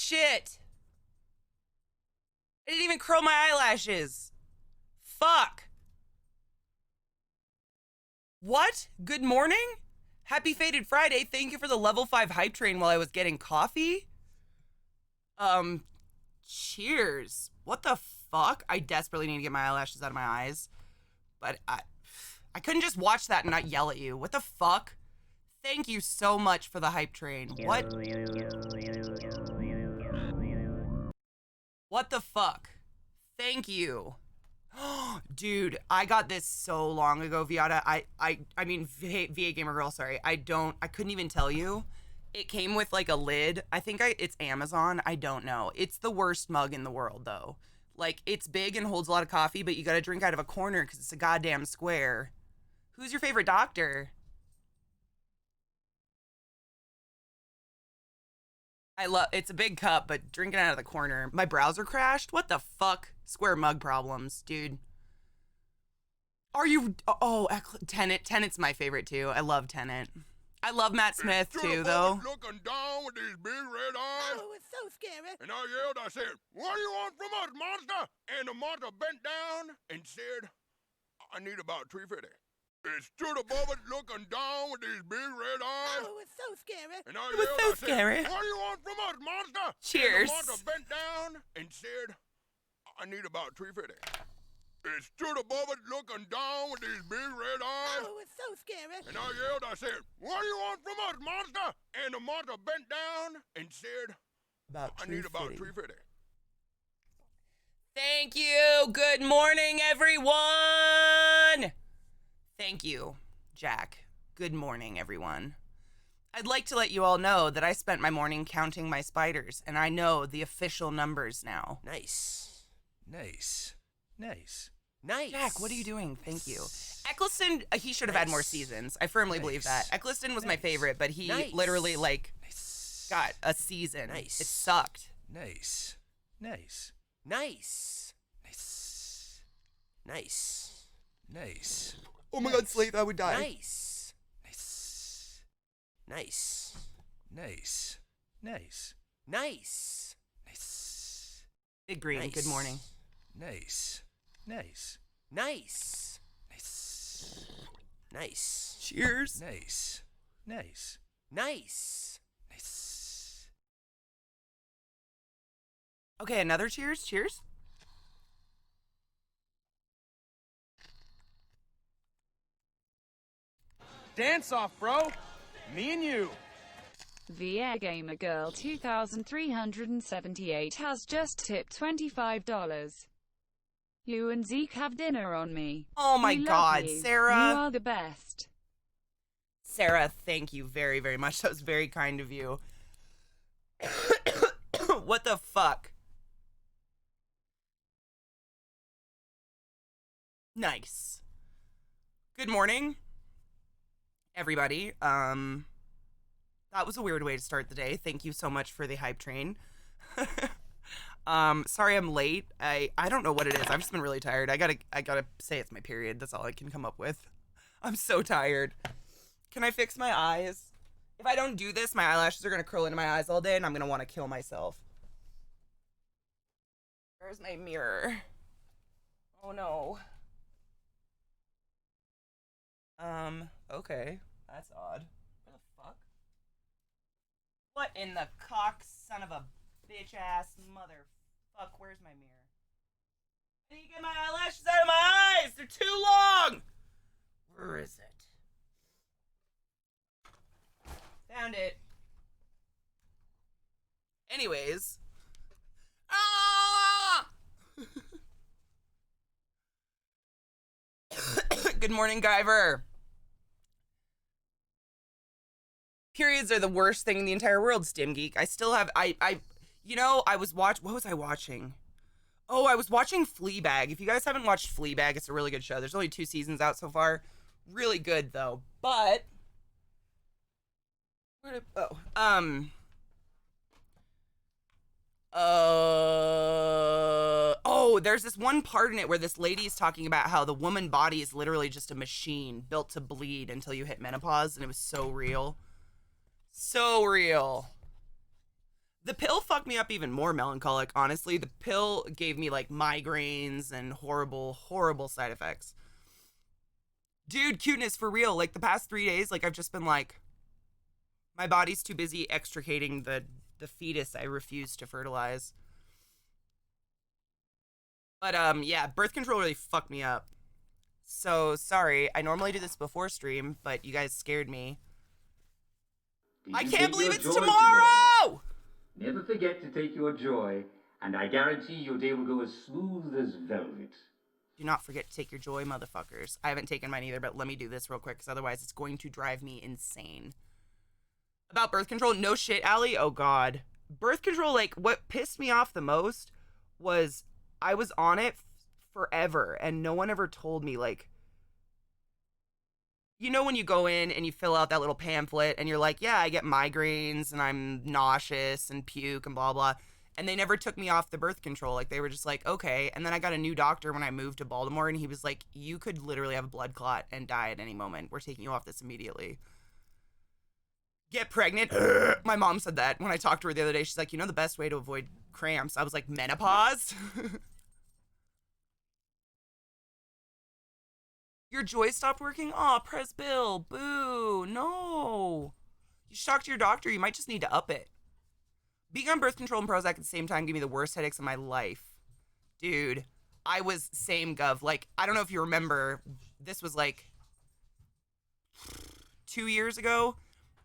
shit. I didn't even curl my eyelashes. Fuck. What? Good morning? Happy Faded Friday. Thank you for the level 5 hype train while I was getting coffee. Cheers. What the fuck? I desperately need to get my eyelashes out of my eyes. But I couldn't just watch that and not yell at you. What the fuck? Thank you so much for the hype train. What? What the fuck? Thank you. Dude, I got this so long ago, Viata. I mean, VA Gamer Girl, sorry. I couldn't even tell you. It came with like a lid. I think it's Amazon. I don't know. It's the worst mug in the world, though. Like, it's big and holds a lot of coffee, but you gotta drink out of a corner because it's a goddamn square. Who's your favorite doctor? It's a big cup, but drinking out of the corner. My browser crashed? What the fuck? Square mug problems, dude. Are you, oh, Tenet. Tenet's my favorite too. I love Tenet. I love Matt Smith too, though. Looking down with these big red eyes. Oh, it's so scary. And I yelled, I said, "What do you want from us, monster?" And the monster bent down and said, "I need about 350. It stood above it looking down with these big red eyes. Oh, it's so scary. And I It was yelled, so I said, scary. "What do you want from us, monster?" Cheers. And the monster bent down and said, "I need about 350. It stood above it looking down with these big red eyes. Oh, it's so scary. And I yelled, I said, "What do you want from us, monster?" And the monster bent down and said, "I need about 350. Thank you. Good morning, everyone. Thank you, Jack. Good morning, everyone. I'd like to let you all know that I spent my morning counting my spiders, and I know the official numbers now. Nice. Nice. Nice. Nice. Jack, what are you doing? Thank you. Eccleston, he should have had more seasons. I firmly believe that. Eccleston was my favorite, but he literally, like, got a season. Nice. It sucked. Nice. Nice. Nice. Nice. Nice. Nice. Oh my god, Slate, I would die. Nice. Nice. Nice. Nice. Nice. Nice. Nice. Big Green, Nice. good morning. Nice. Nice. Nice. Nice. Nice. Cheers. Nice. Nice. Nice. Nice. Okay, another cheers. Cheers. Dance off, bro. Me and you. VA Gamer Girl 2378 has just tipped $25. You and Zeke have dinner on me. Oh my We love god, you. Sarah. You are the best. Sarah, thank you very, very much. That was very kind of you. What the fuck? Nice. Good morning, everybody. That was a weird way to start the day. Thank you so much for the hype train. Sorry I'm late. I don't know what it is. I've just been really tired. I gotta say it's my period. That's all I can come up with. I'm so tired. Can I fix my eyes? If I don't do this, my eyelashes are gonna curl into my eyes all day and I'm gonna want to kill myself. Where's my mirror? Oh no. Okay. That's odd. What the fuck? What in the cock, son of a bitch ass motherfuck? Where's my mirror? I need to get my eyelashes out of my eyes! They're too long! Where is it? Found it. Anyways. Ah! Good morning, Guyver. Periods are the worst thing in the entire world, Stim Geek. I still have, I was what was I watching? Oh, I was watching Fleabag. If you guys haven't watched Fleabag, it's a really good show. There's only 2 seasons out so far. Really good, though. But, there's this one part in it where this lady's talking about how the woman body is literally just a machine built to bleed until you hit menopause, and it was so real. So real. The pill fucked me up even more melancholic, honestly. The pill gave me like migraines and horrible, horrible side effects. Dude, cuteness for real. Like the past 3 days, like I've just been like, my body's too busy extricating the fetus I refuse to fertilize. But yeah, birth control really fucked me up. So sorry. I normally do this before stream, but you guys scared me. I can't believe it's tomorrow! Never forget to take your joy, and I guarantee your day will go as smooth as velvet. Do not forget to take your joy, motherfuckers. I haven't taken mine either, but let me do this real quick, because otherwise it's going to drive me insane. About birth control, no shit, Allie. Oh, God. Birth control, like, what pissed me off the most was I was on it forever, and no one ever told me, like, you know when you go in and you fill out that little pamphlet and you're like, yeah, I get migraines and I'm nauseous and puke and blah, blah. And they never took me off the birth control. Like, they were just like, okay. And then I got a new doctor when I moved to Baltimore, and he was like, you could literally have a blood clot and die at any moment. We're taking you off this immediately. Get pregnant. My mom said that when I talked to her the other day. She's like, you know the best way to avoid cramps? I was like, menopause? Your joy stopped working? Aw, press bill. Boo. No. You should talk to your doctor. You might just need to up it. Being on birth control and Prozac at the same time gave me the worst headaches of my life. Dude, I was same gov. Like, I don't know if you remember, this was like 2 years ago.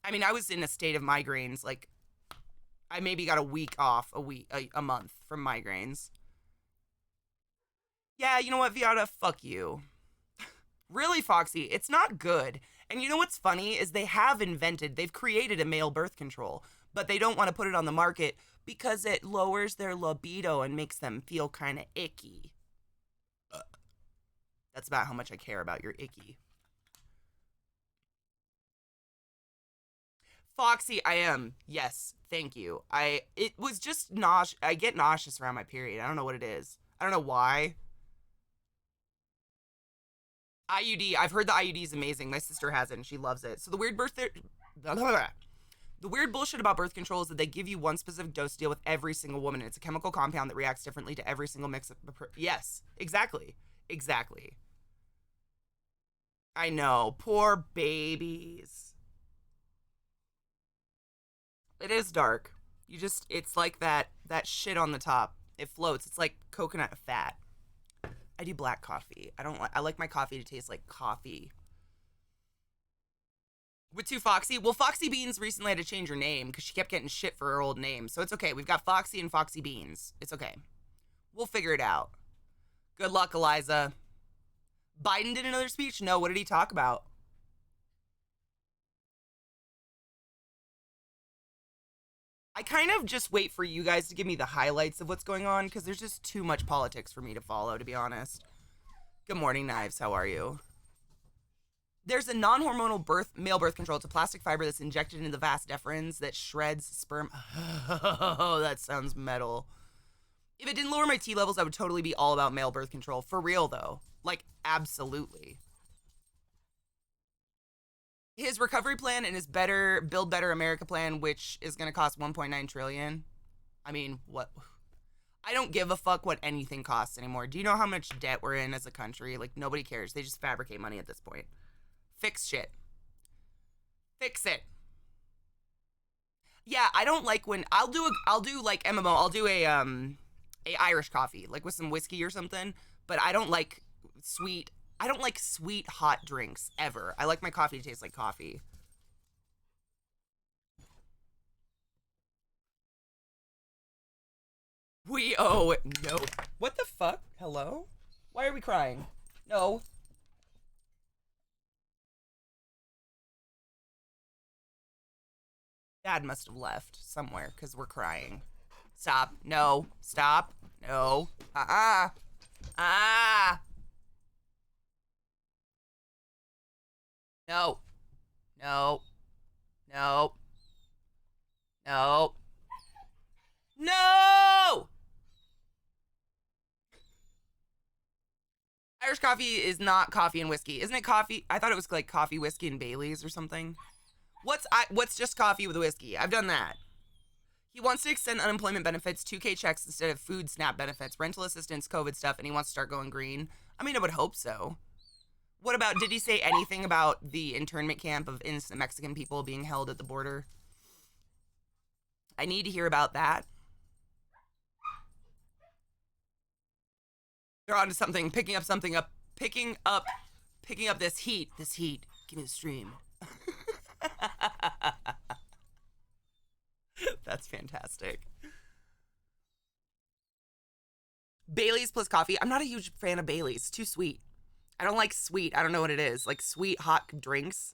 I mean, I was in a state of migraines. Like, I maybe got a week off, a month from migraines. Yeah, you know what, Viata? Fuck you. Really, Foxy, it's not good. And you know what's funny is they've created a male birth control, but they don't want to put it on the market because it lowers their libido and makes them feel kind of icky. That's about how much I care about your icky. Foxy, I am. Yes, thank you. It was just I get nauseous around my period. I don't know what it is. I don't know why. IUD, I've heard the IUD is amazing. My sister has it and she loves it. So the weird bullshit about birth control is that they give you one specific dose to deal with every single woman. And it's a chemical compound that reacts differently to every single mix of... Yes, exactly. Exactly. I know. Poor babies. It is dark. It's like that shit on the top. It floats. It's like coconut fat. I do black coffee. I like my coffee to taste like coffee. With two Foxy? Well, Foxy Beans recently had to change her name because she kept getting shit for her old name. So it's okay. We've got Foxy and Foxy Beans. It's okay. We'll figure it out. Good luck, Eliza. Biden did another speech? No, what did he talk about? I kind of just wait for you guys to give me the highlights of what's going on because there's just too much politics for me to follow, to be honest. Good morning, Knives. How are you? There's a non-hormonal male birth control. It's a plastic fiber that's injected into the vas deferens that shreds sperm. Oh, that sounds metal. If it didn't lower my T levels, I would totally be all about male birth control. For real, though. Like, absolutely. His recovery plan and his Build Better America plan, which is going to cost $1.9 trillion. I mean, what? I don't give a fuck what anything costs anymore. Do you know how much debt we're in as a country? Like, nobody cares. They just fabricate money at this point. Fix shit. Fix it. Yeah, I don't like when I'll do like MMO. I'll do a Irish coffee, like with some whiskey or something, but I don't like sweet hot drinks ever. I like my coffee to taste like coffee. No. What the fuck? Hello? Why are we crying? No. Dad must have left somewhere because we're crying. Stop. No. Stop. No. No. No. No. No. No! Irish coffee is not coffee and whiskey. Isn't it coffee? I thought it was like coffee, whiskey, and Bailey's or something. What's just coffee with whiskey? I've done that. He wants to extend unemployment benefits, 2K checks instead of food SNAP benefits, rental assistance, COVID stuff, and he wants to start going green. I mean, I would hope so. What about, did he say anything about the internment camp of innocent Mexican people being held at the border? I need to hear about that. They're onto something, picking up this heat. Give me the stream. That's fantastic. Bailey's plus coffee. I'm not a huge fan of Bailey's. Too sweet. I don't like sweet. I don't know what it is. Like sweet, hot drinks.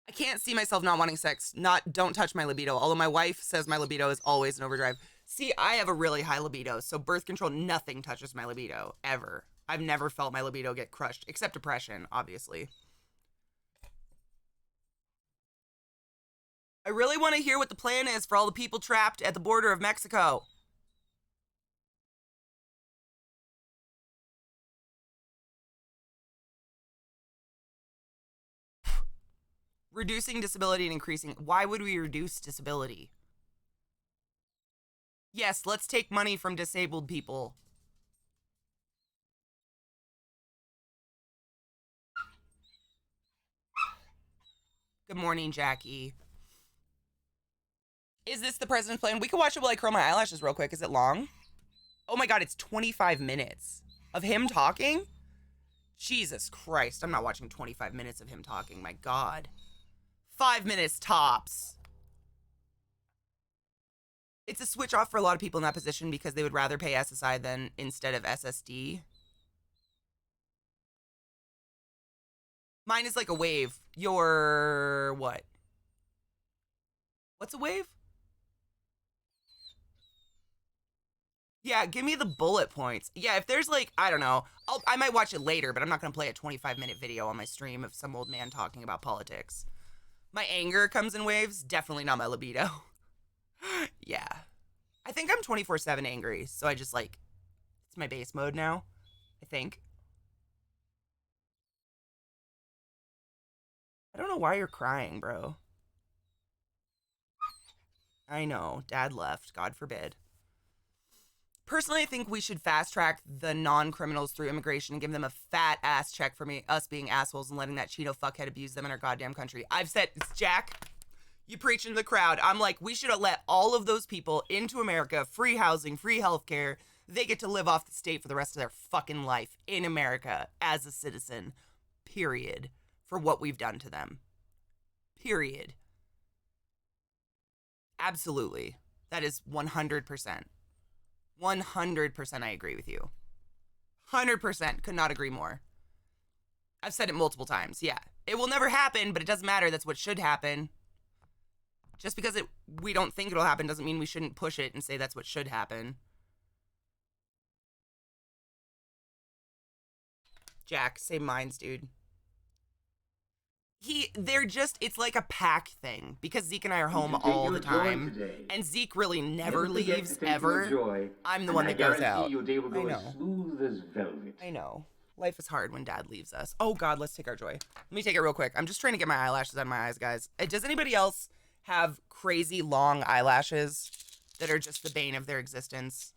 I can't see myself not wanting sex. Don't touch my libido. Although my wife says my libido is always in overdrive. See, I have a really high libido. So birth control, nothing touches my libido. Ever. I've never felt my libido get crushed. Except depression, obviously. I really want to hear what the plan is for all the people trapped at the border of Mexico. Reducing disability and increasing. Why would we reduce disability? Yes, let's take money from disabled people. Good morning, Jackie. Is this the president's plan? We can watch it while I curl my eyelashes real quick. Is it long? Oh my God, it's 25 minutes of him talking? Jesus Christ, I'm not watching 25 minutes of him talking. My God. 5 minutes tops. It's a switch off for a lot of people in that position because they would rather pay SSI than instead of SSD. Mine is like a wave. Your what? What's a wave? Yeah, give me the bullet points. Yeah, if there's like, I don't know, I might watch it later, but I'm not going to play a 25-minute video on my stream of some old man talking about politics. My anger comes in waves, definitely not my libido. Yeah. I think I'm 24/7 angry, so I just like, it's my base mode now, I think. I don't know why you're crying, bro. I know, dad left, God forbid. Personally, I think we should fast track the non-criminals through immigration and give them a fat ass check for us being assholes and letting that Cheeto fuckhead abuse them in our goddamn country. I've said, Jack, you preaching to the crowd. I'm like, we should have let all of those people into America, free housing, free healthcare. They get to live off the state for the rest of their fucking life in America as a citizen, period, for what we've done to them. Period. Absolutely. That is 100%. 100% I agree with you. 100% could not agree more. I've said it multiple times. Yeah. It will never happen, but it doesn't matter. That's what should happen. Just because we don't think it'll happen doesn't mean we shouldn't push it and say that's what should happen. Jack, same minds, dude. It's like a pack thing because Zeke and I are home all the time, and Zeke really never leaves ever. I'm the one that goes out. I know. Smooth as velvet. I know. Life is hard when dad leaves us. Oh God, let's take our joy. Let me take it real quick. I'm just trying to get my eyelashes out of my eyes, guys. Does anybody else have crazy long eyelashes that are just the bane of their existence?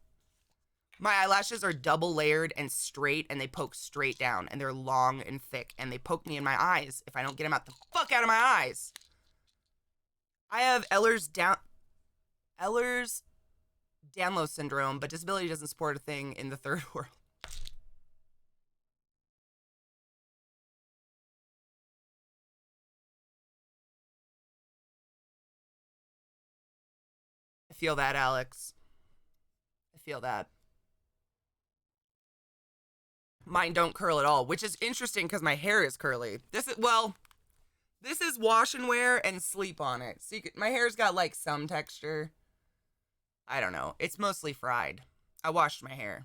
My eyelashes are double layered and straight, and they poke straight down, and they're long and thick, and they poke me in my eyes if I don't get them out the fuck out of my eyes. I have Ehlers-Danlos syndrome, but disability doesn't support a thing in the third world. I feel that, Alex. I feel that. Mine don't curl at all, which is interesting because my hair is curly. This is wash and wear and sleep on it. So my hair's got like some texture. I don't know. It's mostly fried. I washed my hair.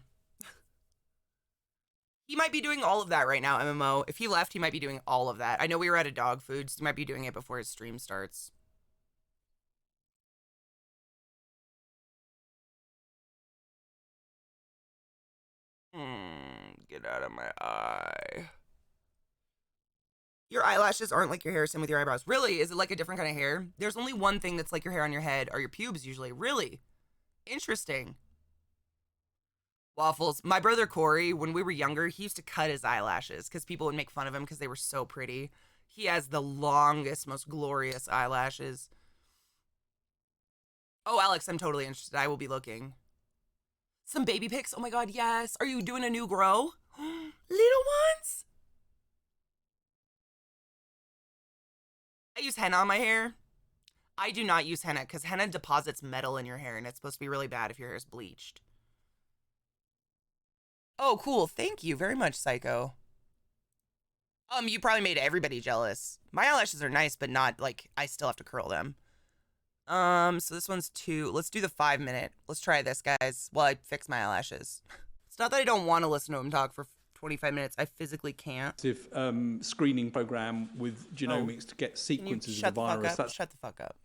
He might be doing all of that right now, MMO. If he left, he might be doing all of that. I know we were at a dog food, so he might be doing it before his stream starts. Get out of my eye. Your eyelashes aren't like your hair, same with your eyebrows. Really? Is it like a different kind of hair? There's only one thing that's like your hair on your head, or your pubes usually. Really? Interesting. Waffles. My brother Corey, when we were younger, he used to cut his eyelashes because people would make fun of him because they were so pretty. He has the longest, most glorious eyelashes. Oh, Alex, I'm totally interested. I will be looking. Some baby pics. Oh my God, yes. Are you doing a new grow? Little ones? I use henna on my hair. I do not use henna because henna deposits metal in your hair and it's supposed to be really bad if your hair is bleached. Oh, cool. Thank you very much, Psycho. You probably made everybody jealous. My eyelashes are nice, but not like I still have to curl them. So this one's 2. Let's do the 5-minute. Let's try this, guys, while I fix my eyelashes. It's not that I don't want to listen to him talk for 25 minutes. I physically can't. Screening program with genomics to get sequences of the virus. Shut the fuck up.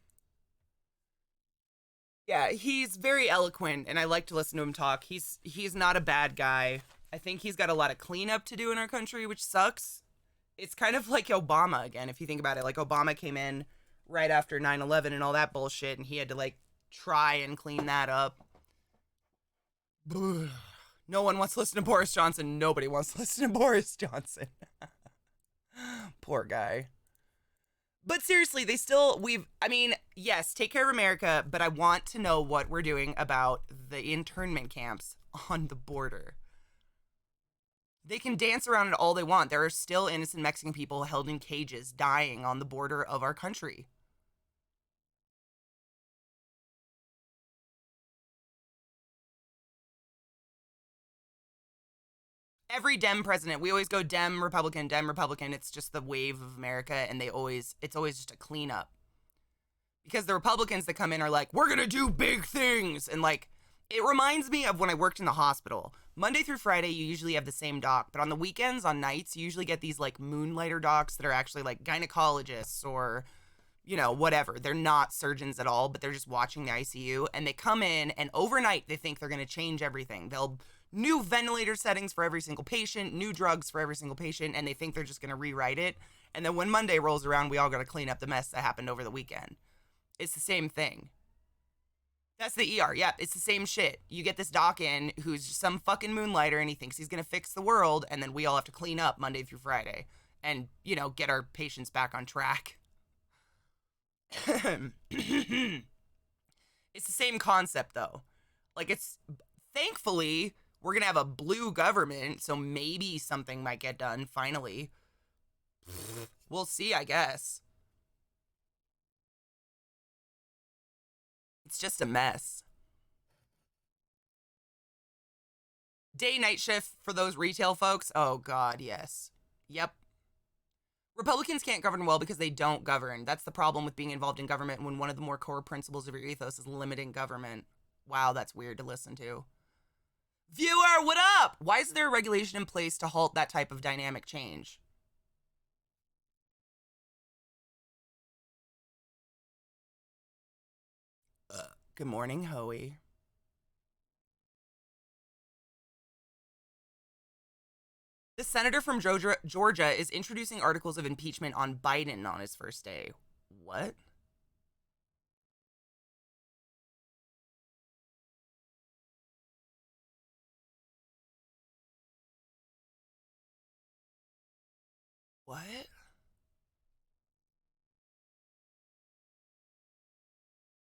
Yeah, he's very eloquent, and I like to listen to him talk. He's not a bad guy. I think he's got a lot of cleanup to do in our country, which sucks. It's kind of like Obama again, if you think about it. Like, Obama came in right after 9/11 and all that bullshit, and he had to, like, try and clean that up. No one wants to listen to Boris Johnson. Nobody wants to listen to Boris Johnson. Poor guy. But seriously, yes, take care of America, but I want to know what we're doing about the internment camps on the border. They can dance around it all they want. There are still innocent Mexican people held in cages, dying on the border of our country. Every Dem president, we always go Dem, Republican, Dem, Republican. It's just the wave of America, and it's always just a cleanup. Because the Republicans that come in are like, we're going to do big things. And like, it reminds me of when I worked in the hospital. Monday through Friday, you usually have the same doc, but on the weekends, on nights, you usually get these like moonlighter docs that are actually like gynecologists or, you know, whatever. They're not surgeons at all, but they're just watching the ICU, and they come in, and overnight they think they're going to change everything. They'll new ventilator settings for every single patient, new drugs for every single patient, and they think they're just going to rewrite it. And then when Monday rolls around, we all got to clean up the mess that happened over the weekend. It's the same thing. That's the ER. Yeah, it's the same shit. You get this doc in who's just some fucking moonlighter, and he thinks he's going to fix the world, and then we all have to clean up Monday through Friday and, you know, get our patients back on track. It's the same concept, though. Like, it's thankfully we're going to have a blue government, so maybe something might get done finally. We'll see, I guess. It's just a mess. Day night shift for those retail folks. Oh God, yes. Yep. Republicans can't govern well because they don't govern. That's the problem with being involved in government when one of the more core principles of your ethos is limiting government. Wow, that's weird to listen to. Viewer, what up? Why is there a regulation in place to halt that type of dynamic change? Good morning, Hoey. The senator from Georgia is introducing articles of impeachment on Biden on his first day. What? What?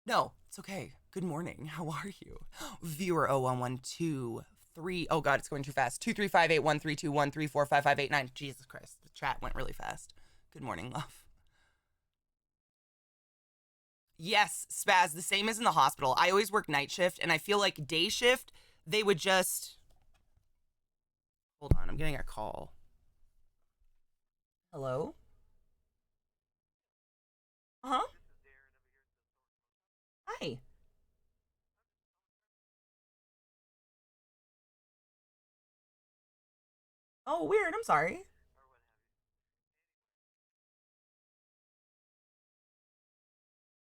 No, it's okay. Good morning. How are you? Viewer 01123. Oh God, it's going too fast. 235813213455589. Jesus Christ, the chat went really fast. Good morning, love. Yes, Spaz, the same as in the hospital. I always work night shift, and I feel like day shift, they would just... Hold on, I'm getting a call. Hello? Uh-huh. Hi. Oh, weird. I'm sorry.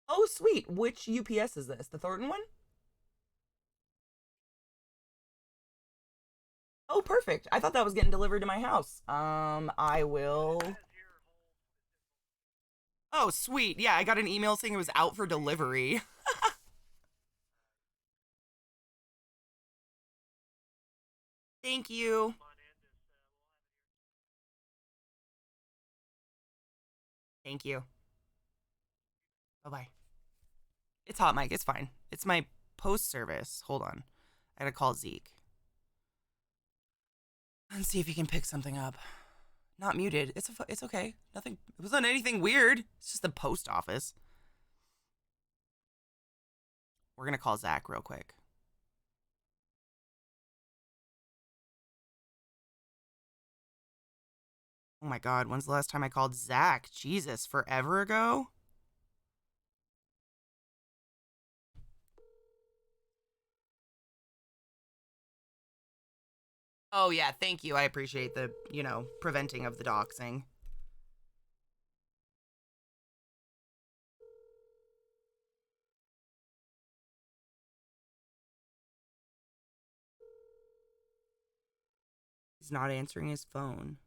Oh, sweet. Which UPS is this? The Thornton one? Oh, perfect. I thought that was getting delivered to my house. I will... Oh, sweet. Yeah, I got an email saying it was out for delivery. Thank you. Thank you. Bye-bye. It's hot, Mike. It's fine. It's my post service. Hold on. I gotta call Zeke. And see if he can pick something up. Not muted. It's okay. Nothing. It wasn't anything weird. It's just the post office. We're gonna call Zach real quick. Oh my God. When's the last time I called Zach? Jesus, forever ago? Oh yeah, thank you. I appreciate the, preventing of the doxing. He's not answering his phone.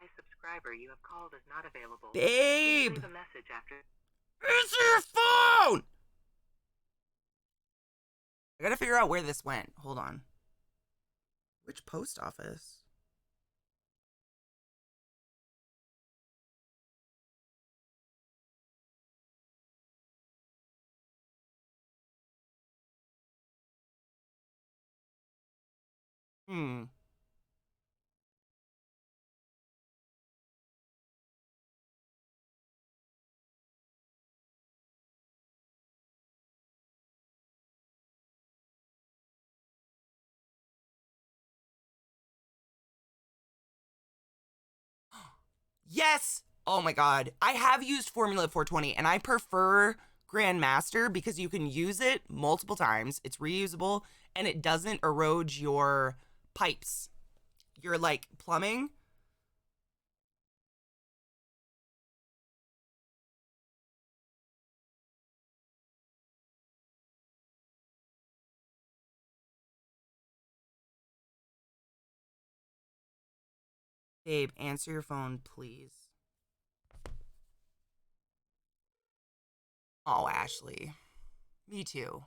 The subscriber you have called is not available. Babe! Leave a message after. Answer your phone! I gotta figure out where this went. Hold on. Which post office? Yes! Oh my God. I have used Formula 420 and I prefer Grandmaster because you can use it multiple times. It's reusable and it doesn't erode your pipes. Your plumbing. Babe, answer your phone, please. Oh, Ashley. Me too.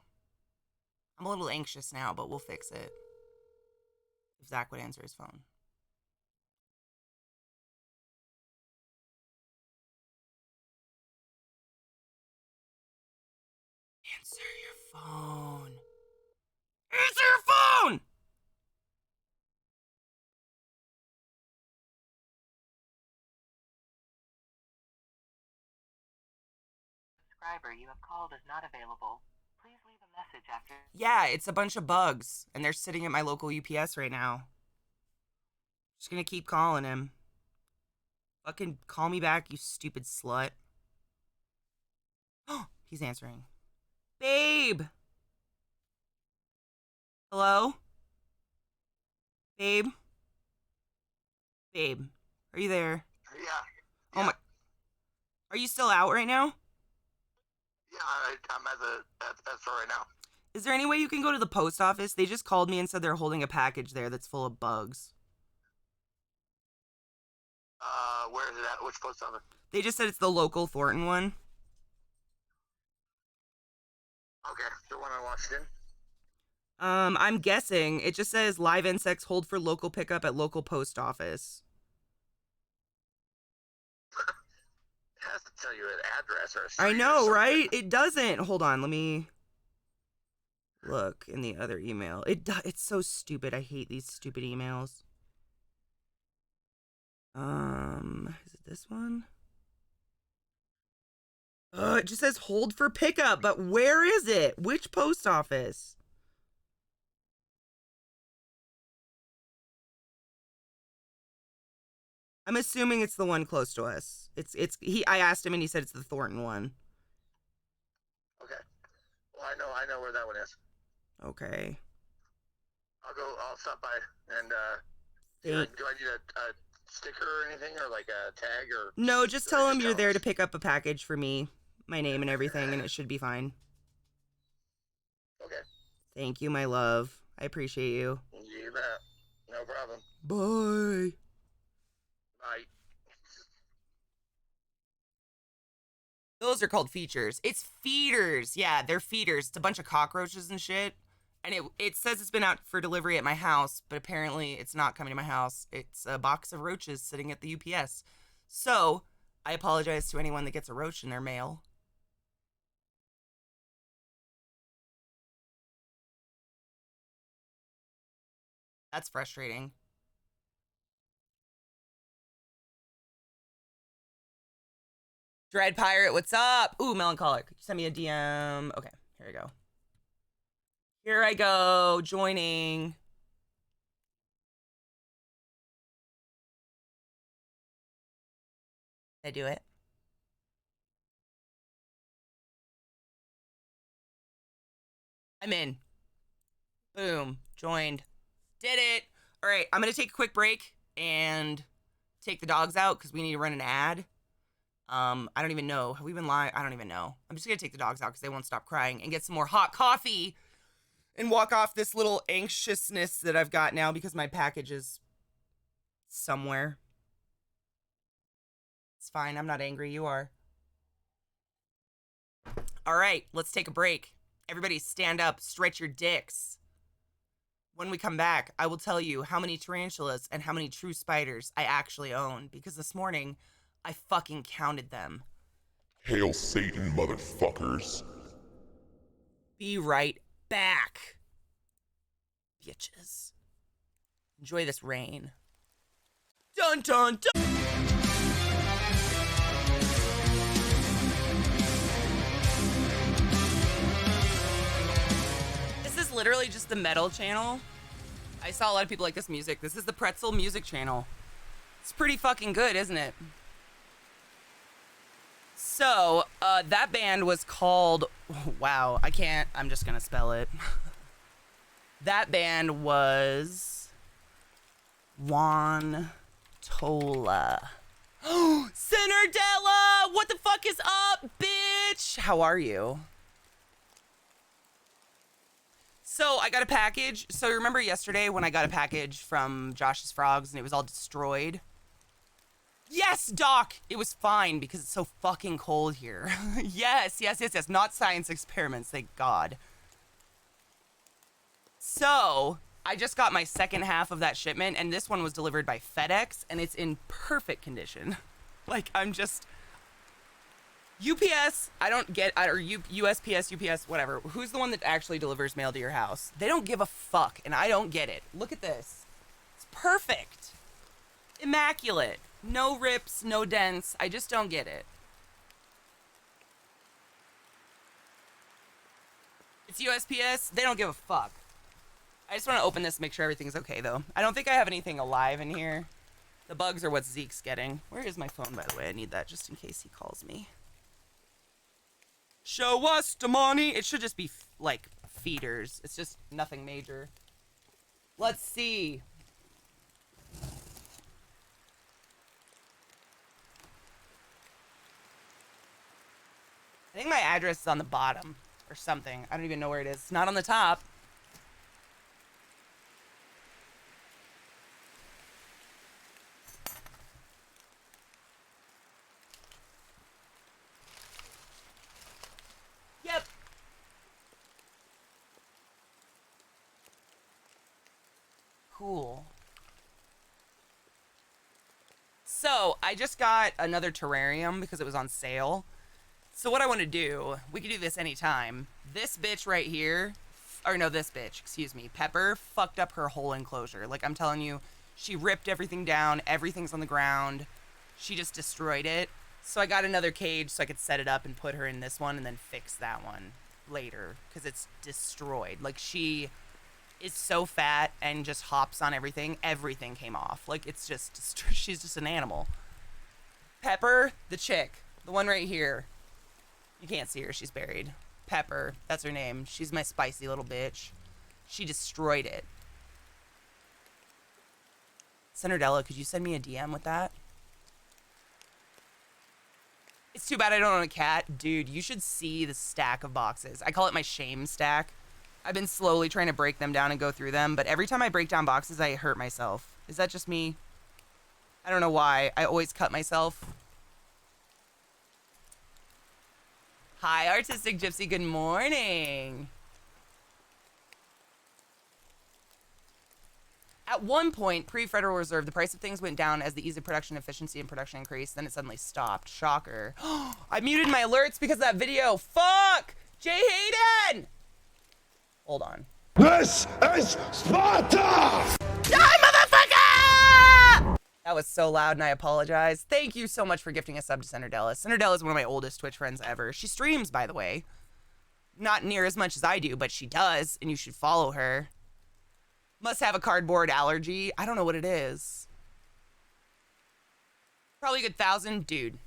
I'm a little anxious now, but we'll fix it. If Zach would answer his phone. Answer your phone. Answer your phone! Subscriber you have called is not available. Please leave a message after. Yeah, it's a bunch of bugs, and they're sitting at my local UPS right now. Just gonna keep calling him. Fucking call me back, you stupid slut. Oh, he's answering. Babe! Hello? Babe? Babe, are you there? Yeah. Oh my... Are you still out right now? Yeah, I'm at the store right now. Is there any way you can go to the post office? They just called me and said they're holding a package there that's full of bugs. Where is it at? Which post office? They just said it's the local Thornton one. Okay, the one in Washington. I'm guessing. It just says live insects hold for local pickup at local post office. It has to tell you an address or a I street know, or right? It doesn't. Hold on, let me look in the other email. It's so stupid. I hate these stupid emails. Is it this one? It just says hold for pickup, but where is it? Which post office? I'm assuming it's the one close to us. I asked him and he said it's the Thornton one. Okay. Well, I know where that one is. Okay. I'll stop by and do I need a sticker or anything or like a tag or? No, just tell him you're there to pick up a package for me, my name and everything, and it should be fine. Okay. Thank you, my love. I appreciate you. You bet. No problem. Bye. Bye. Those are called features. It's feeders. Yeah, they're feeders. It's a bunch of cockroaches and shit. And it says it's been out for delivery at my house, but apparently it's not coming to my house. It's a box of roaches sitting at the UPS. So I apologize to anyone that gets a roach in their mail. That's frustrating. Dread Pirate, what's up? Ooh, Melancholic. Send me a DM. Okay, here we go. Here I go, joining. Did I do it? I'm in. Boom, joined. Did it. All right, I'm going to take a quick break and take the dogs out because we need to run an ad. I don't even know. Have we been live? I don't even know. I'm just going to take the dogs out because they won't stop crying and get some more hot coffee and walk off this little anxiousness that I've got now because my package is somewhere. It's fine. I'm not angry. You are. All right, let's take a break. Everybody stand up, stretch your dicks. When we come back, I will tell you how many tarantulas and how many true spiders I actually own because this morning I fucking counted them. Hail Satan, motherfuckers. Be right back, bitches. Enjoy this rain. Dun dun dun! This is literally just the metal channel. I saw a lot of people like this music. This is the Pretzel music channel. It's pretty fucking good, isn't it? So, that band was called, wow, I'm just gonna spell it. That band was Juan Tola. Cinerdella! What the fuck is up, bitch? How are you? So, I got a package. So, remember yesterday when I got a package from Josh's Frogs and it was all destroyed? Yes, Doc! It was fine because it's so fucking cold here. Yes. Not science experiments, thank God. So, I just got my second half of that shipment, and this one was delivered by FedEx, and it's in perfect condition. Like, I'm just... UPS, I don't get... Or USPS, UPS, whatever. Who's the one that actually delivers mail to your house? They don't give a fuck, and I don't get it. Look at this. It's perfect. Immaculate. No rips, no dents. I just don't get it. It's USPS. They don't give a fuck. I just want to open this, make sure everything's okay, though. I don't think I have anything alive in here. The bugs are what Zeke's getting. Where is my phone, by the way? I need that just in case he calls me. Show us the money. It should just be, like, feeders. It's just nothing major. Let's see. I think my address is on the bottom or something. I don't even know where it is. It's not on the top. Yep. Cool. So, I just got another terrarium because it was on sale. So what I want to do, we can do this anytime. This bitch right here, or no, this bitch, excuse me, Pepper, fucked up her whole enclosure. Like, I'm telling you, she ripped everything down. Everything's on the ground. She just destroyed it. So I got another cage so I could set it up and put her in this one and then fix that one later because it's destroyed. Like, she is so fat and just hops on everything. Everything came off. Like, it's just, she's just an animal. Pepper, the chick, the one right here. You can't see her. She's buried. Pepper. That's her name. She's my spicy little bitch. She destroyed it. Cinerdella, could you send me a DM with that? It's too bad I don't own a cat. Dude, you should see the stack of boxes. I call it my shame stack. I've been slowly trying to break them down and go through them, but every time I break down boxes, I hurt myself. Is that just me? I don't know why. I always cut myself. Hi, Artistic Gypsy. Good morning. At one point, pre-Federal Reserve, the price of things went down as the ease of production, efficiency, and production increased. Then it suddenly stopped. Shocker. I muted my alerts because of that video. Fuck! Jay Hayden! Hold on. This is Sparta! Die, motherfucker! That was so loud, and I apologize. Thank you so much for gifting a sub to Cinderella. Cinderella is one of my oldest Twitch friends ever. She streams, by the way. Not near as much as I do, but she does, and you should follow her. Must have a cardboard allergy. I don't know what it is. Probably a good 1,000. Dude.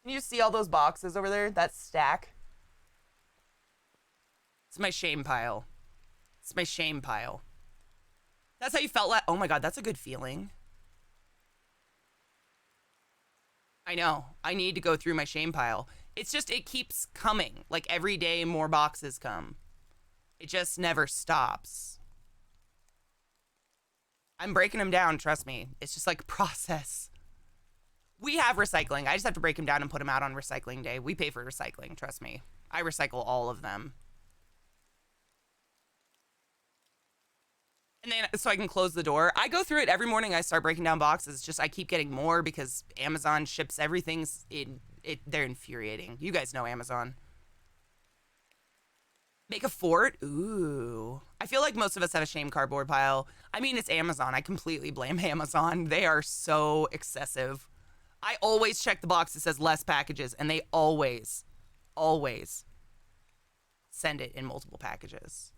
Can you see all those boxes over there? That stack? It's my shame pile. It's my shame pile. That's how you felt oh my god, that's a good feeling. I know. I need to go through my shame pile. It's just, it keeps coming. Like every day more boxes come. It just never stops. I'm breaking them down, trust me. It's just like a process. We have recycling. I just have to break them down and put them out on recycling day. We pay for recycling, trust me. I recycle all of them. And then, so I can close the door. I go through it every morning. I start breaking down boxes. Just, I keep getting more because Amazon ships everything's in it. They're infuriating. You guys know Amazon. Make a fort? Ooh. I feel like most of us have a shame cardboard pile. I mean, it's Amazon. I completely blame Amazon. They are so excessive. I always check the box that says less packages, and they always send it in multiple packages.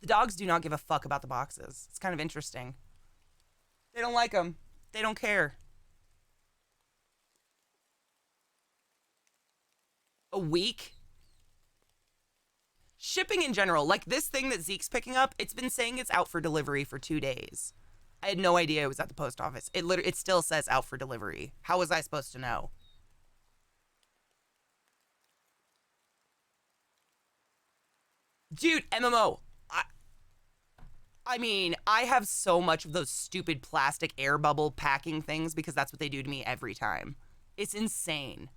The dogs do not give a fuck about the boxes. It's kind of interesting. They don't like them. They don't care. A week? Shipping in general, like this thing that Zeke's picking up, it's been saying it's out for delivery for 2 days. I had no idea it was at the post office. It still says out for delivery. How was I supposed to know? Dude, MMO. I mean, I have so much of those stupid plastic air bubble packing things because that's what they do to me every time. It's insane.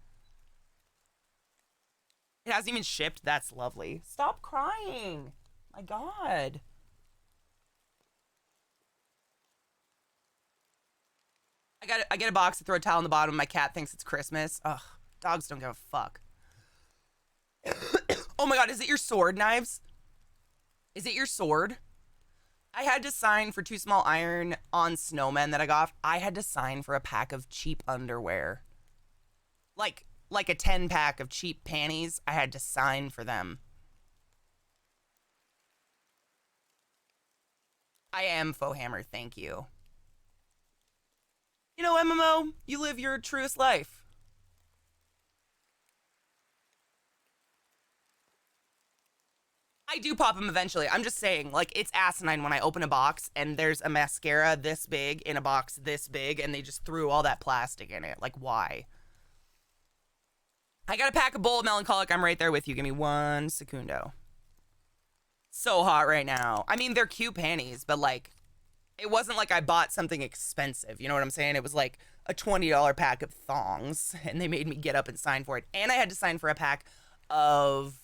It hasn't even shipped. That's lovely. Stop crying. My God. I get a box to throw a towel on the bottom. My cat thinks it's Christmas. Ugh. Dogs don't give a fuck. Oh my God. Is it your sword, Knives? Is it your sword? I had to sign for 2 small iron on snowmen that I got. I had to sign for a pack of cheap underwear. Like a 10 pack of cheap panties. I had to sign for them. I am Faux Hammer, thank you. You know, MMO, you live your truest life. I do pop them eventually. I'm just saying, like, it's asinine when I open a box and there's a mascara this big in a box this big and they just threw all that plastic in it. Like, why? I got a pack of Bold Melancholic. I'm right there with you. Give me 1 secundo. So hot right now. I mean, they're cute panties, but, like, it wasn't like I bought something expensive. You know what I'm saying? It was, like, a $20 pack of thongs, and they made me get up and sign for it. And I had to sign for a pack of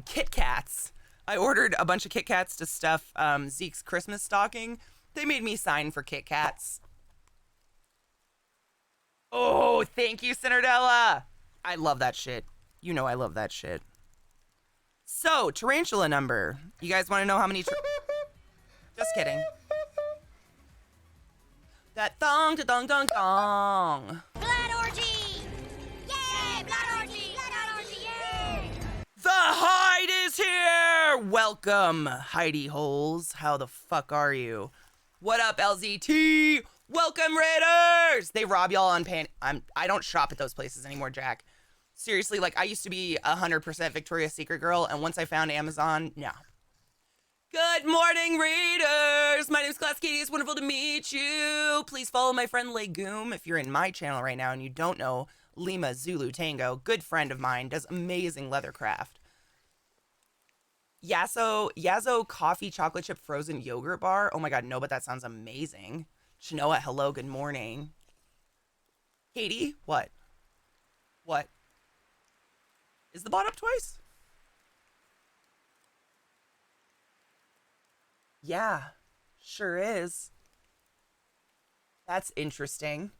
Kit Kats. I ordered a bunch of Kit Kats to stuff Zeke's Christmas stocking. They made me sign for Kit Kats. Oh, thank you, Cinderella. I love that shit. You know I love that shit. So, tarantula number. You guys want to know how many... Just kidding. That thong to dong dong dong. Blood orgy! Yay! Blood orgy! Blood orgy! Yay! The Hide is here! Welcome, Heidi Holes. How the fuck are you? What up, LZT? Welcome, Raiders! They rob y'all on I don't shop at those places anymore, Jack. Seriously, like, I used to be 100% Victoria's Secret girl, and once I found Amazon, no. Good morning, Raiders! My name is ClassyKatie. It's wonderful to meet you. Please follow my friend Legume if you're in my channel right now and you don't know Lima Zulu Tango. Good friend of mine, does amazing leather craft. Yazo coffee chocolate chip frozen yogurt bar. Oh my god, no, but that sounds amazing. Shanoa, hello, good morning. Katie, what? What? Is the bot up twice? Yeah, sure is. That's interesting.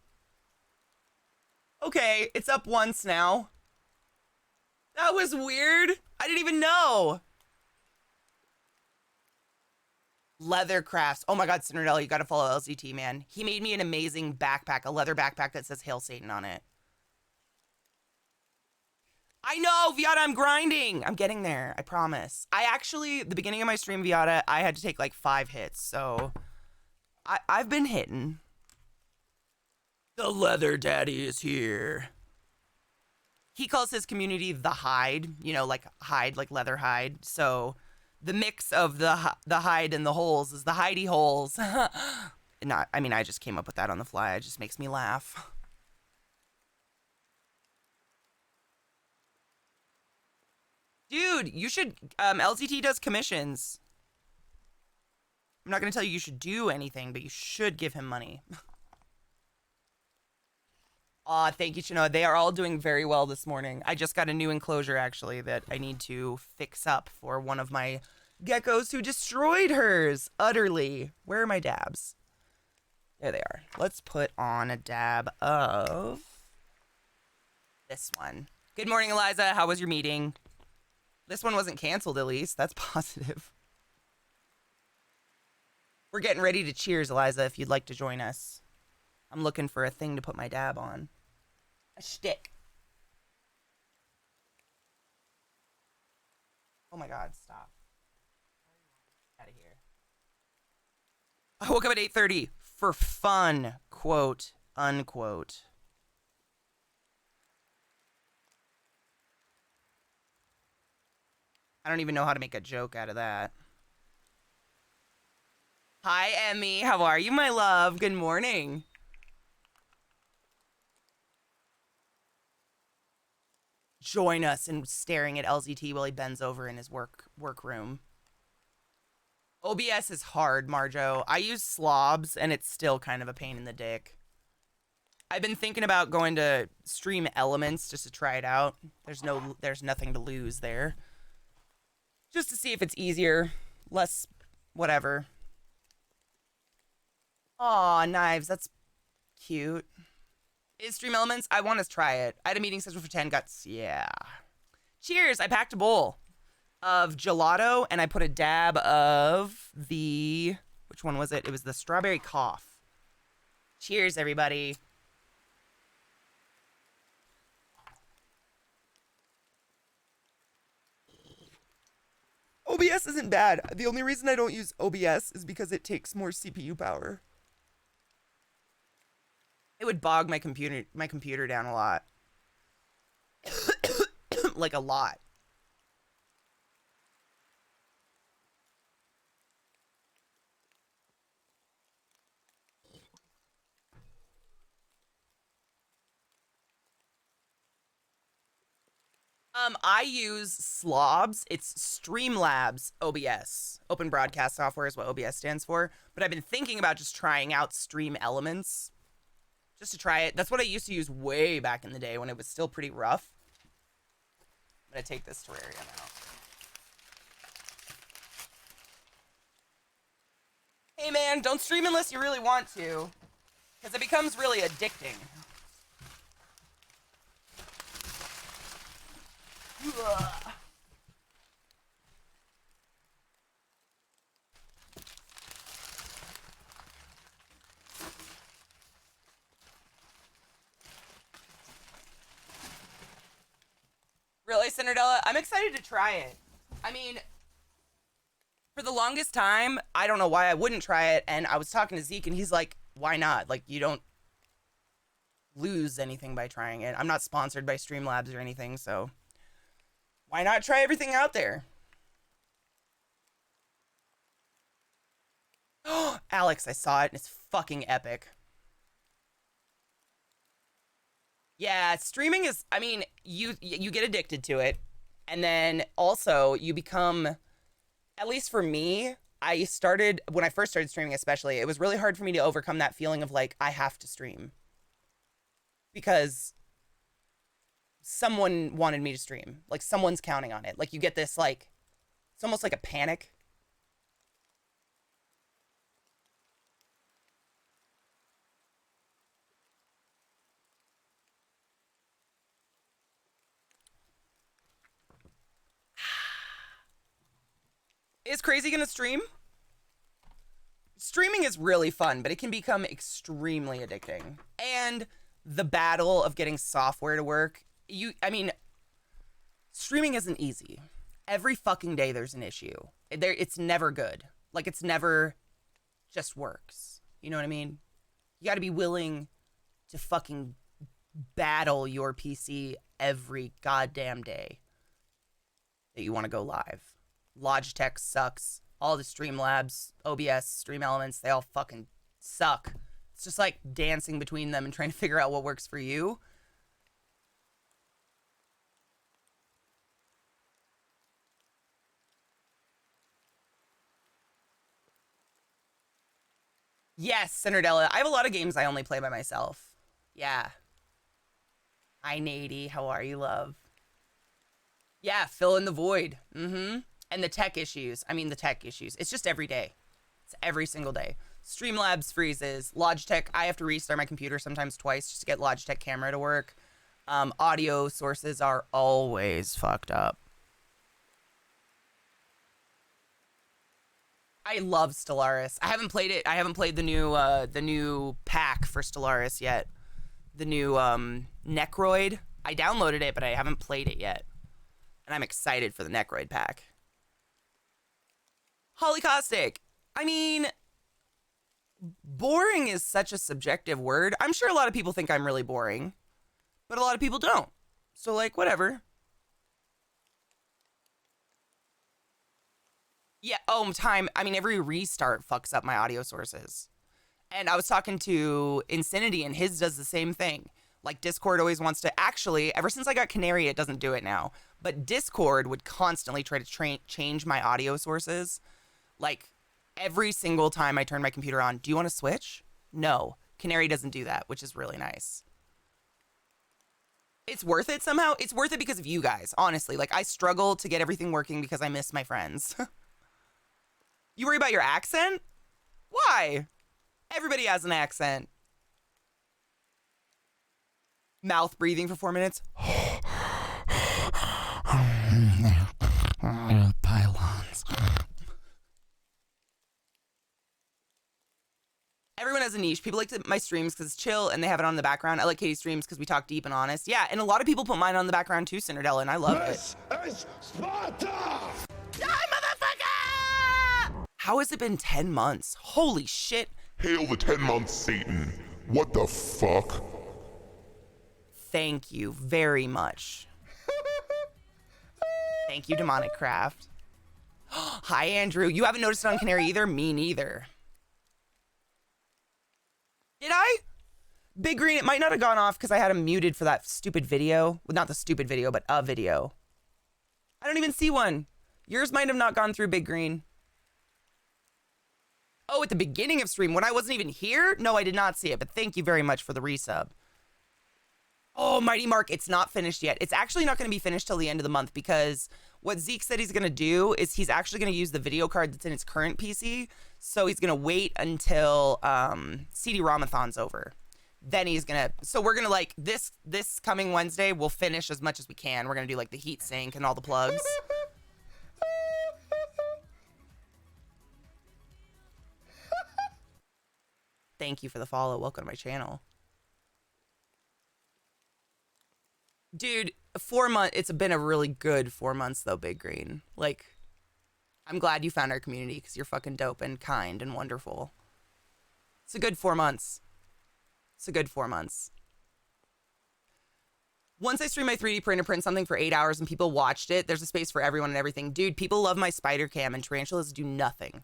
Okay, it's up once now. That was weird. I didn't even know. Leather crafts. Oh my god, Cinderella, you gotta follow LZT, man. He made me an amazing backpack, a leather backpack that says Hail Satan on it. I know, Viata, I'm grinding. I'm getting there, I promise. I actually, the beginning of my stream, Viata, I had to take like 5 hits, so I've been hitting. The leather daddy is here. He calls his community the hide, you know, like hide, like leather hide. So the mix of the hide and the holes is the hidey holes. Not, I mean, I just came up with that on the fly. It just makes me laugh. Dude, you should, LZT does commissions. I'm not going to tell you should do anything, but you should give him money. Aw, thank you, Chinoa. They are all doing very well this morning. I just got a new enclosure, actually, that I need to fix up for one of my geckos who destroyed hers utterly. Where are my dabs? There they are. Let's put on a dab of this one. Good morning, Eliza. How was your meeting? This one wasn't canceled, at least. That's positive. We're getting ready to cheers, Eliza, if you'd like to join us. I'm looking for a thing to put my dab on. A shtick. Oh my god, stop. Out of here. I woke up at 8:30 for fun, quote, unquote. I don't even know how to make a joke out of that. Hi, Emmy. How are you, my love? Good morning. Join us in staring at LZT while he bends over in his workroom. OBS is hard, Marjo. I use slobs, and it's still kind of a pain in the dick. I've been thinking about going to Stream Elements just to try it out. There's nothing to lose there. Just to see if it's easier, less whatever. Aw, knives, that's cute. Is Stream Elements? I want to try it. I had a meeting scheduled for 10 guts. Yeah. Cheers, I packed a bowl of gelato, and I put a dab of the... Which one was it? It was the strawberry cough. Cheers, everybody. OBS isn't bad. The only reason I don't use OBS is because it takes more CPU power. It would bog my computer down a lot. Like a lot. I use Slobs. It's Streamlabs OBS. Open Broadcast Software is what OBS stands for. But I've been thinking about just trying out Stream Elements. Just to try it. That's what I used to use way back in the day when it was still pretty rough. I'm going to take this terrarium out. Hey man, don't stream unless you really want to. Because it becomes really addicting. Ugh. Really, Cinderella? I'm excited to try it. I mean, for the longest time, I don't know why I wouldn't try it, and I was talking to Zeke, and he's like, why not? Like, you don't lose anything by trying it. I'm not sponsored by Streamlabs or anything, so why not try everything out there? Alex, I saw it, and it's fucking epic. Yeah, streaming is, I mean, you get addicted to it, and then also you become at least for me, when I first started streaming especially, it was really hard for me to overcome that feeling of like, I have to stream. Because someone wanted me to stream. Like, someone's counting on it. Like, you get this, like, it's almost like a panic. Is Crazy gonna stream? Streaming is really fun, but it can become extremely addicting. And the battle of getting software to work, streaming isn't easy. Every fucking day there's an issue. It's never good. Like, it's never just works. You know what I mean? You gotta be willing to fucking battle your PC every goddamn day that you want to go live. Logitech sucks. All the Streamlabs, OBS, Stream Elements, they all fucking suck. It's just like dancing between them and trying to figure out what works for you. Yes, Cinderella. I have a lot of games I only play by myself. Yeah. Hi, Nady. How are you, love? Yeah, fill in the void. Mm-hmm. And the tech issues. It's just every day. It's every single day. Streamlabs freezes. Logitech, I have to restart my computer sometimes twice just to get Logitech camera to work. Audio sources are always fucked up. I love Stellaris. I haven't played it. I haven't played the new pack for Stellaris yet. The new Necroid. I downloaded it, but I haven't played it yet. And I'm excited for the Necroid pack. Holly Caustic. I mean, boring is such a subjective word. I'm sure a lot of people think I'm really boring, but a lot of people don't. So, like, whatever. Yeah, time. I mean, every restart fucks up my audio sources. And I was talking to Infinity, and his does the same thing. Like, Discord always wants to... Actually, ever since I got Canary, it doesn't do it now. But Discord would constantly try to change my audio sources. Like, every single time I turn my computer on, do you want to switch? No. Canary doesn't do that, which is really nice. It's worth it somehow. It's worth it because of you guys, honestly. Like, I struggle to get everything working because I miss my friends. You worry about your accent? Why? Everybody has an accent. Mouth breathing for 4 minutes. Pylons. Everyone has a niche. People like my streams because it's chill and they have it on in the background. I like Katie's streams because we talk deep and honest. Yeah, and a lot of people put mine on the background too, Cinderella, and I love it. Is Sparta! Die, motherfucker! How has it been 10 months? Holy shit. Hail the 10-month Satan. What the fuck? Thank you very much. Thank you, Demonic Craft. Hi, Andrew. You haven't noticed it on Canary either? Me neither. Did I? Big Green, it might not have gone off because I had him muted for that stupid video. Well, not the stupid video, but a video. I don't even see one. Yours might have not gone through, Big Green. Oh, at the beginning of stream, when I wasn't even here? No, I did not see it, but thank you very much for the resub. Oh, Mighty Mark, it's not finished yet. It's actually not going to be finished till the end of the month because what Zeke said he's going to do is he's actually going to use the video card that's in his current PC. So he's going to wait until CD-ROM-a-thon's over. Then he's going to... So we're going to, like, this coming Wednesday, we'll finish as much as we can. We're going to do, like, the heat sink and all the plugs. Thank you for the follow. Welcome to my channel. Dude, 4 months. It's been a really good 4 months, though, Big Green. Like, I'm glad you found our community because you're fucking dope and kind and wonderful. It's a good 4 months. It's a good 4 months. Once I stream my 3D print something for 8 hours and people watched it, there's a space for everyone and everything. Dude, people love my spider cam and tarantulas do nothing.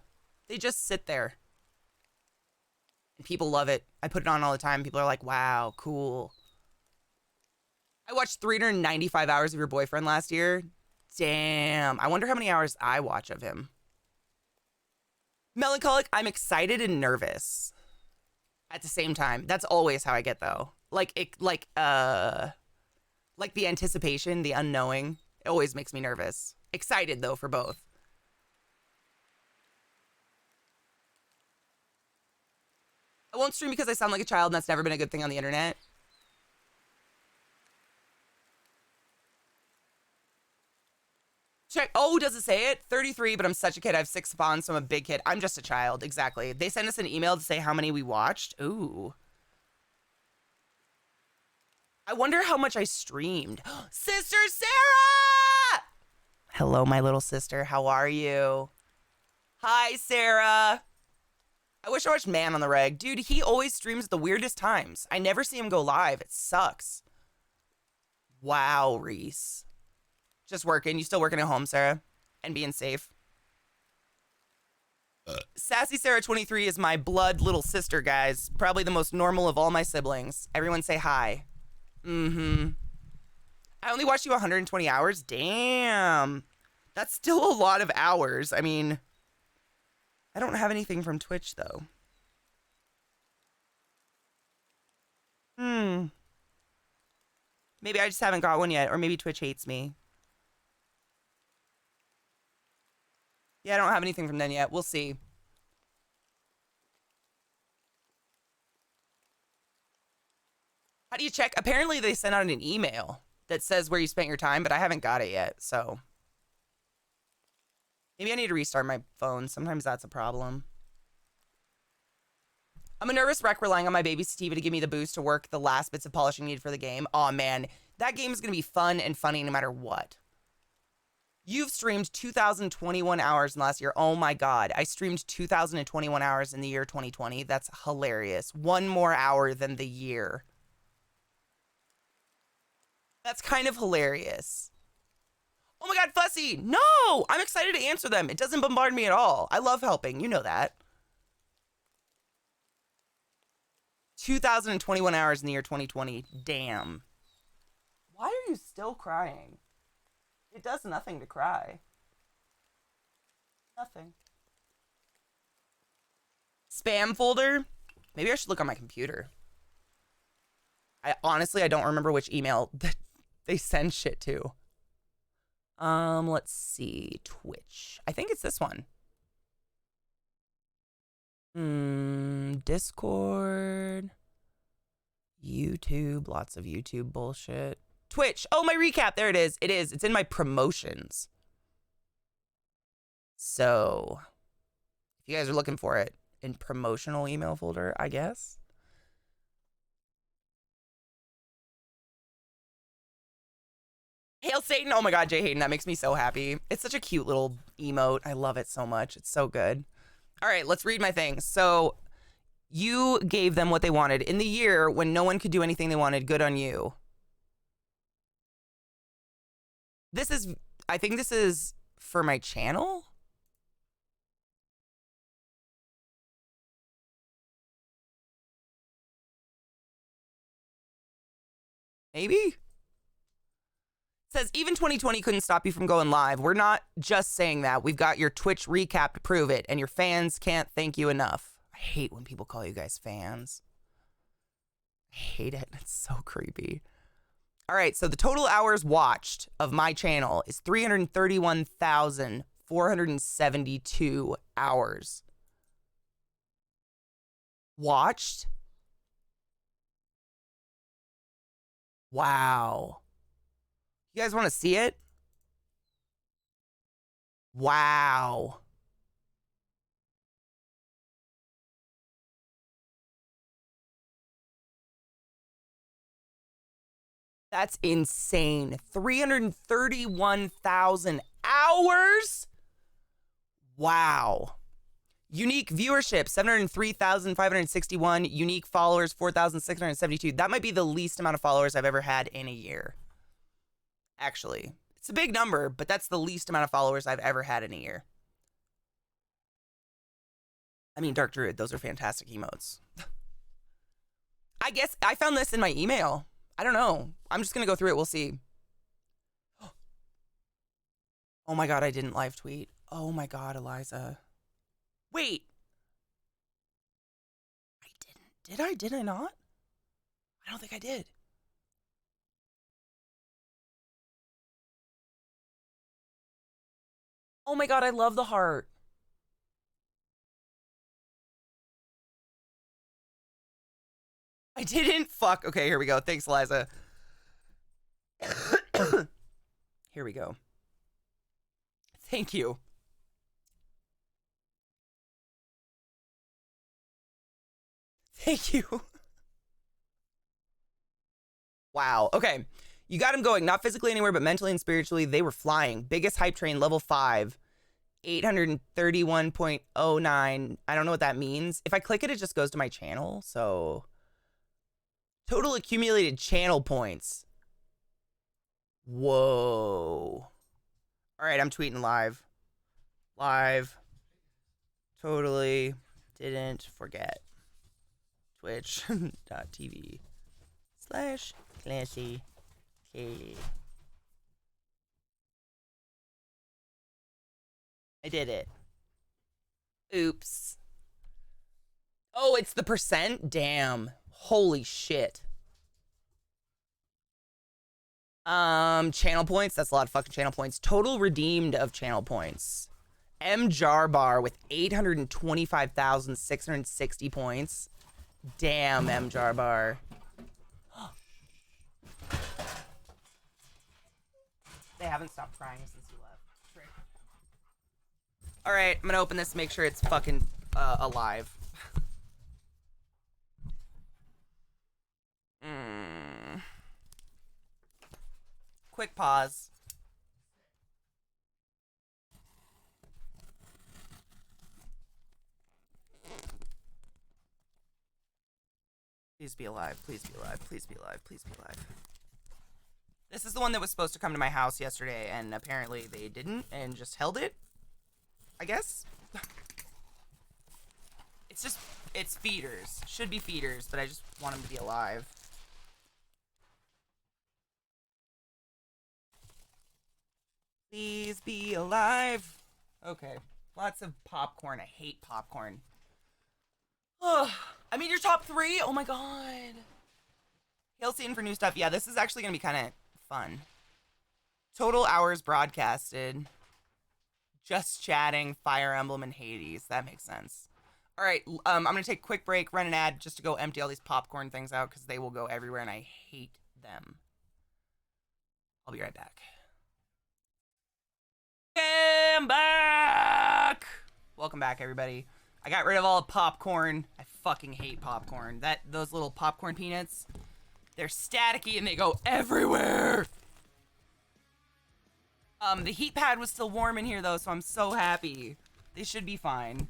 They just sit there. And people love it. I put it on all the time. People are like, wow, cool. I watched 395 hours of your boyfriend last year. Damn. I wonder how many hours I watch of him. Melancholic, I'm excited and nervous at the same time. That's always how I get though. Like the anticipation, the unknowing, it always makes me nervous. Excited though for both. I won't stream because I sound like a child and that's never been a good thing on the internet. Check. Oh, does it say it? 33, but I'm such a kid. I have 6 spawns, so I'm a big kid. I'm just a child. Exactly. They sent us an email to say how many we watched. Ooh. I wonder how much I streamed. Sister Sarah! Hello, my little sister. How are you? Hi, Sarah. I wish I watched Man on the Reg. Dude, he always streams at the weirdest times. I never see him go live. It sucks. Wow, Reese. Just working. You still working at home, Sarah? And being safe? Sassy Sarah 23 is my blood little sister, guys. Probably the most normal of all my siblings. Everyone say hi. Mm-hmm. I only watched you 120 hours? Damn. That's still a lot of hours. I mean, I don't have anything from Twitch, though. Maybe I just haven't got one yet, or maybe Twitch hates me. Yeah, I don't have anything from them yet. We'll see. How do you check? Apparently they sent out an email that says where you spent your time, but I haven't got it yet, so. Maybe I need to restart my phone. Sometimes that's a problem. I'm a nervous wreck relying on my baby sativa to give me the boost to work the last bits of polishing needed for the game. Aw, man. That game is going to be fun and funny no matter what. You've streamed 2,021 hours in the last year. Oh my God. I streamed 2,021 hours in the year 2020. That's hilarious. 1 more hour than the year. That's kind of hilarious. Oh my God, Fussy. No, I'm excited to answer them. It doesn't bombard me at all. I love helping. You know that. 2,021 hours in the year 2020. Damn. Why are you still crying? It does nothing to cry. Nothing. Spam folder? Maybe I should look on my computer. Honestly, I don't remember which email that they send shit to. Let's see. Twitch. I think it's this one. Discord. YouTube. Lots of YouTube bullshit. Twitch. Oh, my recap. There it is. It is. It's in my promotions. So, if you guys are looking for it in promotional email folder, I guess. Hail Satan. Oh my God, Jay Hayden. That makes me so happy. It's such a cute little emote. I love it so much. It's so good. All right, let's read my things. So, you gave them what they wanted in the year when no one could do anything they wanted. Good on you. I think this is for my channel. Maybe? It says, even 2020 couldn't stop you from going live. We're not just saying that. We've got your Twitch recap to prove it, and your fans can't thank you enough. I hate when people call you guys fans. I hate it. It's so creepy. All right, so the total hours watched of my channel is 331,472 hours. Watched? Wow. You guys want to see it? Wow. That's insane. 331,000 hours? Wow. Unique viewership, 703,561. Unique followers, 4,672. That might be the least amount of followers I've ever had in a year. Actually, it's a big number, but that's the least amount of followers I've ever had in a year. I mean, Dark Druid, those are fantastic emotes. I guess I found this in my email. I don't know. I'm just going to go through it. We'll see. Oh my God, I didn't live tweet. Oh my God, Eliza. Wait. Did I? Did I not? I don't think I did. Oh my god, I love the heart. I didn't. Fuck. Okay, here we go. Thanks, Eliza. Here we go. Thank you. Thank you. Wow. Okay. You got him going. Not physically anywhere, but mentally and spiritually, they were flying. Biggest hype train, level 5. 831.09. I don't know what that means. If I click it, it just goes to my channel. So, total accumulated channel points. Whoa. All right, I'm tweeting live. Live. Totally didn't forget. Twitch.tv/ClassyKatie. I did it. Oops. Oh, it's the percent? Damn. Holy shit. Channel points. That's a lot of fucking channel points. Total redeemed of channel points. M Jarbar with 825,660 points. Damn, M Jarbar. They haven't stopped crying since you left. Trick. All right, I'm gonna open this to make sure it's fucking alive. Quick pause. Please be alive. Please be alive. Please be alive. Please be alive. This is the one that was supposed to come to my house yesterday, and apparently they didn't and just held it. I guess. It's feeders. Should be feeders, but I just want them to be alive. Please be alive. Okay. Lots of popcorn. I hate popcorn. Oh, I mean, your top 3? Oh my god. Hail Satan for new stuff. Yeah, this is actually going to be kind of fun. Total hours broadcasted. Just chatting, Fire Emblem, and Hades. That makes sense. All right, I'm going to take a quick break, run an ad just to go empty all these popcorn things out because they will go everywhere and I hate them. I'll be right back. I'm back! Welcome back, everybody. I got rid of all the popcorn. I fucking hate popcorn. Those little popcorn peanuts, they're staticky and they go everywhere. The heat pad was still warm in here though, so I'm so happy. They should be fine.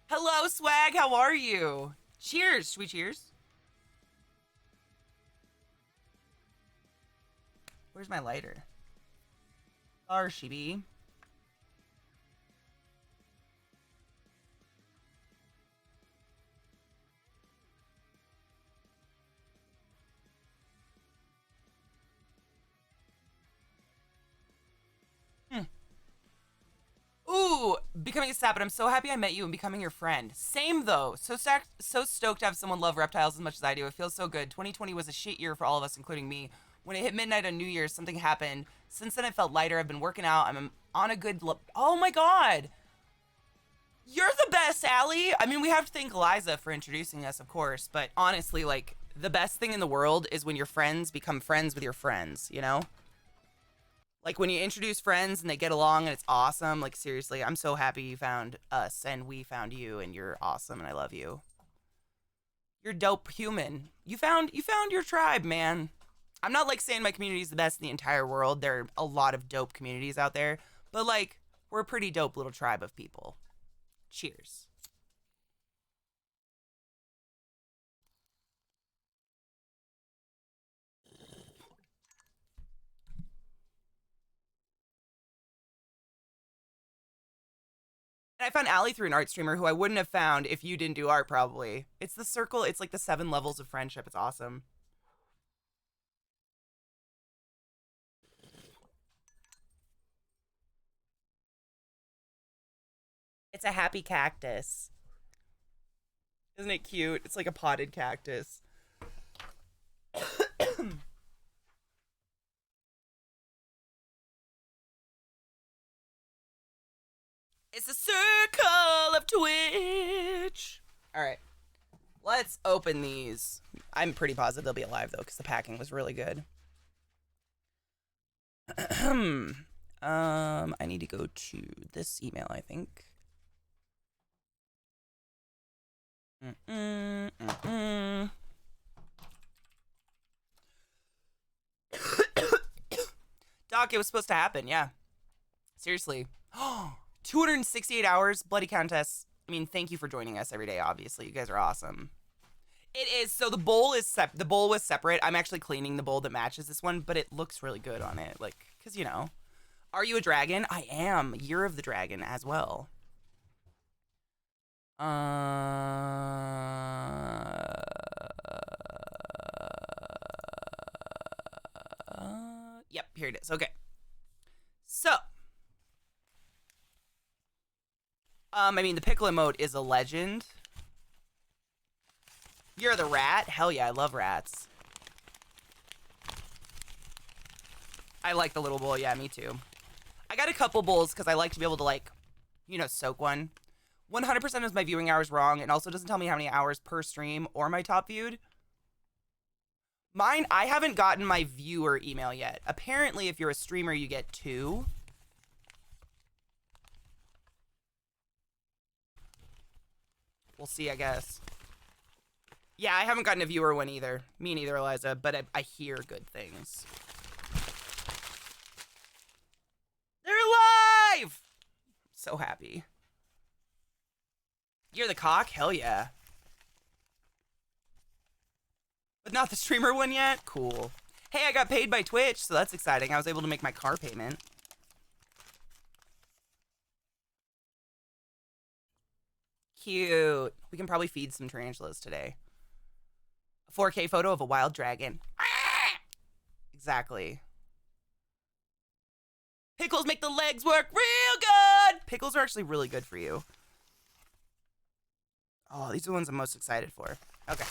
Hello, Swag. How are you? Cheers. Should we cheers? Where's my lighter? Arshibi. Ooh, becoming a sap, but I'm so happy I met you and becoming your friend. Same though. So stoked to have someone love reptiles as much as I do. It feels so good. 2020 was a shit year for all of us, including me. When it hit midnight on New Year's, something happened. Since then, I felt lighter. I've been working out. I'm on a good... Oh my god! You're the best, Allie! I mean, we have to thank Eliza for introducing us, of course. But honestly, like, the best thing in the world is when your friends become friends with your friends, you know? Like, when you introduce friends and they get along and it's awesome. Like, seriously, I'm so happy you found us and we found you and you're awesome and I love you. You're dope human. You found your tribe, man. I'm not, like, saying my community is the best in the entire world. There are a lot of dope communities out there. But, like, we're a pretty dope little tribe of people. Cheers. And I found Allie through an art streamer who I wouldn't have found if you didn't do art, probably. It's the circle. It's like the 7 levels of friendship. It's awesome. It's a happy cactus. Isn't it cute? It's like a potted cactus. It's a circle of Twitch. All right. Let's open these. I'm pretty positive they'll be alive, though, because the packing was really good. I need to go to this email, I think. Doc, it was supposed to happen, yeah. Seriously. 268 hours, bloody countess. I mean, thank you for joining us every day, obviously. You guys are awesome. It is. So the bowl is the bowl was separate. I'm actually cleaning the bowl that matches this one, but it looks really good on it. Like, because, you know. Are you a dragon? I am. Year of the Dragon as well. Yep, here it is. Okay. So. I mean, the pickle emote is a legend. You're the rat? Hell yeah, I love rats. I like the little bowl. Yeah, me too. I got a couple bowls because I like to be able to, like, you know, soak one. 100% is my viewing hours wrong, and also doesn't tell me how many hours per stream or my top viewed. Mine, I haven't gotten my viewer email yet. Apparently, if you're a streamer, you get 2. We'll see, I guess. Yeah, I haven't gotten a viewer one either. Me neither, Eliza, but I hear good things. They're alive! So happy. You're the cock? Hell yeah. But not the streamer one yet? Cool. Hey, I got paid by Twitch, so that's exciting. I was able to make my car payment. Cute. We can probably feed some tarantulas today. A 4K photo of a wild dragon. Exactly. Pickles make the legs work real good. Pickles are actually really good for you. Oh, these are the ones I'm most excited for. Okay.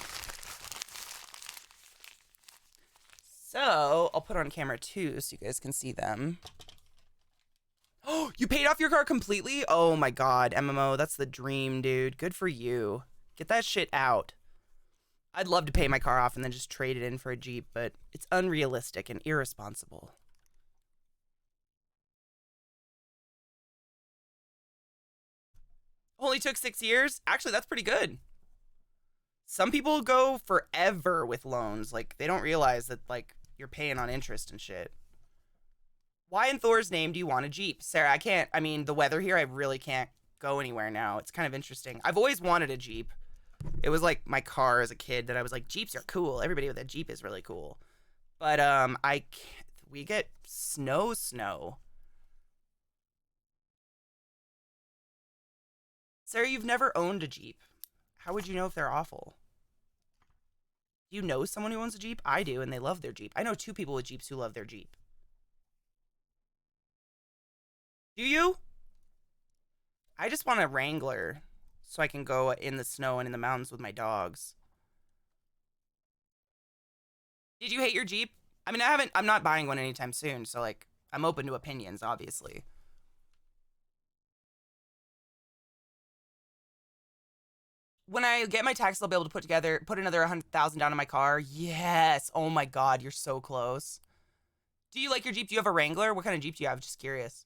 So, I'll put on camera too so you guys can see them. Oh, you paid off your car completely? Oh my god, MMO, that's the dream, dude. Good for you. Get that shit out. I'd love to pay my car off and then just trade it in for a Jeep, but it's unrealistic and irresponsible. Only took 6 years? Actually, that's pretty good. Some people go forever with loans. Like, they don't realize that, like, you're paying on interest and shit. Why in Thor's name do you want a Jeep? Sarah, I mean, the weather here, I really can't go anywhere now. It's kind of interesting. I've always wanted a Jeep. It was like my car as a kid that I was like, Jeeps are cool. Everybody with a Jeep is really cool. But, we get snow. Sarah, you've never owned a Jeep. How would you know if they're awful? Do you know someone who owns a Jeep? I do, and they love their Jeep. I know 2 people with Jeeps who love their Jeep. Do you? I just want a Wrangler so I can go in the snow and in the mountains with my dogs. Did you hate your Jeep? I mean, I'm not buying one anytime soon, so, like, I'm open to opinions, obviously. When I get my tax, I'll be able to put another 100,000 down on my car. Yes. Oh my god, you're so close. Do you like your Jeep? Do you have a Wrangler? What kind of Jeep do you have? Just curious.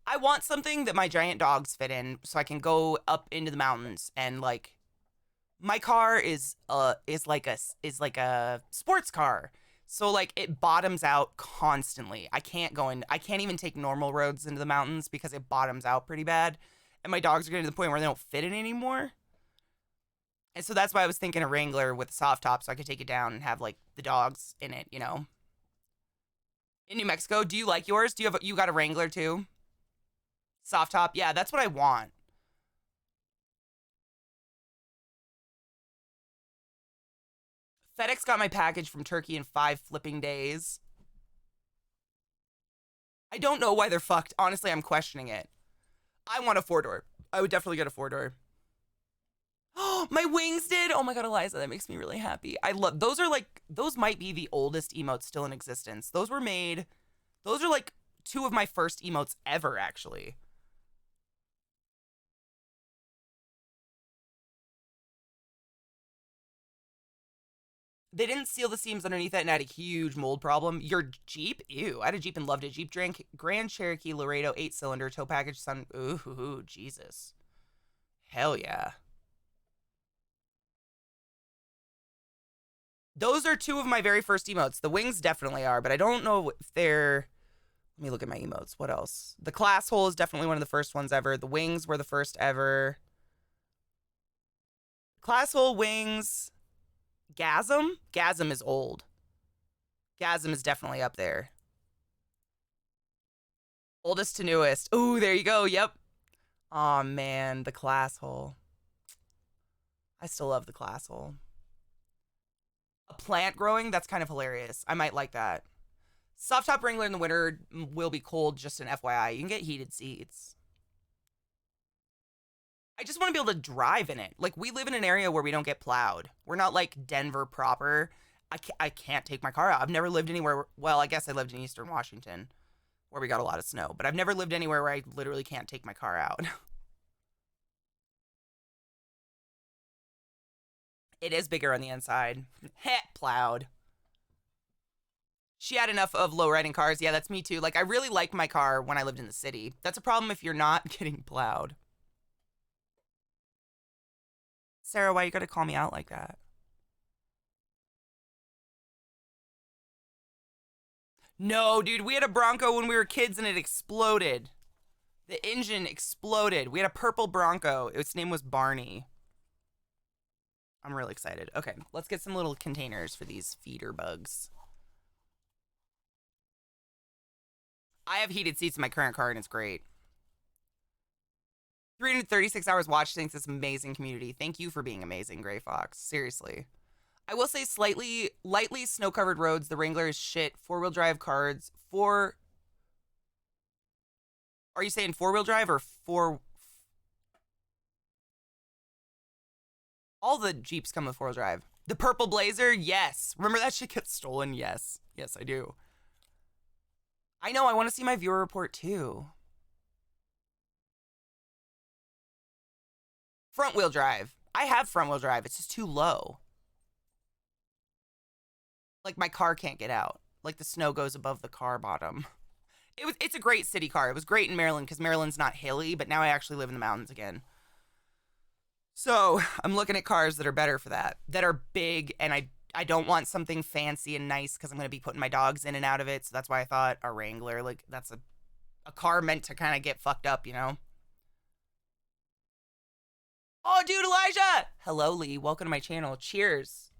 I want something that my giant dogs fit in so I can go up into the mountains and, like, my car is like a sports car. So, like, it bottoms out constantly. I can't even take normal roads into the mountains because it bottoms out pretty bad. And my dogs are getting to the point where they don't fit in anymore. And so that's why I was thinking a Wrangler with a soft top so I could take it down and have, like, the dogs in it, you know? In New Mexico, do you like yours? You got a Wrangler too? Soft top? Yeah, that's what I want. FedEx got my package from Turkey in 5 flipping days. I don't know why they're fucked. Honestly, I'm questioning it. I want a 4-door. I would definitely get a 4-door. Oh, my wings did. Oh my God, Eliza, that makes me really happy. I love, those are like, those might be the oldest emotes still in existence. Those were made, those are like 2 of my first emotes ever, actually. They didn't seal the seams underneath it and had a huge mold problem. Your Jeep? Ew. I had a Jeep and loved it. Jeep Grand Cherokee Laredo 8-cylinder tow package sun. Ooh, Jesus. Hell yeah. Those are 2 of my very first emotes. The wings definitely are, but I don't know if they're... Let me look at my emotes. What else? The class hole is definitely one of the first ones ever. The wings were the first ever. Class hole, wings... Gasm? Gasm is old. Gasm is definitely up there. Oldest to newest. Ooh, there you go. Yep. Aw, man. The class hole. I still love the class hole. A plant growing? That's kind of hilarious. I might like that. Soft top Wrangler in the winter will be cold, just an FYI. You can get heated seats. I just want to be able to drive in it. Like, we live in an area where we don't get plowed. We're not like Denver proper. I can't take my car out. I've never lived anywhere. Well, I guess I lived in Eastern Washington where we got a lot of snow, but I've never lived anywhere where I literally can't take my car out. It is bigger on the inside. Heh, plowed. She had enough of low riding cars. Yeah, that's me too. Like, I really liked my car when I lived in the city. That's a problem if you're not getting plowed. Sarah, why you gotta call me out like that? No, dude, we had a Bronco when we were kids and it exploded. The engine exploded. We had a purple Bronco. Its name was Barney. I'm really excited. Okay, let's get some little containers for these feeder bugs. I have heated seats in my current car and it's great. 336 hours watch. Thanks, this amazing community. Thank you for being amazing, Gray Fox. Seriously. I will say lightly snow-covered roads. The Wrangler is shit. 4-wheel drive cards. Are you saying 4-wheel drive or 4? All the Jeeps come with 4-wheel drive. The purple Blazer? Yes. Remember that shit gets stolen? Yes. Yes, I do. I know. I want to see my viewer report too. Front wheel drive. I have front wheel drive. It's just too low. Like, my car can't get out. Like, the snow goes above the car bottom. It's a great city car. It was great in Maryland because Maryland's not hilly, but now I actually live in the mountains again. So I'm looking at cars that are better for that. That are big, and I don't want something fancy and nice because I'm going to be putting my dogs in and out of it. So that's why I thought a Wrangler, like, that's a car meant to kind of get fucked up, you know? Oh, dude, Elijah! Hello, Lee. Welcome to my channel. Cheers.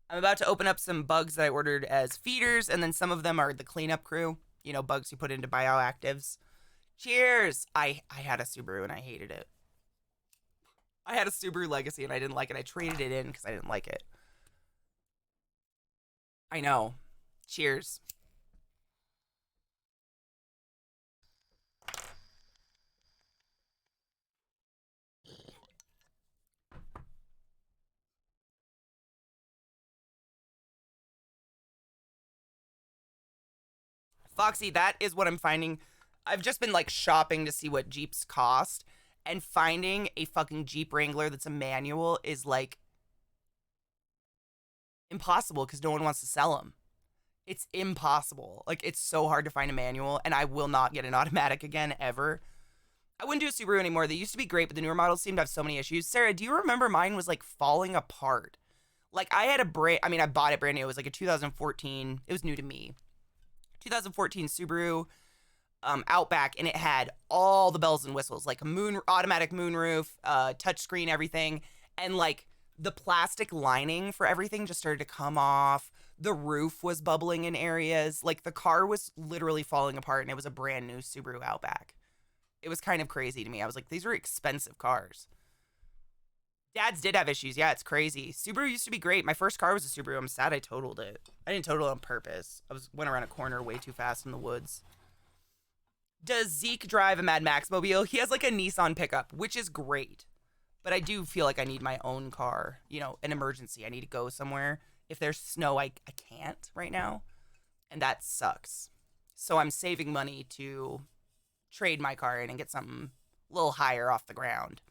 I'm about to open up some bugs that I ordered as feeders, and then some of them are the cleanup crew. You know, bugs you put into bioactives. Cheers! I had a Subaru and I hated it. I had a Subaru Legacy and I didn't like it. I traded it in because I didn't like it. I know. Cheers. Foxy, that is what I'm finding. I've just been like shopping to see what Jeeps cost, and finding a fucking Jeep Wrangler that's a manual is like impossible because no one wants to sell them. It's impossible. Like, it's so hard to find a manual, and I will not get an automatic again ever. I wouldn't do a Subaru anymore. They used to be great, but the newer models seem to have so many issues. Sarah, do you remember mine was like falling apart? Like, I had I bought it brand new. It was like a 2014. It was new to me. 2014 Subaru Outback, and it had all the bells and whistles, like automatic moonroof, touchscreen, everything, and like the plastic lining for everything just started to come off. The roof was bubbling in areas. Like, the car was literally falling apart, and it was a brand new Subaru Outback. It was kind of crazy to me. I was like, these are expensive cars. Dad's did have issues. Yeah, it's crazy. Subaru used to be great. My first car was a Subaru. I'm sad I totaled it. I didn't total it on purpose. Went around a corner way too fast in the woods. Does Zeke drive a Mad Max mobile? He has like a Nissan pickup, which is great. But I do feel like I need my own car, you know, an emergency. I need to go somewhere. If there's snow, I can't right now. And that sucks. So I'm saving money to trade my car in and get something a little higher off the ground.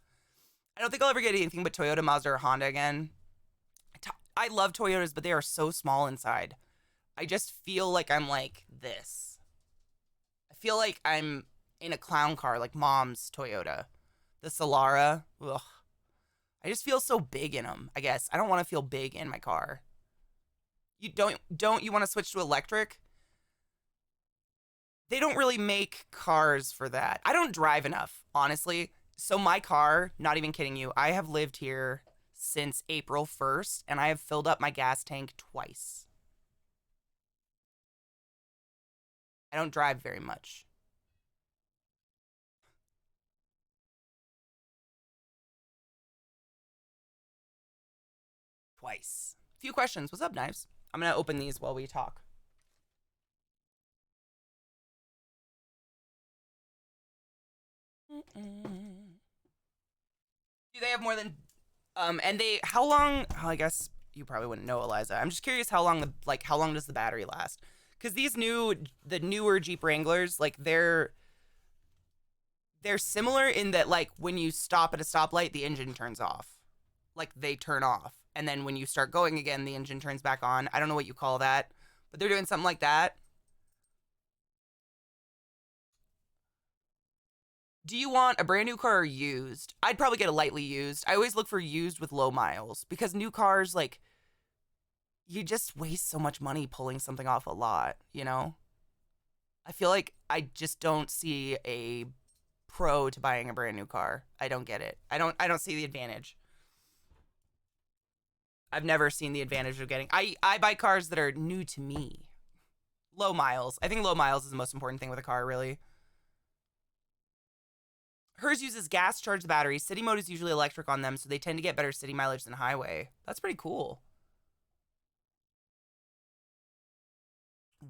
I don't think I'll ever get anything but Toyota, Mazda, or Honda again. I love Toyotas, but they are so small inside. I just feel like I'm like this. I feel like I'm in a clown car, like Mom's Toyota. The Solara. Ugh. I just feel so big in them, I guess. I don't want to feel big in my car. You don't you want to switch to electric? They don't really make cars for that. I don't drive enough, honestly. So my car, not even kidding you, I have lived here since April 1st, and I have filled up my gas tank twice. I don't drive very much. Twice. Few questions. What's up, Knives? I'm going to open these while we talk. Do they have more than and they how long I guess you probably wouldn't know, Eliza. I'm just curious how long how long does the battery last? Cuz the newer Jeep Wranglers, like they're similar in that like when you stop at a stoplight, the engine turns off. Like they turn off. And then when you start going again, the engine turns back on. I don't know what you call that, but they're doing something like that. Do you want a brand new car or used? I'd probably get a lightly used. I always look for used with low miles because new cars, like, you just waste so much money pulling something off a lot, you know? I feel like I just don't see a pro to buying a brand new car. I don't get it. I don't see the advantage. I've never seen the advantage of getting I buy cars that are new to me. Low miles. I think low miles is the most important thing with a car, really. Hers uses gas to charge the battery. City mode is usually electric on them, so they tend to get better city mileage than highway. That's pretty cool.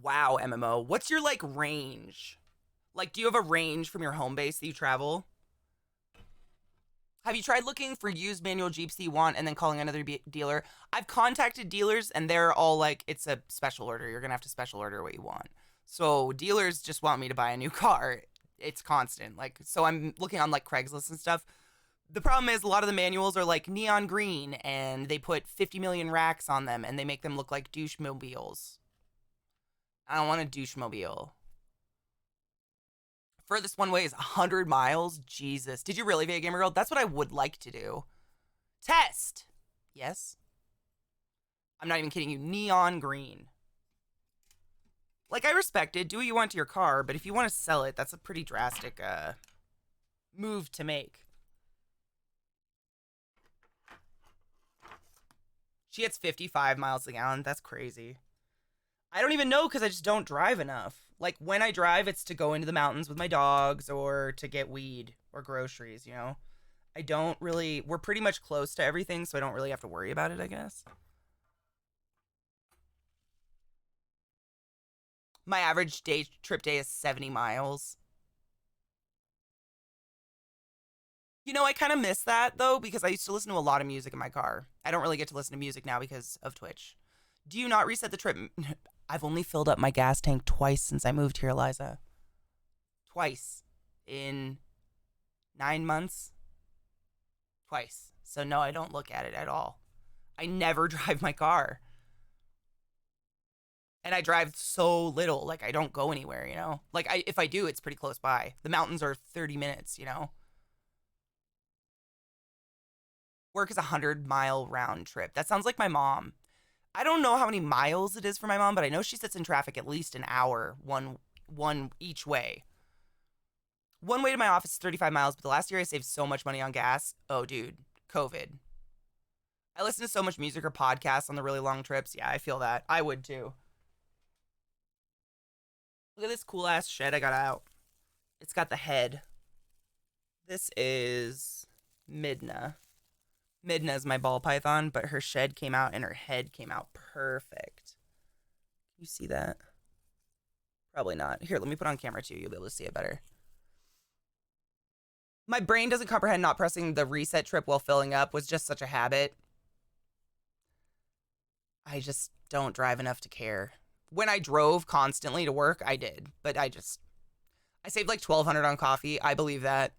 Wow, MMO. What's your, like, range? Like, do you have a range from your home base that you travel? Have you tried looking for used manual Jeeps that you want and then calling another dealer? I've contacted dealers, and they're all like, it's a special order. You're going to have to special order what you want. So dealers just want me to buy a new car. It's constant. Like, so I'm looking on like Craigslist and stuff. The problem is a lot of the manuals are like neon green and they put 50 million racks on them and they make them look like douche mobiles. I don't want a douche mobile. Furthest one way is 100 miles. Jesus. Did you really, Vega Gamer Girl? That's what I would like to do. Test. Yes. I'm not even kidding you. Neon green. Like, I respect it. Do what you want to your car, but if you want to sell it, that's a pretty drastic move to make. She hits 55 miles a gallon. That's crazy. I don't even know because I just don't drive enough. Like, when I drive, it's to go into the mountains with my dogs or to get weed or groceries, you know? I don't really... We're pretty much close to everything, so I don't really have to worry about it, I guess. My average trip day is 70 miles. You know, I kind of miss that, though, because I used to listen to a lot of music in my car. I don't really get to listen to music now because of Twitch. Do you not reset the trip? I've only filled up my gas tank twice since I moved here, Eliza. Twice. In 9 months? Twice. So no, I don't look at it at all. I never drive my car. And I drive so little. Like, I don't go anywhere, you know? Like, if I do, it's pretty close by. The mountains are 30 minutes, you know? Work is a 100-mile round trip. That sounds like my mom. I don't know how many miles it is for my mom, but I know she sits in traffic at least an hour, one each way. One way to my office is 35 miles, but the last year I saved so much money on gas. Oh, dude, COVID. I listen to so much music or podcasts on the really long trips. Yeah, I feel that. I would too. Look at this cool-ass shed I got out. It's got the head. This is Midna. Midna is my ball python, but her shed came out and her head came out perfect. You see that? Probably not. Here, let me put on camera too. You'll be able to see it better. My brain doesn't comprehend not pressing the reset trip while filling up was just such a habit. I just don't drive enough to care. When I drove constantly to work, I did. But I saved like $1,200 on coffee. I believe that.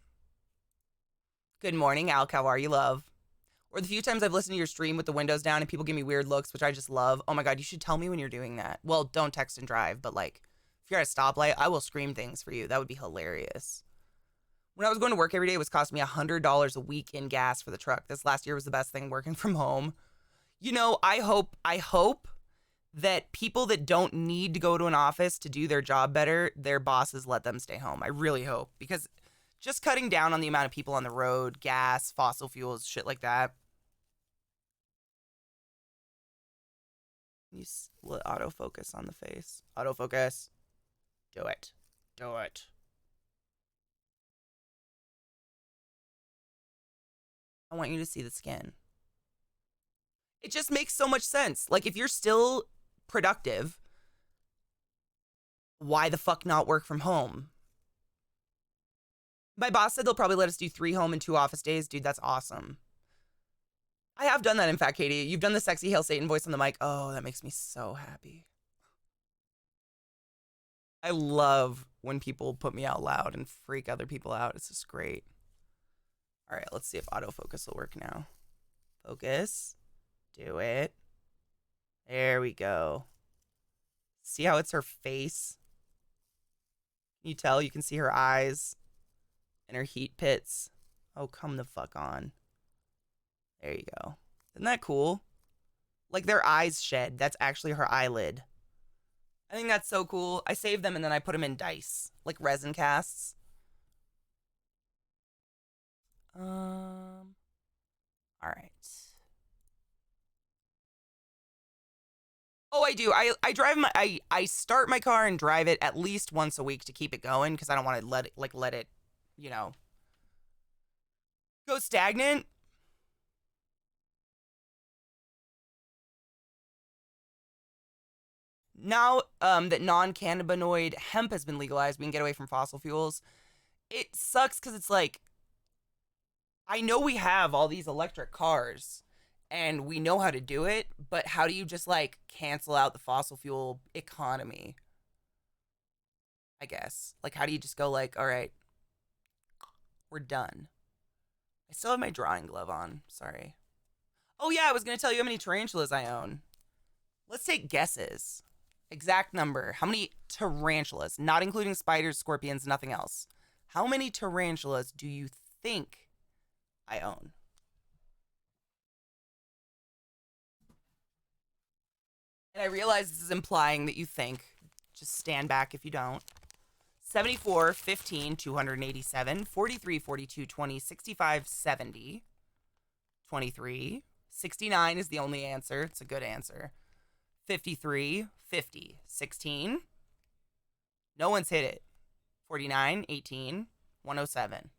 Good morning, Alk. How are you, love? Or the few times I've listened to your stream with the windows down and people give me weird looks, which I just love. Oh my God, you should tell me when you're doing that. Well, don't text and drive, but like, if you're at a stoplight, I will scream things for you. That would be hilarious. When I was going to work every day, it was costing me $100 a week in gas for the truck. This last year was the best thing working from home. You know, I hope that people that don't need to go to an office to do their job better, their bosses let them stay home. I really hope, because just cutting down on the amount of people on the road, gas, fossil fuels, shit like that. You autofocus on the face. Autofocus. Do it. Do it. I want you to see the skin. It just makes so much sense. Like, if you're still productive, why the fuck not work from home? My boss said they'll probably let us do 3 home and 2 office days. Dude, that's awesome. I have done that, in fact, Katie. You've done the sexy Hail Satan voice on the mic. Oh, that makes me so happy. I love when people put me out loud and freak other people out. It's just great. All right, let's see if autofocus will work now. Focus. Do it. There we go. See how it's her face? Can you tell? You can see her eyes and her heat pits. Oh, come the fuck on. There you go. Isn't that cool? Like, their eyes shed. That's actually her eyelid. I think that's so cool. I save them and then I put them in dice, like resin casts. All right. Oh, I do. I drive I start my car and drive it at least once a week to keep it going, because I don't want to let it, you know, go stagnant. Now that non-cannabinoid hemp has been legalized, we can get away from fossil fuels. It sucks because it's like, I know we have all these electric cars and we know how to do it, but how do you just like cancel out the fossil fuel economy? I guess. Like, how do you just go like, all right, we're done. I still have my drawing glove on. Sorry. Oh yeah, I was going to tell you how many tarantulas I own. Let's take guesses. Exact number. How many tarantulas, not including spiders, scorpions, nothing else. How many tarantulas do you think I own? And I realize this is implying that you think. Just stand back if you don't. 74, 15, 287, 43, 42, 20, 65, 70, 23, 69 is the only answer. It's a good answer. 53, 50, 16. No one's hit it. 49, 18, 107.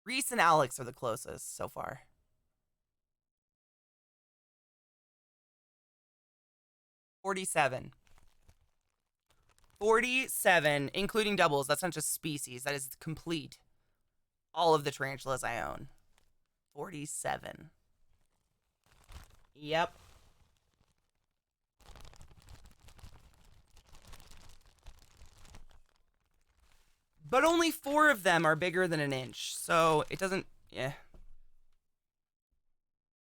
Reese and Alex are the closest so far. 47. 47, including doubles. That's not just species. That is complete. All of the tarantulas I own. 47. Yep. But only 4 of them are bigger than an inch. So it doesn't... Yeah.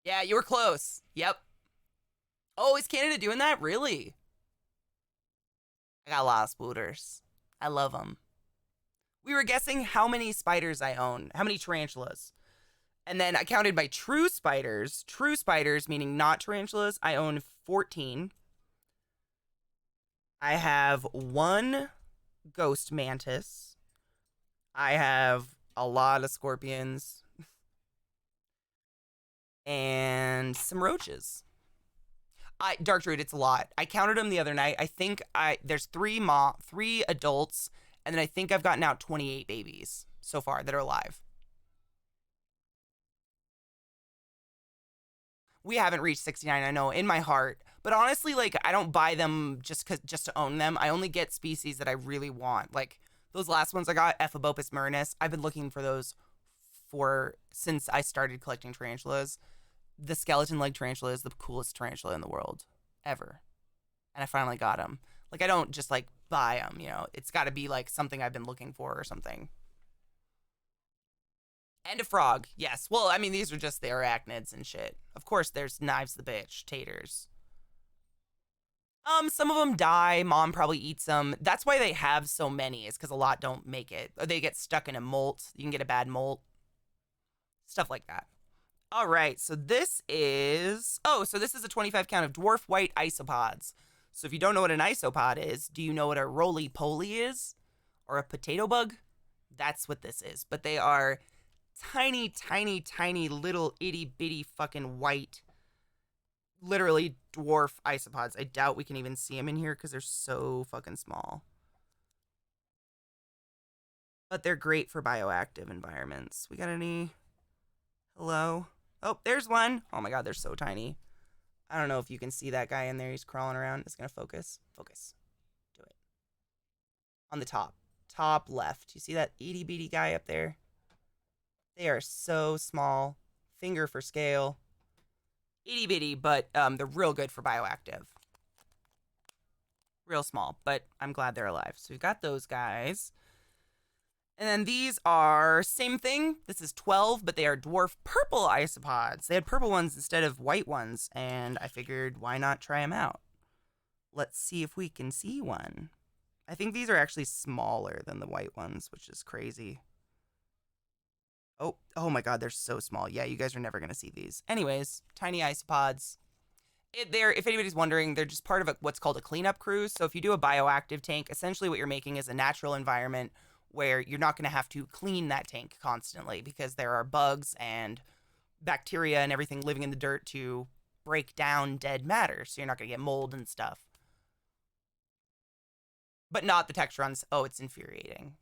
Yeah, you were close. Yep. Oh, is Canada doing that? Really? I got a lot of spooters. I love them. We were guessing how many spiders I own. How many tarantulas. And then I counted my true spiders. True spiders, meaning not tarantulas. I own 14. I have 1 ghost mantis. I have a lot of scorpions. And some roaches. Dark Druid, it's a lot. I counted them the other night. I think there's 3 adults, and then I think I've gotten out 28 babies so far that are alive. We haven't reached 69, I know, in my heart. But honestly, like, I don't buy them just to own them. I only get species that I really want. Like, Those last ones I got, Ephibopus marinus, I've been looking for those since I started collecting tarantulas. The skeleton leg tarantula is the coolest tarantula in the world ever. And I finally got them. Like, I don't just like buy them, you know. It's got to be like something I've been looking for or something. And a frog, yes. Well, I mean, these are just the arachnids and shit. Of course, there's Knives the Bitch, taters. Some of them die. Mom probably eats them. That's why they have so many, is because a lot don't make it. Or they get stuck in a molt. You can get a bad molt. Stuff like that. All right, so this is... Oh, so this is a 25 count of dwarf white isopods. So if you don't know what an isopod is, do you know what a roly-poly is? Or a potato bug? That's what this is. But they are tiny, tiny, tiny little itty-bitty fucking white, literally dwarf isopods. I doubt we can even see them in here because they're so fucking small. But they're great for bioactive environments. We got any... Hello? Oh, there's one. Oh my god, they're so tiny. I don't know if you can see that guy in there. He's crawling around. It's going to focus. Focus. Do it. On the top. Top left. You see that itty bitty guy up there? They are so small. Finger for scale. Itty bitty, but they're real good for bioactive. Real small, but I'm glad they're alive. So we've got those guys. And then these are same thing. This is 12, but they are dwarf purple isopods. They had purple ones instead of white ones, and I figured why not try them out? Let's see if we can see one. I think these are actually smaller than the white ones, which is crazy. Oh my god, they're so small. Yeah, you guys are never going to see these. Anyways, tiny isopods. If anybody's wondering, they're just part of what's called a cleanup cruise. So if you do a bioactive tank, essentially what you're making is a natural environment where you're not going to have to clean that tank constantly because there are bugs and bacteria and everything living in the dirt to break down dead matter. So you're not going to get mold and stuff. But not the Textrons. Oh, it's infuriating.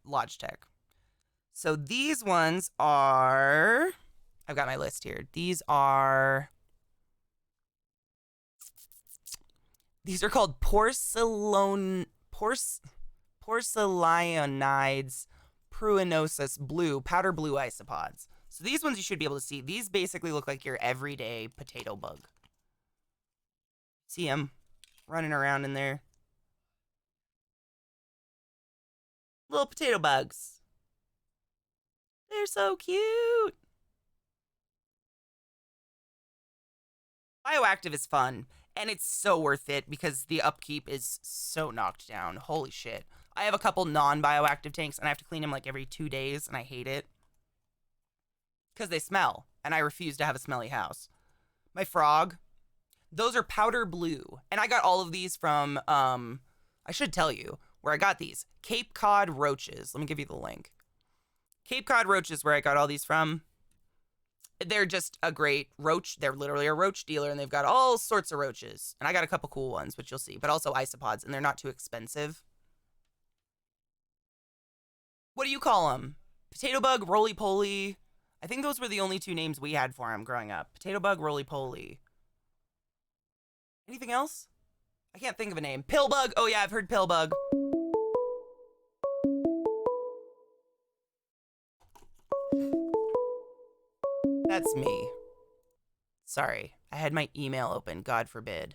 Logitech. So these ones are... I've got my list here. These are called Porcellanides pruinosus blue, powder blue isopods. So these ones you should be able to see. These basically look like your everyday potato bug. See them running around in there. Little potato bugs. They're so cute. Bioactive is fun, and it's so worth it because the upkeep is so knocked down. Holy shit. I have a couple non-bioactive tanks, and I have to clean them like every 2 days, and I hate it. Because they smell, and I refuse to have a smelly house. My frog, those are powder blue. And I got all of these from, I should tell you where I got these. Cape Cod roaches. Let me give you the link. Cape Cod roaches, where I got all these from. They're just a great roach. They're literally a roach dealer, and they've got all sorts of roaches. And I got a couple cool ones, which you'll see, but also isopods, and they're not too expensive. What do you call them? Potato bug, roly-poly. I think those were the only two names we had for them growing up. Potato bug, roly-poly. Anything else? I can't think of a name. Pill bug. Oh yeah, I've heard pill bug. That's me. Sorry, I had my email open, God forbid.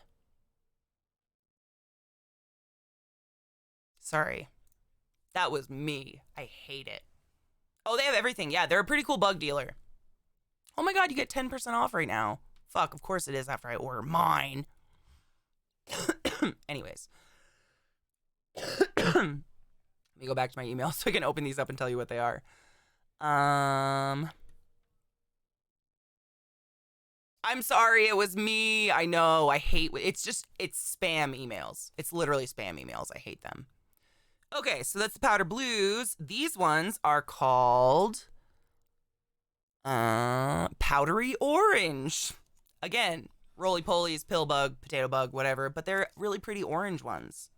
Sorry. That was me. I hate it. Oh, they have everything. Yeah, they're a pretty cool bug dealer. Oh my god, you get 10% off right now. Fuck, of course it is after I order mine. Anyways. Let me go back to my email so I can open these up and tell you what they are. I'm sorry, it was me. I know, I hate... It's spam emails. It's literally spam emails. I hate them. Okay, so that's the powder blues. These ones are called... powdery orange. Again, roly-polies, pill bug, potato bug, whatever. But they're really pretty orange ones.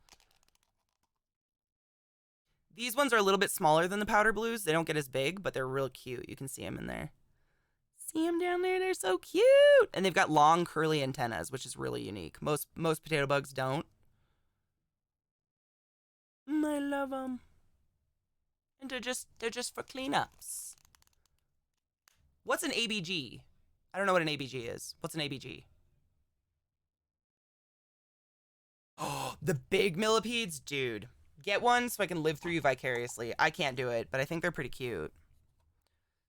These ones are a little bit smaller than the powder blues. They don't get as big, but they're real cute. You can see them in there. See them down there? They're so cute. And they've got long curly antennas, which is really unique. Most potato bugs don't. I love them. And they're just for cleanups. What's an ABG? I don't know what an ABG is. What's an ABG? Oh, the big millipedes? Dude. Get one so I can live through you vicariously. I can't do it, but I think they're pretty cute.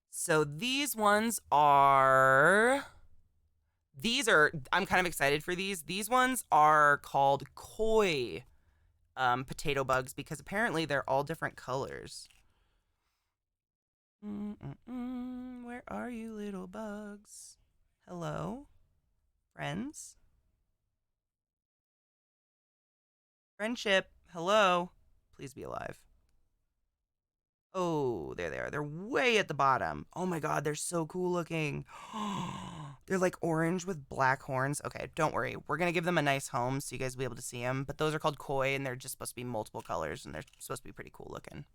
So these ones are... I'm kind of excited for these. These ones are called koi potato bugs because apparently they're all different colors. Where are you, little bugs? Hello? Friends? Friendship, hello? Please be alive. Oh, there they are. They're way at the bottom. Oh my god, they're so cool looking. They're like orange with black horns. Okay, don't worry. We're going to give them a nice home so you guys will be able to see them. But those are called koi, and they're just supposed to be multiple colors, and they're supposed to be pretty cool looking.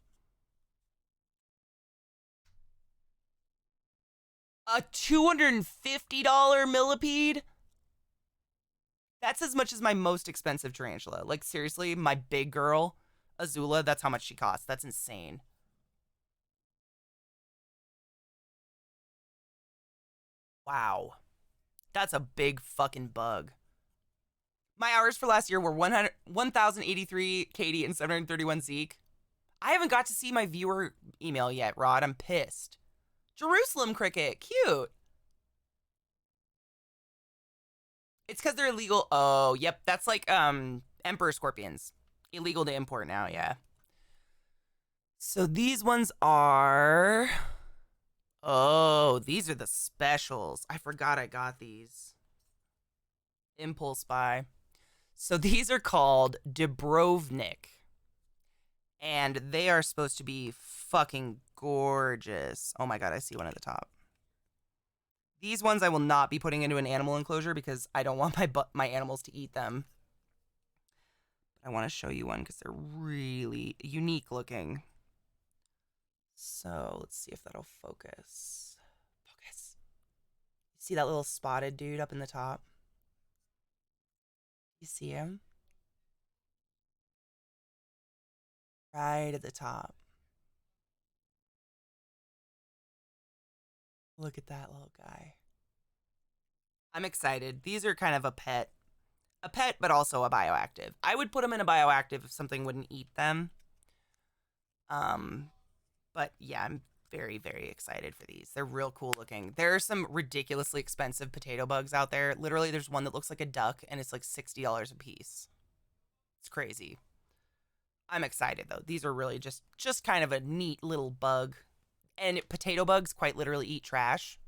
A $250 millipede? That's as much as my most expensive tarantula. Like, seriously, my big girl, Azula, that's how much she costs. That's insane. Wow. That's a big fucking bug. My hours for last year were 1,083 Katie and 731 Zeke. I haven't got to see my viewer email yet, Rod. I'm pissed. Jerusalem cricket. Cute. It's because they're illegal. Oh, yep. That's like emperor scorpions. Illegal to import now, yeah. So these ones are... Oh, these are the specials. I forgot I got these. Impulse buy. So these are called Dubrovnik. And they are supposed to be fucking gorgeous. Oh my god, I see one at the top. These ones I will not be putting into an animal enclosure because I don't want my animals to eat them. I want to show you one because they're really unique looking. So let's see if that'll focus. Focus. See that little spotted dude up in the top? You see him? Right at the top. Look at that little guy. I'm excited. These are kind of a pet. A pet, but also a bioactive. I would put them in a bioactive if something wouldn't eat them. But yeah, I'm very, very excited for these. They're real cool looking. There are some ridiculously expensive potato bugs out there. Literally, there's one that looks like a duck, and it's like $60 a piece. It's crazy. I'm excited, though. These are really just kind of a neat little bug. And potato bugs quite literally eat trash.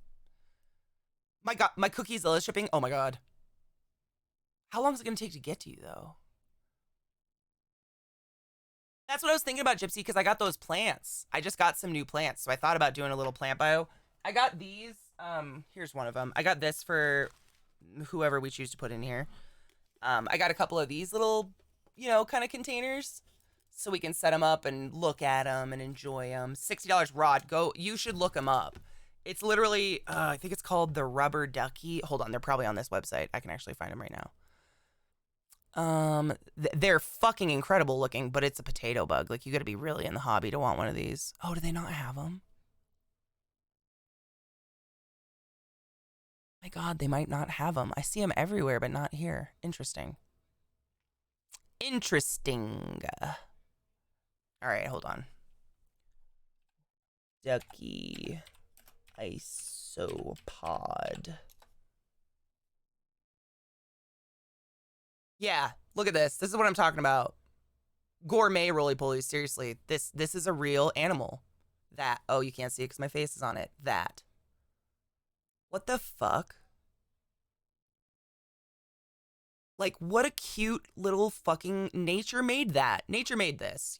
My god, my Cookiezilla shipping. Oh my god. How long is it going to take to get to you, though? That's what I was thinking about, Gypsy, because I got those plants. I just got some new plants, so I thought about doing a little plant bio. I got these. Here's one of them. I got this for whoever we choose to put in here. I got a couple of these little, kind of containers, so we can set them up and look at them and enjoy them. $60 Rod. Go. You should look them up. It's literally, I think it's called the Rubber Ducky. Hold on, they're probably on this website. I can actually find them right now. They're fucking incredible looking, but it's a potato bug. Like, you gotta be really in the hobby to want one of these. Oh, do they not have them? My god, they might not have them. I see them everywhere, but not here. Interesting. Interesting. All right, hold on. Ducky isopod. Yeah, look at this. This is what I'm talking about. Gourmet roly-polies. Seriously, this is a real animal. That. Oh, you can't see it because my face is on it. That. What the fuck? Like, what a cute little fucking... Nature made that. Nature made this,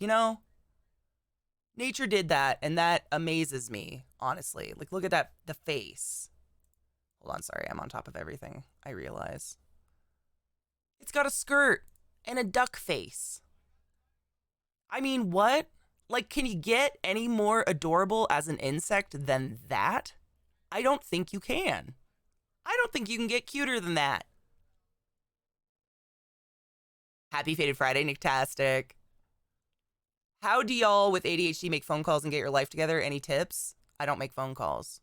Nature did that, and that amazes me, honestly. Like, look at that, the face. Hold on, sorry, I'm on top of everything, I realize. It's got a skirt and a duck face. I mean, what? Like, can you get any more adorable as an insect than that? I don't think you can. I don't think you can get cuter than that. Happy Faded Friday, Nicktastic. How do y'all with ADHD make phone calls and get your life together? Any tips? I don't make phone calls.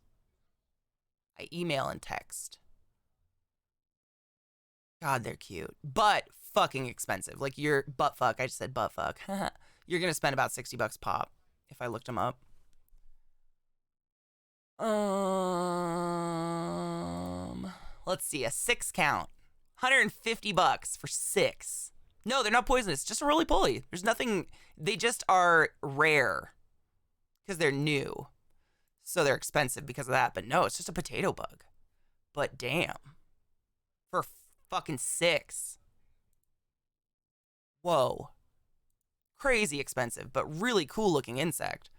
I email and text. God, they're cute. But fucking expensive. Like, you're butt fuck. I just said butt fuck. You're going to spend about $60 pop if I looked them up. Let's see. A 6 count. $150 for 6. No, they're not poisonous. Just a roly-poly. There's nothing. They just are rare because they're new. So they're expensive because of that. But no, it's just a potato bug. But damn. For fucking 6. Whoa. Crazy expensive, but really cool looking insect.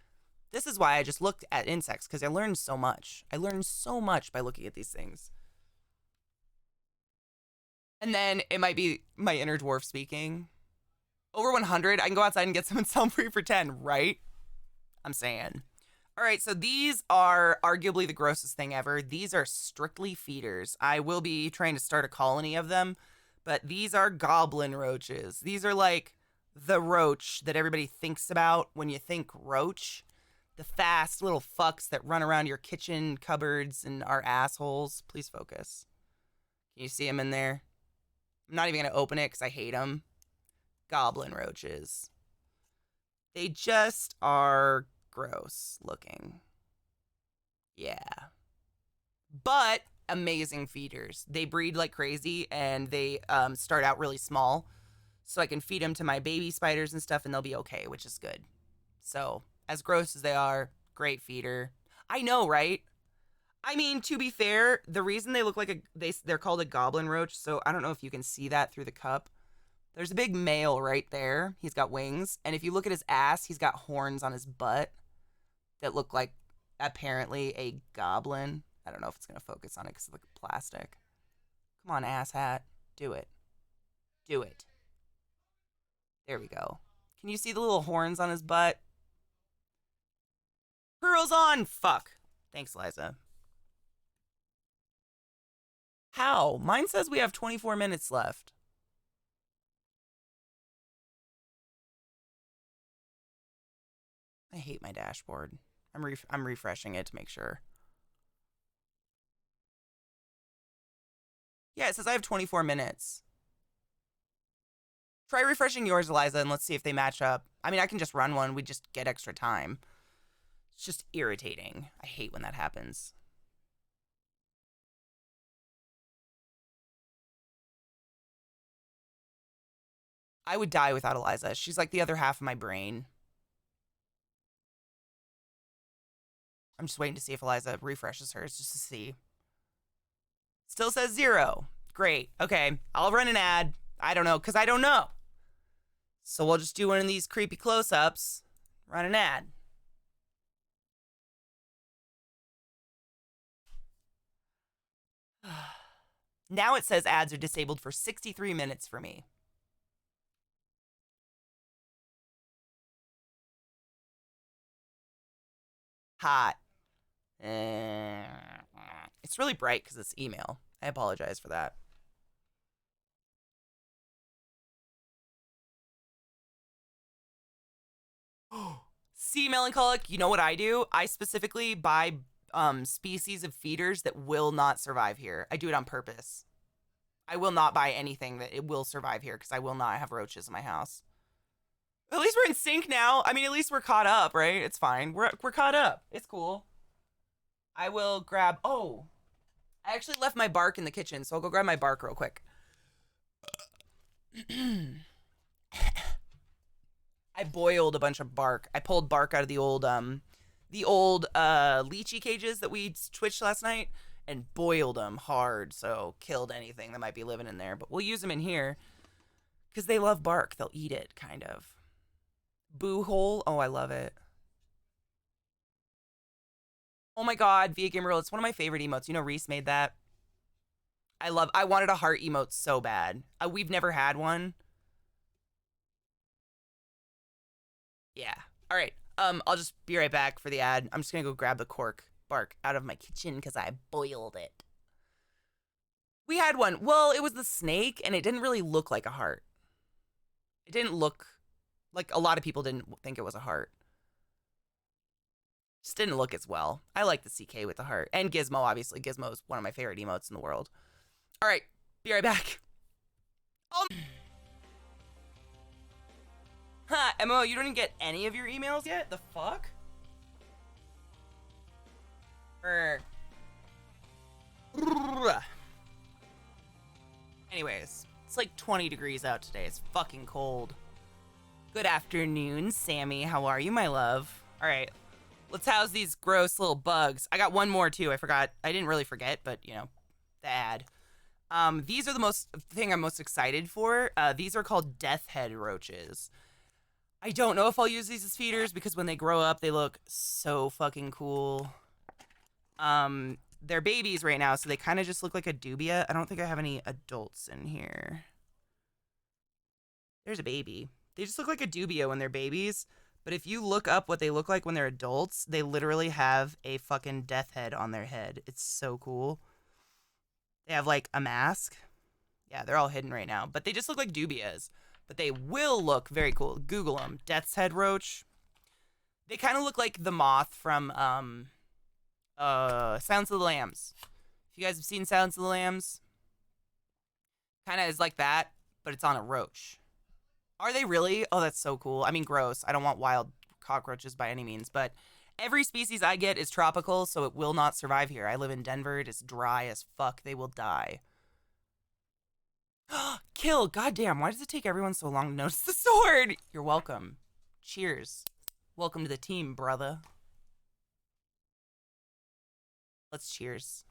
This is why I just looked at insects, because I learned so much. I learned so much by looking at these things. And then it might be my inner dwarf speaking. Over 100, I can go outside and get some and sell them free for 10, right? I'm saying. All right, so these are arguably the grossest thing ever. These are strictly feeders. I will be trying to start a colony of them, but these are goblin roaches. These are like the roach that everybody thinks about when you think roach. The fast little fucks that run around your kitchen cupboards and are assholes. Please focus. Can you see them in there? I'm not even going to open it because I hate them. Goblin roaches. They just are gross looking. Yeah. But amazing feeders. They breed like crazy and they start out really small. So I can feed them to my baby spiders and stuff and they'll be okay, which is good. So, as gross as they are, great feeder. I know, right? I mean, to be fair, the reason they look like they're called a goblin roach, so I don't know if you can see that through the cup. There's a big male right there. He's got wings. And if you look at his ass, he's got horns on his butt that look like, apparently, a goblin. I don't know if it's going to focus on it because of the plastic. Come on, asshat. Do it. Do it. There we go. Can you see the little horns on his butt? Pearls on! Fuck. Thanks, Liza. How? Mine says we have 24 minutes left. I hate my dashboard. I'm refreshing it to make sure. Yeah, it says I have 24 minutes. Try refreshing yours, Eliza, and let's see if they match up. I mean, I can just run one. We just get extra time. It's just irritating. I hate when that happens. I would die without Eliza. She's like the other half of my brain. I'm just waiting to see if Eliza refreshes hers just to see. Still says 0. Great. Okay. I'll run an ad. I don't know, because I don't know. So we'll just do one of these creepy close-ups. Run an ad. Now it says ads are disabled for 63 minutes for me. Hot. It's really bright because it's email. I apologize for that. See, melancholic, you know what I do? I specifically buy species of feeders that will not survive here. I do it on purpose. I will not buy anything that it will survive here because I will not have roaches in my house. At least we're in sync now. I mean, at least we're caught up, right? It's fine. We're caught up. It's cool. I will grab... Oh, I actually left my bark in the kitchen, so I'll go grab my bark real quick. I boiled a bunch of bark. I pulled bark out of the old lychee cages that we twitched last night and boiled them hard, so killed anything that might be living in there. But we'll use them in here because they love bark. They'll eat it, kind of. Boo hole. Oh, I love it. Oh my god, Via Gamer Girl, it's one of my favorite emotes. You know, Reese made that. I wanted a heart emote so bad. We've never had one. Yeah. All right. I'll just be right back for the ad. I'm just gonna go grab the cork bark out of my kitchen because I boiled it. We had one. Well, it was the snake, and it didn't really look like a heart. It didn't look Like, a lot of people didn't think it was a heart. Just didn't look as well. I like the CK with the heart. And Gizmo, obviously. Gizmo is one of my favorite emotes in the world. All right, be right back. Huh, MO, you didn't get any of your emails yet? The fuck? Anyways, it's like 20 degrees out today. It's fucking cold. Good afternoon, Sammy. How are you, my love? All right, let's house these gross little bugs. I got one more too. I forgot. I didn't really forget, but you know, the ad. These are the thing I'm most excited for. These are called death head roaches. I don't know if I'll use these as feeders because when they grow up, they look so fucking cool. They're babies right now, so they kind of just look like a dubia. I don't think I have any adults in here. There's a baby. They just look like a dubia when they're babies, but if you look up what they look like when they're adults, they literally have a fucking death head on their head. It's so cool. They have like a mask. Yeah, they're all hidden right now, but they just look like dubias. But they will look very cool. Google them. Death's head roach. They kind of look like the moth from Silence of the Lambs. If you guys have seen Silence of the Lambs, kind of is like that, but it's on a roach. Are they really? Oh, that's so cool. I mean, gross. I don't want wild cockroaches by any means, but every species I get is tropical, so it will not survive here. I live in Denver. It is dry as fuck. They will die. Kill. Goddamn. Why does it take everyone so long to notice the sword? You're welcome. Cheers. Welcome to the team, brother. Let's cheers.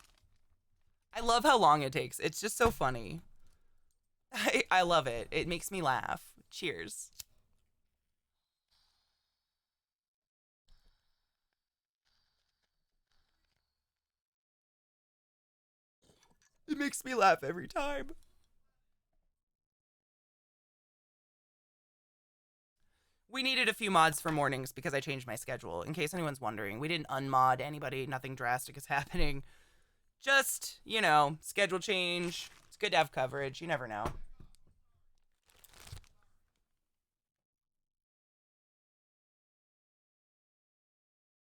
I love how long it takes. It's just so funny. I love it. It makes me laugh. Cheers. It makes me laugh every time. We needed a few mods for mornings because I changed my schedule. In case anyone's wondering, we didn't unmod anybody. Nothing drastic is happening. Just, you know, schedule change. It's good to have coverage. You never know.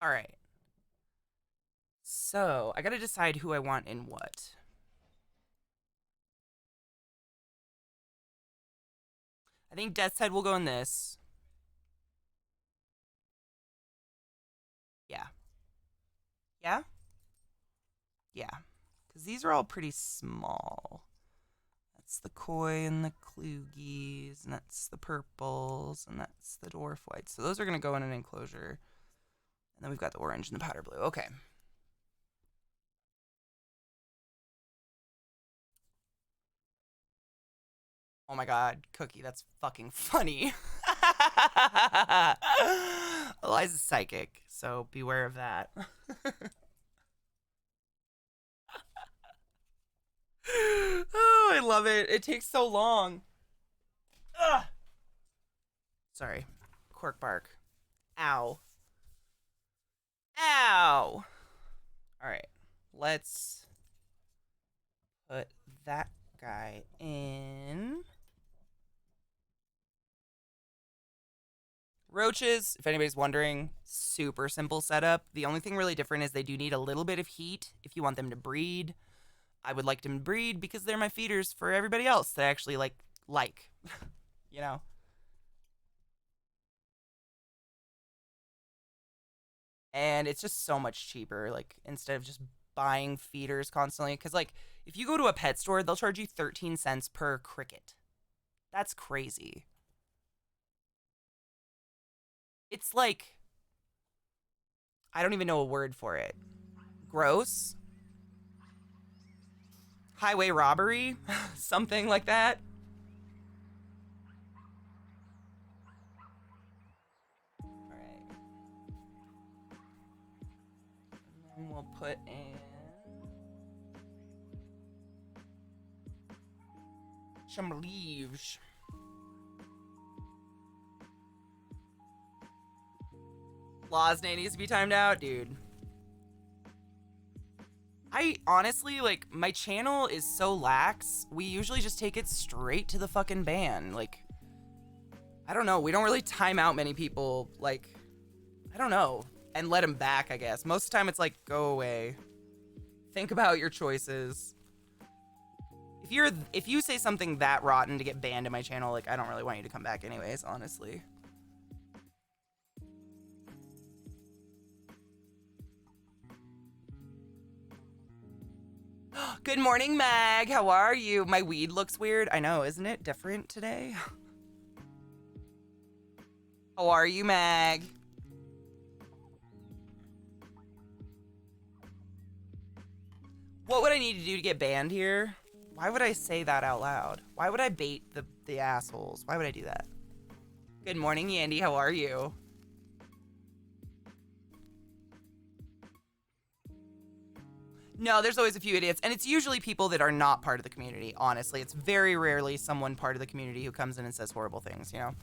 All right. So, I gotta decide who I want in what. I think Death's Head will go in this. Yeah. Yeah? Yeah. Because these are all pretty small. That's the koi and the kluggies, and that's the purples, and that's the dwarf whites. So those are going to go in an enclosure. And then we've got the orange and the powder blue. Okay. Oh my god, Cookie, that's fucking funny. Eliza's psychic, so beware of that. Oh, I love it. It takes so long. Ugh. Sorry. Cork bark. Ow. Ow. All right. Let's put that guy in. Roaches, if anybody's wondering, super simple setup. The only thing really different is they do need a little bit of heat if you want them to breed. I would like them to breed because they're my feeders for everybody else that I actually like, you know? And it's just so much cheaper, like, instead of just buying feeders constantly. Because, like, if you go to a pet store, they'll charge you 13 cents per cricket. That's crazy. It's like, I don't even know a word for it. Gross. Highway robbery. Something like that. Alright. And then we'll put in some leaves. Losnay needs to be timed out, dude. I honestly, like, my channel is so lax, we usually just take it straight to the fucking ban. Like, I don't know. We don't really time out many people, like, I don't know, and let them back, I guess. Most of the time it's like, go away. Think about your choices. If you say something that rotten to get banned in my channel, like, I don't really want you to come back anyways, honestly. Good morning, Mag. How are you? My weed looks weird. I know, isn't it different today? How are you, Mag? What would I need to do to get banned here? Why would I say that out loud? Why would I bait the assholes? Why would I do that? Good morning, Yandy. How are you? No, there's always a few idiots, and it's usually people that are not part of the community, honestly. It's very rarely someone part of the community who comes in and says horrible things, you know?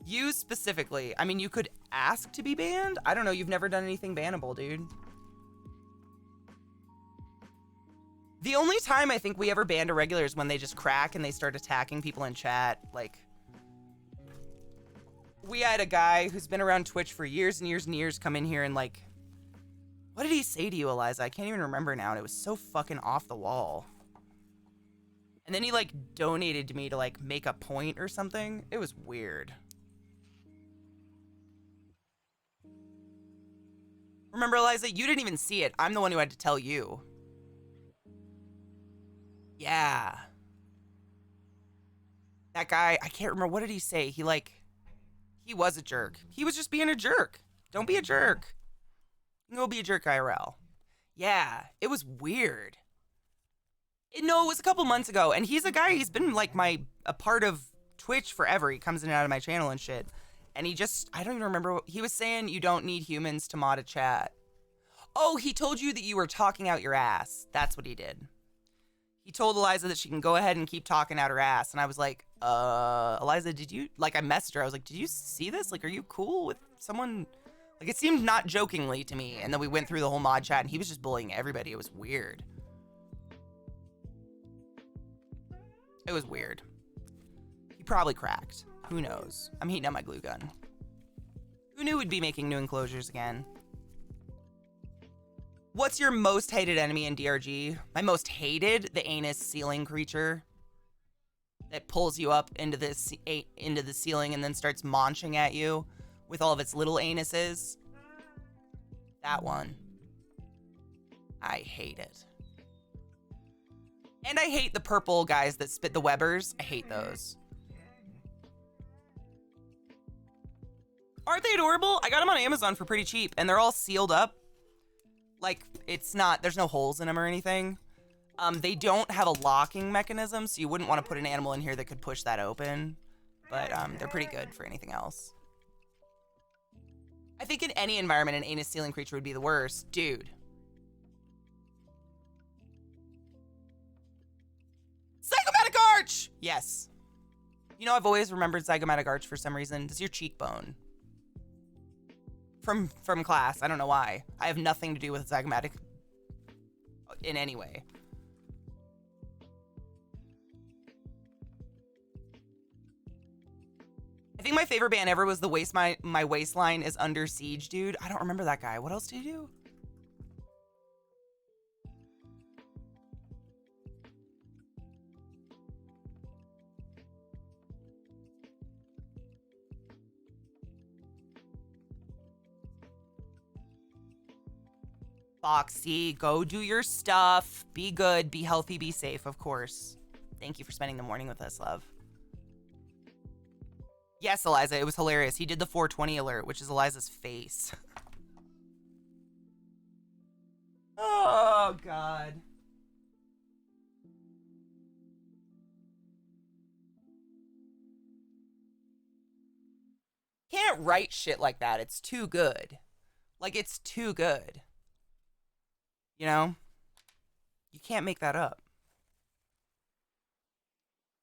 You specifically. I mean, you could ask to be banned? I don't know. You've never done anything bannable, dude. The only time I think we ever banned a regular is when they just crack and they start attacking people in chat. Like, we had a guy who's been around Twitch for years and years and years come in here and, like, what did he say to you, Eliza? I can't even remember now, and it was so fucking off the wall. And then he, like, donated to me to, like, make a point or something. It was weird. Remember, Eliza, you didn't even see it. I'm the one who had to tell you. Yeah. That guy, I can't remember. What did he say? He was a jerk. He was just being a jerk. Don't be a jerk. Go be a jerk, IRL. Yeah, it was weird. No, it was a couple months ago, and he's a guy, he's been, like, a part of Twitch forever. He comes in and out of my channel and shit. And he just, I don't even remember what, he was saying you don't need humans to mod a chat. Oh, he told you that you were talking out your ass. That's what he did. He told Eliza that she can go ahead and keep talking out her ass. And I was like, Eliza, did you, like, I messaged her. I was like, did you see this? Like, are you cool with someone? Like, it seemed not jokingly to me. And then we went through the whole mod chat and he was just bullying everybody. It was weird. It was weird. He probably cracked. Who knows? I'm heating up my glue gun. Who knew we'd be making new enclosures again? What's your most hated enemy in DRG? My most hated? The anus ceiling creature. That pulls you up into the ceiling and then starts munching at you with all of its little anuses. That one. I hate it. And I hate the purple guys that spit the webbers. I hate those. Aren't they adorable? I got them on Amazon for pretty cheap, and they're all sealed up. Like, it's not, there's no holes in them or anything. They don't have a locking mechanism, so you wouldn't want to put an animal in here that could push that open. But they're pretty good for anything else. I think in any environment, an anus ceiling creature would be the worst. Dude. Zygomatic arch! Yes. You know, I've always remembered zygomatic arch for some reason. It's your cheekbone. From class. I don't know why. I have nothing to do with zygomatic in any way. I think my favorite band ever was the my waistline is under siege, dude. I don't remember that guy. What else did he do? Foxy, go do your stuff. Be good, be healthy, be safe, of course. Thank you for spending the morning with us, love. Yes, Eliza, it was hilarious. He did the 420 alert, which is Eliza's face. Oh, God. Can't write shit like that. It's too good. Like, it's too good. You know? You can't make that up.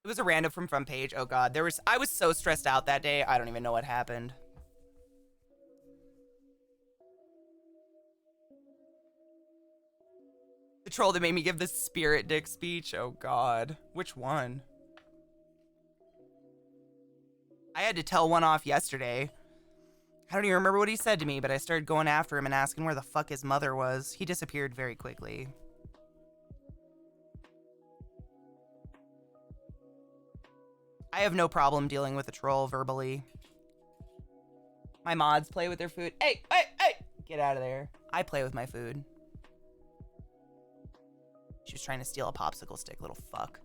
It was a random from front page. Oh god, I was so stressed out that day. I don't even know what happened. The troll that made me give the spirit dick speech. Oh god. Which one? I had to tell one off yesterday. I don't even remember what he said to me, but I started going after him and asking where the fuck his mother was. He disappeared very quickly. I have no problem dealing with a troll verbally. My mods play with their food. Hey, hey, hey! Get out of there. I play with my food. She was trying to steal a popsicle stick, little fuck.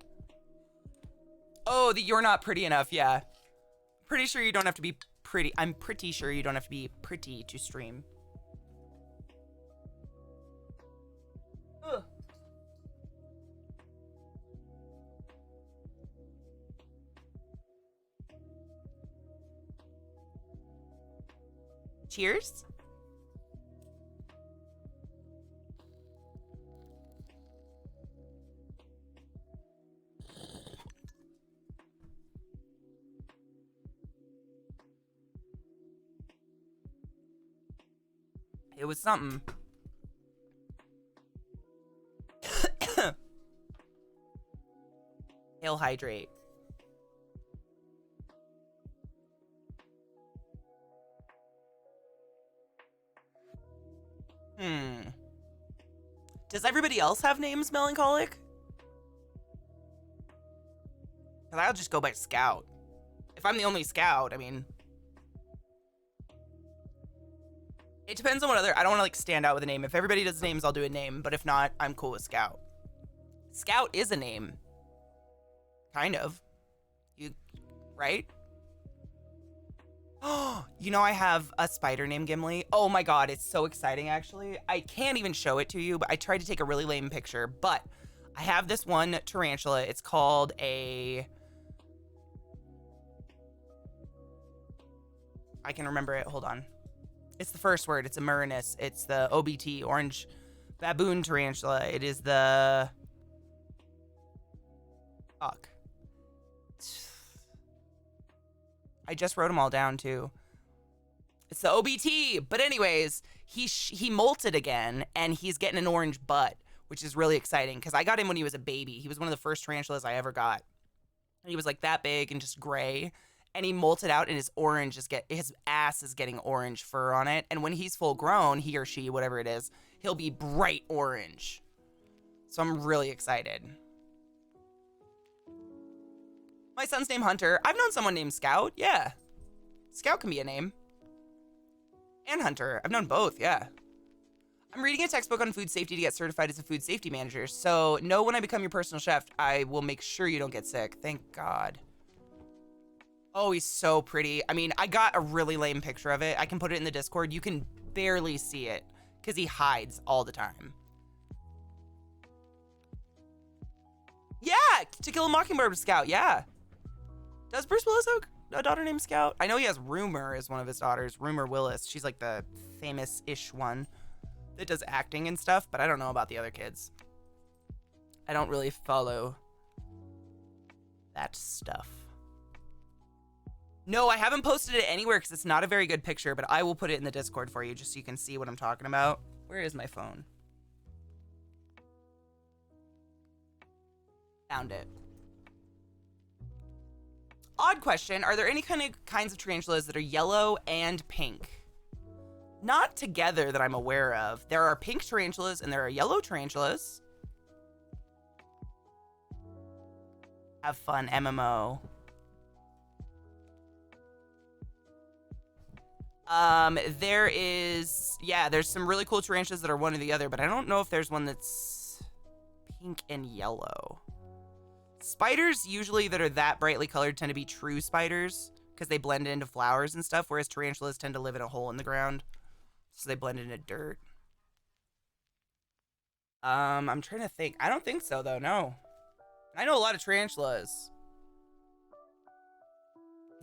Oh, you're not pretty enough, yeah. Pretty sure you don't have to be pretty. I'm pretty sure you don't have to be pretty to stream. Ugh. Cheers. It was something. He'll hydrate. Does everybody else have names, Melancholic? Because I'll just go by Scout. If I'm the only Scout, I mean... It depends on what other... I don't want to, like, stand out with a name. If everybody does names, I'll do a name. But if not, I'm cool with Scout. Scout is a name. Kind of. You... Right? Oh, you know I have a spider named Gimli. Oh my god, it's so exciting, actually. I can't even show it to you, but I tried to take a really lame picture. But I have this one tarantula. It's called a... I can remember it. Hold on. It's the first word. It's a Murinus. It's the OBT, orange baboon tarantula. It is the... Fuck. I just wrote them all down, too. It's the OBT. But anyways, he molted again, and he's getting an orange butt, which is really exciting, because I got him when he was a baby. He was one of the first tarantulas I ever got. He was, like, that big and just gray. And he molted out, and his ass is getting orange fur on it. And when he's full grown, he or she, whatever it is, he'll be bright orange. So I'm really excited. My son's named Hunter. I've known someone named Scout. Yeah. Scout can be a name. And Hunter. I've known both, yeah. I'm reading a textbook on food safety to get certified as a food safety manager. So know when I become your personal chef, I will make sure you don't get sick. Thank God. Oh, he's so pretty. I mean, I got a really lame picture of it. I can put it in the Discord. You can barely see it because he hides all the time. Yeah, To Kill a Mockingbird with Scout, yeah. Does Bruce Willis have a daughter named Scout? I know he has Rumor as one of his daughters. Rumor Willis. She's like the famous-ish one that does acting and stuff, but I don't know about the other kids. I don't really follow that stuff. No, I haven't posted it anywhere because it's not a very good picture, but I will put it in the Discord for you just so you can see what I'm talking about. Where is my phone? Found it. Odd question. Are there any kinds of tarantulas that are yellow and pink? Not together that I'm aware of. There are pink tarantulas and there are yellow tarantulas. Have fun, MMO. There's some really cool tarantulas that are one or the other, but I don't know if there's one that's pink and yellow. Spiders usually that are that brightly colored tend to be true spiders because they blend into flowers and stuff, whereas tarantulas tend to live in a hole in the ground, so they blend into dirt. I'm trying to think. I don't think so, though, no. I know a lot of tarantulas.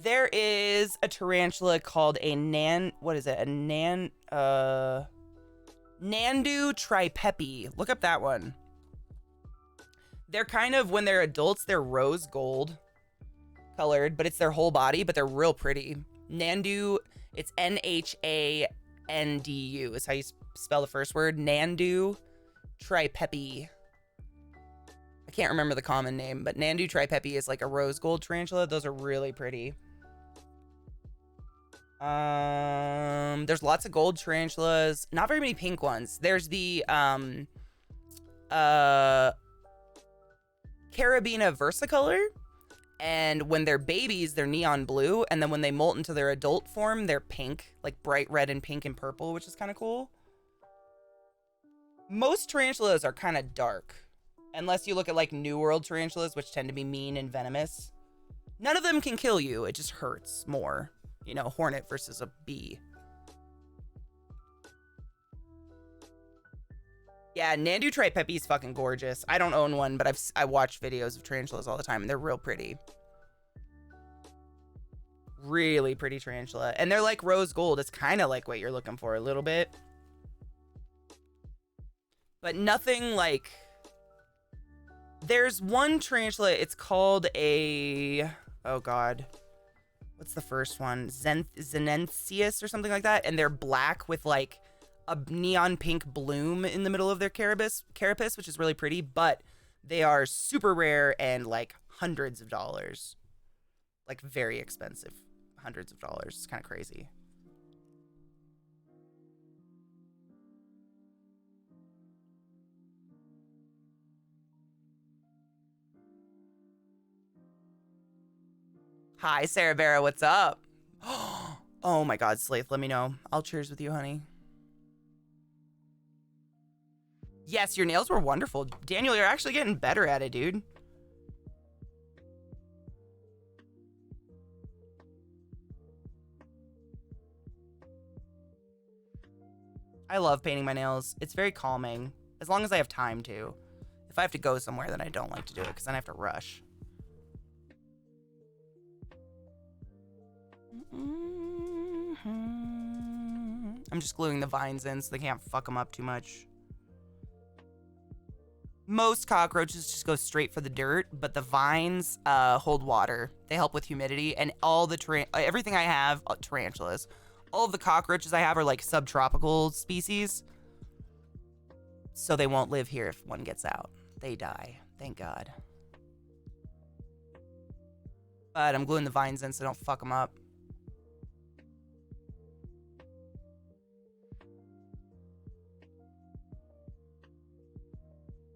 There is a tarantula called a Nandu tripepi. Look up that one. They're kind of, when they're adults, they're rose gold colored, but it's their whole body, but they're real pretty. Nandu, it's Nhandu is how you spell the first word. Nandu tripepi. I can't remember the common name, but Nandu tripepi is like a rose gold tarantula. Those are really pretty. There's lots of gold tarantulas. Not very many pink ones. There's the Carabina versicolor, and when they're babies, they're neon blue, and then when they molt into their adult form, they're pink, like bright red and pink and purple, which is kind of cool. Most tarantulas are kind of dark, unless you look at like New World tarantulas, which tend to be mean and venomous. None of them can kill you. It just hurts more. You know, hornet versus a bee. Yeah, Nandu Tripepi is fucking gorgeous. I don't own one, but I watch videos of tarantulas all the time, and they're real pretty. Really pretty tarantula. And they're like rose gold. It's kind of like what you're looking for a little bit. But nothing like... There's one tarantula, it's called a... Oh, God. What's the first one? Zenensius or something like that. And they're black with like a neon pink bloom in the middle of their carapace, which is really pretty. But they are super rare and like hundreds of dollars. Like very expensive. Hundreds of dollars. It's kind of crazy. Hi, Sarah Vera. What's up? Oh my God, Slaith, let me know. I'll cheers with you, honey. Yes, your nails were wonderful. Daniel, you're actually getting better at it, dude. I love painting my nails. It's very calming, as long as I have time to. If I have to go somewhere, then I don't like to do it, because then I have to rush. I'm just gluing the vines in so they can't fuck them up too much. Most cockroaches just go straight for the dirt, but the vines hold water. They help with humidity, and all the everything I have, tarantulas. All of the cockroaches I have are like subtropical species, so they won't live here if one gets out. They die, thank God. But I'm gluing the vines in so don't fuck them up.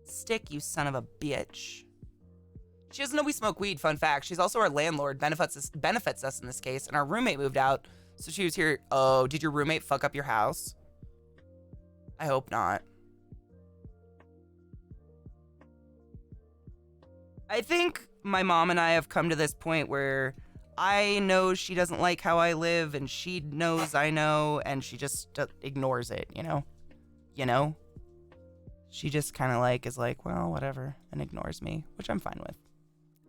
Stick, you son of a bitch. She doesn't know we smoke weed, fun fact. She's also our landlord, benefits us in this case, and our roommate moved out, so she was here. Oh, did your roommate fuck up your house? I hope not. I think my mom and I have come to this point where I know she doesn't like how I live, and she knows I know, and she just ignores it, you know? You know? She just kind of like is like, well, whatever, and ignores me, which I'm fine with.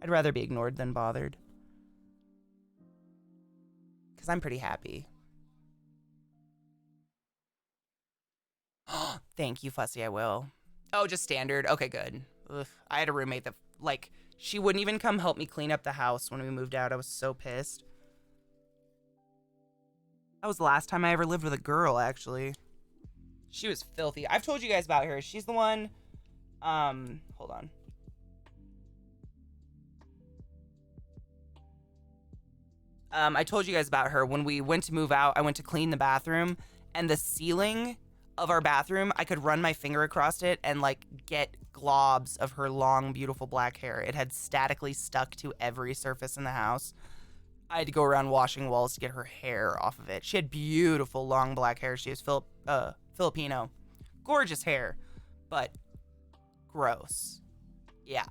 I'd rather be ignored than bothered. Because I'm pretty happy. Thank you, Fussy, I will. Oh, just standard. Okay, good. Ugh. I had a roommate that, like, she wouldn't even come help me clean up the house when we moved out. I was so pissed. That was the last time I ever lived with a girl, actually. She was filthy. I've told you guys about her. She's the one... hold on. I told you guys about her. When we went to move out, I went to clean the bathroom, and the ceiling of our bathroom, I could run my finger across it and, like, get globs of her long, beautiful black hair. It had statically stuck to every surface in the house. I had to go around washing walls to get her hair off of it. She had beautiful, long black hair. She was Filipino. Gorgeous hair, but gross. Yeah.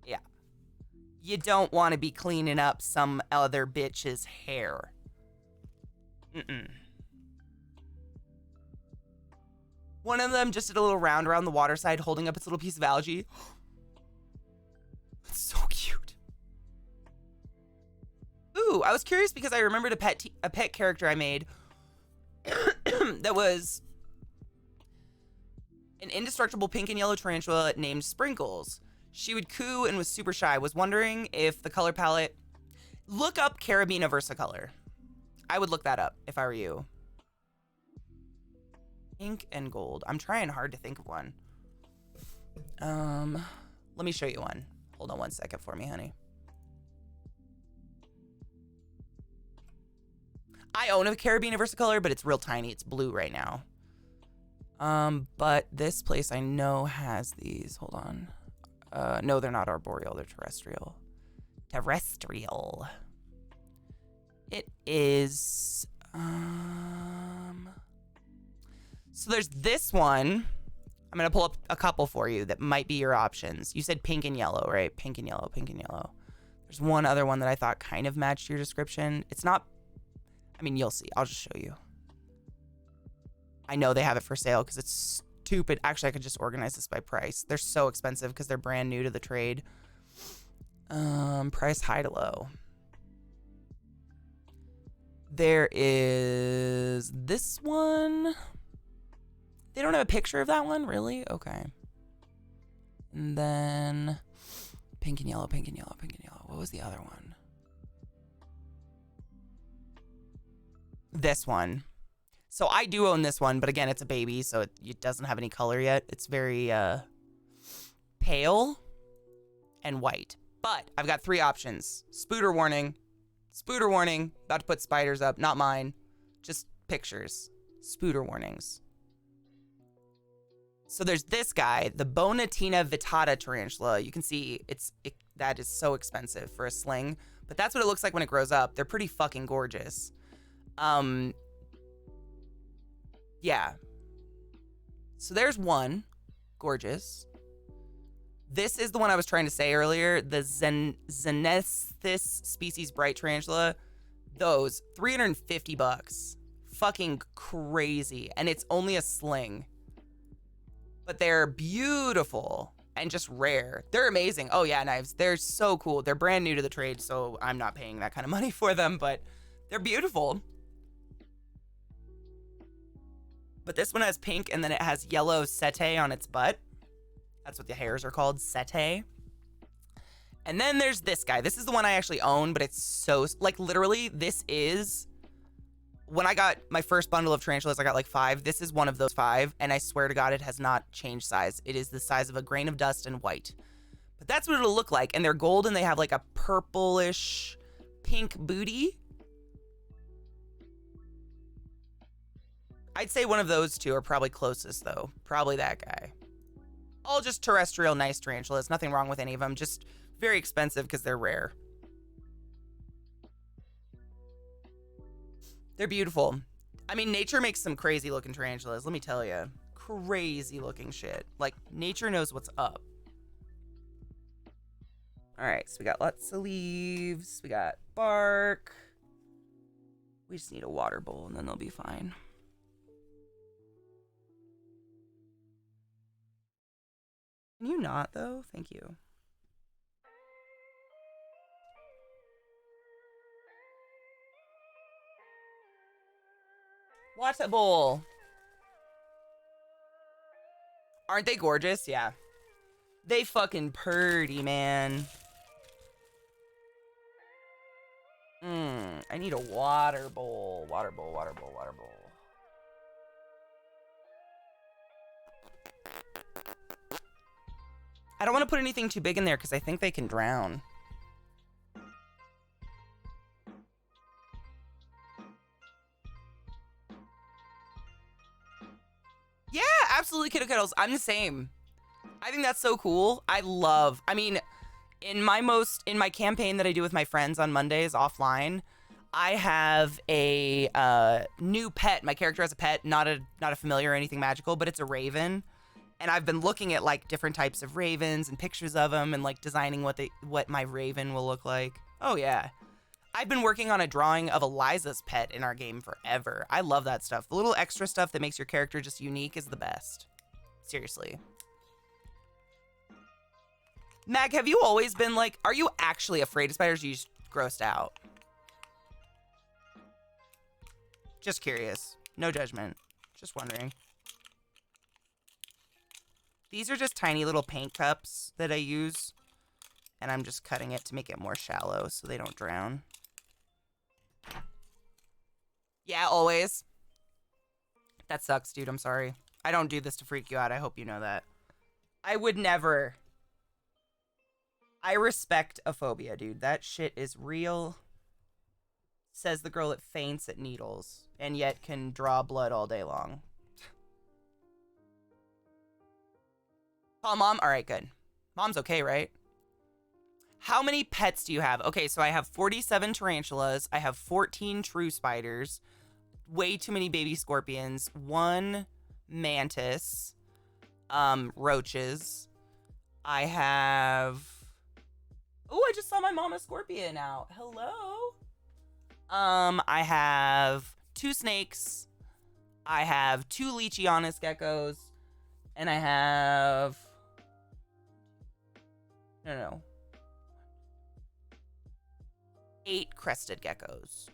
Yeah. You don't want to be cleaning up some other bitch's hair. Mm-mm. One of them just did a little round around the water side, holding up its little piece of algae. It's so cute. Ooh, I was curious because I remembered a pet character I made that was an indestructible pink and yellow tarantula named Sprinkles. She would coo and was super shy. Was wondering if the color palette... Look up Carabina Versicolor. I would look that up if I were you. Pink and gold. I'm trying hard to think of one. Let me show you one. Hold on one second for me, honey. I own a Caribbean Versicolor, but it's real tiny. It's blue right now. But this place I know has these. Hold on. No, they're not arboreal. They're terrestrial. Terrestrial. It is, so there's this one. I'm going to pull up a couple for you that might be your options. You said pink and yellow, right? Pink and yellow, pink and yellow. There's one other one that I thought kind of matched your description. It's not, I mean, you'll see. I'll just show you. I know they have it for sale because it's stupid. Actually, I could just organize this by price. They're so expensive because they're brand new to the trade. Price high to low. There is this one. They don't have a picture of that one, really? Okay. And then pink and yellow, pink and yellow, pink and yellow. What was the other one? This one. So I do own this one, but again, it's a baby, so it doesn't have any color yet. It's very pale and white. But I've got 3 options. Spooter warning. Spooter warning. About to put spiders up. Not mine. Just pictures. Spooter warnings. So there's this guy, the Bonatina vittata tarantula. You can see that is so expensive for a sling. But that's what it looks like when it grows up. They're pretty fucking gorgeous. Yeah. So there's one. Gorgeous. This is the one I was trying to say earlier. The Xenethus species bright tarantula. Those, $350. Fucking crazy. And it's only a sling. But they're beautiful and just rare. They're amazing. Oh yeah, knives. They're so cool. They're brand new to the trade, so I'm not paying that kind of money for them, but they're beautiful. But this one has pink and then it has yellow setae on its butt. That's what the hairs are called, setae. And then there's this guy. This is the one I actually own, but it's so, like literally this is, when I got my first bundle of tarantulas, I got like 5. This is one of those 5, and I swear to God, it has not changed size. It is the size of a grain of dust and white. But that's what it'll look like, and they're gold, and they have like a purplish pink booty. I'd say one of those 2 are probably closest, though. Probably that guy. All just terrestrial nice tarantulas. Nothing wrong with any of them. Just very expensive because they're rare. They're beautiful. I mean, nature makes some crazy looking tarantulas, let me tell you. Crazy looking shit. Like, nature knows what's up. All right, so we got lots of leaves. We got bark. We just need a water bowl and then they'll be fine. Can you not, though? Thank you. Water bowl. Aren't they gorgeous? Yeah. They fucking purty, man. I need a water bowl. Water bowl, water bowl, water bowl. I don't want to put anything too big in there because I think they can drown. Yeah, absolutely, Kiddo Kettles. I'm the same. I think that's so cool. I mean, in my campaign that I do with my friends on Mondays offline, I have a new pet. My character has a pet, not a familiar or anything magical, but it's a raven. And I've been looking at like different types of ravens and pictures of them and like designing what my raven will look like. Oh yeah. I've been working on a drawing of Eliza's pet in our game forever. I love that stuff. The little extra stuff that makes your character just unique is the best. Seriously. Mag, have you always been like, are you actually afraid of spiders or are you just grossed out? Just curious. No judgment. Just wondering. These are just tiny little paint cups that I use, and I'm just cutting it to make it more shallow so they don't drown. Yeah, always. That sucks, dude. I'm sorry. I don't do this to freak you out. I hope you know that. I would never. I respect a phobia, dude. That shit is real. Says the girl that faints at needles and yet can draw blood all day long. Call mom? All right, good. Mom's okay, right? How many pets do you have? Okay, so I have 47 tarantulas. I have 14 true spiders. Way too many baby scorpions. 1 mantis. Roaches. I have... Oh, I just saw my mama scorpion out. Hello? I have 2 snakes. I have 2 Leachianus geckos. And I have... No. 8 crested geckos.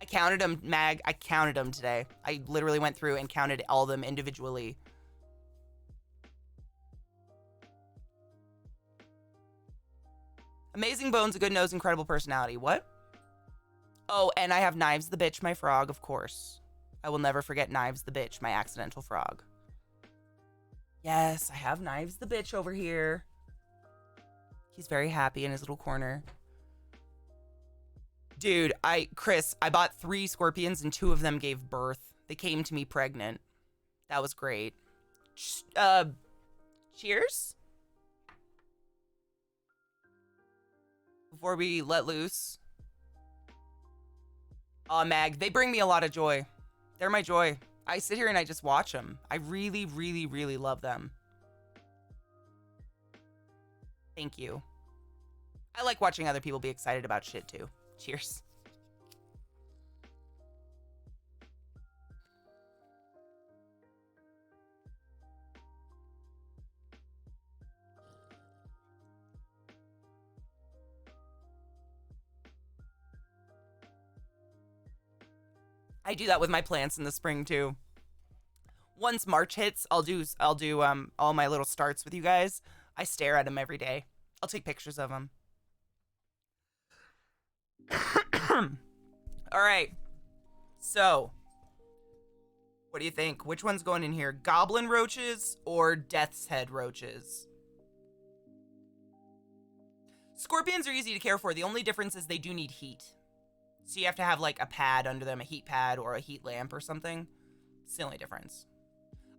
I counted them, Mag. I counted them today. I literally went through and counted all of them individually. Amazing bones, a good nose, incredible personality. What? Oh, and I have Knives the bitch, my frog, of course. I will never forget Knives the bitch, my accidental frog. Yes, I have Knives the bitch over here. He's very happy in his little corner. Dude, Chris, I bought 3 scorpions and 2 of them gave birth. They came to me pregnant. That was great. Cheers? Before we let loose. Aw, Mag, they bring me a lot of joy. They're my joy. I sit here and I just watch them. I really, really, really love them. Thank you. I like watching other people be excited about shit too. Cheers. I do that with my plants in the spring too. Once March hits, I'll do all my little starts with you guys. I stare at them every day. I'll take pictures of them. All right. So, what do you think? Which one's going in here? Goblin roaches or Death's Head roaches? Scorpions are easy to care for. The only difference is they do need heat. So you have to have like a pad under them, a heat pad or a heat lamp or something. It's the only difference.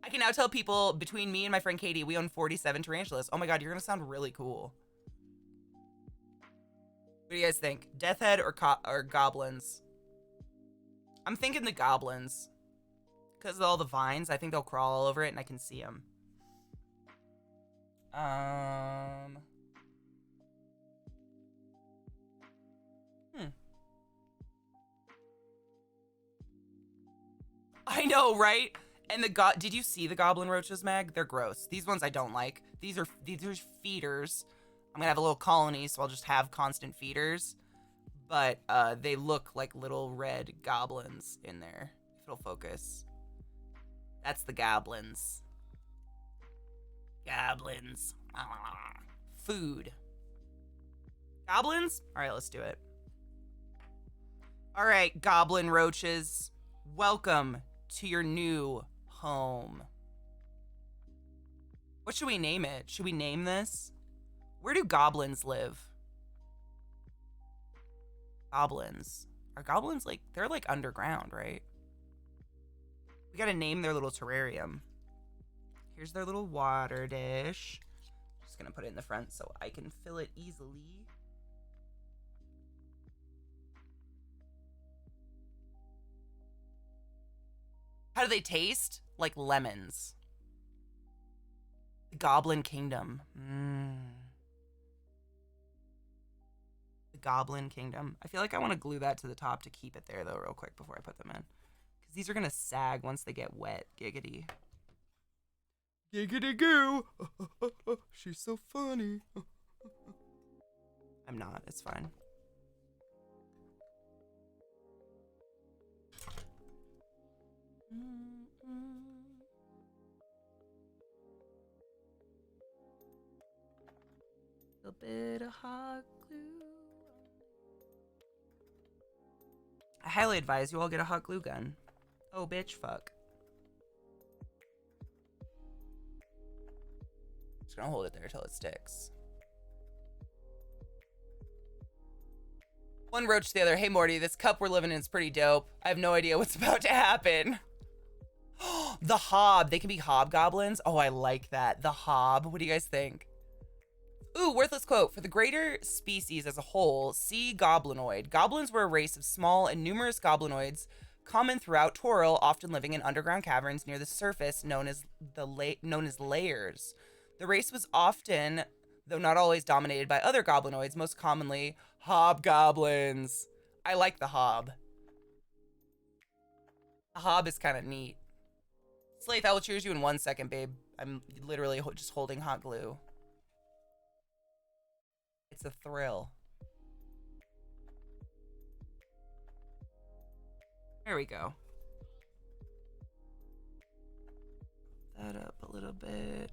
I can now tell people between me and my friend Katie, we own 47 tarantulas. Oh my God, you're going to sound really cool. What do you guys think? Death Head or goblins? I'm thinking the goblins. Because of all the vines, I think they'll crawl all over it and I can see them. I know, right? And did you see the goblin roaches, Meg? They're gross. These ones I don't like. These are feeders. I'm gonna have a little colony, so I'll just have constant feeders. But they look like little red goblins in there. If it'll focus. That's the goblins. Goblins. Food. Goblins? All right, let's do it. All right, goblin roaches. Welcome to your new home. What should we name it? Should we name this? Where do goblins live? Goblins. Are goblins like, they're like underground, right? We gotta name their little terrarium. Here's their little water dish. Just gonna put it in the front so I can fill it easily. How do they taste? Like lemons. The Goblin Kingdom. The Goblin Kingdom. I feel like I want to glue that to the top to keep it there, though, real quick before I put them in. Because these are going to sag once they get wet. Giggity. Giggity goo. She's so funny. I'm not. It's fine. A bit of hot glue. I highly advise you all get a hot glue gun. Oh, bitch, fuck. Just gonna hold it there till it sticks. One roach to the other. Hey, Morty, this cup we're living in is pretty dope. I have no idea what's about to happen. The hob. They can be hobgoblins. Oh, I like that. The hob. What do you guys think? Ooh, worthless quote. For the greater species as a whole, see goblinoid. Goblins were a race of small and numerous goblinoids common throughout Toril, often living in underground caverns near the surface known as layers. The race was often, though not always, dominated by other goblinoids, most commonly hobgoblins. I like the hob. The hob is kind of neat. Slaith, I will cheers you in 1 second, babe. I'm literally just holding hot glue. It's a thrill. There we go. That up a little bit.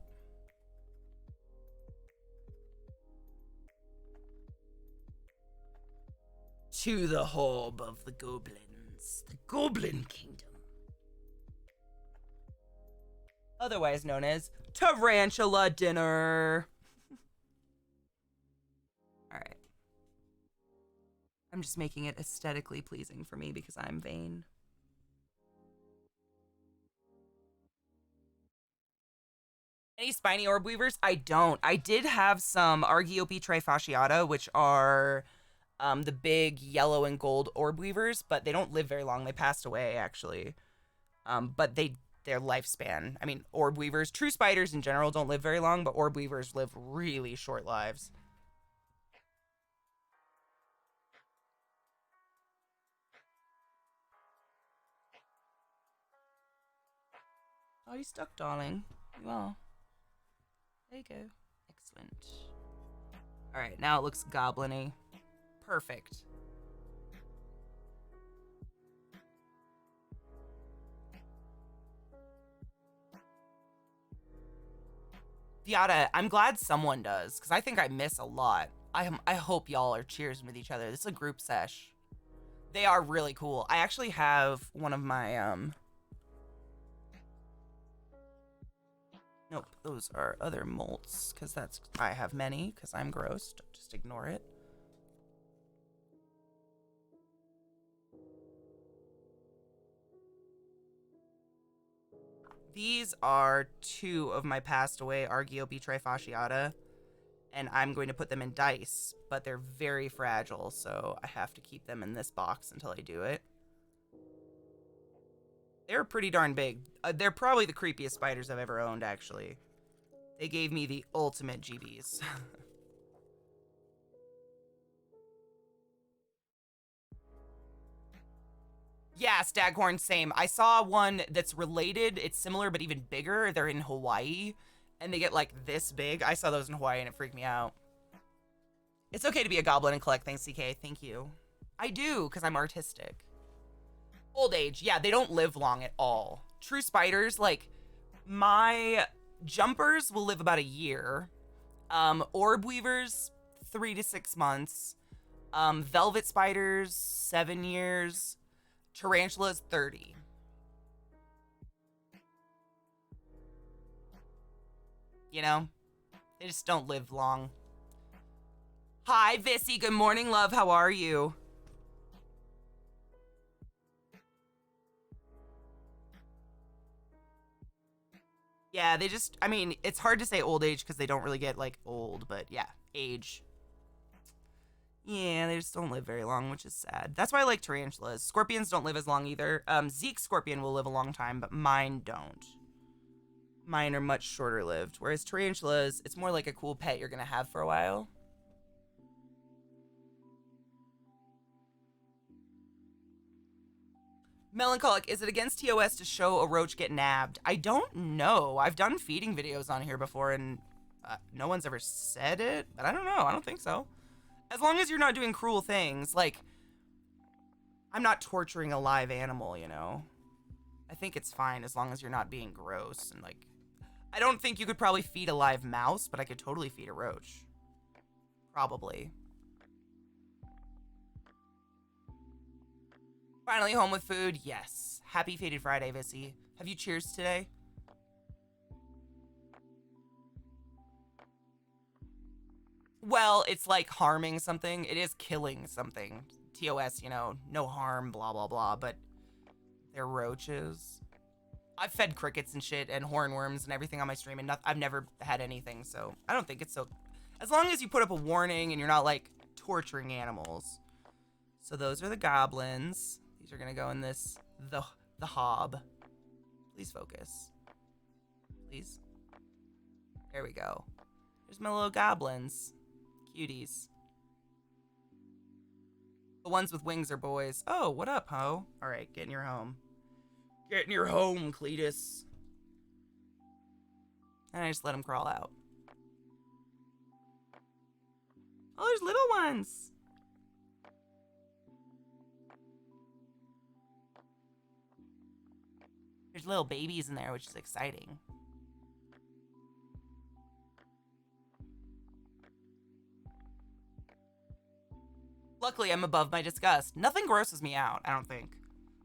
To the hob of the goblins, the Goblin Kingdom. Otherwise known as Tarantula Dinner. Alright. I'm just making it aesthetically pleasing for me because I'm vain. Any spiny orb weavers? I don't. I did have some Argiope trifasciata, which are the big yellow and gold orb weavers, but they don't live very long. They passed away, actually. But their lifespan, I mean, orb weavers, true spiders in general don't live very long, but orb weavers live really short lives. Oh, you stuck, darling. You are. There you go. Excellent. All right, now it looks goblin-y. Perfect. Viata, I'm glad someone does, because I think I miss a lot. I hope y'all are cheersing with each other. This is a group sesh. They are really cool. I actually have one of my, nope, those are other molts, because I have many, because I'm gross. Just ignore it. These are 2 of my passed away Argiope trifasciata, and I'm going to put them in dice, but they're very fragile, so I have to keep them in this box until I do it. They're pretty darn big. They're probably the creepiest spiders I've ever owned, actually. They gave me the ultimate GBs. Yeah, Staghorn, same. I saw one that's related. It's similar, but even bigger. They're in Hawaii, and they get, like, this big. I saw those in Hawaii, and it freaked me out. It's okay to be a goblin and collect things, CK. Thank you. I do, because I'm artistic. Old age. Yeah, they don't live long at all. True spiders, like, my jumpers will live about a year. Orb weavers, 3 to 6 months. Velvet spiders, 7 years. Tarantulas, 30. You know? They just don't live long. Hi, Vissy. Good morning, love. How are you? Yeah, they just, I mean, it's hard to say old age because they don't really get, like, old, but yeah, age. Yeah, they just don't live very long, which is sad. That's why I like tarantulas. Scorpions don't live as long either. Zeke's scorpion will live a long time, but mine don't. Mine are much shorter lived. Whereas tarantulas, it's more like a cool pet you're gonna have for a while. Melancholic, is it against TOS to show a roach get nabbed? I don't know. I've done feeding videos on here before, and no one's ever said it, but I don't know. I don't think so. As long as you're not doing cruel things, like, I'm not torturing a live animal, you know? I think it's fine as long as you're not being gross and, like, I don't think you could probably feed a live mouse, but I could totally feed a roach. Probably. Finally home with food, yes. Happy Fated Friday, Vissy. Have you cheers today? Well, it's like harming something. It is killing something. TOS, you know, no harm, blah, blah, blah, but they're roaches. I've fed crickets and shit and hornworms and everything on my stream, and I've never had anything, so I don't think it's so... As long as you put up a warning and you're not, like, torturing animals. So those are the goblins. These are gonna go in this... The hob. Please focus. Please. There we go. There's my little goblins. Cuties. The ones with wings are boys. Oh, what up, ho? Alright, get in your home. Get in your home, Cletus. And I just let him crawl out. Oh, there's little ones. There's little babies in there, which is exciting. Luckily, I'm above my disgust. Nothing grosses me out, I don't think.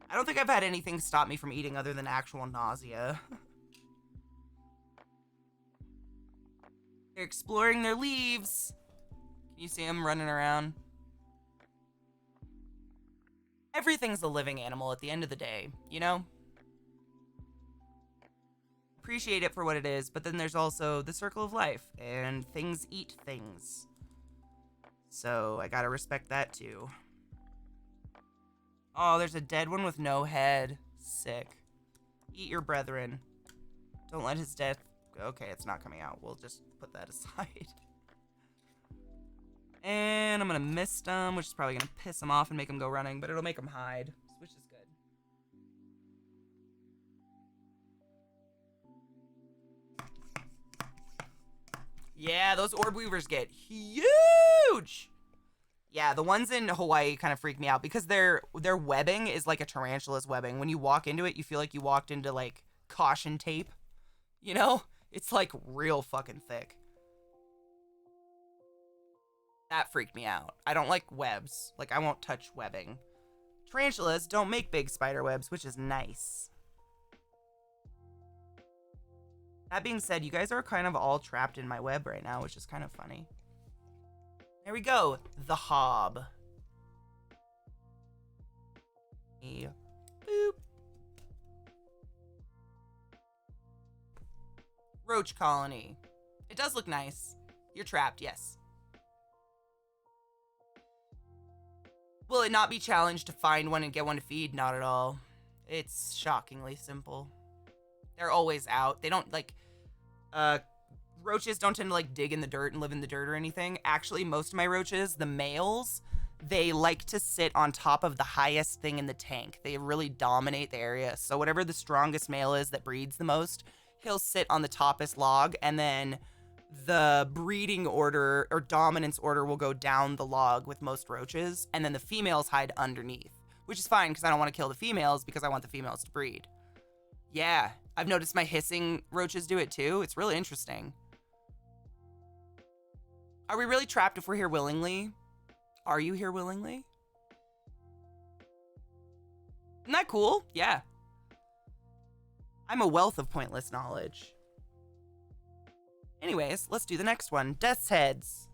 I don't think I've had anything stop me from eating other than actual nausea. They're exploring their leaves. Can you see them running around? Everything's a living animal at the end of the day, you know? Appreciate it for what it is, but then there's also the circle of life, and things eat things. So I gotta respect that too. Oh, there's a dead one with no head. Sick. Eat your brethren. Don't let his death... Okay, it's not coming out. We'll just put that aside. And I'm gonna mist him, which is probably gonna piss him off and make him go running, but it'll make him hide, which is good. Yeah, those orb weavers get huge! Yeah, the ones in Hawaii kind of freak me out because their webbing is like a tarantula's webbing. When you walk into it, you feel like you walked into, like, caution tape. You know? It's, like, real fucking thick. That freaked me out. I don't like webs. Like, I won't touch webbing. Tarantulas don't make big spider webs, which is nice. That being said, you guys are kind of all trapped in my web right now, which is kind of funny. There we go. The hob. Boop. Roach colony. It does look nice. You're trapped, yes. Will it not be challenged to find one and get one to feed? Not at all. It's shockingly simple. They're always out. They don't, like, roaches don't tend to, like, dig in the dirt and live in the dirt or anything. Actually, most of my roaches, the males, they like to sit on top of the highest thing in the tank. They really dominate the area. So whatever the strongest male is that breeds the most, he'll sit on the toppest log, and then the breeding order or dominance order will go down the log with most roaches, and then the females hide underneath, which is fine because I don't want to kill the females because I want the females to breed. Yeah, I've noticed my hissing roaches do it too. It's really interesting. Are we really trapped if we're here willingly? Are you here willingly? Isn't that cool? Yeah. I'm a wealth of pointless knowledge. Anyways, let's do the next one. Death's Heads.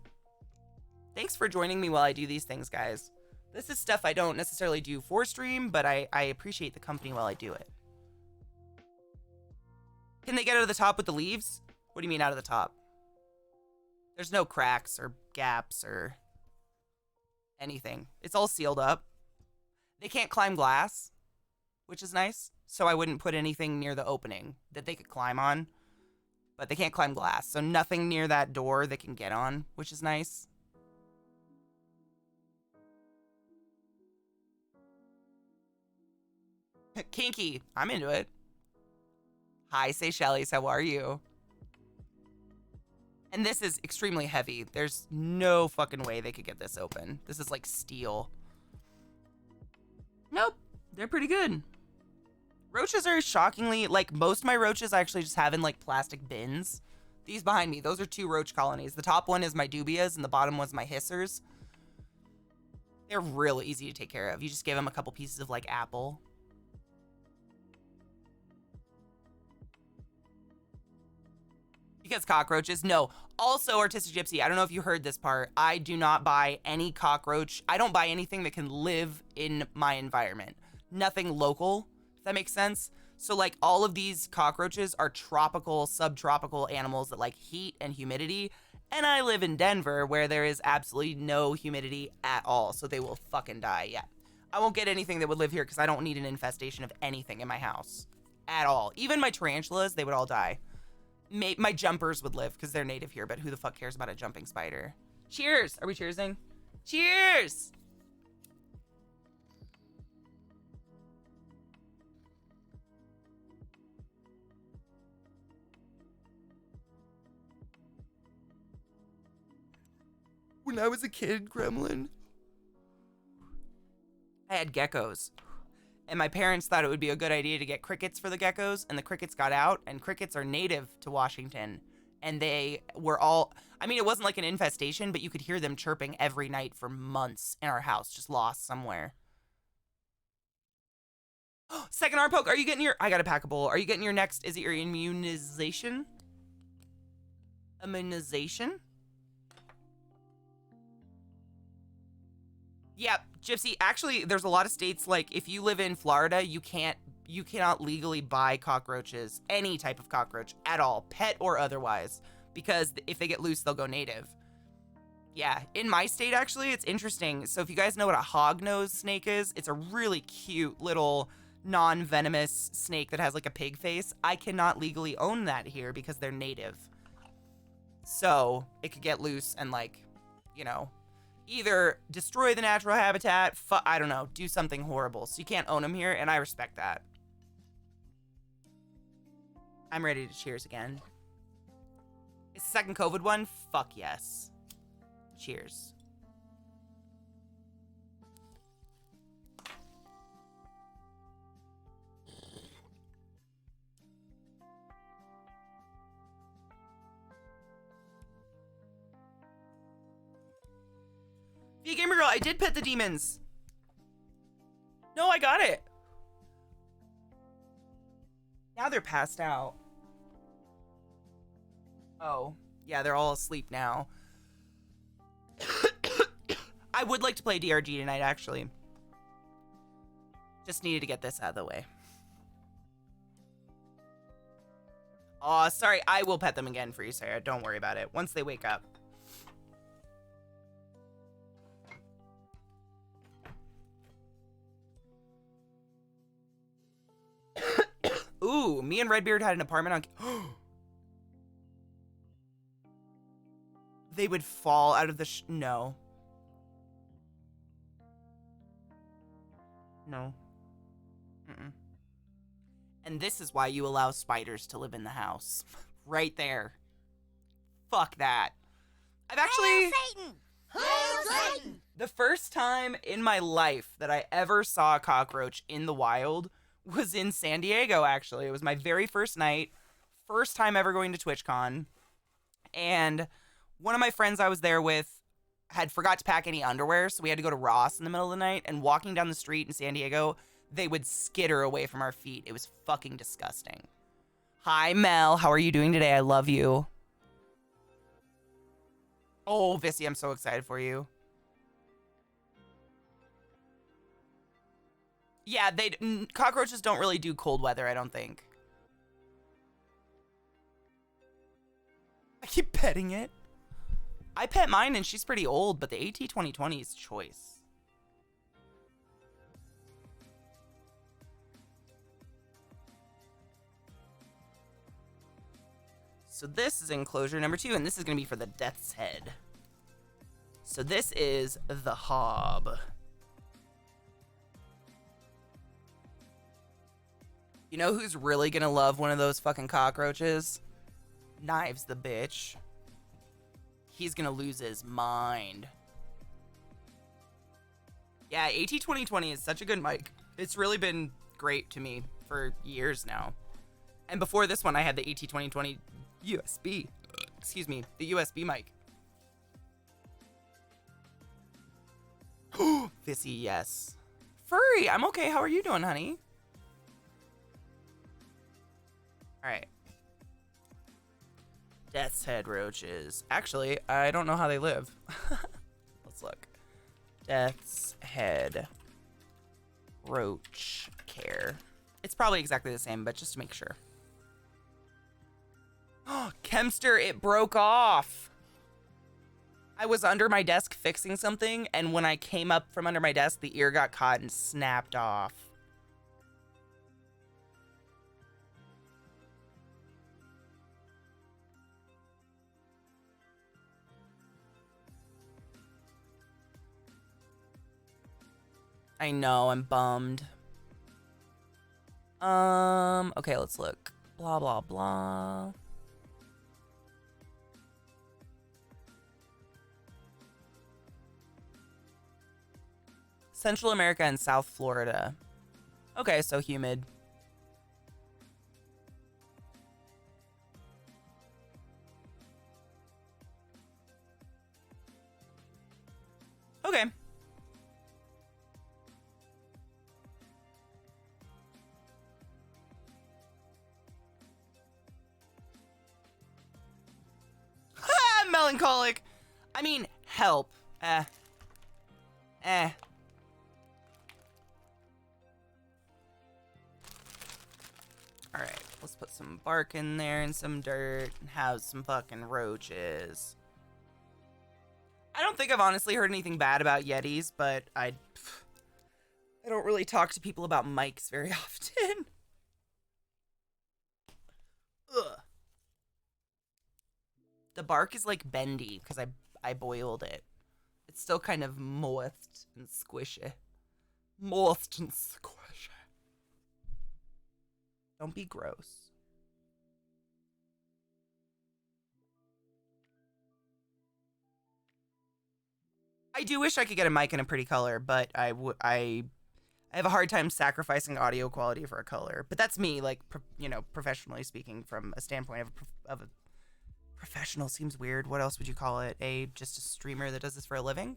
Thanks for joining me while I do these things, guys. This is stuff I don't necessarily do for stream, but I appreciate the company while I do it. Can they get out of the top with the leaves? What do you mean out of the top? There's no cracks or gaps or anything. It's all sealed up. They can't climb glass, which is nice. So I wouldn't put anything near the opening that they could climb on. But they can't climb glass, so nothing near that door they can get on, which is nice. Kinky, I'm into it. Hi, Seychelles, how are you? And this is extremely heavy. There's no fucking way they could get this open. This is like steel. Nope, they're pretty good. Roaches are shockingly, like, most of my roaches I actually just have in, like, plastic bins. These behind me, those are 2 roach colonies. The top one is my dubias, and the bottom one's my hissers. They're real easy to take care of. You just give them a couple pieces of, like, apple. Because cockroaches? No. Also, Artistic Gypsy, I don't know if you heard this part. I do not buy any cockroach. I don't buy anything that can live in my environment. Nothing local, if that makes sense. So like all of these cockroaches are tropical, subtropical animals that like heat and humidity. And I live in Denver where there is absolutely no humidity at all. So they will fucking die. Yeah. I won't get anything that would live here because I don't need an infestation of anything in my house at all. Even my tarantulas, they would all die. My jumpers would live because they're native here, but who the fuck cares about a jumping spider? Cheers! Are we cheersing? Cheers! When I was a kid, Gremlin, I had geckos. And my parents thought it would be a good idea to get crickets for the geckos, and the crickets got out, and crickets are native to Washington. And they were all, I mean, it wasn't like an infestation, but you could hear them chirping every night for months in our house, just lost somewhere. Second arm poke, are you getting your, I got a pack a bowl. Are you getting your next, is it your immunization? Immunization? Yeah, Gypsy, actually, there's a lot of states, like, if you live in Florida, you cannot legally buy cockroaches, any type of cockroach at all, pet or otherwise, because if they get loose, they'll go native. Yeah, in my state, actually, it's interesting. So if you guys know what a hognose snake is, it's a really cute little non-venomous snake that has, like, a pig face. I cannot legally own that here because they're native. So it could get loose and, like, you know, either destroy the natural habitat, I don't know, do something horrible. So you can't own them here, and I respect that. I'm ready to cheers again. Is the second COVID one? Fuck yes. Cheers. Be Gamer Girl, I did pet the demons. No, I got it. Now they're passed out. Oh, yeah, they're all asleep now. I would like to play DRG tonight, actually. Just needed to get this out of the way. Aw, sorry, I will pet them again for you, Sarah. Don't worry about it. Once they wake up. Ooh, me and Redbeard had an apartment on... They would fall out of the no. No. Mm-mm. And this is why you allow spiders to live in the house. Right there. Fuck that. I've actually... Hail Satan! Hail Satan! The first time in my life that I ever saw a cockroach in the wild was in San Diego, actually. It was my very first night. First time ever going to TwitchCon. And one of my friends I was there with had forgot to pack any underwear, so we had to go to Ross in the middle of the night, and walking down the street in San Diego, they would skitter away from our feet. It was fucking disgusting. Hi, Mel. How are you doing today? I love you. Oh, Vissy, I'm so excited for you. Yeah, cockroaches don't really do cold weather, I don't think. I keep petting it. I pet mine and she's pretty old, but the AT2020 is choice. So this is enclosure number 2, and this is going to be for the Death's Head. So this is the Hob. You know who's really going to love one of those fucking cockroaches? Knives the bitch. He's going to lose his mind. Yeah, AT2020 is such a good mic. It's really been great to me for years now. And before this one, I had the AT2020 USB. Excuse me, the USB mic. Vissy, yes. Furry, I'm okay. How are you doing, honey? All right. Death's head roaches. Actually, I don't know how they live. Let's look. Death's head roach care. It's probably exactly the same, but just to make sure. Oh, Kemster, it broke off. I was under my desk fixing something, and when I came up from under my desk, the ear got caught and snapped off. I know, I'm bummed. Okay, let's look. Blah, blah, blah. Central America and South Florida. Okay, so humid. Okay. Melancholic. I mean, help. All right, let's put some bark in there and some dirt and have some fucking roaches. I don't think I've honestly heard anything bad about Yetis, but I don't really talk to people about mics very often. Ugh. The bark is like bendy because I boiled it. It's still kind of moist and squishy. Moist and squishy. Don't be gross. I do wish I could get a mic in a pretty color, but I have a hard time sacrificing audio quality for a color. But that's me, like, professionally speaking, from a standpoint of a professional seems weird. What else would you call it? Just a streamer that does this for a living?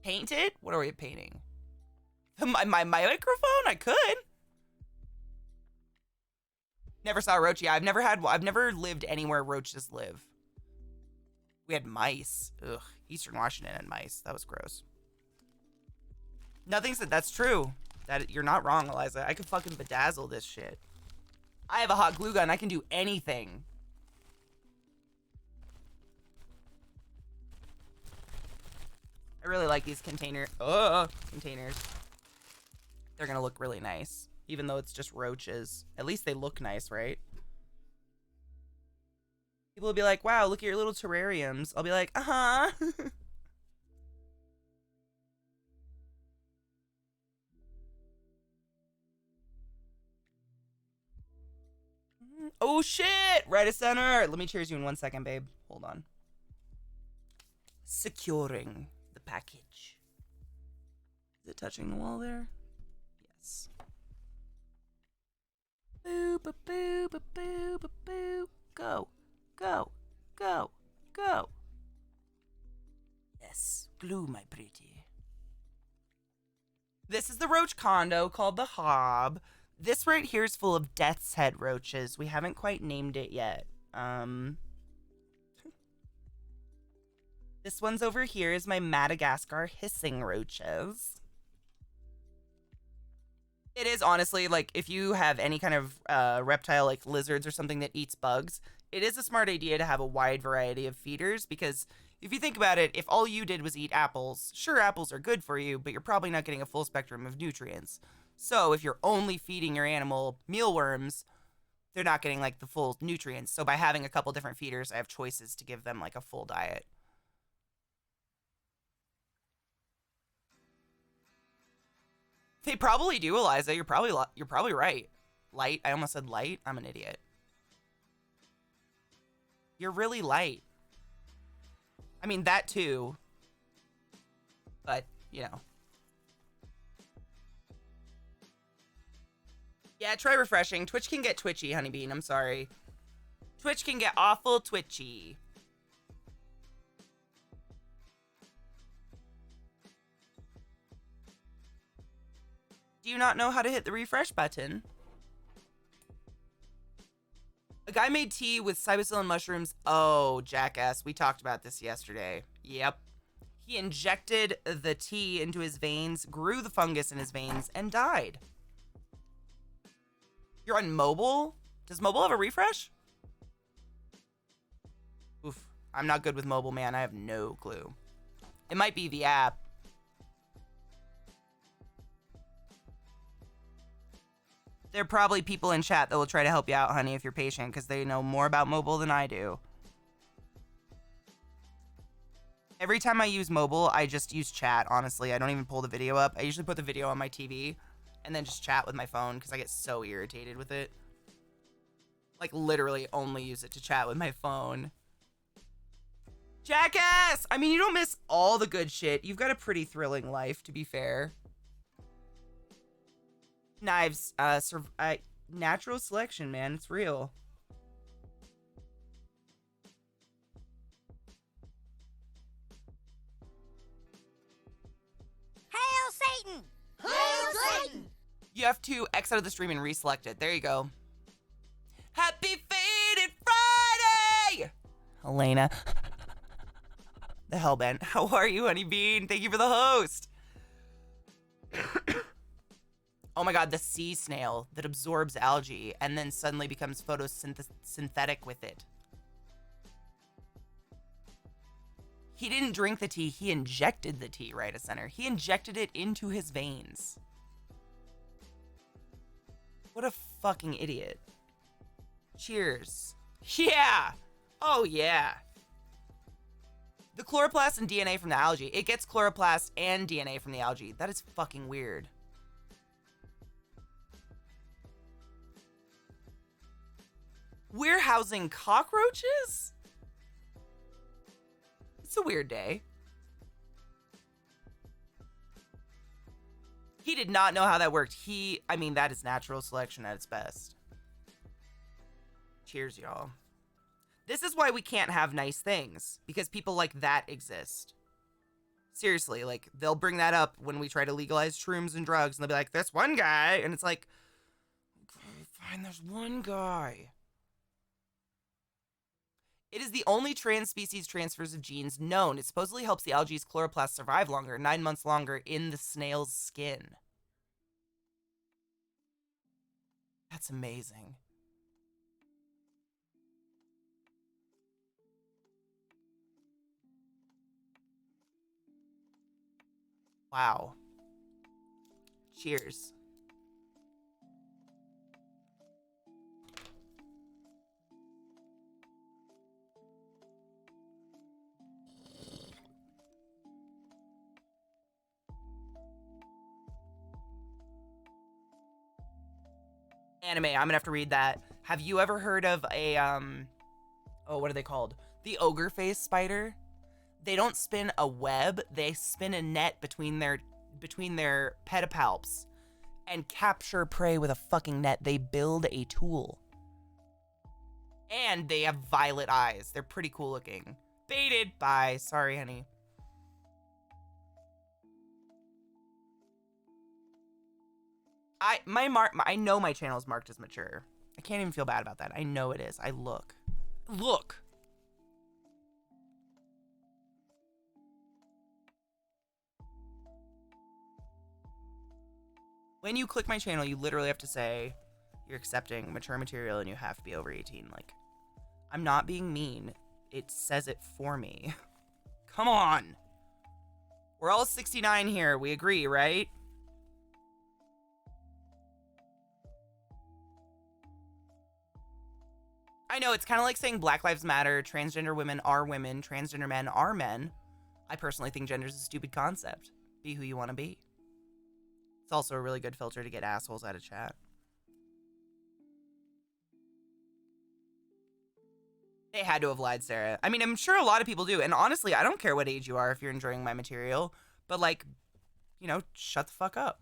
Painted? What are we painting? My microphone? I could. Never saw a roach. Yeah, I've never lived anywhere roaches live. We had mice. Ugh. Eastern Washington had mice. That was gross. Nothing said that's true. You're not wrong, Eliza. I could fucking bedazzle this shit. I have a hot glue gun. I can do anything. I really like these containers. They're gonna look really nice, even though it's just roaches. At least they look nice, right? People will be like, wow, look at your little terrariums. I'll be like, uh-huh. Oh, shit! Right of center. Let me cheers you in 1 second, babe. Hold on. Securing the package. Is it touching the wall there? Yes. Boo, ba, boo, ba, boo, ba, boo. Go. Go. Go. Go. Yes. Glue, my pretty. This is the roach condo called the Hob. This right here is full of death's head roaches. We haven't quite named it yet. This one's over here is my Madagascar hissing roaches. It is honestly, like, if you have any kind of reptile, like lizards or something that eats bugs, it is a smart idea to have a wide variety of feeders, because if you think about it, if all you did was eat apples, sure, apples are good for you, but you're probably not getting a full spectrum of nutrients. So if you're only feeding your animal mealworms, they're not getting like the full nutrients. So by having a couple different feeders, I have choices to give them like a full diet. They probably do, Eliza. You're probably right. Light. I almost said light. I'm an idiot. You're really light. I mean, that too. But, you know. Yeah, try refreshing. Twitch can get twitchy, Honeybean. I'm sorry. Twitch can get awful twitchy. Do you not know how to hit the refresh button? guy made tea with psilocybin mushrooms. Oh, jackass. We talked about this yesterday. Yep. He injected the tea into his veins, grew the fungus in his veins, and died. You're on mobile? Does mobile have a refresh? Oof. I'm not good with mobile, man. I have no clue. It might be the app. There are probably people in chat that will try to help you out, honey, if you're patient, because they know more about mobile than I do. Every time I use mobile, I just use chat, honestly. I don't even pull the video up. I usually put the video on my TV and then just chat with my phone because I get so irritated with it. Like, literally only use it to chat with my phone. Jackass! I mean, you don't miss all the good shit. You've got a pretty thrilling life, to be fair. Knives, natural selection, man. It's real. Hail Satan! Hail Satan! You have to X out of the stream and reselect it. There you go. Happy Faded Friday! Elena. The Hellbent. How are you, Honey Bean? Thank you for the host. Oh my god, the sea snail that absorbs algae and then suddenly becomes photosynthetic with it. He didn't drink the tea, he injected the tea, right, center. He injected it into his veins. What a fucking idiot. Cheers. Yeah! Oh yeah. The chloroplast and DNA from the algae. It gets chloroplast and DNA from the algae. That is fucking weird. We're housing cockroaches? It's a weird day. He did not know how that worked. I mean, that is natural selection at its best. Cheers, y'all. This is why we can't have nice things, because people like that exist. Seriously, like, they'll bring that up when we try to legalize shrooms and drugs, and they'll be like, there's one guy, and it's like, okay, fine, there's one guy. It is the only trans-species transfers of genes known. It supposedly helps the algae's chloroplast survive longer, 9 months longer, in the snail's skin. That's amazing. Wow. Cheers. Anime, I'm gonna have to read that. Have you ever heard of a, oh, what are they called? The ogre face spider? They don't spin a web, they spin a net between their pedipalps and capture prey with a fucking net. They build a tool. And they have violet eyes. They're pretty cool looking. Baited. Bye. Sorry, honey. I know my channel is marked as mature. I can't even feel bad about that. I know it is. I look. When you click my channel, you literally have to say you're accepting mature material and you have to be over 18. Like, I'm not being mean. It says it for me. Come on. We're all 69 here. We agree, right? I know, it's kind of like saying Black Lives Matter, transgender women are women, transgender men are men. I personally think gender is a stupid concept. Be who you want to be. It's also a really good filter to get assholes out of chat. They had to have lied, Sarah. I mean, I'm sure a lot of people do. And honestly, I don't care what age you are if you're enjoying my material. But, like, you know, shut the fuck up.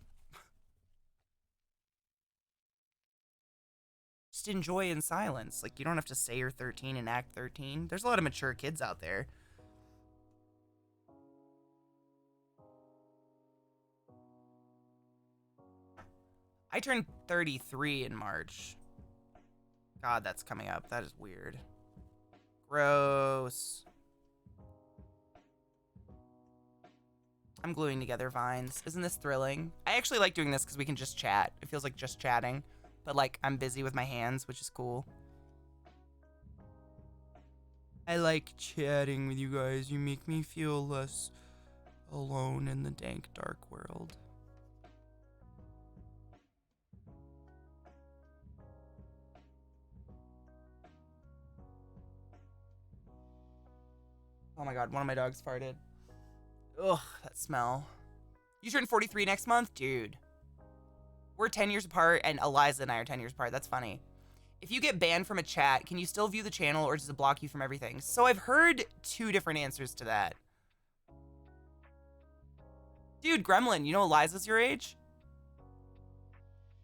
Just enjoy in silence. Like, you don't have to say you're 13 and act 13. There's a lot of mature kids out there. I turned 33 in March. God, that's coming up. That is weird. Gross. I'm gluing together vines. Isn't this thrilling? I actually like doing this because we can just chat. It feels like just chatting. But, like, I'm busy with my hands, which is cool. I like chatting with you guys. You make me feel less alone in the dank, dark world. Oh my god, one of my dogs farted. Ugh, that smell. You turn 43 next month? Dude. We're 10 years apart, and Eliza and I are 10 years apart. That's funny. If you get banned from a chat, can you still view the channel, or does it block you from everything? So I've heard 2 different answers to that. Dude, Gremlin, you know Eliza's your age?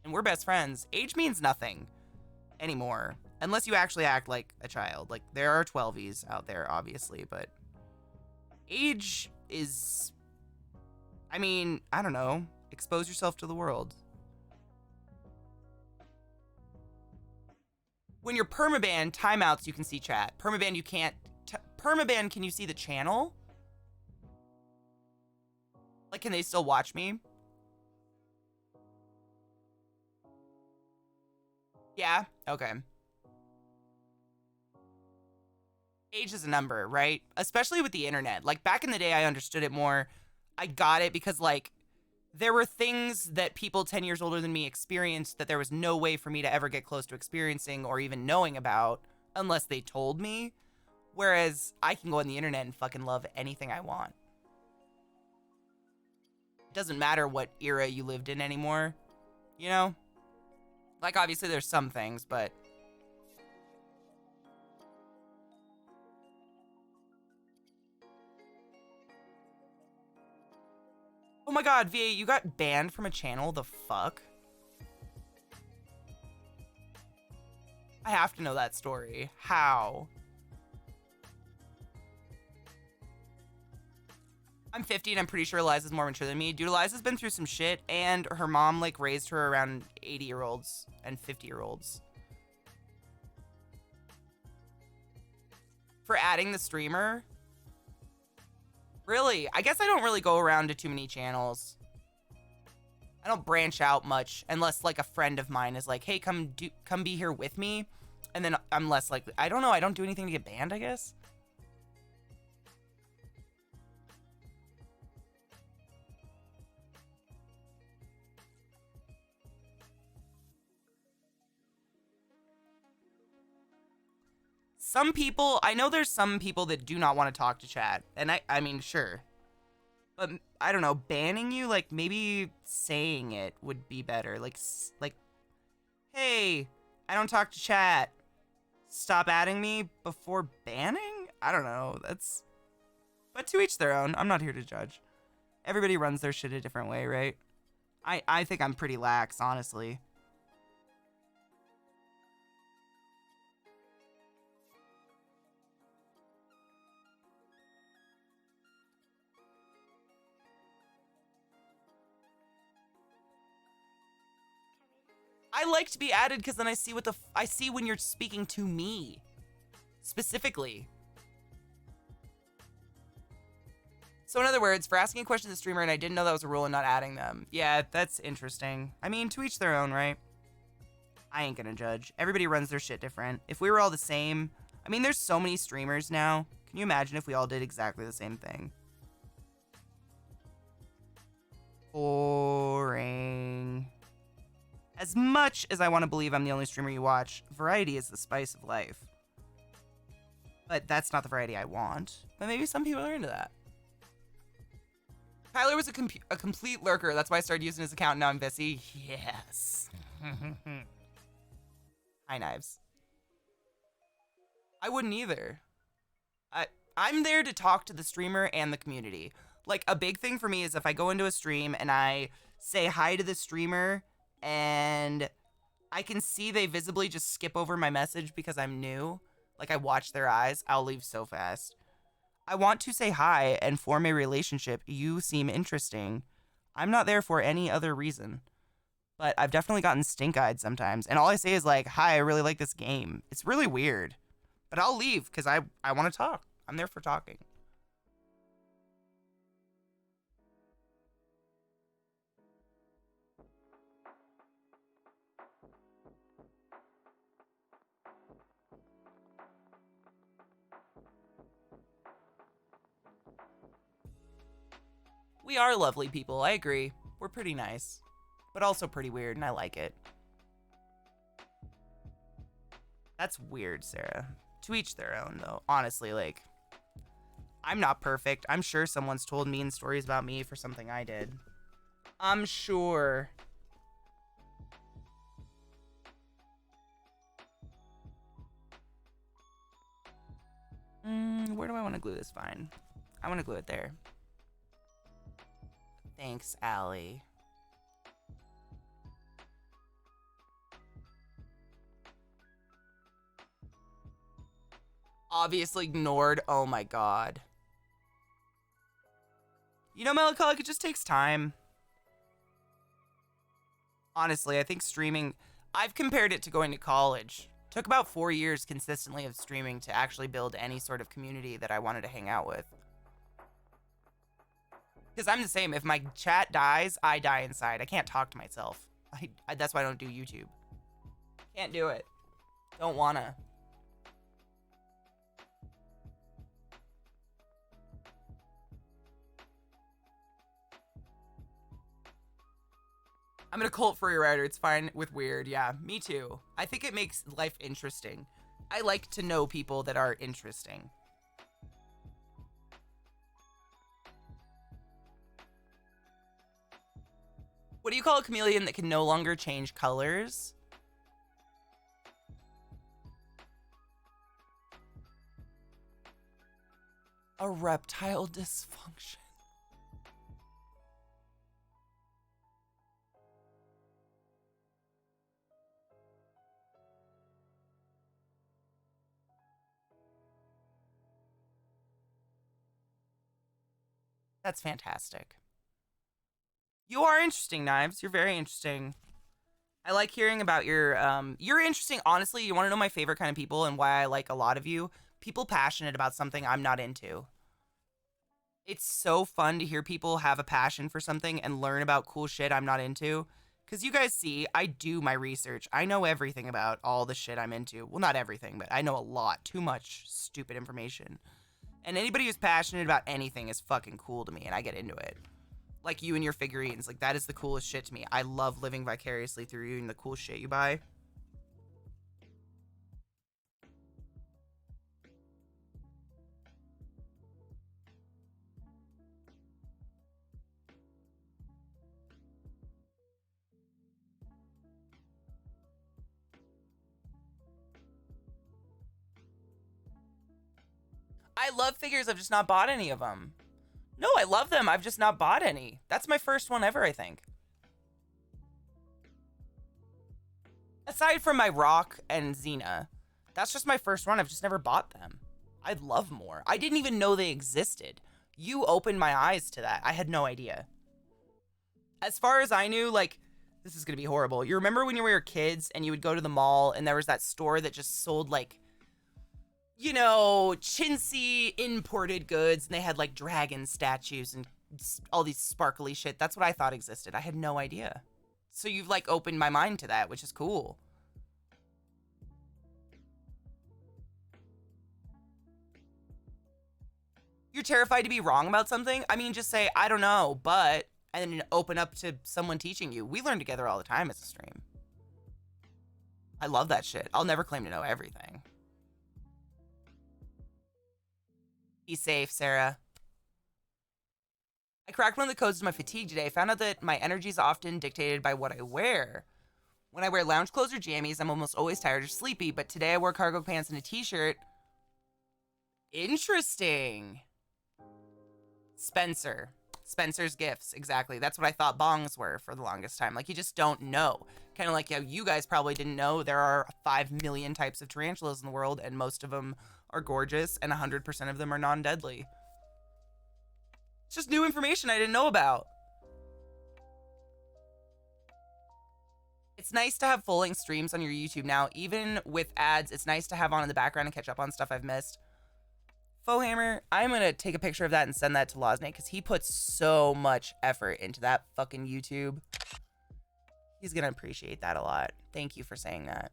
And we're best friends. Age means nothing anymore. Unless you actually act like a child. Like, there are 12-ies out there, obviously, but age is... I mean, I don't know. Expose yourself to the world. When you're permaban, timeouts, you can see chat. Permaban, you can't... Permaban, can you see the channel? Like, can they still watch me? Yeah? Okay. Age is a number, right? Especially with the internet. Like, back in the day, I understood it more. I got it because, like, there were things that people 10 years older than me experienced that there was no way for me to ever get close to experiencing or even knowing about unless they told me. Whereas I can go on the internet and fucking love anything I want. It doesn't matter what era you lived in anymore, you know? Like, obviously there's some things, but... Oh my god, VA, you got banned from a channel? The fuck? I have to know that story. How? I'm 50 and I'm pretty sure Eliza's more mature than me. Dude, Eliza's been through some shit, and her mom, like, raised her around 80-year-olds and 50-year-olds. For adding the streamer? Really? I guess I don't really go around to too many channels. I don't branch out much unless, like, a friend of mine is like, hey, come be here with me. And then I'm less likely. I don't know. I don't do anything to get banned, I guess. Some people, I know there's some people that do not want to talk to chat. And I mean, sure. But, I don't know, banning you, like, maybe saying it would be better. Like, hey, I don't talk to chat. Stop adding me before banning? I don't know, that's... But to each their own. I'm not here to judge. Everybody runs their shit a different way, right? I think I'm pretty lax, honestly. I like to be added because then I see what I see when you're speaking to me. Specifically. So in other words, for asking a question to the streamer and I didn't know that was a rule and not adding them. Yeah, that's interesting. I mean, to each their own, right? I ain't gonna judge. Everybody runs their shit different. If we were all the same... I mean, there's so many streamers now. Can you imagine if we all did exactly the same thing? Boring. As much as I want to believe I'm the only streamer you watch, variety is the spice of life. But that's not the variety I want. But maybe some people are into that. Tyler was a complete lurker. That's why I started using his account and now I'm busy. Yes. Hi, Knives. I wouldn't either. I'm there to talk to the streamer and the community. Like, a big thing for me is if I go into a stream and I say hi to the streamer and I can see they visibly just skip over my message because I'm new, like I watch their eyes, I'll leave so fast. I want to say hi and form a relationship. You seem interesting. I'm not there for any other reason. But I've definitely gotten stink-eyed sometimes. And all I say is like, hi, I really like this game. It's really weird. But I'll leave because I want to talk. I'm there for talking. We are lovely people, I agree. We're pretty nice, but also pretty weird, and I like it. That's weird, Sarah. To each their own, though. Honestly, like, I'm not perfect. I'm sure someone's told mean stories about me for something I did. I'm sure. Where do I want to glue this vine? I want to glue it there. Thanks, Allie. Obviously ignored. Oh my god. You know, Melancholic, it just takes time. Honestly, I think streaming... I've compared it to going to college. Took about 4 years consistently of streaming to actually build any sort of community that I wanted to hang out with. Because I'm the same. If my chat dies, I die inside. I can't talk to myself. That's why I don't do YouTube. Can't do it. Don't wanna. I'm a cult furry writer. It's fine with weird. Yeah, me too. I think it makes life interesting. I like to know people that are interesting. What do you call a chameleon that can no longer change colors? A reptile dysfunction. That's fantastic. You are interesting, Knives. You're very interesting. I like hearing about your, you're interesting. Honestly, you want to know my favorite kind of people and why I like a lot of you? People passionate about something I'm not into. It's so fun to hear people have a passion for something and learn about cool shit I'm not into. Because you guys see, I do my research. I know everything about all the shit I'm into. Well, not everything, but I know a lot. Too much stupid information. And anybody who's passionate about anything is fucking cool to me, and I get into it. Like you and your figurines. Like, that is the coolest shit to me. I love living vicariously through you and the cool shit you buy. I love figures. I've just not bought any of them. No, I love them. I've just not bought any. That's my first one ever, I think. Aside from my Rock and Xena, that's just my first one. I've just never bought them. I'd love more. I didn't even know they existed. You opened my eyes to that. I had no idea. As far as I knew, like, this is going to be horrible. You remember when you were kids and you would go to the mall and there was that store that just sold, like, you know, chintzy imported goods, and they had like dragon statues and all these sparkly shit. That's what I thought existed. I had no idea. So you've like opened my mind to that, which is cool. You're terrified to be wrong about something? I mean, just say, I don't know, but, and then open up to someone teaching you. We learn together all the time as a stream. I love that shit. I'll never claim to know everything. Be safe, Sarah. I cracked one of the codes to my fatigue today. Found out that my energy is often dictated by what I wear. When I wear lounge clothes or jammies, I'm almost always tired or sleepy, but today I wore cargo pants and a t-shirt. Interesting. Spencer's gifts, exactly. That's what I thought bongs were for the longest time. Like, you just don't know. Kind of like how you guys probably didn't know there are 5 million types of tarantulas in the world, and most of them are gorgeous, and 100% of them are non-deadly. It's just new information I didn't know about. It's nice to have full-length streams on your YouTube now. Even with ads, it's nice to have on in the background and catch up on stuff I've missed. Fohammer, I'm going to take a picture of that and send that to Losnate because he puts so much effort into that fucking YouTube. He's going to appreciate that a lot. Thank you for saying that.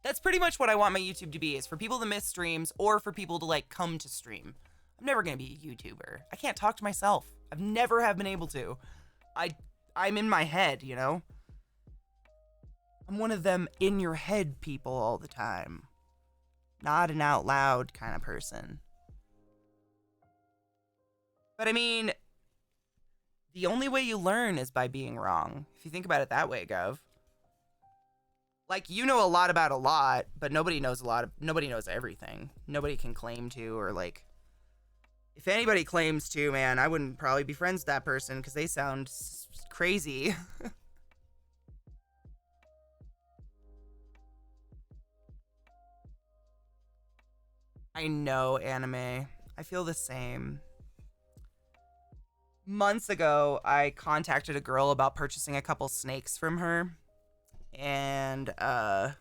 That's pretty much what I want my YouTube to be, is for people to miss streams or for people to, like, come to stream. I'm never going to be a YouTuber. I can't talk to myself. I've never have been able to. I'm in my head, you know? I'm one of them in your head people all the time. Not an out loud kind of person. But I mean, the only way you learn is by being wrong. If you think about it that way, Gov. Like, you know a lot about a lot, but nobody knows nobody knows everything. Nobody can claim to, or like, if anybody claims to, man, I wouldn't probably be friends with that person because they sound crazy. I know, anime. I feel the same. Months ago, I contacted a girl about purchasing a couple snakes from her. And, I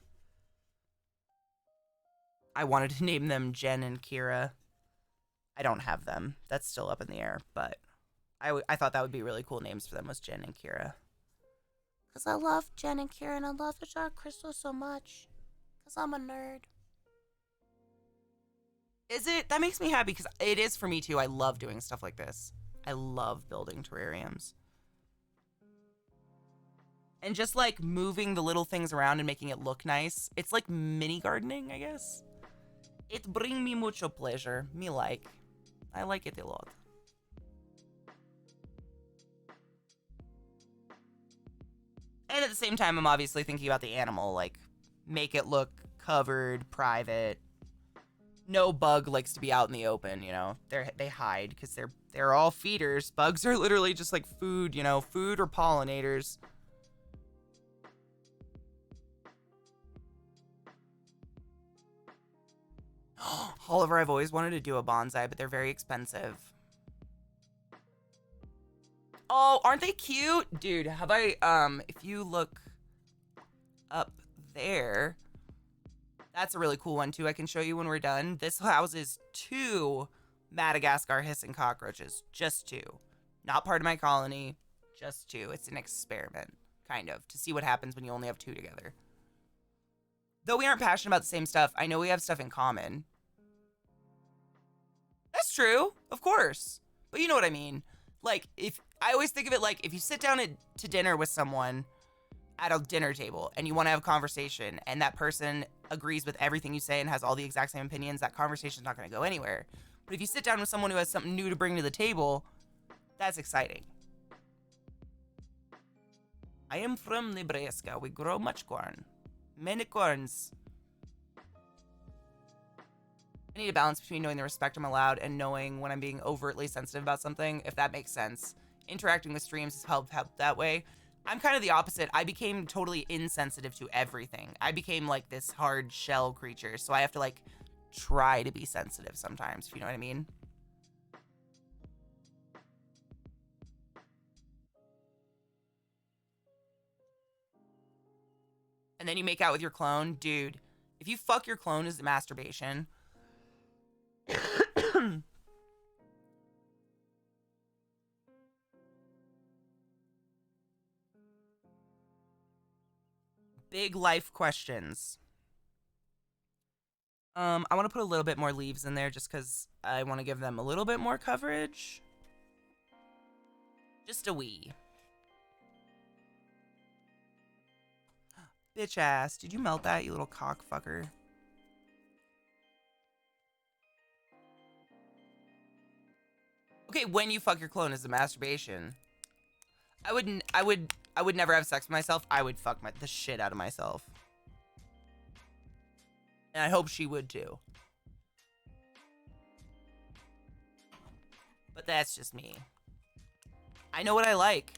wanted to name them Jen and Kira. I don't have them. That's still up in the air, but I thought that would be really cool names for them, was Jen and Kira. Because I love Jen and Kira and I love the Dark Crystal so much. Because I'm a nerd. Is it? That makes me happy because it is for me too. I love doing stuff like this. I love building terrariums. And just like moving the little things around and making it look nice. It's like mini gardening, I guess. It brings me mucho pleasure. Me like. I like it a lot. And at the same time, I'm obviously thinking about the animal. Like, make it look covered, private. No bug likes to be out in the open, you know. They hide because they're all feeders. Bugs are literally just like food, you know, food or pollinators. Oliver, I've always wanted to do a bonsai, but they're very expensive. Oh, aren't they cute? Dude, have I, if you look up there, that's a really cool one too. I can show you when we're done. This houses 2 Madagascar hissing cockroaches. Just 2. Not part of my colony. Just 2. It's an experiment, kind of, to see what happens when you only have 2 together. Though we aren't passionate about the same stuff, I know we have stuff in common. That's true, of course. But you know what I mean. Like, I always think of it like, if you sit down to dinner with someone at a dinner table and you want to have a conversation and that person agrees with everything you say and has all the exact same opinions, that conversation's not going to go anywhere. But if you sit down with someone who has something new to bring to the table, that's exciting. I am from Nebraska. We grow much corn. Many corns. I need a balance between knowing the respect I'm allowed and knowing when I'm being overtly sensitive about something, if that makes sense. Interacting with streams has helped that way. I'm kind of the opposite. I became totally insensitive to everything. I became like this hard shell creature, so I have to like try to be sensitive sometimes, if you know what I mean. And then you make out with your clone. Dude, if you fuck your clone, is it masturbation? Big life questions. I want to put a little bit more leaves in there just because I want to give them a little bit more coverage. Just a wee. Bitch ass. Did you melt that, you little cock fucker? Okay, when you fuck your clone is a masturbation. I would never have sex with myself. I would fuck the shit out of myself. And I hope she would too. But that's just me. I know what I like.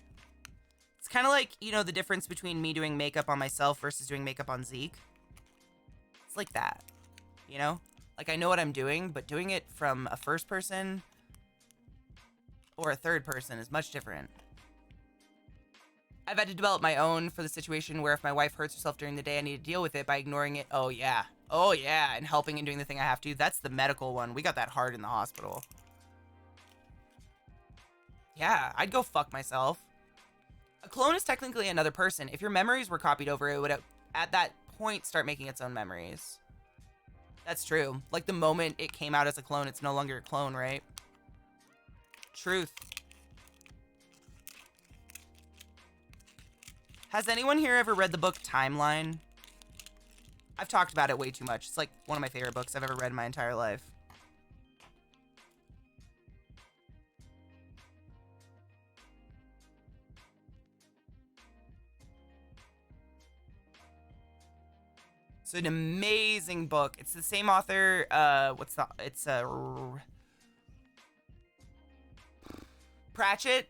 It's kind of like, you know, the difference between me doing makeup on myself versus doing makeup on Zeke. It's like that, you know? Like, I know what I'm doing, but doing it from a first person or a third person is much different. I've had to develop my own for the situation where if my wife hurts herself during the day, I need to deal with it by ignoring it. Oh, yeah. Oh, yeah. And helping and doing the thing I have to. That's the medical one. We got that hard in the hospital. Yeah, I'd go fuck myself. A clone is technically another person. If your memories were copied over, it would, at that point, start making its own memories. That's true. Like, the moment it came out as a clone, it's no longer a clone, right? Truth. Has anyone here ever read the book Timeline? I've talked about it way too much. It's like one of my favorite books I've ever read in my entire life. It's an amazing book. It's the same author. Pratchett.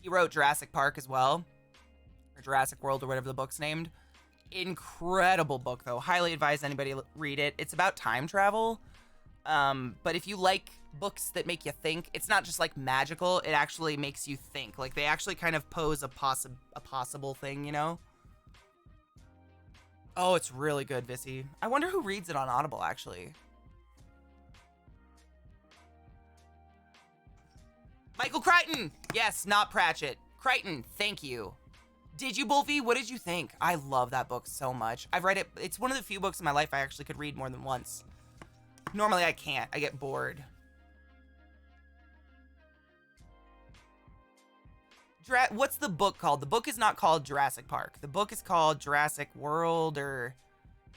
He wrote Jurassic Park as well, or Jurassic World, or whatever the book's named. Incredible book, though. Highly advise anybody read it. It's about time travel, but if you like books that make you think, it's not just like magical. It actually makes you think. Like they actually kind of pose a possible thing, you know? Oh, it's really good, Vissy. I wonder who reads it on Audible, actually. Michael Crichton! Yes, not Pratchett. Crichton, thank you. Did you, Bulfy? What did you think? I love that book so much. I've read it. It's one of the few books in my life I actually could read more than once. Normally I can't. I get bored. What's the book called? The book is not called Jurassic Park. The book is called Jurassic World or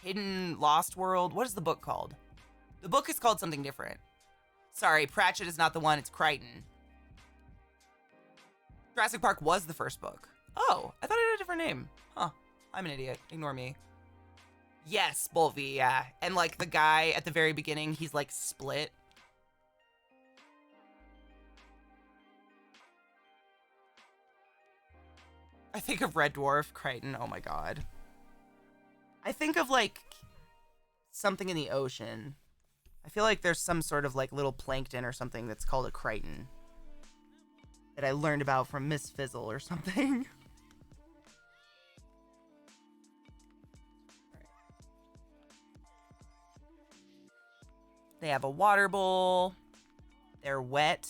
Hidden Lost World. What is the book called? The book is called something different. Sorry, Pratchett is not the one. It's Crichton. Jurassic Park was the first book. Oh, I thought it had a different name. Huh. I'm an idiot. Ignore me. Yes, Bulvy, yeah. And like the guy at the very beginning, he's like split. I think of Red Dwarf, Crichton. Oh my god. I think of like something in the ocean. I feel like there's some sort of like little plankton or something that's called a Crichton that I learned about from Miss Fizzle or something. They have a water bowl. They're wet.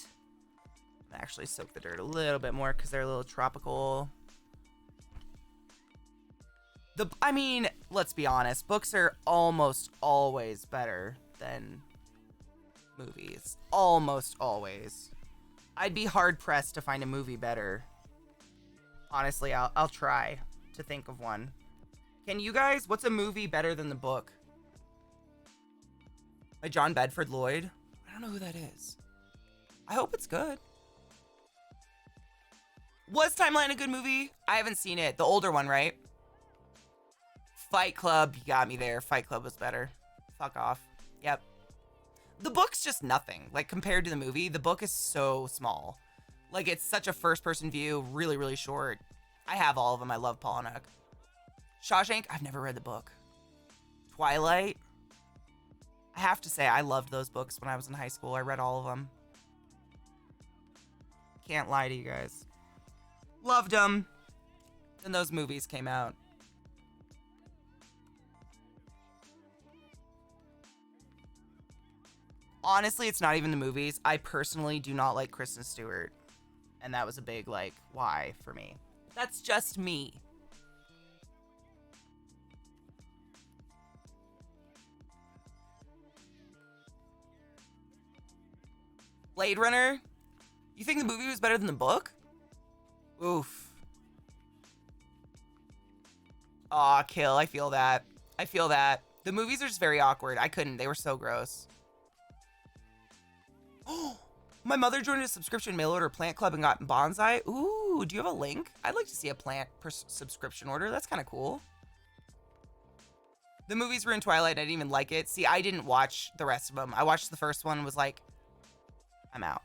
I actually soak the dirt a little bit more because they're a little tropical. I mean, let's be honest. Books are almost always better than movies. Almost always. I'd be hard-pressed to find a movie better. Honestly, I'll try to think of one. Can you guys? What's a movie better than the book? By John Bedford Lloyd? I don't know who that is. I hope it's good. Was Timeline a good movie? I haven't seen it. The older one, right? Fight Club, you got me there. Fight Club was better. Fuck off. Yep. The book's just nothing. Like, compared to the movie, the book is so small. Like, it's such a first-person view, really, really short. I have all of them. I love Pollock. Shawshank, I've never read the book. Twilight, I have to say, I loved those books when I was in high school. I read all of them. Can't lie to you guys. Loved them. Then those movies came out. Honestly, it's not even the movies. I personally do not like Kristen Stewart. And that was a big, like, why for me. That's just me. Blade Runner? You think the movie was better than the book? Oof. Aw, kill. I feel that. I feel that. The movies are just very awkward. I couldn't. They were so gross. Oh, my mother joined a subscription mail order plant club and got bonsai. Ooh, do you have a link? I'd like to see a plant subscription order. That's kind of cool. The movies were in Twilight and I didn't even like it. See, I didn't watch the rest of them. I watched the first one and was like, I'm out.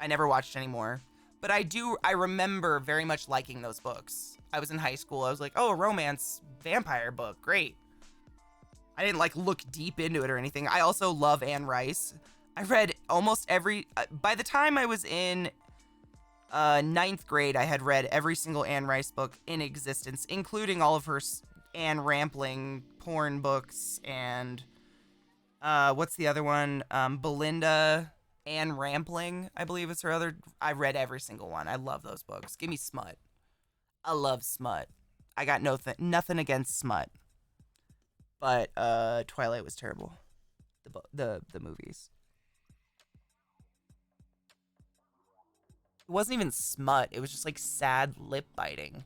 I never watched anymore. But I remember very much liking those books. I was in high school. I was like, oh, a romance vampire book. Great. I didn't like look deep into it or anything. I also love Anne Rice. I read almost every, by the time I was in ninth grade, I had read every single Anne Rice book in existence, including all of her Anne Rampling porn books and what's the other one? Belinda Anne Rampling, I believe is her other. I read every single one. I love those books. Give me smut. I love smut. I got nothing against smut. But Twilight was terrible. The movies. It wasn't even smut. It was just like sad lip biting.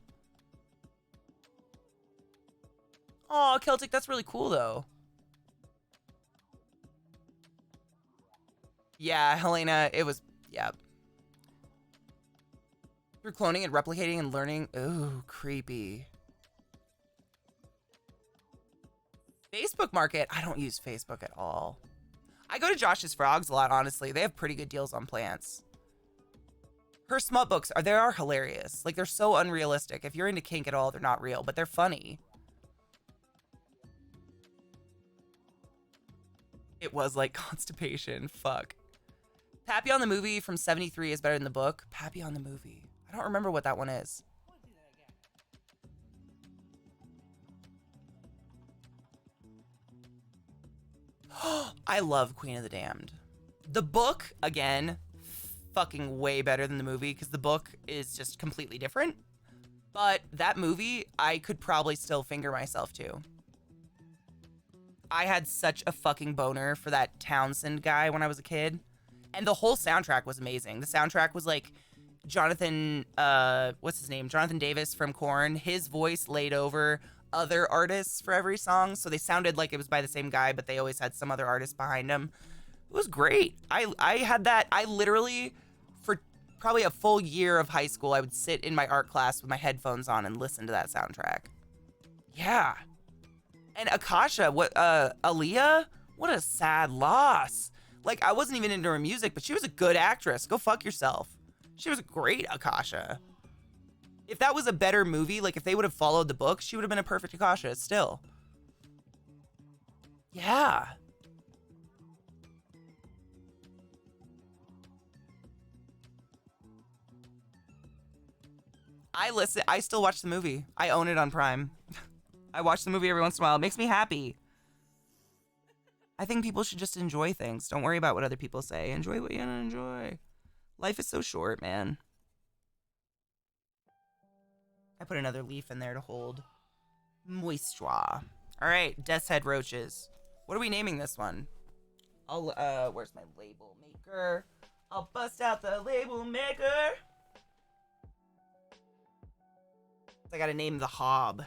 Oh, Celtic, that's really cool though. Yeah, Helena, it was, yeah. Through cloning and replicating and learning. Ooh, creepy. Facebook Market. I don't use Facebook at all. I go to Josh's Frogs a lot, honestly. They have pretty good deals on plants. Her smut books they are hilarious. Like, they're so unrealistic. If you're into kink at all, they're not real, but they're funny. It was like constipation. Fuck. Papillon the movie from 73 is better than the book. Papillon the movie. I don't remember what that one is. I love Queen of the Damned. The book, again, fucking way better than the movie because the book is just completely different. But that movie, I could probably still finger myself to. I had such a fucking boner for that Townsend guy when I was a kid. And the whole soundtrack was amazing. The soundtrack was like Jonathan, what's his name? Jonathan Davis from Korn. His voice laid over other artists for every song. So they sounded like it was by the same guy, but they always had some other artist behind him. It was great. I had that. I literally, for probably a full year of high school, I would sit in my art class with my headphones on and listen to that soundtrack. Yeah. And Akasha, Aaliyah? What a sad loss. Like, I wasn't even into her music, but she was a good actress. Go fuck yourself. She was a great Akasha. If that was a better movie, like if they would have followed the book, she would have been a perfect Akasha still. Yeah. I still watch the movie. I own it on Prime. I watch the movie every once in a while. It makes me happy. I think people should just enjoy things. Don't worry about what other people say. Enjoy what you want to enjoy. Life is so short, man. I put another leaf in there to hold moisture. All right, Death's Head Roaches. What are we naming this one? Where's my label maker? I'll bust out the label maker. I gotta name the Hob.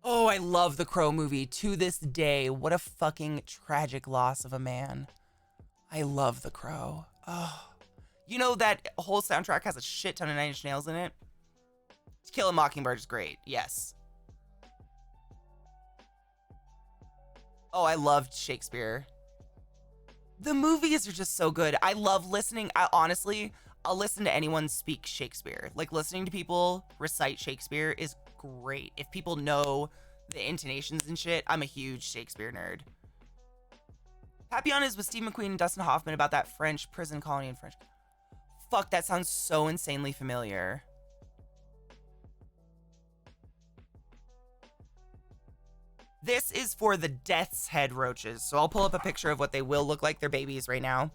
Oh, I love the Crow movie to this day. What a fucking tragic loss of a man. I love the Crow. Oh, you know that whole soundtrack has a shit ton of Nine Inch Nails in it. To Kill a Mockingbird is great. Yes. Oh, I loved Shakespeare. The movies are just so good. I love listening. Honestly, I'll listen to anyone speak Shakespeare. Like, listening to people recite Shakespeare is great. If people know the intonations and shit, I'm a huge Shakespeare nerd. Papillon is with Steve McQueen and Dustin Hoffman about that French prison colony in French. Fuck, that sounds so insanely familiar. This is for the Death's Head Roaches. So I'll pull up a picture of what they will look like. They're babies right now.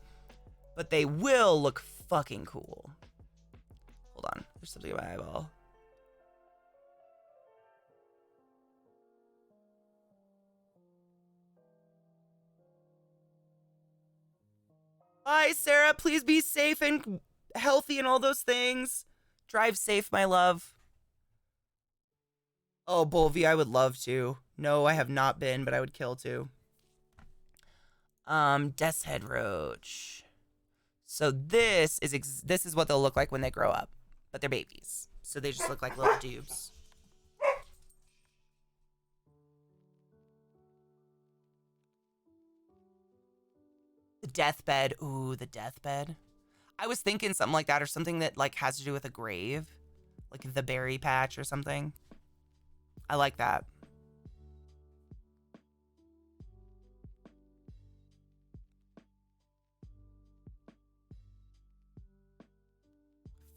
But they will look fucking cool. Hold on. There's something in my eyeball. Bye, Sarah. Please be safe and healthy and all those things. Drive safe, my love. Oh, Bolvi, I would love to. No, I have not been, but I would kill to. Death's Head Roach. So this is what they'll look like when they grow up, but they're babies. So they just look like little dubes. The deathbed. Ooh, the deathbed. I was thinking something like that, or something that like has to do with a grave, like the berry patch or something. I like that.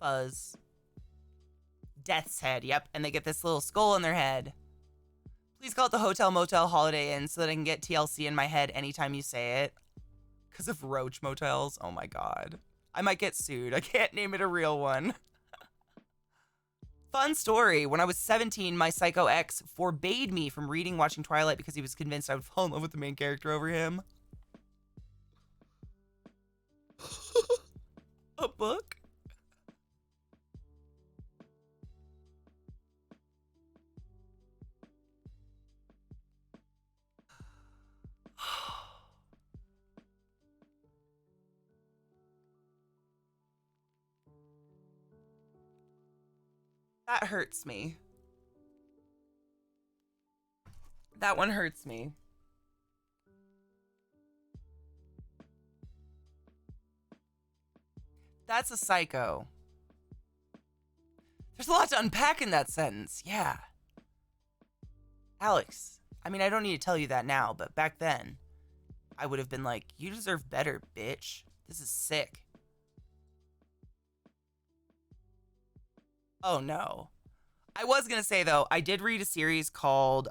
Fuzz. Death's Head, yep. And they get this little skull in their head. Please call it the Hotel Motel Holiday Inn so that I can get TLC in my head anytime you say it. Because of roach motels. Oh my god. I might get sued. I can't name it a real one. Fun story. When I was 17, my psycho ex forbade me from reading Watching Twilight because he was convinced I would fall in love with the main character over him. A book? That hurts me. That one hurts me. That's a psycho. There's a lot to unpack in that sentence. Yeah. Alex, I mean, I don't need to tell you that now, but back then, I would have been like, you deserve better, bitch. This is sick. Oh no. I was gonna say though, I did read a series called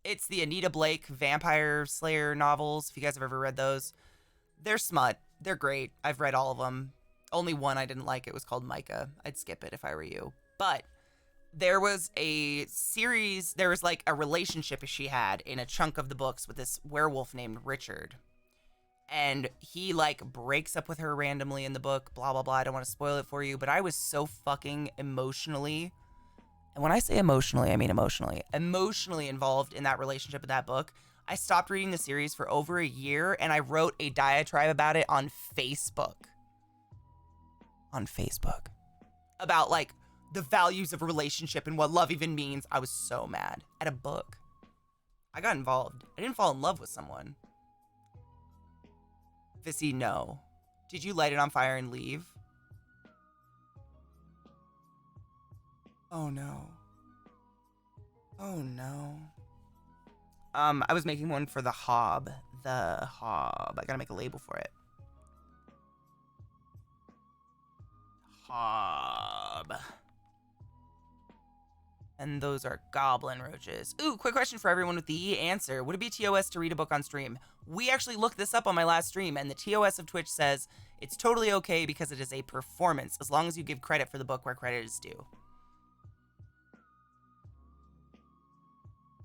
it's the Anita Blake Vampire Slayer novels. If you guys have ever read those, they're smut. They're great. I've read all of them. Only one I didn't like. It was called Micah. I'd skip it if I were you. But there was a series, there was like a relationship she had in a chunk of the books with this werewolf named Richard. And he like breaks up with her randomly in the book, blah, blah, blah. I don't want to spoil it for you, but I was so fucking emotionally, and when I say emotionally, I mean emotionally involved in that relationship in that book. I stopped reading the series for over a year and I wrote a diatribe about it on Facebook. About like the values of a relationship and what love even means. I was so mad at a book. I got involved. I didn't fall in love with someone. Vissy, no. Did you light it on fire and leave? Oh no. Oh no. I was making one for the Hob. The Hob. I gotta make a label for it. Hob. And those are goblin roaches. Ooh, quick question for everyone with the answer. Would it be TOS to read a book on stream? We actually looked this up on my last stream, and the TOS of Twitch says it's totally okay because it is a performance, as long as you give credit for the book where credit is due.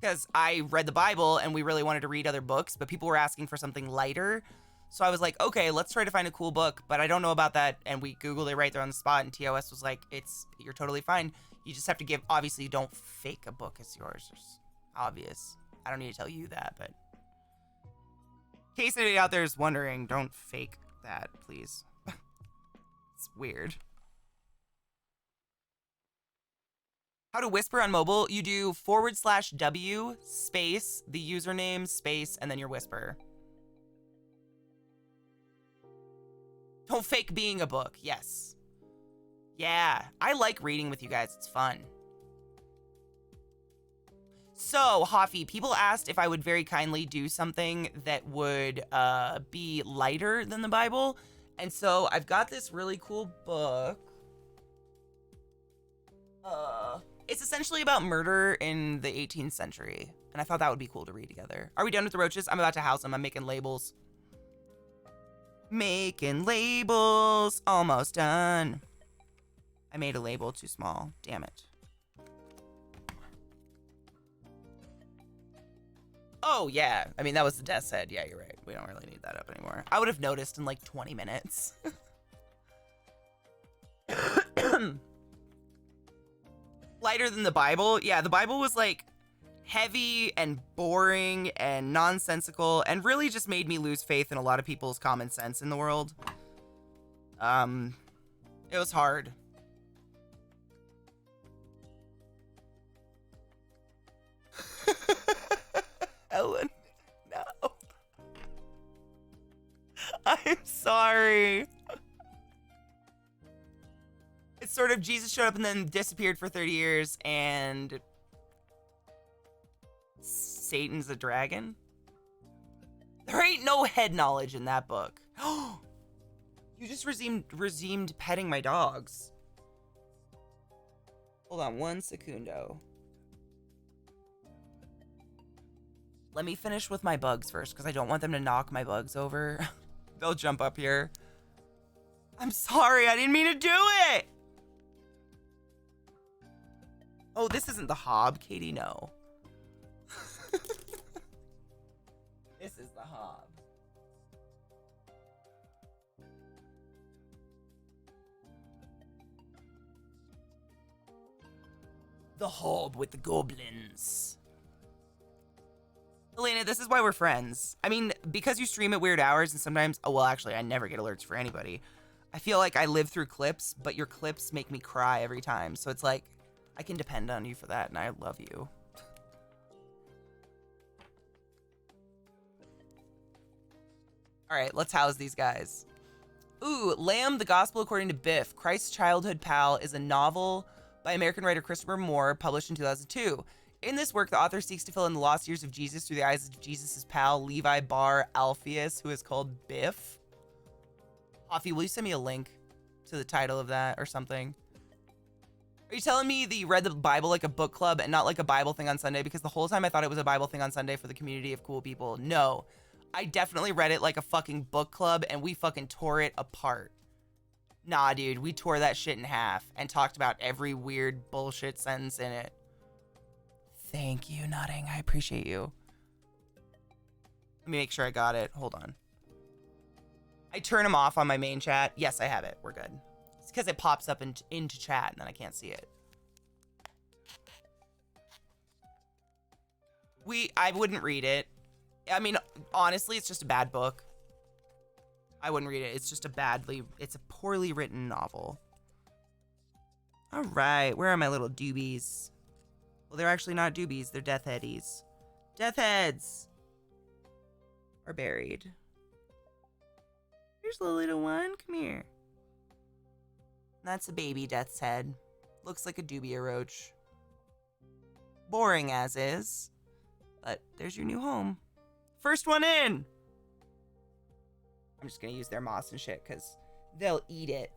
Because I read the Bible, and we really wanted to read other books, but people were asking for something lighter. So I was like, okay, let's try to find a cool book, but I don't know about that. And we Googled it right there on the spot, and TOS was like, you're totally fine. You just have to give, obviously, you don't fake a book as yours. It's obvious. I don't need to tell you that, but in case anybody out there is wondering, don't fake that, please. It's weird. How to whisper on mobile? You do /W space, the username, space, and then your whisper. Don't fake being a book. Yes. Yeah, I like reading with you guys. It's fun. So, Hoffy, people asked if I would very kindly do something that would be lighter than the Bible. And so I've got this really cool book. It's essentially about murder in the 18th century. And I thought that would be cool to read together. Are we done with the roaches? I'm about to house them. I'm making labels. Making labels. Almost done. I made a label too small. Damn it. Oh, yeah. I mean, that was the death's head. Yeah, you're right. We don't really need that up anymore. I would have noticed in like 20 minutes. Lighter than the Bible? Yeah, the Bible was like heavy and boring and nonsensical and really just made me lose faith in a lot of people's common sense in the world. It was hard. Ellen, no. I'm sorry. It's sort of Jesus showed up and then disappeared for 30 years and Satan's a dragon? There ain't no head knowledge in that book. You just resumed petting my dogs. Hold on 1 secundo. Let me finish with my bugs first, because I don't want them to knock my bugs over. They'll jump up here. I'm sorry, I didn't mean to do it! Oh, this isn't the hob, Katie, no. This is the hob. The hob with the goblins. Elena, this is why we're friends. I mean, because you stream at weird hours and sometimes, oh, well, actually, I never get alerts for anybody. I feel like I live through clips, but your clips make me cry every time. So it's like, I can depend on you for that, and I love you. All right, let's house these guys. Ooh, Lamb, the Gospel According to Biff, Christ's Childhood Pal is a novel by American writer Christopher Moore, published in 2002. In this work, the author seeks to fill in the lost years of Jesus through the eyes of Jesus' pal, Levi Bar Alphaeus, who is called Biff. Hoffy, will you send me a link to the title of that or something? Are you telling me that you read the Bible like a book club and not like a Bible thing on Sunday? Because the whole time I thought it was a Bible thing on Sunday for the community of cool people. No, I definitely read it like a fucking book club and we fucking tore it apart. Nah, dude, we tore that shit in half and talked about every weird bullshit sentence in it. Thank you, Nutting. I appreciate you. Let me make sure I got it. Hold on. I turn them off on my main chat. Yes, I have it. We're good. It's because it pops up into chat and then I can't see it. I wouldn't read it. I mean, honestly, it's just a bad book. I wouldn't read it. It's just it's a poorly written novel. All right, where are my little doobies? Well, they're actually not doobies. They're death headies. Death heads are buried. Here's the little one. Come here. That's a baby death's head. Looks like a dubia roach. Boring as is. But there's your new home. First one in! I'm just gonna use their moss and shit because they'll eat it.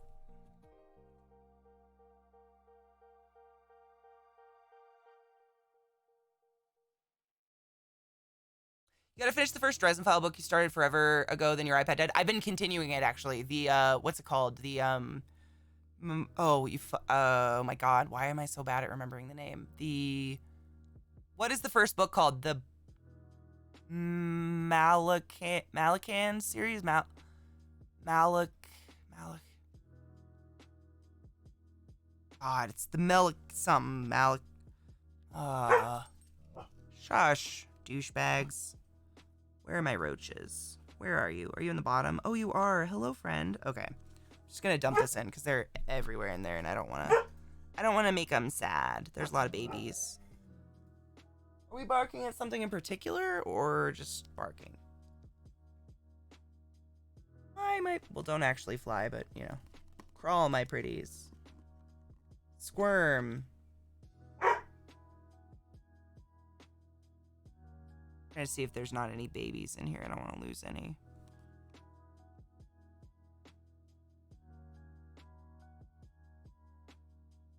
You gotta finish the first Dresden File book you started forever ago, then your iPad died. I've been continuing it, actually. The, what's it called? The, oh my god, why am I so bad at remembering the name? What is the first book called? The Malakan series? God, it's the shush, douchebags. Where are my roaches? Where are you? Are you in the bottom? Oh, you are. Hello, friend. Okay. I'm just gonna dump this in because they're everywhere in there and I don't wanna make them sad. There's a lot of babies. Are we barking at something in particular or just barking? Well, don't actually fly, but, you know. Crawl, my pretties. Squirm. Trying to see if there's not any babies in here. I don't want to lose any.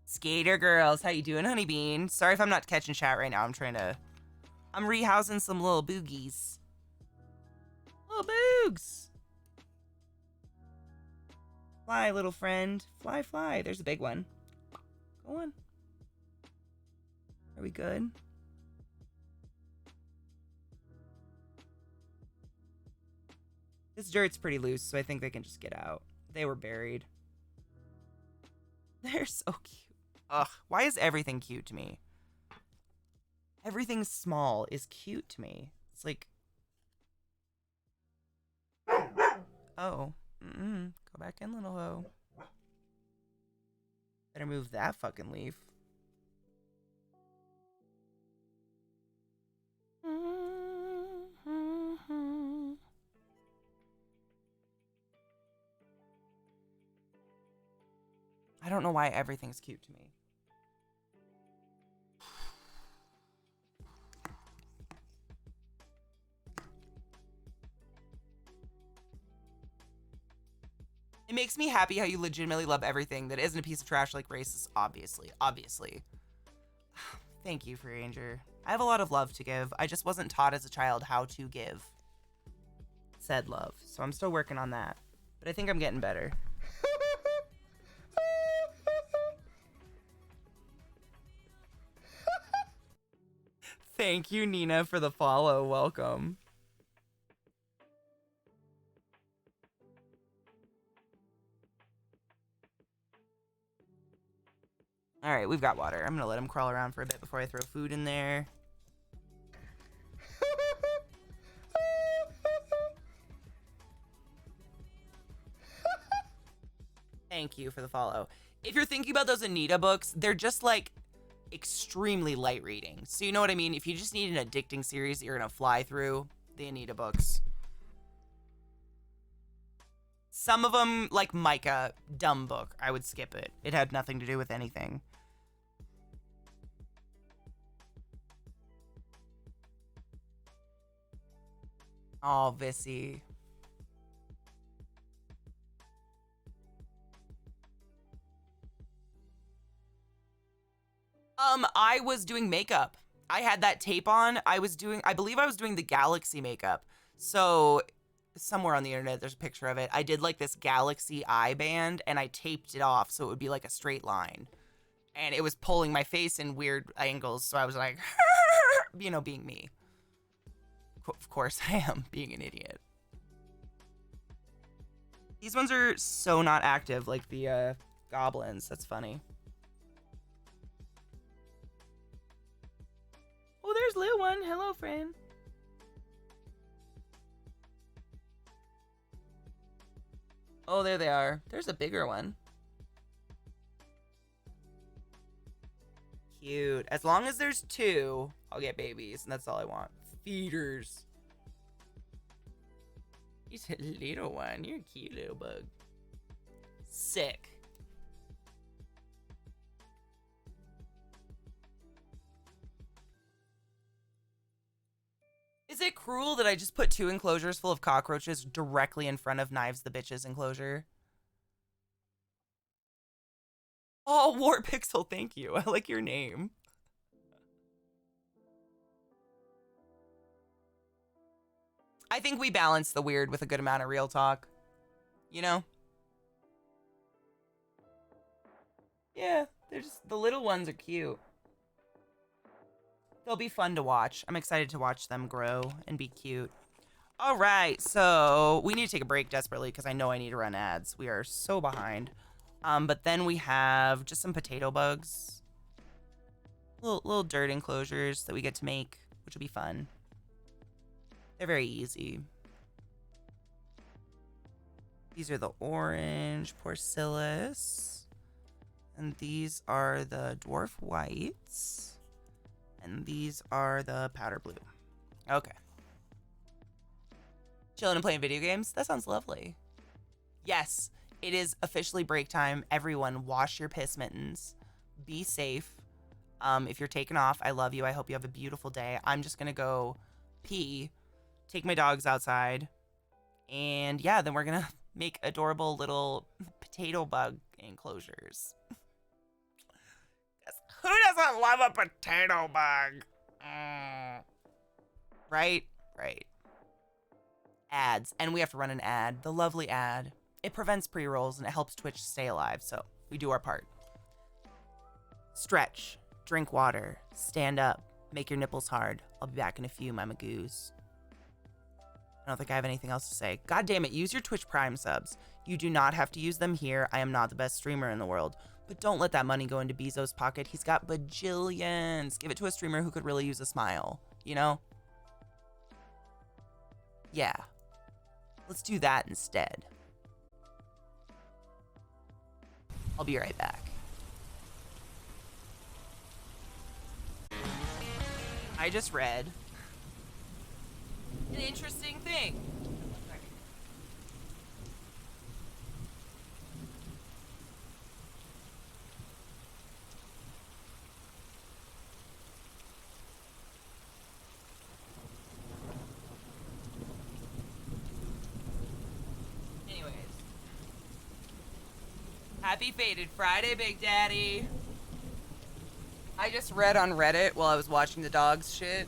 Skater girls, how you doing, honeybean? Sorry if I'm not catching chat right now. I'm rehousing some little boogies. Little boogs. Fly, little friend. Fly, fly. There's a big one. Go on. Are we good? This dirt's pretty loose, so I think they can just get out. They were buried. They're so cute. Ugh, why is everything cute to me? Everything small is cute to me. It's like... Oh. Go back in, little hoe. Better move that fucking leaf. I don't know why everything's cute to me. It makes me happy how you legitimately love everything that isn't a piece of trash like racist, obviously. Thank you, Free Ranger. I have a lot of love to give. I just wasn't taught as a child how to give said love. So I'm still working on that. But I think I'm getting better. Thank you, Nina, for the follow. Welcome. All right, we've got water. I'm gonna let him crawl around for a bit before I throw food in there. Thank you for the follow. If you're thinking about those Anita books, they're just like extremely light reading. So you know what I mean? If you just need an addicting series that you're gonna fly through, the Anita books. Some of them, like Micah, dumb book, I would skip it. It had nothing to do with anything. Oh, Vissy. I was doing makeup. I had that tape on. I believe I was doing the Galaxy makeup. So somewhere on the internet, there's a picture of it. I did like this Galaxy eye band and I taped it off so it would be like a straight line. And it was pulling my face in weird angles. So I was like, you know, being me. Of course I am being an idiot. These ones are so not active like the goblins. That's funny. Oh, there's Lil One. Hello, friend. Oh, there they are. There's a bigger one. Cute. As long as there's two, I'll get babies, and that's all I want. Feeders. He's a little one. You're a cute little bug. Sick. Is it cruel that I just put 2 enclosures full of cockroaches directly in front of Knives the Bitch's enclosure? Oh, War Pixel, thank you. I like your name. I think we balance the weird with a good amount of real talk. You know? Yeah, the little ones are cute. They'll be fun to watch. I'm excited to watch them grow and be cute. All right, so we need to take a break desperately because I know I need to run ads. We are so behind. But then we have just some potato bugs. Little dirt enclosures that we get to make, which will be fun. They're very easy. These are the orange porcellus. And these are the dwarf whites. And these are the powder blue. Okay. Chilling and playing video games? That sounds lovely. Yes, it is officially break time. Everyone, wash your piss mittens. Be safe. If you're taking off, I love you. I hope you have a beautiful day. I'm just going to go pee, take my dogs outside. And yeah, then we're going to make adorable little potato bug enclosures. Who doesn't love a potato bug? Right? Right. Ads. And we have to run an ad. The lovely ad. It prevents pre-rolls and it helps Twitch stay alive. So we do our part. Stretch. Drink water. Stand up. Make your nipples hard. I'll be back in a few, my magoos. I don't think I have anything else to say. God damn it. Use your Twitch Prime subs. You do not have to use them here. I am not the best streamer in the world. But don't let that money go into Bezos' pocket. He's got bajillions. Give it to a streamer who could really use a smile, you know? Yeah. Let's do that instead. I'll be right back. I just read an interesting thing. Happy Faded Friday, Big Daddy. I just read on Reddit while I was watching the dogs shit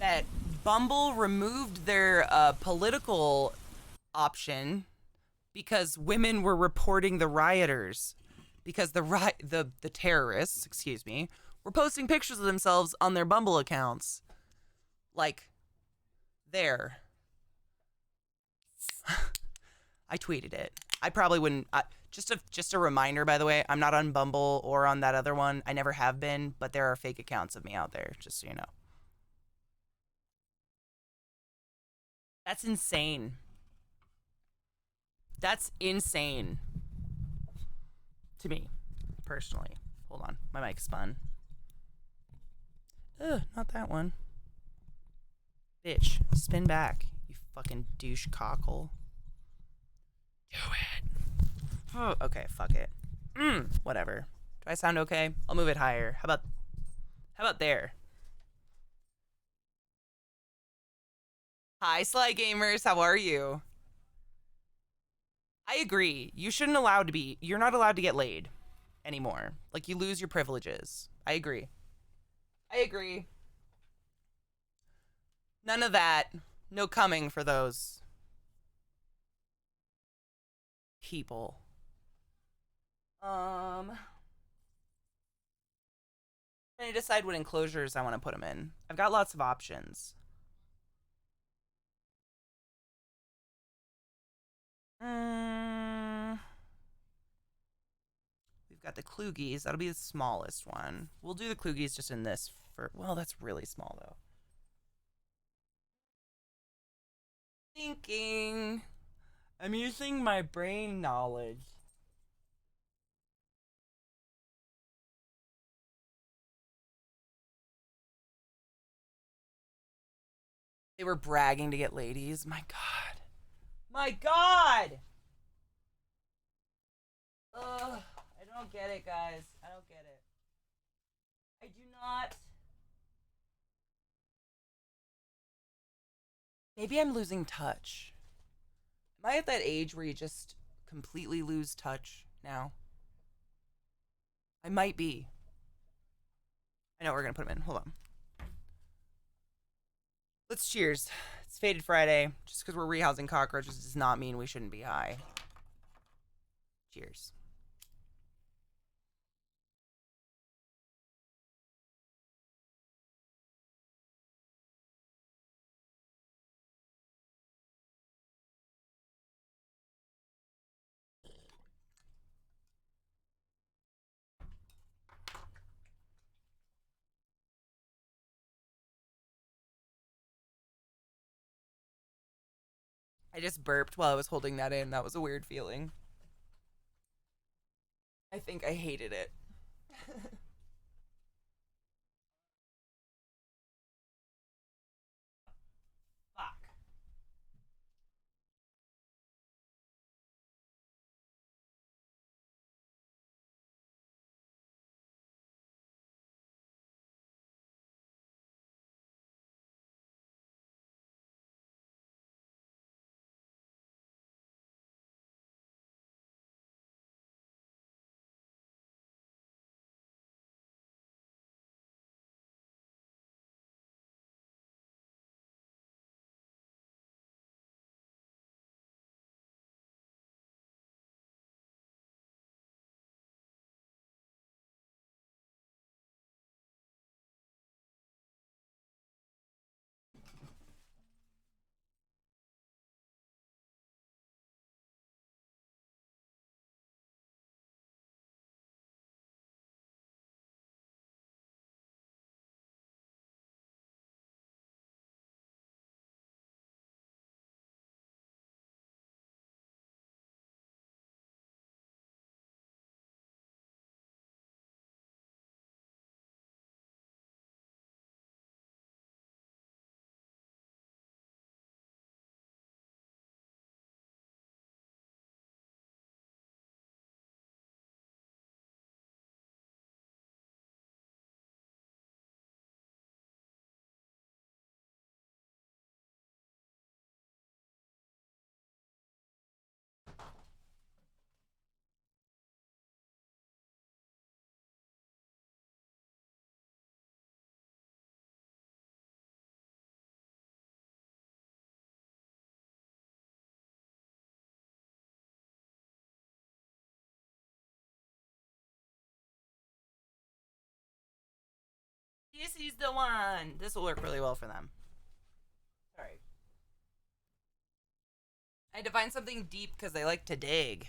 that Bumble removed their political option because women were reporting the rioters, because the terrorists, excuse me, were posting pictures of themselves on their Bumble accounts. Like, there. I tweeted it. I probably wouldn't. Just a reminder, by the way, I'm not on Bumble or on that other one. I never have been, but there are fake accounts of me out there, just so you know. That's insane. That's insane. To me, personally. Hold on. My mic spun. Ugh, not that one. Bitch, spin back, you fucking douche cockle. Do it. Oh, okay, fuck it. Whatever. Do I sound okay? I'll move it higher. How about there? Hi, Sly Gamers. How are you? I agree. You're not allowed to get laid anymore. Like, you lose your privileges. I agree. None of that. No coming for those people. Trying to decide what enclosures I want to put them in. I've got lots of options. We've got the Klugies. That'll be the smallest one. We'll do the Klugies just in this for... Well, that's really small, though. Thinking. I'm using my brain knowledge. They were bragging to get ladies. My God. My God! Ugh. I don't get it, guys. I don't get it. I do not. Maybe I'm losing touch. Am I at that age where you just completely lose touch now? I might be. I know we're going to put them in. Hold on. Let's cheers. It's Faded Friday. Just because we're rehousing cockroaches does not mean we shouldn't be high. Cheers. I just burped while I was holding that in. That was a weird feeling. I think I hated it. This is the one. This will work really well for them. Sorry. I had to find something deep because they like to dig.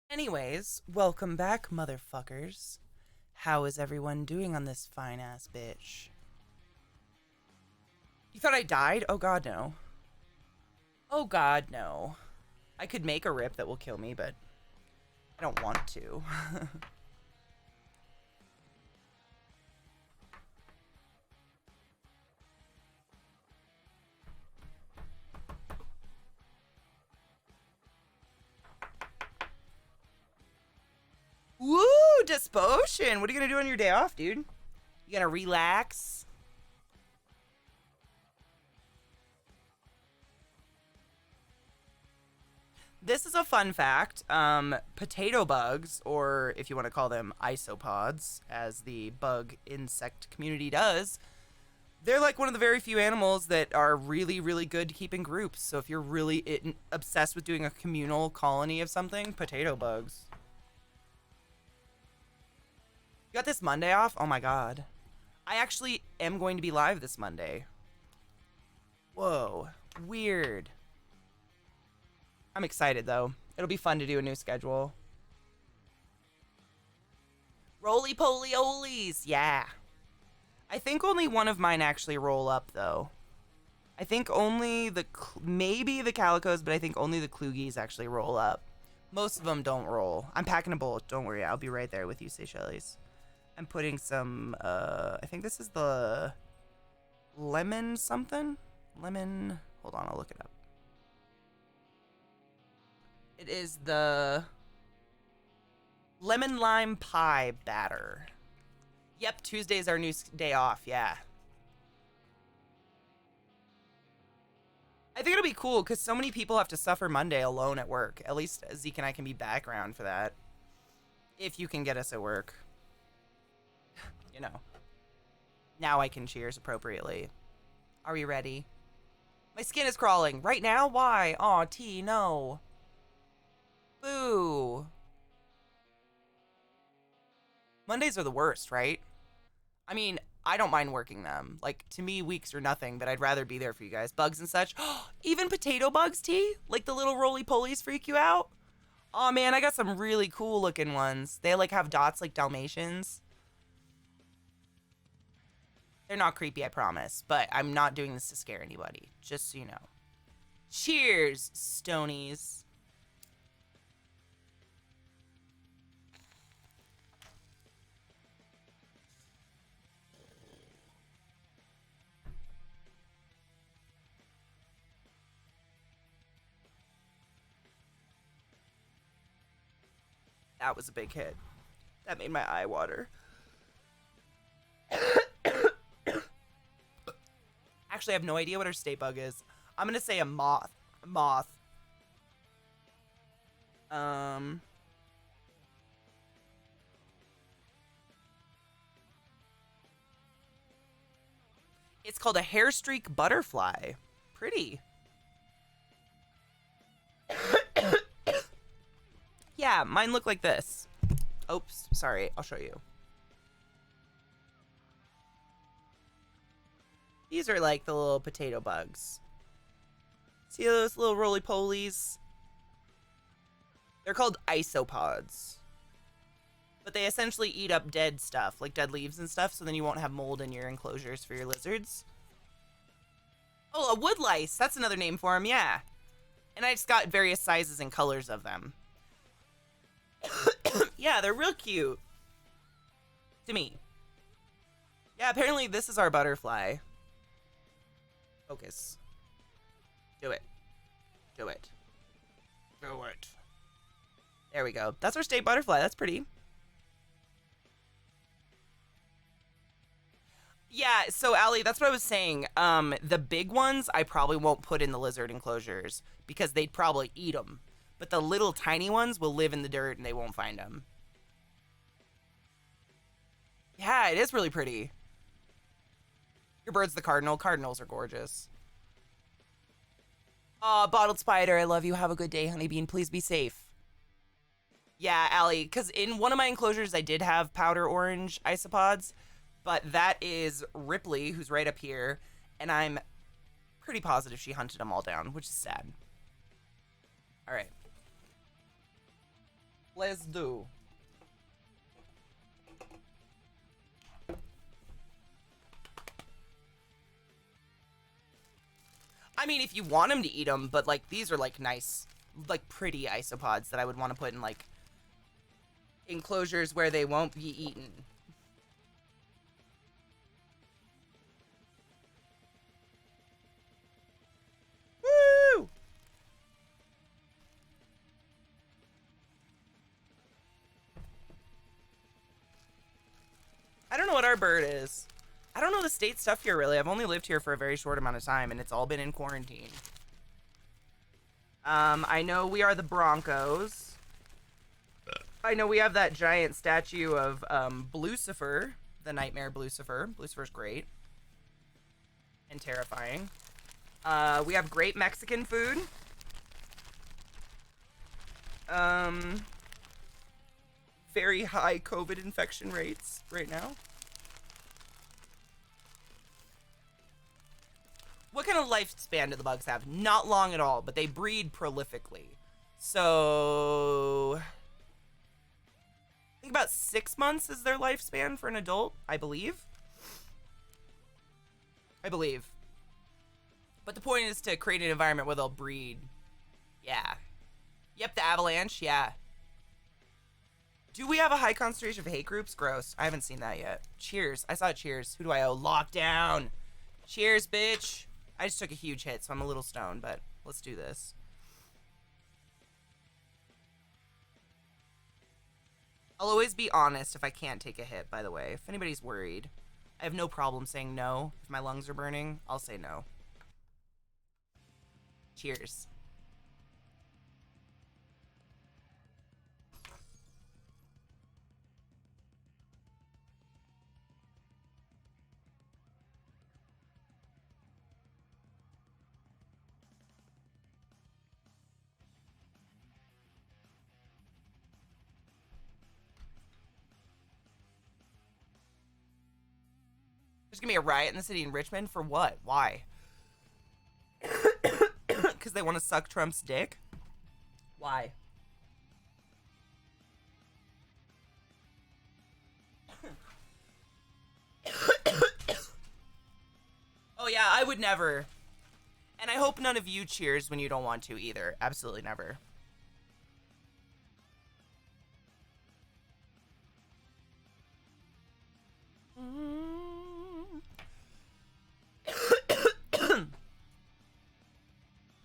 Anyways, welcome back, motherfuckers. How is everyone doing on this fine-ass bitch? You thought I died? Oh god, no. Oh god, no. I could make a rip that will kill me, but I don't want to. Woo! Dispotion! What are you gonna do on your day off, dude? You gonna relax? This is a fun fact. Potato bugs, or if you want to call them isopods, as the bug insect community does, they're like one of the very few animals that are really, really good to keep in groups. So if you're really obsessed with doing a communal colony of something, potato bugs. You got this Monday off? Oh my god. I actually am going to be live this Monday. Whoa. Weird. I'm excited though. It'll be fun to do a new schedule. Roly-poly-olies. Yeah. I think only one of mine actually roll up though. I think only maybe the calicos, but I think only the Klugies actually roll up. Most of them don't roll. I'm packing a bowl. Don't worry. I'll be right there with you, Seychelles. I'm putting some, I think this is the lemon something? Lemon, hold on, I'll look it up. It is the lemon lime pie batter. Yep, Tuesday's our new day off, yeah. I think it'll be cool because so many people have to suffer Monday alone at work. At least Zeke and I can be background for that. If you can get us at work. You know. Now I can cheers appropriately. Are we ready? My skin is crawling. Right now? Why? Aw, T, no. Boo. Mondays are the worst, right? I mean, I don't mind working them. Like, to me, weeks are nothing, but I'd rather be there for you guys. Bugs and such. Even potato bugs, T? Like the little roly-polies freak you out? Aw, man, I got some really cool looking ones. They, like, have dots like Dalmatians. They're not creepy, I promise. But I'm not doing this to scare anybody. Just so you know. Cheers, Stonies. That was a big hit. That made my eye water. Actually, I have no idea what our state bug is. I'm gonna say a moth. Moth. It's called a hair streak butterfly. Pretty. Yeah, mine look like this. Oops, sorry, I'll show you. These are like the little potato bugs. See those little roly-polies? They're called isopods. But they essentially eat up dead stuff, like dead leaves and stuff, so then you won't have mold in your enclosures for your lizards. Oh, a wood lice. That's another name for them, yeah. And I just got various sizes and colors of them. Yeah, they're real cute. To me. Yeah, apparently this is our butterfly. Focus. Do it. Do it. Do it. There we go. That's our state butterfly. That's pretty. Yeah, so Allie, that's what I was saying. The big ones I probably won't put in the lizard enclosures because they'd probably eat them. But the little tiny ones will live in the dirt and they won't find them. Yeah, it is really pretty. Your bird's the cardinal. Cardinals are gorgeous. Aw, bottled spider, I love you. Have a good day, honeybean. Please be safe. Yeah, Allie, because in one of my enclosures, I did have powder orange isopods, but that is Ripley, who's right up here, and I'm pretty positive she hunted them all down, which is sad. All right. Let's do. I mean, if you want them to eat them, but, like, these are, like, nice, like, pretty isopods that I would want to put in, like, enclosures where they won't be eaten. Woo! I don't know what our bird is. I don't know the state stuff here, really. I've only lived here for a very short amount of time, and it's all been in quarantine. I know we are the Broncos. I know we have that giant statue of, Blucifer, the nightmare Blucifer. Blucifer's great. And terrifying. We have great Mexican food. Very high COVID infection rates right now. What kind of lifespan do the bugs have? Not long at all, but they breed prolifically. So, I think about 6 months is their lifespan for an adult, I believe. But the point is to create an environment where they'll breed. Yeah. Yep, the avalanche, yeah. Do we have a high concentration of hate groups? Gross. I haven't seen that yet. Cheers. I saw Cheers. Who do I owe? Lockdown. Cheers, bitch. I just took a huge hit, so I'm a little stoned, but let's do this. I'll always be honest if I can't take a hit, by the way. If anybody's worried. I have no problem saying no. If my lungs are burning, I'll say no. Cheers. There's gonna be a riot in the city in Richmond? For what? Why? Because they want to suck Trump's dick? Why? Oh yeah, I would never. And I hope none of you cheers when you don't want to either. Absolutely never.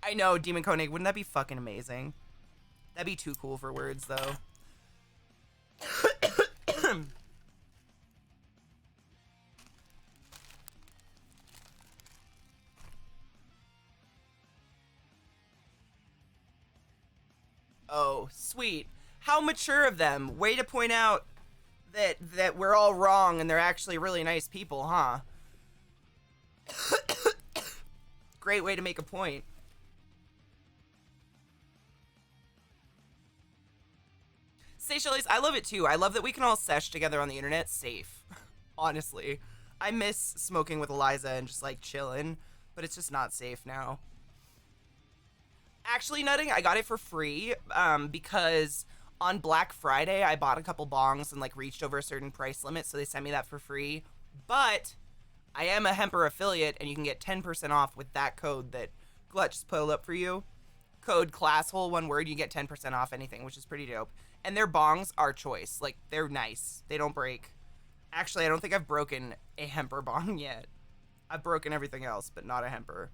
I know, Demon Koenig. Wouldn't that be fucking amazing? That'd be too cool for words, though. Oh, sweet. How mature of them. Way to point out that we're all wrong and they're actually really nice people, huh? Great way to make a point. Seychelles, I love it too. I love that we can all sesh together on the internet safe. Honestly. I miss smoking with Eliza and just like chilling, but it's just not safe now. Actually, nutting, I got it for free because on Black Friday, I bought a couple bongs and like reached over a certain price limit, so they sent me that for free. But I am a Hemper affiliate, and you can get 10% off with that code that Glut just pulled up for you. Code CLASSHOLE, one word, you get 10% off anything, which is pretty dope. And their bongs are choice. Like, they're nice. They don't break. Actually, I don't think I've broken a Hemper bong yet. I've broken everything else, but not a Hemper.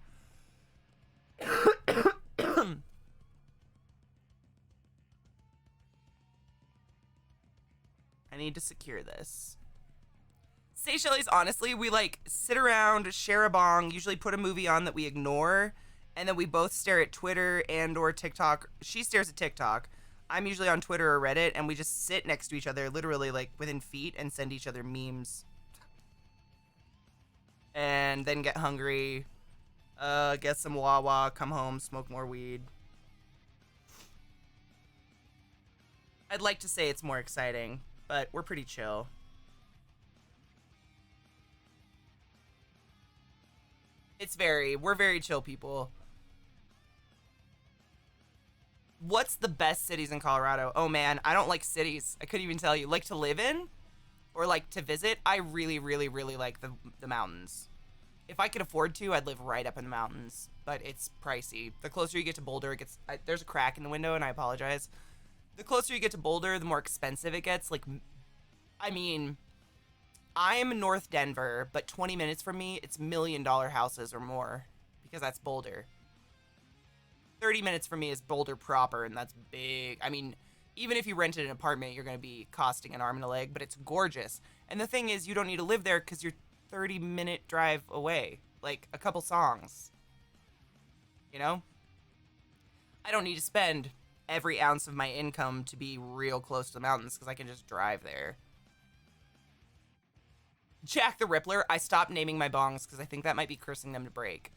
I need to secure this. Seychelles, honestly, we like sit around, share a bong, usually put a movie on that we ignore, and then we both stare at Twitter and or TikTok. She stares at TikTok. I'm usually on Twitter or Reddit, and we just sit next to each other, literally like within feet, and send each other memes. And then get hungry, get some Wawa, come home, smoke more weed. I'd like to say it's more exciting, but we're pretty chill. We're very chill people. What's the best cities in Colorado? Oh man, I don't like cities. I couldn't even tell you. Like to live in or like to visit? I really, really, really like the mountains. If I could afford to, I'd live right up in the mountains, but it's pricey. The closer you get to Boulder, it gets... there's a crack in the window, and I apologize. The closer you get to Boulder, the more expensive it gets. Like, I mean, I'm North Denver, but 20 minutes from me, it's $1 million houses or more, because that's Boulder. 30 minutes from me is Boulder proper, and that's big. I mean, even if you rented an apartment, you're going to be costing an arm and a leg, but it's gorgeous. And the thing is, you don't need to live there because you're 30-minute drive away. Like, a couple songs. You know? I don't need to spend every ounce of my income to be real close to the mountains because I can just drive there. Jack the Rippler. I stopped naming my bongs because I think that might be cursing them to break.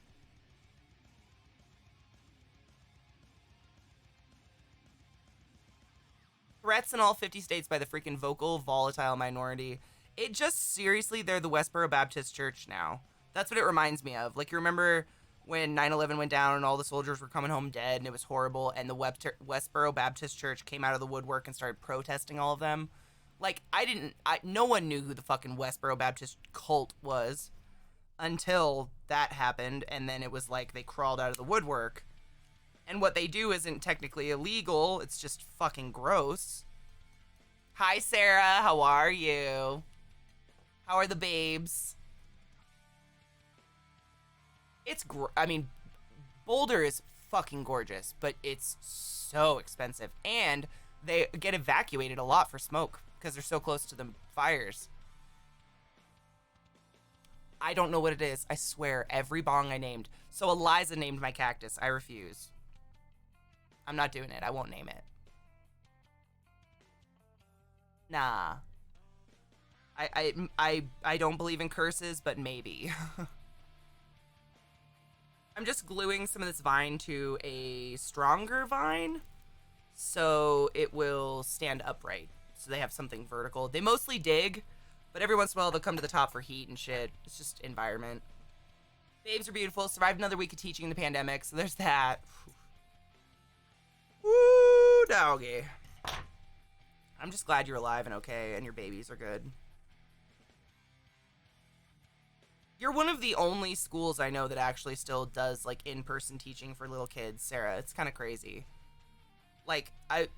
Threats in all 50 states by the freaking vocal, volatile minority. It just, seriously, they're the Westboro Baptist Church now. That's what it reminds me of. Like, you remember when 9/11 went down and all the soldiers were coming home dead and it was horrible, and the Westboro Baptist Church came out of the woodwork and started protesting all of them? Like, no one knew who the fucking Westboro Baptist cult was until that happened, and then it was like they crawled out of the woodwork. And what they do isn't technically illegal, it's just fucking gross. Hi, Sarah, how are you? How are the babes? I mean, Boulder is fucking gorgeous, but it's so expensive. And they get evacuated a lot for smoke because they're so close to the fires. I don't know what it is. I swear, every bong I named. So Eliza named my cactus. I refuse. I'm not doing it. I won't name it. Nah. I don't believe in curses, but maybe. I'm just gluing some of this vine to a stronger vine so it will stand upright. So they have something vertical. They mostly dig, but every once in a while they'll come to the top for heat and shit. It's just environment. Babes are beautiful. Survived another week of teaching in the pandemic, so there's that. Woo, doggy. I'm just glad you're alive and okay, and your babies are good. You're one of the only schools I know that actually still does, like, in-person teaching for little kids, Sarah. It's kind of crazy. Like, I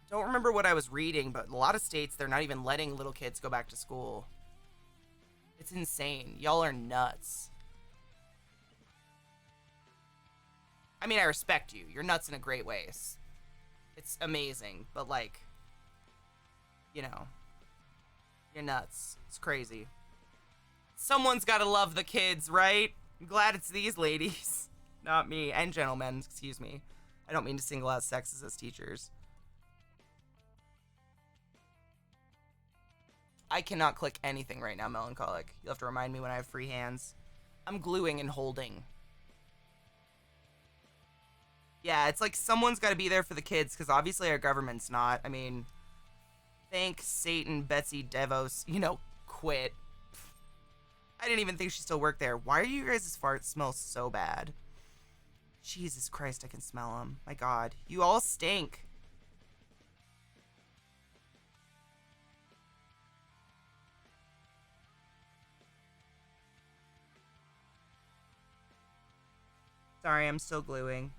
don't remember what I was reading, but a lot of states, they're not even letting little kids go back to school. It's insane. Y'all are nuts. I mean, I respect you. You're nuts in a great way. It's amazing, but, like, you know, you're nuts. It's crazy. Someone's got to love the kids, right? I'm glad it's these ladies. Not me. And gentlemen, excuse me. I don't mean to single out sexes as teachers. I cannot click anything right now, Melancholic. You'll have to remind me when I have free hands. I'm gluing and holding. Yeah, it's like someone's got to be there for the kids, because obviously our government's not. I mean, thank Satan, Betsy DeVos, you know, quit. I didn't even think she still worked there. Why are you guys' farts smell so bad? Jesus Christ, I can smell them. My God. You all stink. Sorry, I'm still gluing.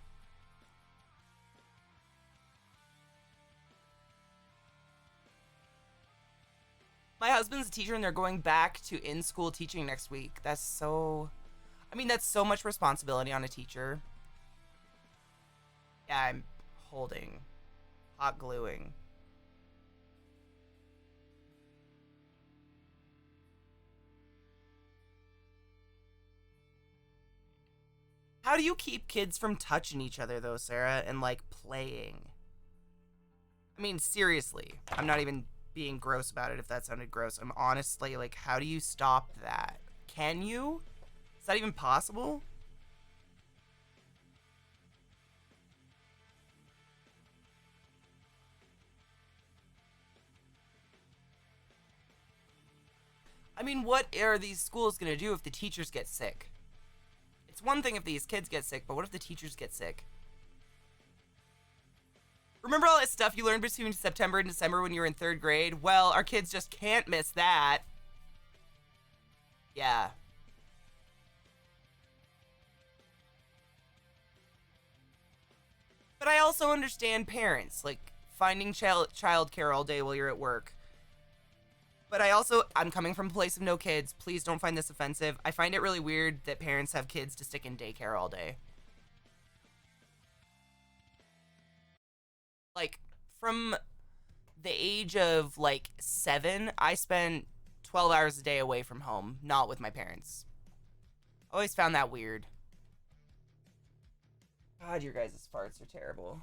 My husband's a teacher and they're going back to in-school teaching next week. That's so... I mean, that's so much responsibility on a teacher. Yeah, I'm holding. Hot gluing. How do you keep kids from touching each other, though, Sarah, and, like, playing? I mean, seriously. I'm not even being gross about it if that sounded gross. I'm honestly, like, how do you stop that? Can you? Is that even possible? I mean, what are these schools going to do if the teachers get sick? It's one thing if these kids get sick, but what if the teachers get sick? Remember all that stuff you learned between September and December when you were in 3rd grade? Well, our kids just can't miss that. Yeah. But I also understand parents, like, finding childcare all day while you're at work. But I'm coming from a place of no kids. Please don't find this offensive. I find it really weird that parents have kids to stick in daycare all day. Like, from the age of, like, 7, I spent 12 hours a day away from home, not with my parents. Always found that weird. God, your guys' farts are terrible.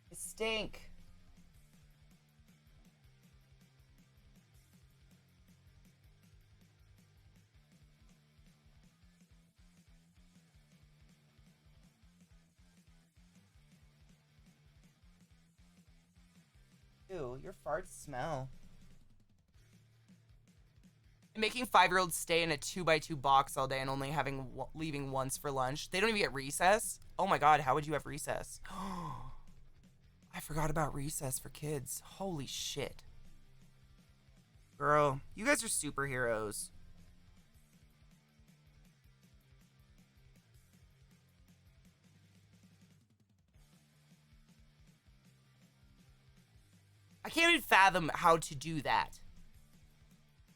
They stink. Ew, your farts smell. Making 5-year-olds stay in a 2x2 box all day and only leaving once for lunch. They don't even get recess. Oh my god, how would you have recess? I forgot about recess for kids. Holy shit. Girl, you guys are superheroes. I can't even fathom how to do that.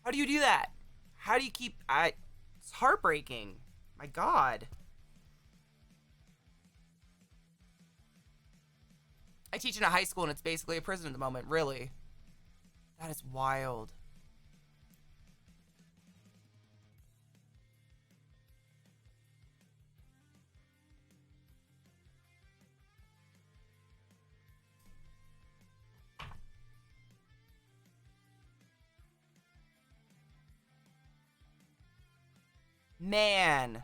How do you do that? How do you keep... It's heartbreaking. My god. I teach in a high school and it's basically a prison at the moment, really. That is wild. Man.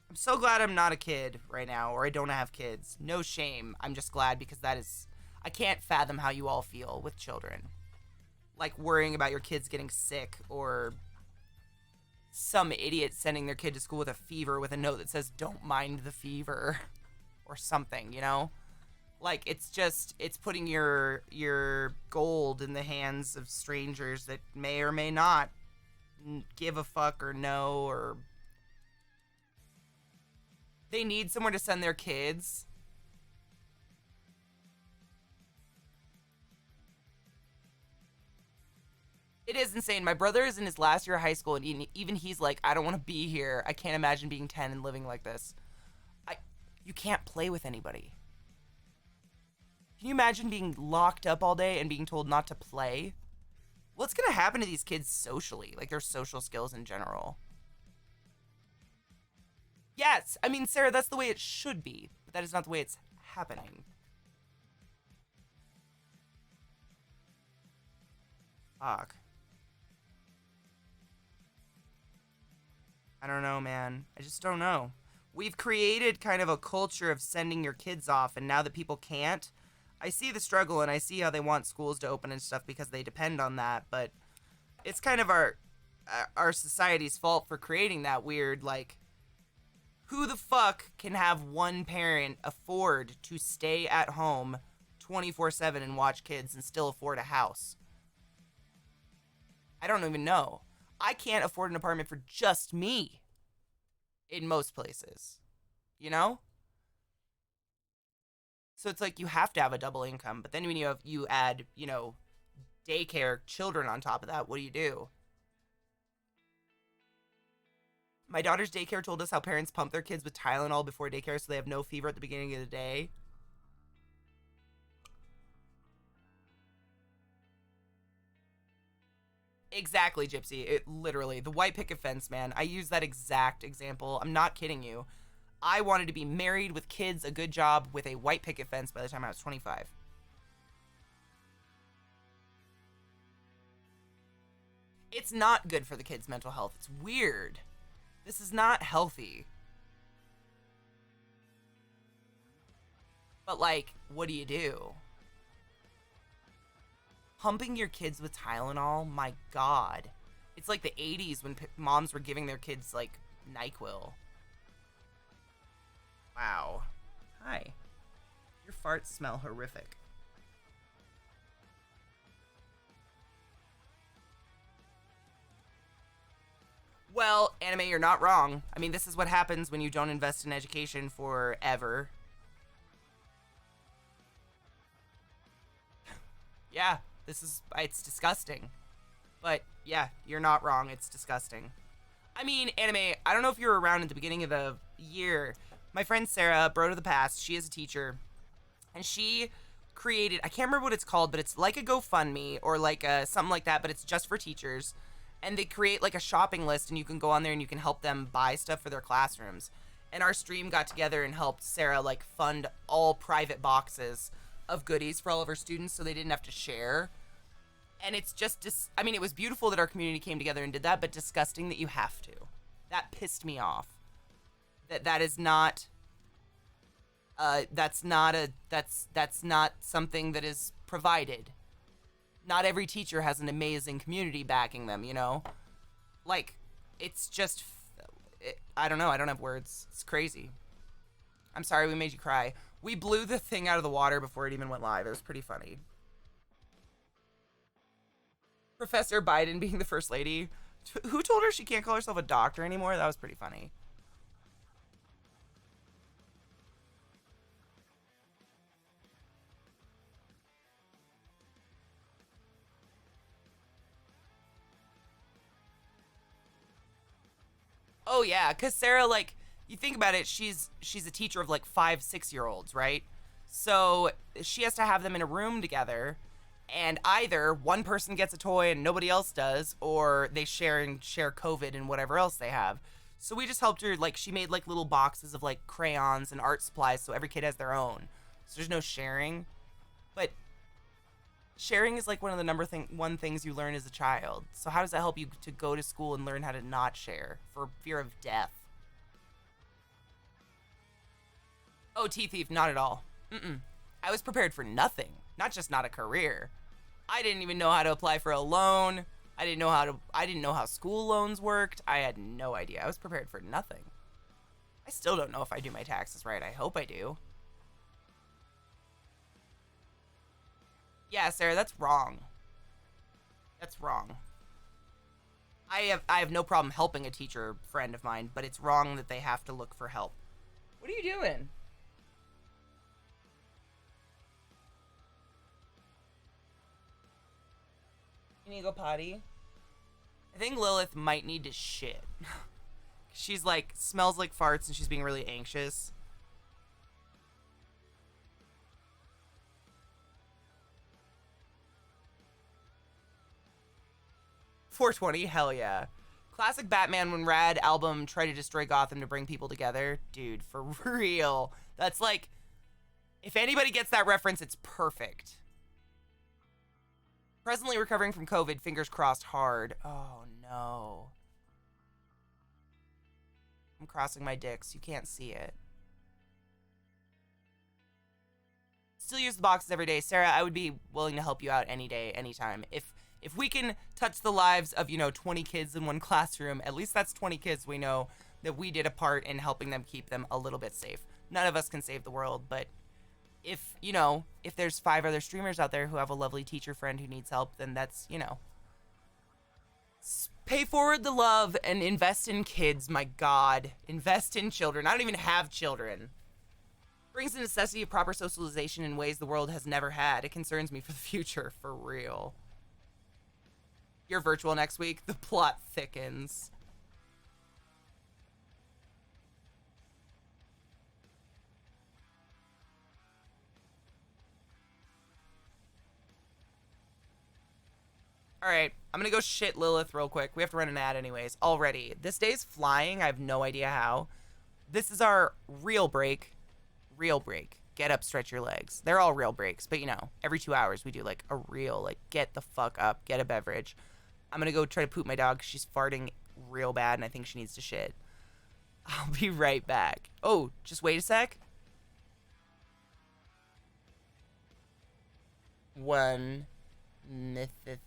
I'm so glad I'm not a kid right now, or I don't have kids. No shame. I'm just glad because that is... I can't fathom how you all feel with children. Like worrying about your kids getting sick, or some idiot sending their kid to school with a fever with a note that says, "Don't mind the fever," or something, you know? Like, it's putting your gold in the hands of strangers that may or may not give a fuck or know, or they need somewhere to send their kids. It is insane. My brother is in his last year of high school, and even he's like, I don't want to be here. I can't imagine being 10 and living like this. You can't play with anybody. Can you imagine being locked up all day and being told not to play? What's going to happen to these kids socially? Like, their social skills in general. Yes, I mean, Sarah, that's the way it should be. But that is not the way it's happening. Fuck. I don't know, man. I just don't know. We've created kind of a culture of sending your kids off, and now that people can't, I see the struggle, and I see how they want schools to open and stuff because they depend on that, but it's kind of our society's fault for creating that weird, like, who the fuck can have one parent afford to stay at home 24/7 and watch kids and still afford a house? I don't even know. I can't afford an apartment for just me in most places, you know? So it's like you have to have a double income, but then when you add, you know, daycare children on top of that, what do you do? My daughter's daycare told us how parents pump their kids with Tylenol before daycare so they have no fever at the beginning of the day. Exactly, Gypsy. It literally, the white picket fence, man. I use that exact example. I'm not kidding you. I wanted to be married with kids, a good job, with a white picket fence by the time I was 25. It's not good for the kids' mental health. It's weird. This is not healthy. But, like, what do you do? pumping your kids with Tylenol, my God. It's like the 80s when moms were giving their kids, like, NyQuil. Wow. Hi. Your farts smell horrific. Well, Anime, you're not wrong. I mean, this is what happens when you don't invest in education forever. Yeah, it's disgusting. But, yeah, you're not wrong. It's disgusting. I mean, Anime, I don't know if you were around at the beginning of the year. My friend Sarah, bro to the past, she is a teacher. And she created, I can't remember what it's called, but it's like a GoFundMe or like something like that, but it's just for teachers. And they create like a shopping list, and you can go on there and you can help them buy stuff for their classrooms. And our stream got together and helped Sarah like fund all private boxes of goodies for all of her students so they didn't have to share. And it's just, I mean, it was beautiful that our community came together and did that, but disgusting that you have to. That pissed me off. That is not, that's not something that is provided. Not every teacher has an amazing community backing them, you know? Like, it's just, I don't know, I don't have words. It's crazy. I'm sorry we made you cry. We blew the thing out of the water before it even went live. It was pretty funny. Professor Biden being the first lady. Who told her she can't call herself a doctor anymore? That was pretty funny. Oh yeah, because Sarah, like, you think about it, she's a teacher of like 5-6-year-olds, right? So she has to have them in a room together, and either one person gets a toy and nobody else does, or they share COVID and whatever else they have. So we just helped her, like, she made like little boxes of like crayons and art supplies so every kid has their own. So there's no sharing. But sharing is like one of the one things you learn as a child. So how does that help you to go to school and learn how to not share for fear of death? Oh, Tea Thief, not at all. I was prepared for nothing, not just not a career. I didn't even know how to apply for a loan. I didn't know how school loans worked. I had no idea. I was prepared for nothing. I still don't know if I do my taxes right. I hope I do. Yeah, Sarah, that's wrong. That's wrong. I have no problem helping a teacher friend of mine, but it's wrong that they have to look for help. What are you doing? You need to go potty? I think Lilith might need to shit. She's like, smells like farts and she's being really anxious. $420, hell yeah. Classic Batman when Rad album tried to destroy Gotham to bring people together. Dude, for real. That's like, if anybody gets that reference, it's perfect. Presently recovering from COVID, fingers crossed hard. Oh no. I'm crossing my dicks. You can't see it. Still use the boxes every day. Sarah, I would be willing to help you out any day, anytime. If we can touch the lives of, 20 kids in one classroom, at least that's 20 kids we know that we did a part in helping them keep them a little bit safe. None of us can save the world, but if there's 5 other streamers out there who have a lovely teacher friend who needs help, then that's, pay forward the love and invest in kids, my God. Invest in children. I don't even have children. Brings the necessity of proper socialization in ways the world has never had. It concerns me for the future, for real. You're virtual next week. The plot thickens. All right, I'm gonna go shit Lilith real quick. We have to run an ad anyways. Already. This day's flying. I have no idea how. This is our real break. Real break. Get up, stretch your legs. They're all real breaks, but every 2 hours we do like a real, like, get the fuck up, get a beverage. I'm gonna go try to poop my dog. She's farting real bad and I think she needs to shit. I'll be right back. Oh, just wait a sec. 1 Mississippi.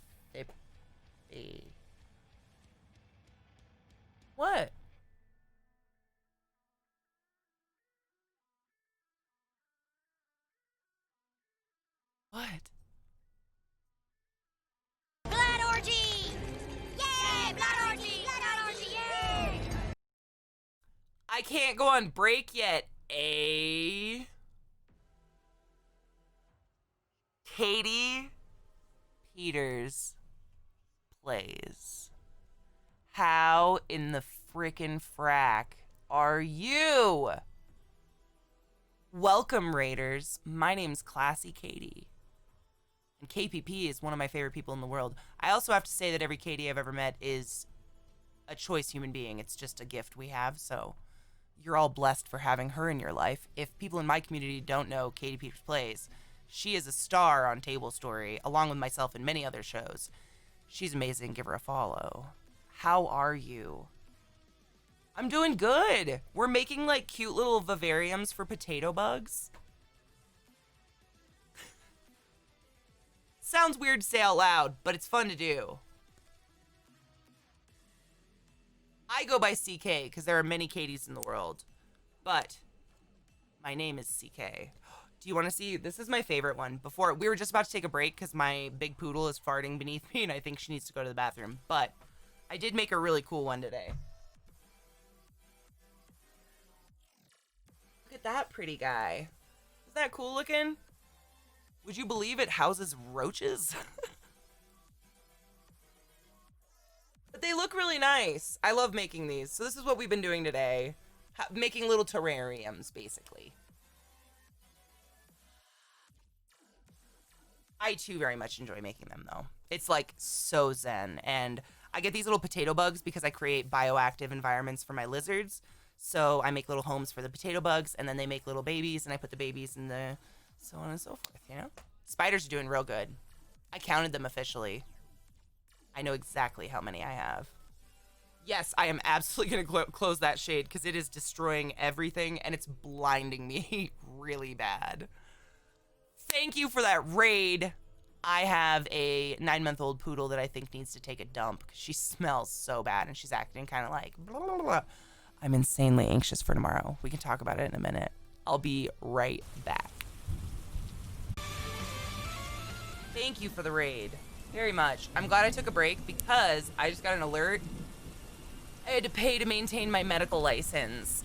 What? What? Blood orgy! Yay! Blood orgy! Blood orgy! Yay! I can't go on break yet, eh? Katie Peters plays. How in the frickin' frack are you? Welcome, Raiders. My name's ClassyKatie. And KPP is one of my favorite people in the world. I also have to say that every Katie I've ever met is a choice human being. It's just a gift we have, so you're all blessed for having her in your life. If people in my community don't know Katie Peters Plays, she is a star on Table Story, along with myself and many other shows. She's amazing. Give her a follow. How are you? I'm doing good. We're making like cute little vivariums for potato bugs. Sounds weird to say out loud, but it's fun to do. I go by CK because there are many Katies in the world, but my name is CK. Do you want to see? This is my favorite one. Before, we were just about to take a break because my big poodle is farting beneath me and I think she needs to go to the bathroom, but I did make a really cool one today. Look at that pretty guy. Isn't that cool looking? Would you believe it houses roaches? But they look really nice. I love making these. So this is what we've been doing today. Making little terrariums, basically. I too very much enjoy making them, though. It's like so zen. And I get these little potato bugs because I create bioactive environments for my lizards. So I make little homes for the potato bugs, and then they make little babies, and I put the babies in the so on and so forth, you know? Spiders are doing real good. I counted them officially. I know exactly how many I have. Yes, I am absolutely going to close that shade because it is destroying everything, and it's blinding me really bad. Thank you for that raid. I have a 9-month-old poodle that I think needs to take a dump because she smells so bad, and she's acting kind of like blah, blah, blah. I'm insanely anxious for tomorrow. We can talk about it in a minute. I'll be right back. Thank you for the raid. Very much. I'm glad I took a break because I just got an alert. I had to pay to maintain my medical license.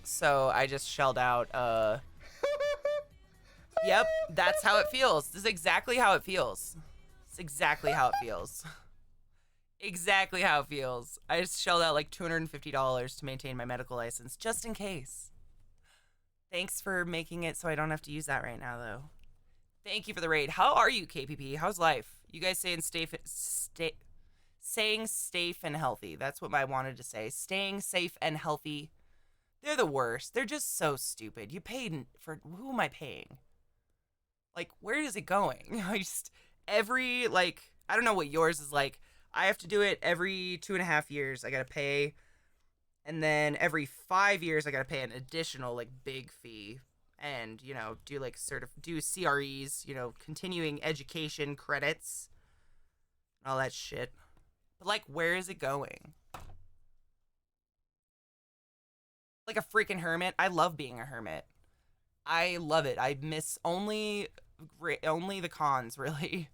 So I just shelled out, Yep, that's how it feels. This is exactly how it feels. It's exactly how it feels. Exactly how it feels. I just shelled out like $250 to maintain my medical license, just in case. Thanks for making it so I don't have to use that right now, though. Thank you for the raid. How are you, KPP? How's life? You guys saying saying safe and healthy. That's what I wanted to say. Staying safe and healthy. They're the worst. They're just so stupid. You paid for... Who am I paying? Like, where is it going? I just... Every, like... I don't know what yours is like. I have to do it every 2.5 years. I gotta pay. And then every 5 years, I gotta pay an additional, like, big fee. And, you know, do, like, do CREs, you know, continuing education credits. All that shit. But, like, where is it going? Like a freaking hermit. I love being a hermit. I love it. I miss only the cons, really.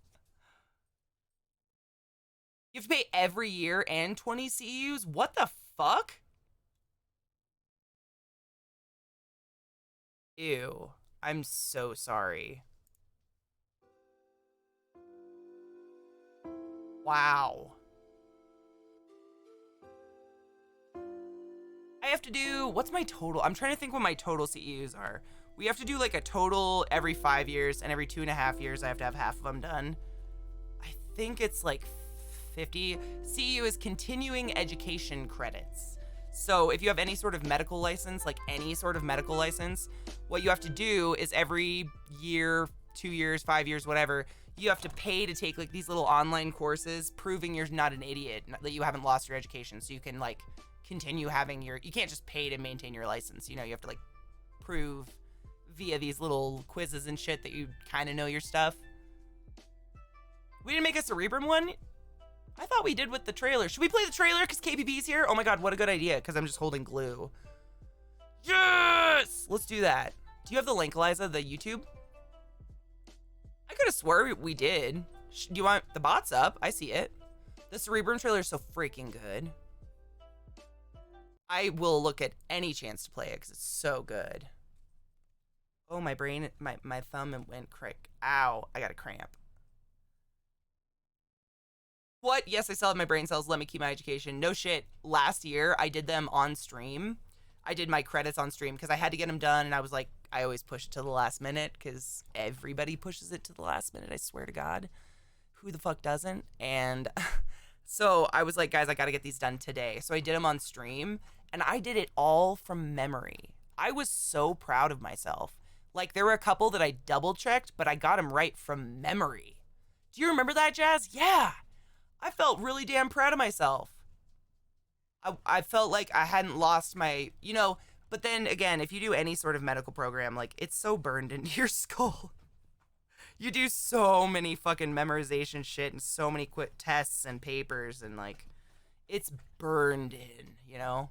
You have to pay every year and 20 CEUs? What the fuck? Ew. I'm so sorry. Wow. I have to do, what's my total? I'm trying to think what my total CEUs are. We have to do like a total every 5 years, and every 2.5 years I have to have half of them done. I think it's like 50. CEU is continuing education credits. So if you have any sort of medical license, like any sort of medical license, what you have to do is every year, 2 years, 5 years, whatever, you have to pay to take like these little online courses proving you're not an idiot, that you haven't lost your education, so you can like continue having your, you can't just pay to maintain your license, you know, you have to like prove via these little quizzes and shit that you kind of know your stuff. We didn't make a Cerebrum one? I thought we did with the trailer. Should we play the trailer because KPP's here? Oh my god, what a good idea, because I'm just holding glue. Yes! Let's do that. Do you have the link, Eliza, the YouTube? I could have swore we did. Do you want the bots up? I see it. The Cerebrum trailer is so freaking good. I will look at any chance to play it because it's so good. Oh, my brain, my thumb went crick. Ow, I got a cramp. What? Yes, I still have my brain cells. Let me keep my education. No shit. Last year, I did them on stream. I did my credits on stream because I had to get them done, and I was like, I always push it to the last minute because everybody pushes it to the last minute, I swear to God. Who the fuck doesn't? And so I was like, guys, I got to get these done today. So I did them on stream, and I did it all from memory. I was so proud of myself. Like, there were a couple that I double-checked, but I got them right from memory. Do you remember that, Jazz? Yeah. I felt really damn proud of myself. I felt like I hadn't lost my, you know, but then again, if you do any sort of medical program, like, it's so burned into your skull. You do so many fucking memorization shit and so many quick tests and papers and, like, it's burned in, you know?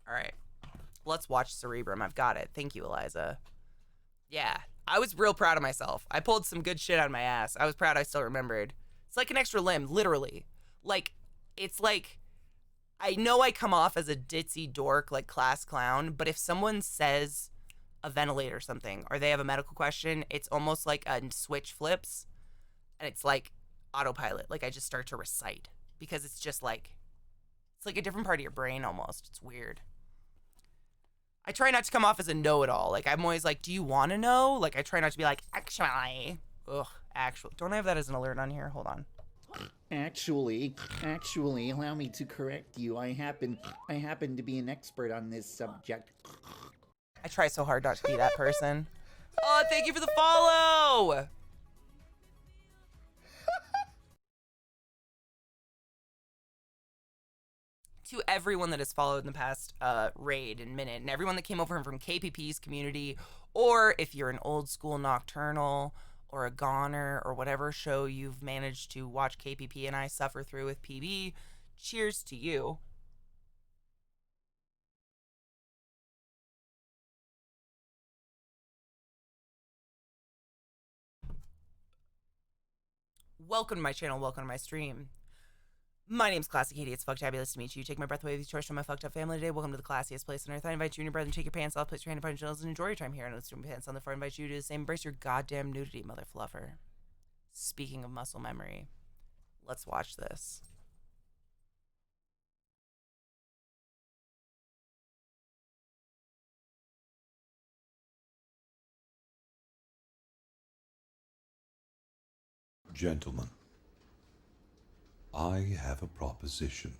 All right. Let's watch Cerebrum. I've got it. Thank you, Eliza. Yeah. I was real proud of myself. I pulled some good shit out of my ass. I was proud I still remembered. It's like an extra limb, literally. Like, it's like, I know I come off as a ditzy dork, like class clown, but if someone says a ventilator or something, or they have a medical question, it's almost like a switch flips, and it's like autopilot. Like, I just start to recite, because it's just like, it's like a different part of your brain almost. It's weird. I try not to come off as a know-it-all. Like, I'm always like, do you want to know? Like, I try not to be like, actually. Ugh, actually. Don't I have that as an alert on here? Hold on. Actually, allow me to correct you. I happen to be an expert on this subject. I try so hard not to be that person. Oh, thank you for the follow! To everyone that has followed in the past raid and minute, and everyone that came over from KPP's community, or if you're an old school nocturnal or a goner or whatever show you've managed to watch KPP and I suffer through with PB, cheers to you. Welcome to my channel, welcome to my stream. My name's ClassyKatie. It's fucktabulous to meet you. Take my breath away with your choice from my fucked up family today. Welcome to the classiest place on earth. I invite you and your brother to take your pants off, place your hand upon your genitals, and enjoy your time here. And let's do pants on the floor. I invite you to do the same. Embrace your goddamn nudity, mother fluffer. Speaking of muscle memory, let's watch this. Gentlemen, I have a proposition.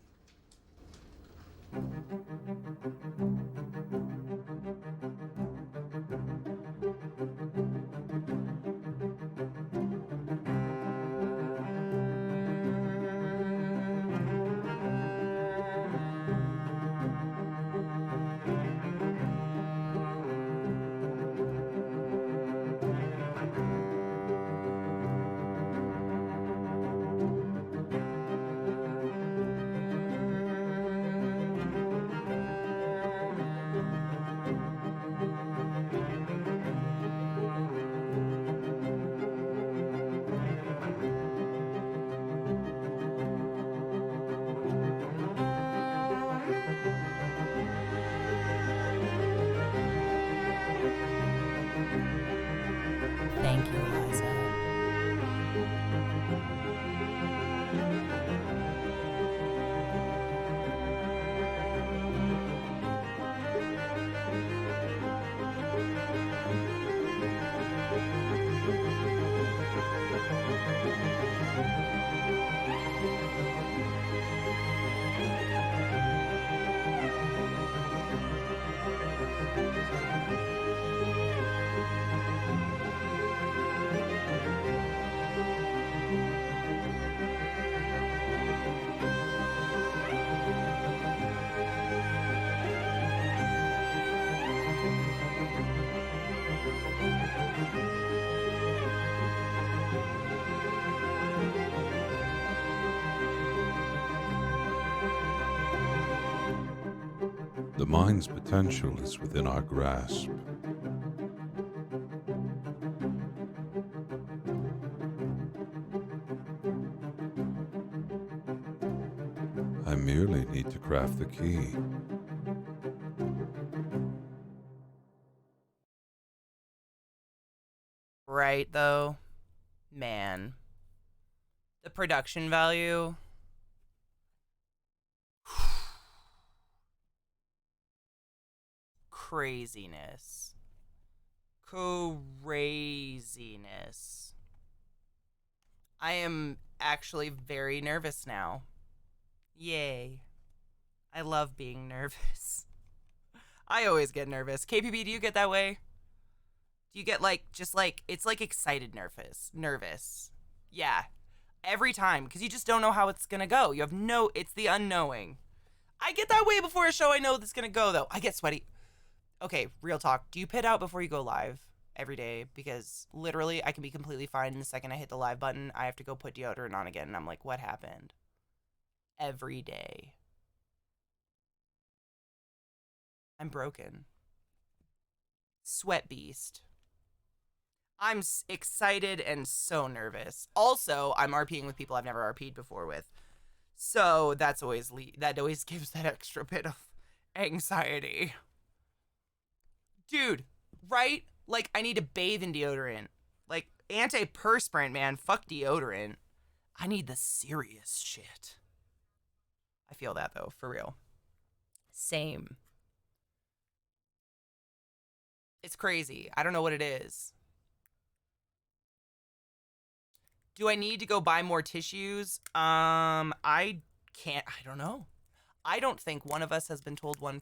mind's potential is within our grasp. I merely need to craft the key. Right, though? Man. The production value. Craziness. Craziness. I am actually very nervous now. Yay. I love being nervous. I always get nervous. KPP, do you get that way? Do you get it's like excited nervous? Yeah. Every time, because you just don't know how it's gonna go. It's the unknowing. I get that way before a show I know that's gonna go, though. I get sweaty. Okay, real talk. Do you pit out before you go live every day? Because literally, I can be completely fine, and the second I hit the live button, I have to go put deodorant on again, and I'm like, what happened? Every day. I'm broken. Sweat beast. I'm excited and so nervous. Also, I'm RPing with people I've never RP'd before with. So that always gives that extra bit of anxiety. Dude, right? Like, I need to bathe in deodorant. Like, antiperspirant, man. Fuck deodorant. I need the serious shit. I feel that, though, for real. Same. It's crazy. I don't know what it is. Do I need to go buy more tissues? I don't know. I don't think one of us has been told one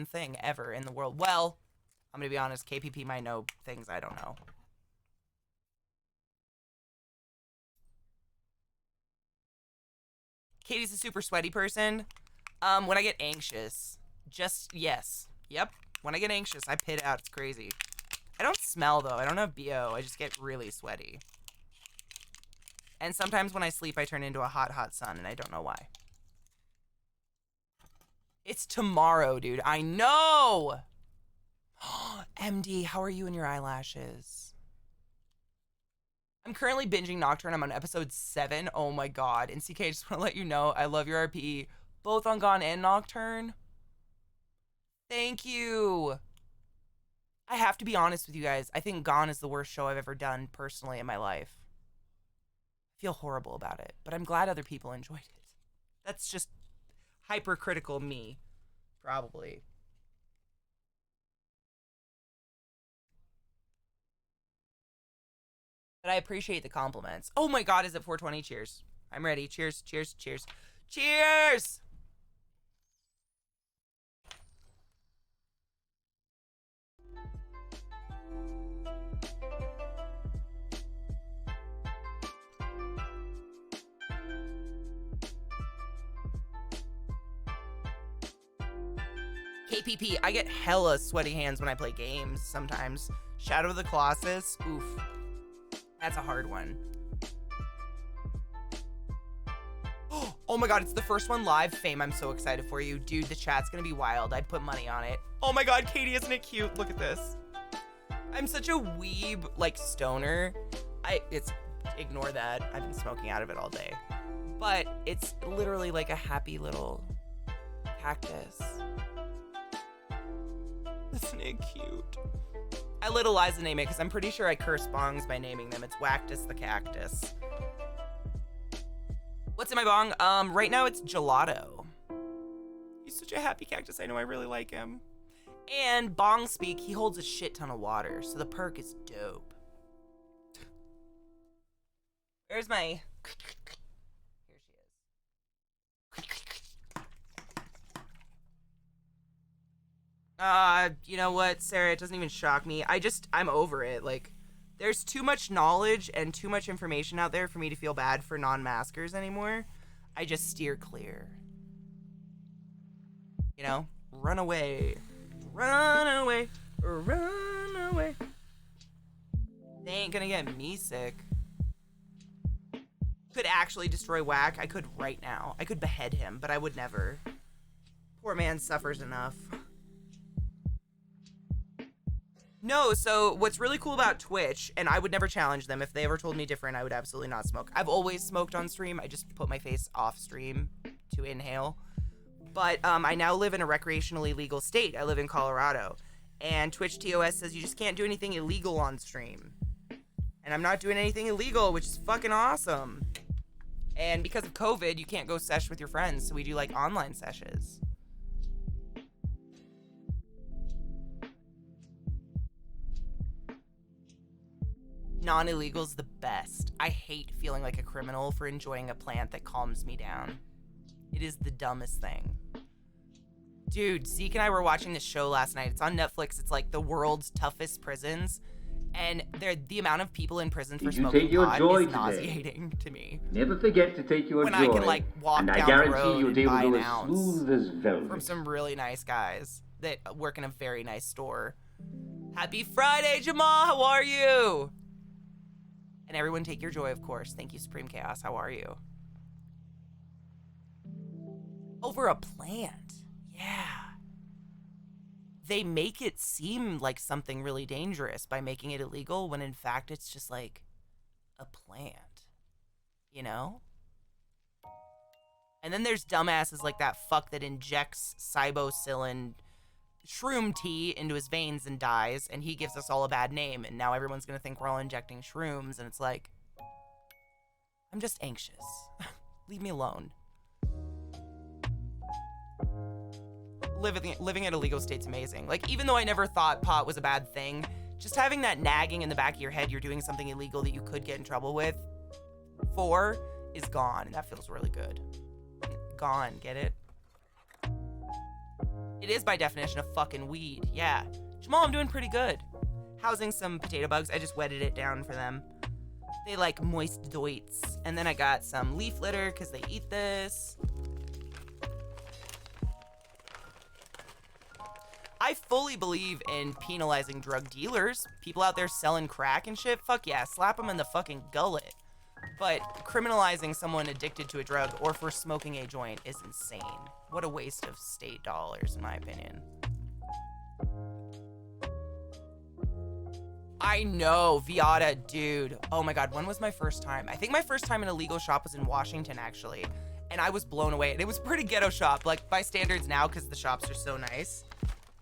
thing ever in the world. Well, I'm going to be honest, KPP might know things I don't know. Katie's a super sweaty person. When I get anxious, yes. Yep. When I get anxious, I pit out. It's crazy. I don't smell, though. I don't have BO. I just get really sweaty. And sometimes when I sleep, I turn into a hot, hot sun, and I don't know why. It's tomorrow, dude. I know! MD, how are you and your eyelashes? I'm currently binging Nocturne. I'm on episode 7. Oh my god. And CK, I just want to let you know, I love your RP, both on Gone and Nocturne. Thank you. I have to be honest with you guys. I think Gone is the worst show I've ever done personally in my life. I feel horrible about it, but I'm glad other people enjoyed it. That's just hypercritical me, probably. But I appreciate the compliments. Oh my god, is it 420? Cheers. I'm ready. Cheers, cheers, cheers. Cheers! KPP, I get hella sweaty hands when I play games sometimes. Shadow of the Colossus, oof. That's a hard one. Oh my god, it's the first one live. Fame, I'm so excited for you. Dude, the chat's gonna be wild. I'd put money on it. Oh my god, Katie, isn't it cute? Look at this. I'm such a weeb, like, stoner. Ignore that. I've been smoking out of it all day. But it's literally like a happy little cactus. Isn't it cute? I let Eliza name it because I'm pretty sure I curse bongs by naming them. It's Wactus the Cactus. What's in my bong? Right now it's Gelato. He's such a happy cactus. I know I really like him. And bong speak, he holds a shit ton of water, so the perk is dope. Where's my... Here she is. You know what, Sarah? It doesn't even shock me. I'm over it. Like, there's too much knowledge and too much information out there for me to feel bad for non-maskers anymore. I just steer clear. You know? Run away. Run away. Run away. They ain't gonna get me sick. Could actually destroy Whack. I could right now. I could behead him, but I would never. Poor man suffers enough. No, so what's really cool about Twitch, and I would never challenge them. If they ever told me different, I would absolutely not smoke. I've always smoked on stream. I just put my face off stream to inhale. But I now live in a recreationally legal state. I live in Colorado. And Twitch TOS says you just can't do anything illegal on stream. And I'm not doing anything illegal, which is fucking awesome. And because of COVID, you can't go sesh with your friends, so we do like online sessions. Non-illegal's the best. I hate feeling like a criminal for enjoying a plant that calms me down. It is the dumbest thing. Dude, Zeke and I were watching this show last night. It's on Netflix. It's like the world's toughest prisons. And the amount of people in prison for smoking pot is nauseating to me. Never forget to take your when joy. I can like walk and down I guarantee the road you'll and be able buy to an go as ounce smooth as velvet. from some really nice guys that work in a very nice store. Happy Friday, Jamal. How are you? And everyone take your joy, of course. Thank you, Supreme Chaos. How are you? Over a plant. Yeah. They make it seem like something really dangerous by making it illegal when in fact it's just like a plant. You know? And then there's dumbasses like that fuck that injects psilocybin shroom tea into his veins and dies, and he gives us all a bad name, and now everyone's gonna think we're all injecting shrooms, and it's like, I'm just anxious. Leave me alone. Living in a legal state's amazing. Like, even though I never thought pot was a bad thing, just having that nagging in the back of your head you're doing something illegal that you could get in trouble with for is gone, and that feels really good. Gone, get it? It is by definition a fucking weed, yeah. Jamal, I'm doing pretty good. Housing some potato bugs. I just wetted it down for them. They like moist doits. And then I got some leaf litter because they eat this. I fully believe in penalizing drug dealers. People out there selling crack and shit, fuck yeah, slap them in the fucking gullet. But criminalizing someone addicted to a drug or for smoking a joint is insane. What a waste of state dollars, in my opinion. I know, Viata, dude. Oh my god, when was my first time? I think my first time in a legal shop was in Washington, actually. And I was blown away. And it was a pretty ghetto shop, like by standards now, because the shops are so nice.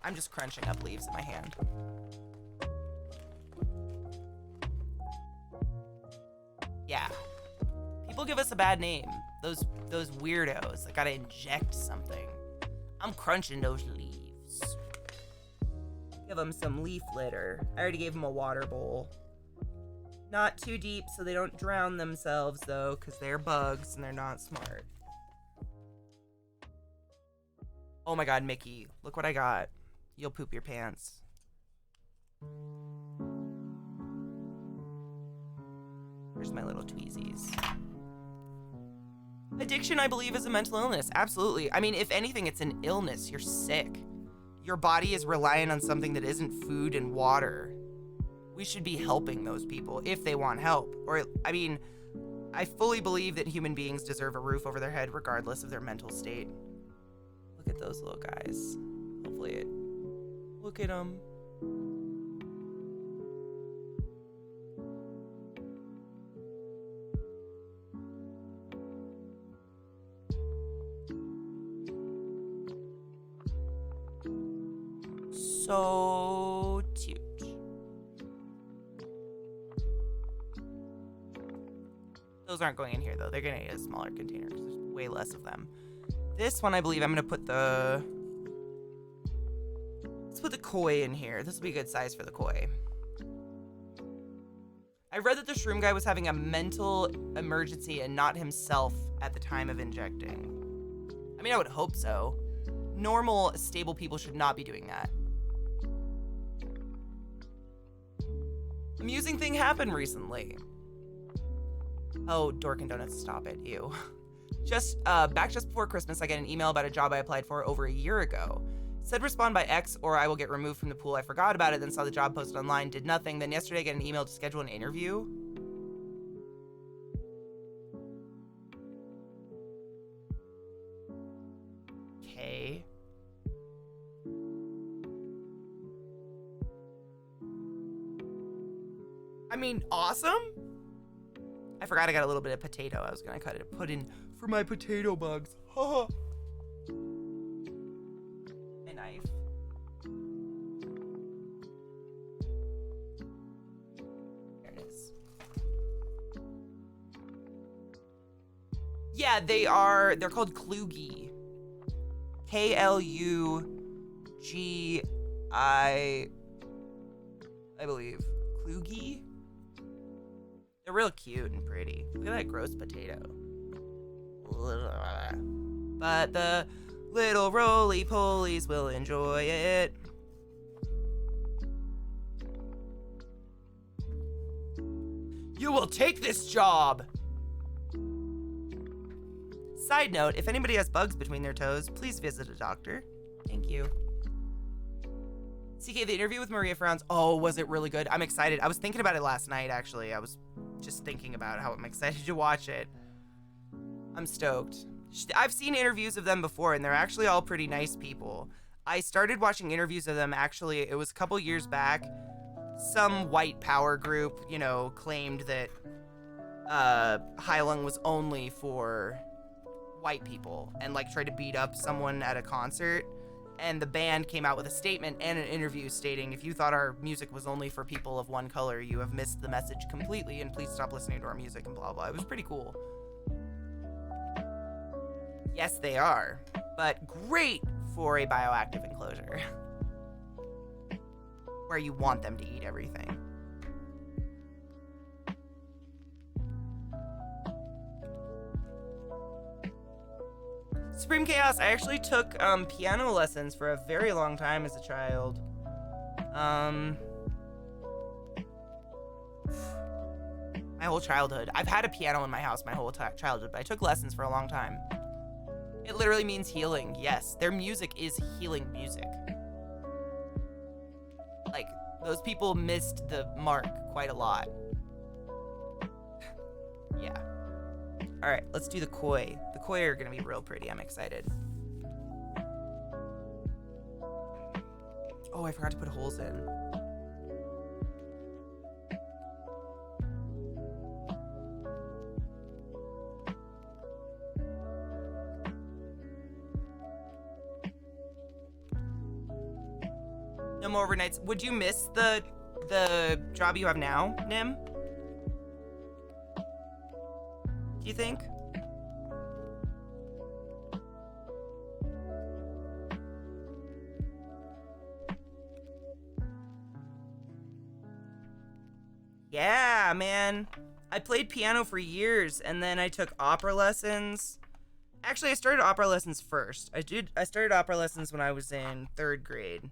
I'm just crunching up leaves in my hand. Yeah. People give us a bad name. Those weirdos that gotta inject something. I'm crunching those leaves. Give them some leaf litter. I already gave them a water bowl. Not too deep so they don't drown themselves though, because they're bugs and they're not smart. Oh my god, Mickey, look what I got. You'll poop your pants. Here's my little tweezies. Addiction, I believe, is a mental illness. Absolutely. I mean, if anything, it's an illness. You're sick. Your body is relying on something that isn't food and water. We should be helping those people if they want help. Or, I mean, I fully believe that human beings deserve a roof over their head regardless of their mental state. Look at those little guys. Hopefully it... Look at them. So cute. Those aren't going in here though. They're gonna need a smaller container because there's way less of them. This one, I believe, I'm gonna put the... Let's put the koi in here. This will be a good size for the koi. I read that the shroom guy was having a mental emergency and not himself at the time of injecting. I mean, I would hope so. Normal, stable people should not be doing that. Amusing thing happened recently. Oh, Dorkin Donuts, stop it, ew. Back just before Christmas, I get an email about a job I applied for over a year ago. Said respond by X or I will get removed from the pool. I forgot about it, then saw the job posted online, did nothing. Then yesterday I get an email to schedule an interview. Okay. mean, awesome. I forgot I got a little bit of potato. I was gonna put in for my potato bugs. Haha. A knife. There it is. Yeah, they're called Klugi. Klugi, I believe. Klugi? They're real cute and pretty. Look at that gross potato. But the little roly-polies will enjoy it. You will take this job! Side note, if anybody has bugs between their toes, please visit a doctor. Thank you. CK, the interview with Maria Frowns. Oh, was it really good? I'm excited. I was thinking about it last night, actually. I was just thinking about how I'm excited to watch it. I'm stoked. I've seen interviews of them before, and they're actually all pretty nice people. I started watching interviews of them, actually, it was a couple years back. Some white power group, you know, claimed that Heilung was only for white people and, like, tried to beat up someone at a concert. And the band came out with a statement and an interview stating, if you thought our music was only for people of one color, you have missed the message completely, and please stop listening to our music, and blah, blah. It was pretty cool. Yes, they are, but great for a bioactive enclosure where you want them to eat everything. Supreme Chaos, I actually took piano lessons for a very long time as a child. My whole childhood. I've had a piano in my house my whole childhood, but I took lessons for a long time. It literally means healing, yes. Their music is healing music. Like, those people missed the mark quite a lot. Yeah. Alright, let's do the koi. The koi are gonna be real pretty. I'm excited. Oh, I forgot to put holes in. No more overnights. Would you miss the job you have now, Nim? Do you think? Yeah, man. I played piano for years, and then I took opera lessons. Actually, I started opera lessons first. I started opera lessons when I was in 3rd grade.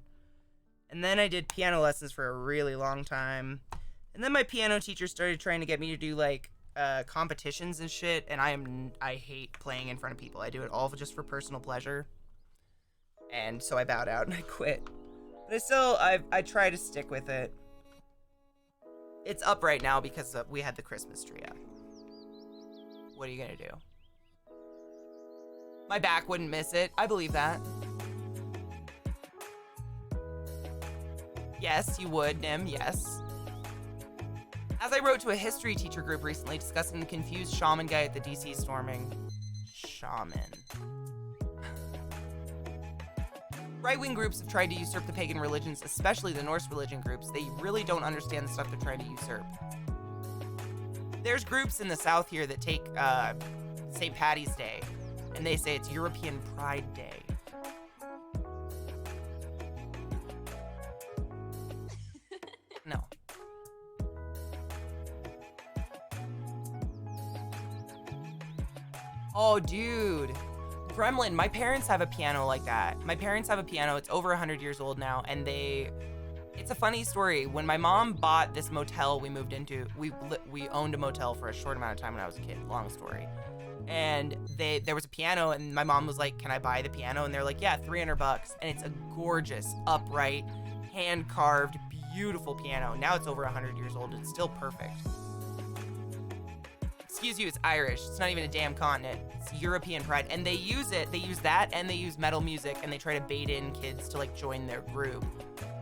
And then I did piano lessons for a really long time. And then my piano teacher started trying to get me to do, like, competitions and shit, and I hate playing in front of people. I do it all just for personal pleasure. And so I bowed out and I quit. But I try to stick with it. It's up right now because we had the Christmas tree up. What are you gonna do? My back wouldn't miss it. I believe that. Yes, you would, Nim, yes. As I wrote to a history teacher group recently discussing the confused shaman guy at the DC storming. Shaman. Right-wing groups have tried to usurp the pagan religions, especially the Norse religion groups. They really don't understand the stuff they're trying to usurp. There's groups in the South here that take St. Paddy's Day, and they say it's European Pride Day. No. Oh, dude. Gremlin, my parents have a piano like that. My parents have a piano. It's over 100 years old now, and it's a funny story. When my mom bought this motel we moved into, we owned a motel for a short amount of time when I was a kid. Long story. And there was a piano, and my mom was like, "Can I buy the piano?" And they're like, "Yeah, $300." And it's a gorgeous, upright, hand-carved, beautiful piano. Now it's over 100 years old. It's still perfect. Excuse you, it's Irish. It's not even a damn continent. It's European Pride. And they use that, and they use metal music, and they try to bait in kids to, like, join their group.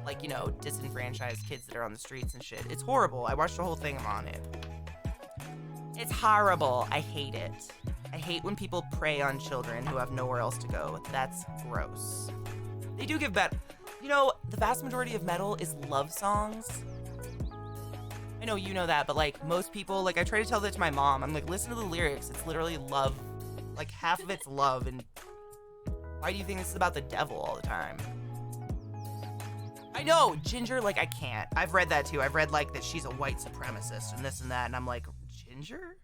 like, you know, disenfranchised kids that are on the streets and shit. It's horrible. I watched the whole thing on it. It's horrible. I hate it. I hate when people prey on children who have nowhere else to go. That's gross. They do give back. You know, the vast majority of metal is love songs. I know you know that, but like most people, like I try to tell that to my mom. I'm like, listen to the lyrics. It's literally love. Like half of it's love. And why do you think this is about the devil all the time? I know, Ginger, like I can't. I've read that too. I've read like that she's a white supremacist and this and that. And I'm like, Ginger?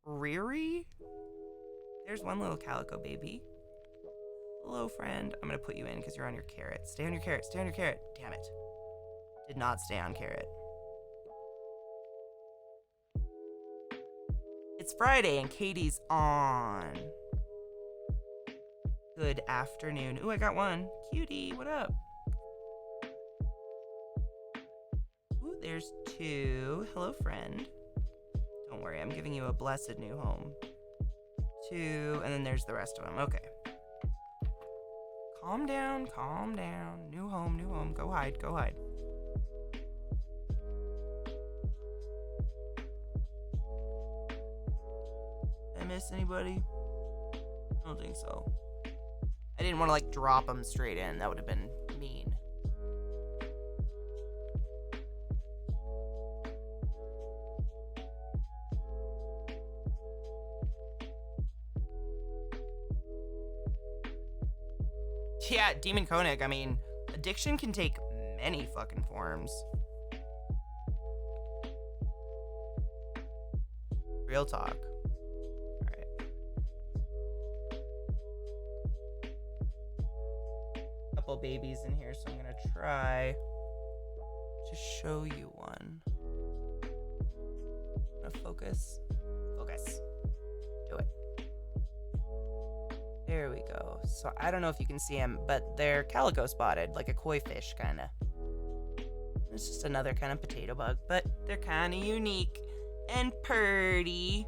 Riri? There's one little calico baby. Hello, friend. I'm gonna put you in because you're on your carrot. Stay on your carrot. Stay on your carrot. Damn it. Did not stay on carrot. It's Friday and Katie's on. Good afternoon. Ooh, I got one. Cutie, what up? Ooh, there's two. Hello, friend. Don't worry, I'm giving you a blessed new home. Two, and then there's the rest of them. Okay. Calm down, calm down. New home, new home. Go hide, go hide. Did I miss anybody? I don't think so. I didn't want to like drop them straight in. That would have been mean. Yeah, Demon Koenig, I mean, addiction can take many fucking forms. Real talk. Alright. Couple babies in here, so I'm gonna try to show you one. Focus. Focus. Do it. There we go. So I don't know if you can see them, but they're calico spotted, like a koi fish, kind of. It's just another kind of potato bug, but they're kind of unique and purty.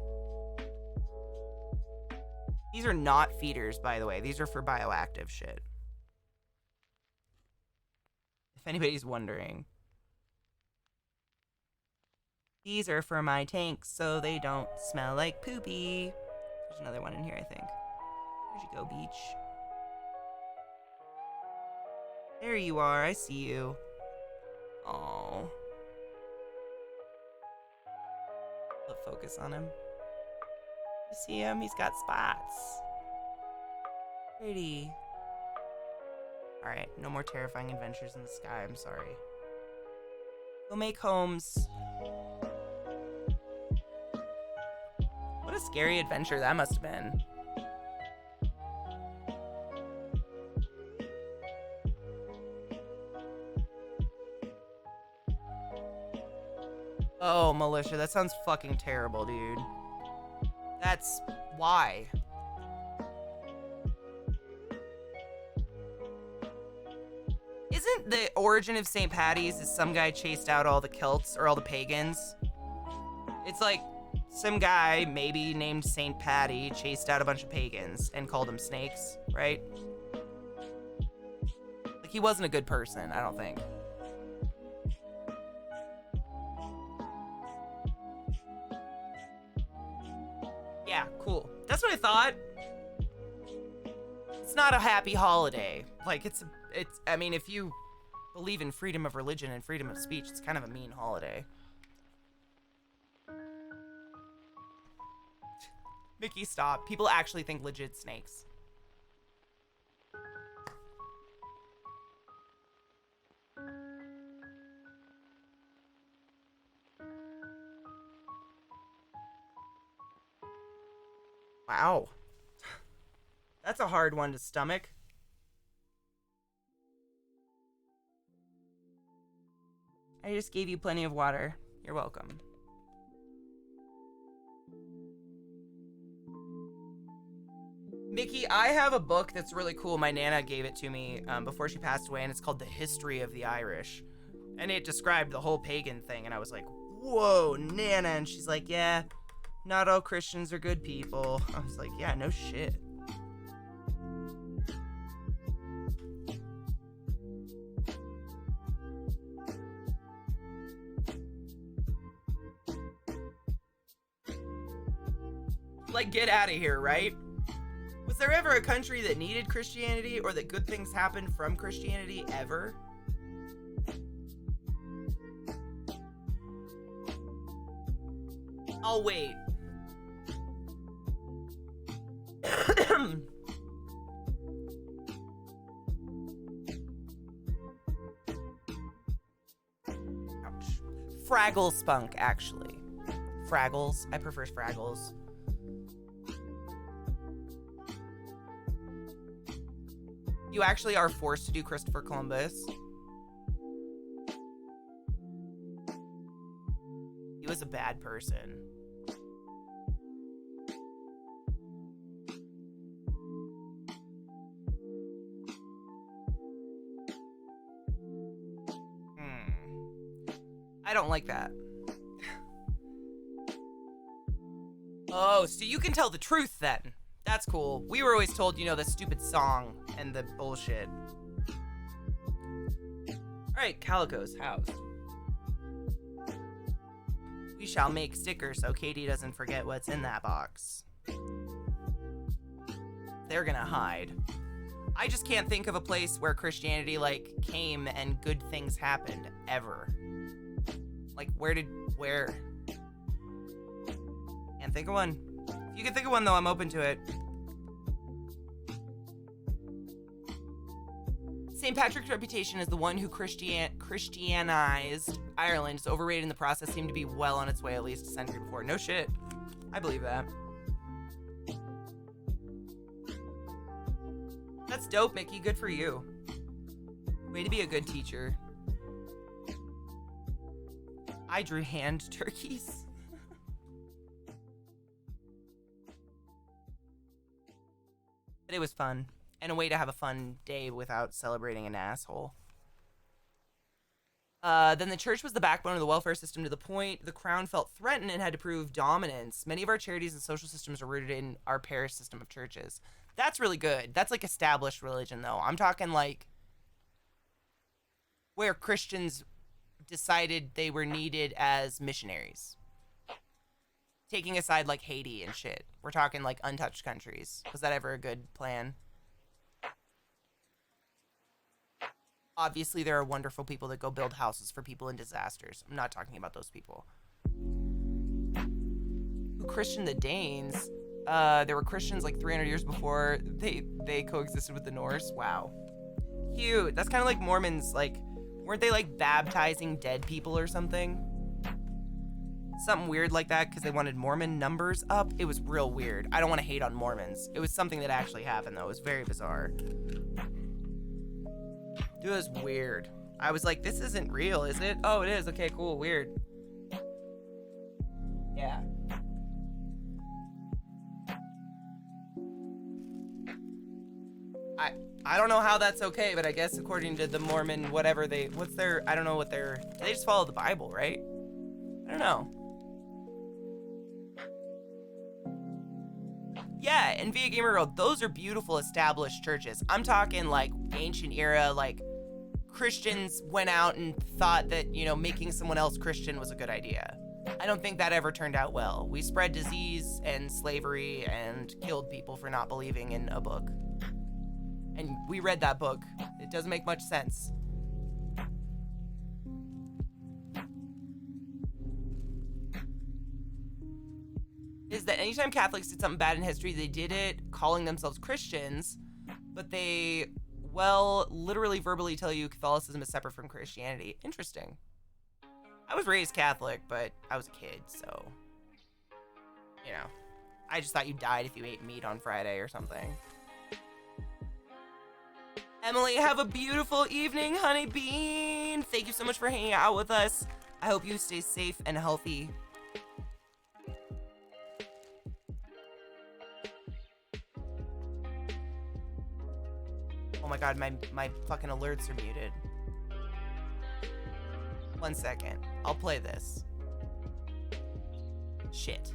These are not feeders, by the way. These are for bioactive shit. If anybody's wondering. These are for my tanks so they don't smell like poopy. There's another one in here, I think. Where'd you go, Beach? There you are. I see you. Oh. Put focus on him. You see him? He's got spots. Pretty. Alright, no more terrifying adventures in the sky. I'm sorry. Go make homes. What a scary adventure that must have been. Oh, Militia, that sounds fucking terrible, dude. That's why. Isn't the origin of St. Patty's is some guy chased out all the Celts or all the pagans? It's like some guy, maybe named St. Patty, chased out a bunch of pagans and called them snakes, right? Like, he wasn't a good person, I don't think. Yeah, cool. That's what I thought. It's not a happy holiday. Like, it's, I mean, if you believe in freedom of religion and freedom of speech, it's kind of a mean holiday. Mickey, stop. People actually think legit snakes. Wow. That's a hard one to stomach. I just gave you plenty of water. You're welcome. Mickey, I have a book that's really cool. My Nana gave it to me before she passed away, and it's called The History of the Irish. And it described the whole pagan thing, and I was like, whoa, Nana. And she's like, yeah, not all Christians are good people. I was like, yeah, no shit. Like, get out of here, right? Was there ever a country that needed Christianity or that good things happened from Christianity ever? I'll wait. Ouch. Fraggle spunk, actually. Fraggles. I prefer Fraggles. You actually are forced to do Christopher Columbus. He was a bad person. I don't like that. Oh, so you can tell the truth then. That's cool. We were always told, you know, the stupid song and the bullshit. Alright, Calico's house. We shall make stickers so Katie doesn't forget what's in that box. They're gonna hide. I just can't think of a place where Christianity, like, came and good things happened, ever. Like, where? Can't think of one. If you can think of one, though, I'm open to it. St. Patrick's reputation as the one who Christianized Ireland is overrated, and the process seemed to be well on its way at least a century before. No shit. I believe that. That's dope, Mickey. Good for you. Way to be a good teacher. I drew hand turkeys. But it was fun. And a way to have a fun day without celebrating an asshole. Then the church was the backbone of the welfare system to the point the crown felt threatened and had to prove dominance. Many of our charities and social systems are rooted in our parish system of churches. That's really good. That's like established religion, though. I'm talking like where Christians decided they were needed as missionaries. Taking aside like Haiti and shit. We're talking like untouched countries. Was that ever a good plan? Obviously, there are wonderful people that go build houses for people in disasters. I'm not talking about those people. Who christened the Danes? There were Christians like 300 years before they coexisted with the Norse. Wow. Cute. That's kind of like Mormons. Like, weren't they like baptizing dead people or something? Something weird like that because they wanted Mormon numbers up. It was real weird. I don't want to hate on Mormons. It was something that actually happened, though. It was very bizarre. It was weird. I was like, this isn't real, is it? Oh, it is. Okay, cool. Weird. Yeah. I don't know how that's okay, but I guess according to the Mormon, whatever they just follow the Bible, right? I don't know. Yeah, and Via Gamer Girl, those are beautiful established churches. I'm talking like ancient era, like Christians went out and thought that, you know, making someone else Christian was a good idea. I don't think that ever turned out well. We spread disease and slavery and killed people for not believing in a book. And we read that book. It doesn't make much sense. Is that anytime Catholics did something bad in history, they did it calling themselves Christians, but they, well, literally verbally tell you Catholicism is separate from Christianity. Interesting. I was raised Catholic, but I was a kid, so, you know, I just thought you died if you ate meat on Friday or something. Emily, have a beautiful evening, honey bean. Thank you so much for hanging out with us. I hope you stay safe and healthy. Oh my god, my fucking alerts are muted. 1 second. I'll play this. Shit.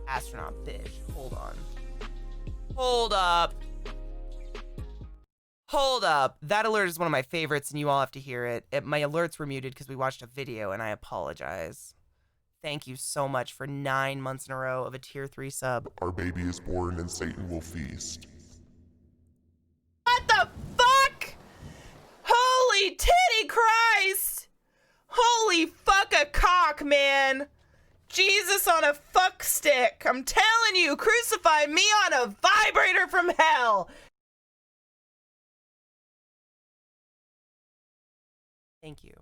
Astronaut bitch. Hold on. Hold up. Hold up. That alert is one of my favorites and you all have to hear it. My alerts were muted because we watched a video and I apologize. Thank you so much for 9 months in a row of a tier 3 sub. Our baby is born and Satan will feast. What the fuck? Holy titty Christ! Holy fuck a cock, man! Jesus on a fuck stick! I'm telling you, crucify me on a vibrator from hell! Thank you.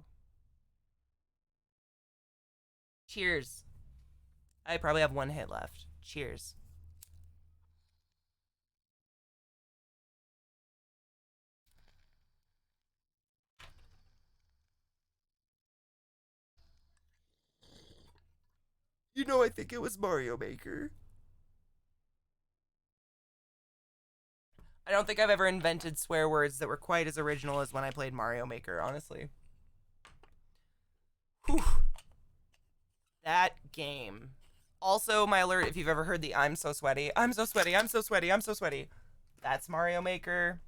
Cheers. I probably have 1 hit left. Cheers. You know, I think it was Mario Maker. I don't think I've ever invented swear words that were quite as original as when I played Mario Maker, honestly. Whew. That game. Also, my alert, if you've ever heard the I'm so sweaty, I'm so sweaty, I'm so sweaty, I'm so sweaty. That's Mario Maker.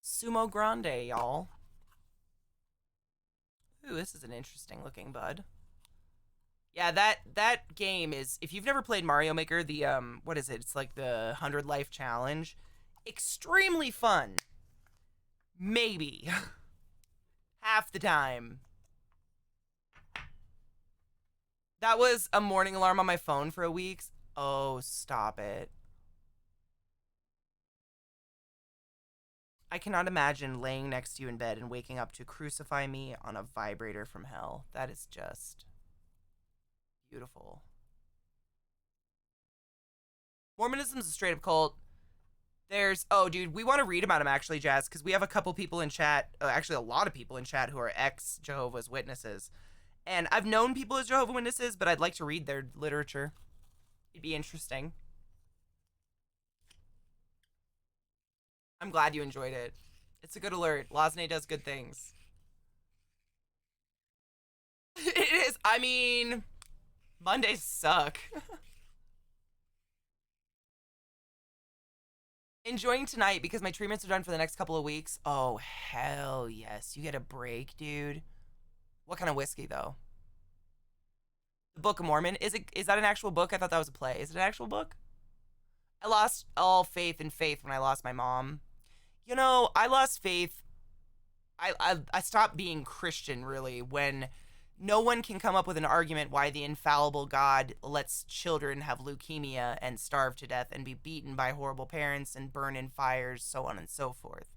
Sumo Grande, y'all. Ooh, this is an interesting looking bud. Yeah, that game is, if you've never played Mario Maker, the, what is it? It's like the 100 Life Challenge. Extremely fun. Maybe. Half the time. That was a morning alarm on my phone for a week. Oh, stop it. I cannot imagine laying next to you in bed and waking up to crucify me on a vibrator from hell. That is just beautiful. Mormonism is a straight up cult. There's, oh dude, we want to read about him actually, Jazz, because we have a couple people in chat, actually a lot of people in chat who are ex-Jehovah's Witnesses. And I've known people as Jehovah's Witnesses, but I'd like to read their literature. It'd be interesting. I'm glad you enjoyed it. It's a good alert. Losney does good things. It is. I mean, Mondays suck. Enjoying tonight because my treatments are done for the next couple of weeks. Oh, hell yes. You get a break, dude. What kind of whiskey, though? The Book of Mormon. Is that an actual book? I thought that was a play. Is it an actual book? I lost all faith in faith when I lost my mom. You know, I lost faith. I stopped being Christian, really, when no one can come up with an argument why the infallible God lets children have leukemia and starve to death and be beaten by horrible parents and burn in fires, so on and so forth.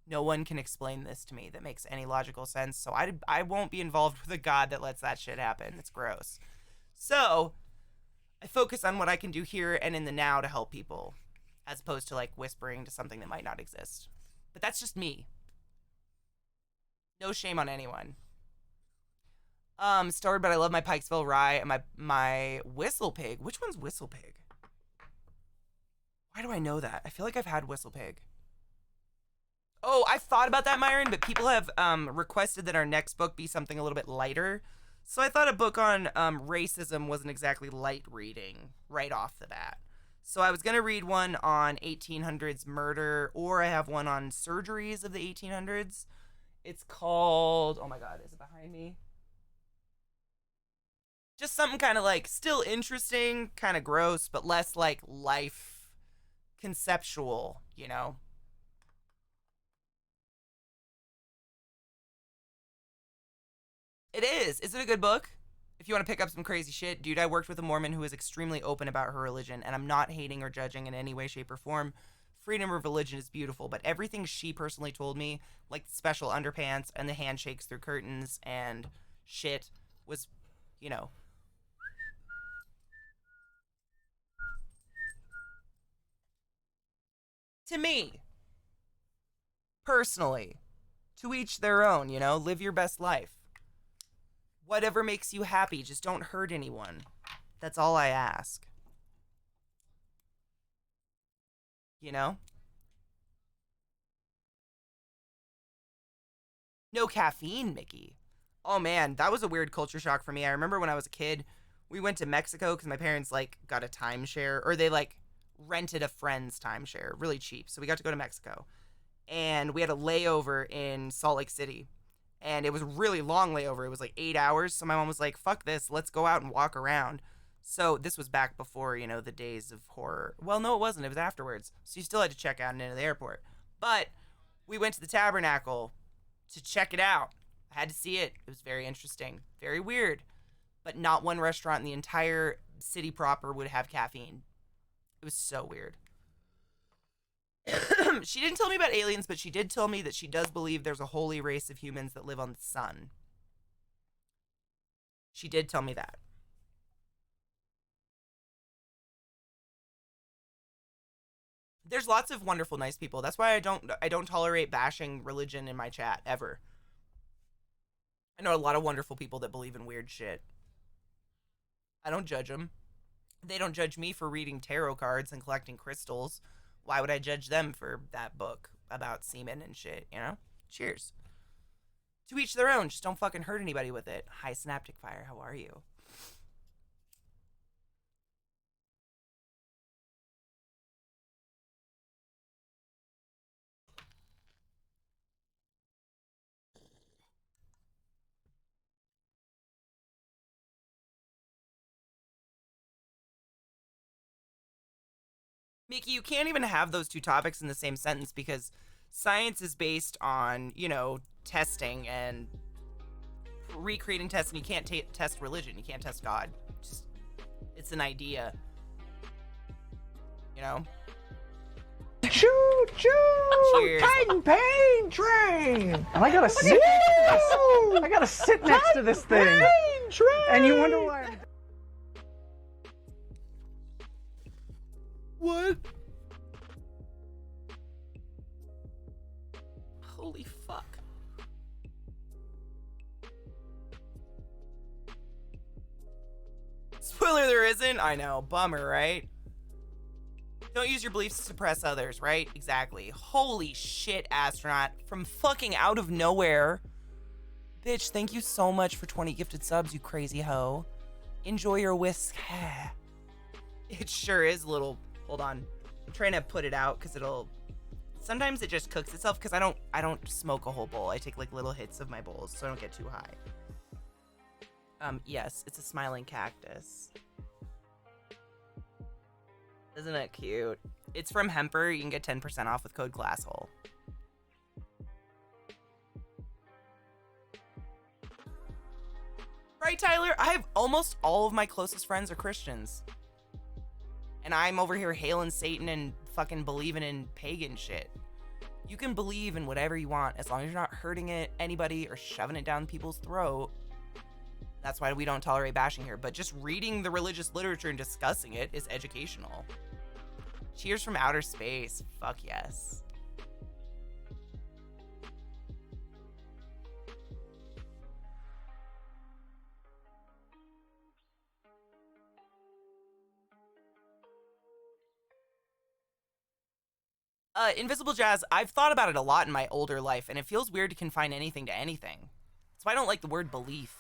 No one can explain this to me that makes any logical sense, so I won't be involved with a God that lets that shit happen. It's gross. So, I focus on what I can do here and in the now to help people, as opposed to, like, whispering to something that might not exist. But that's just me. No shame on anyone. Starved, but I love my Pikesville rye and my Whistle Pig. Which one's Whistle Pig? Why do I know that? I feel like I've had Whistle Pig. Oh, I've thought about that, Myron, but people have requested that our next book be something a little bit lighter. So I thought a book on racism wasn't exactly light reading right off the bat. So I was going to read one on 1800s murder, or I have one on surgeries of the 1800s. It's called, oh my God, is it behind me? Just something kind of like still interesting, kind of gross, but less like life conceptual, you know? It is. Is it a good book? If you want to pick up some crazy shit, dude, I worked with a Mormon who is extremely open about her religion, and I'm not hating or judging in any way, shape, or form. Freedom of religion is beautiful, but everything she personally told me, like the special underpants and the handshakes through curtains and shit, was, you know. To me, personally, to each their own, you know, live your best life. Whatever makes you happy, just don't hurt anyone. That's all I ask. You know? No caffeine, Mickey. Oh man, that was a weird culture shock for me. I remember when I was a kid, we went to Mexico because my parents, like, got a timeshare, or they, like, rented a friend's timeshare, really cheap. So we got to go to Mexico. And we had a layover in Salt Lake City. And it was a really long layover. It was like 8 hours. So my mom was like, fuck this. Let's go out and walk around. So this was back before, you know, the days of horror. Well, no, it wasn't. It was afterwards. So you still had to check out and into the airport. But we went to the Tabernacle to check it out. I had to see it. It was very interesting. Very weird. But not one restaurant in the entire city proper would have caffeine. It was so weird. She didn't tell me about aliens, but she did tell me that she does believe there's a holy race of humans that live on the sun. She did tell me that. There's lots of wonderful, nice people. That's why I don't tolerate bashing religion in my chat ever. I know a lot of wonderful people that believe in weird shit. I don't judge them. They don't judge me for reading tarot cards and collecting crystals. Why would I judge them for that book about semen and shit, you know? Cheers. To each their own. Just don't fucking hurt anybody with it. Hi, Synaptic Fire. How are you? Mickey, you can't even have those two topics in the same sentence because science is based on, you know, testing and recreating tests, and you can't test religion. You can't test God. Just, it's an idea. You know? Choo choo! Cheers. Titan pain train! And I gotta sit next to this thing. Pain train! And you wonder why I'm... What? Holy fuck. Spoiler, there isn't? I know. Bummer, right? Don't use your beliefs to suppress others, right? Exactly. Holy shit, astronaut. From fucking out of nowhere. Bitch, thank you so much for 20 gifted subs, you crazy hoe. Enjoy your whisk. It sure is a little... Hold on. I'm trying to put it out because it'll... Sometimes it just cooks itself because I don't smoke a whole bowl. I take like little hits of my bowls so I don't get too high. Yes, it's a smiling cactus. Isn't it cute? It's from Hemper. You can get 10% off with code CLASSHOLE. Right, Tyler? I have almost all of my closest friends are Christians. And I'm over here hailing Satan and fucking believing in pagan shit. You can believe in whatever you want as long as you're not hurting anybody or shoving it down people's throat. That's why we don't tolerate bashing here. But just reading the religious literature and discussing it is educational. Cheers from outer space. Fuck yes. Invisible Jazz, I've thought about it a lot in my older life, and it feels weird to confine anything to anything. That's why I don't like the word belief.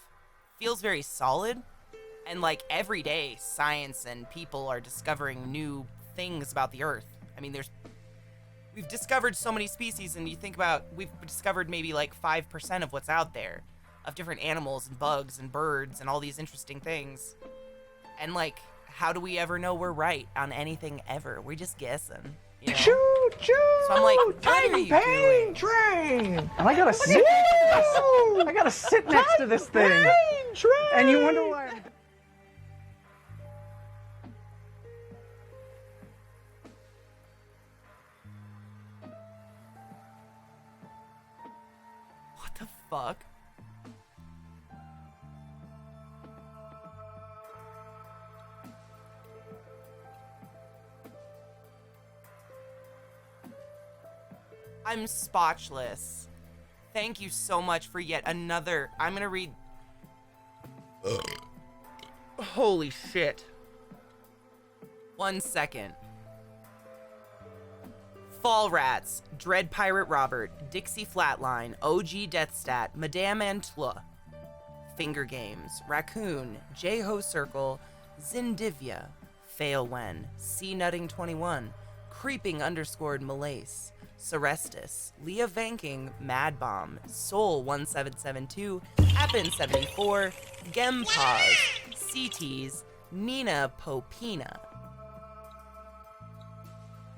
It feels very solid, and like every day, science and people are discovering new things about the Earth. I mean, we've discovered so many species, and you think about, we've discovered maybe like 5% of what's out there, of different animals and bugs and birds and all these interesting things. And like, how do we ever know we're right on anything ever? We're just guessing. You know? Choo choo! So I'm like, what are you pain doing? train! And I gotta sit next to this thing. Pain train! And you wonder why I'm... What the fuck? I'm speechless. Thank you so much for yet another. I'm gonna read. Holy shit. 1 second. Fall Rats, Dread Pirate Robert, Dixie Flatline, OG Deathstat, Madame Antla, Finger Games, Raccoon, J-Ho Circle, Zindivia, Failwen, C Nutting 21, Creeping _ Malace, Cerestus, Leah Vanking, Mad Bomb, Soul 1772, Appin 74, Gempaz, CTs, Nina Popina.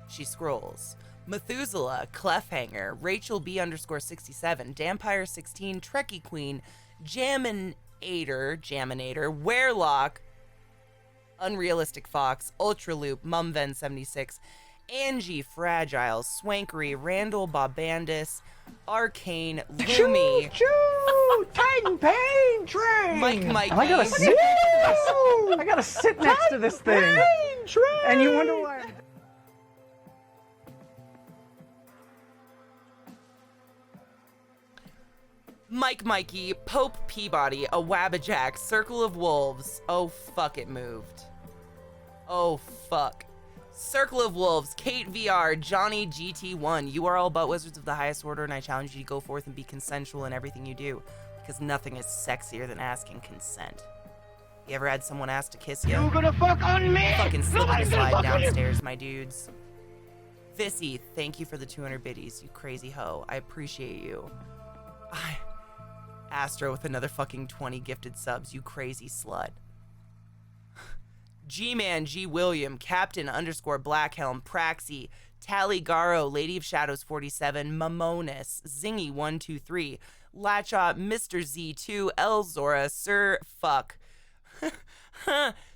She scrolls. Methuselah, Clefhanger, Rachel B _67, Dampire 16, Trekkie Queen, Jaminator, Werelock, Unrealistic Fox, Ultraloop, Mumven 76, Angie Fragile, Swankery, Randall Bobandis, Arcane, Lumi, Choo-choo! Titan Pain Train! Mike. And I gotta sit next to this thing. And you wonder why I'm... Mikey, Pope Peabody, a Wabbajack, Circle of Wolves. Oh, fuck, it moved. Oh, fuck. Circle of Wolves, Kate VR, Johnny GT1. You are all but wizards of the highest order, and I challenge you to go forth and be consensual in everything you do, because nothing is sexier than asking consent. You ever had someone ask to kiss you? You gonna fuck on me? Fucking slip and Nobody's gonna slide fuck on you. downstairs, my dudes. Vissy, thank you for the 200 biddies, you crazy hoe. I appreciate you. Astro with another fucking 20 gifted subs, you crazy slut. G-Man, G. William, Captain _ Blackhelm, Praxi, Taligaro, Lady of Shadows 47, Mamonis, Zingy 123, Latcha, Mr. Z2, Elzora, Sir Fuck,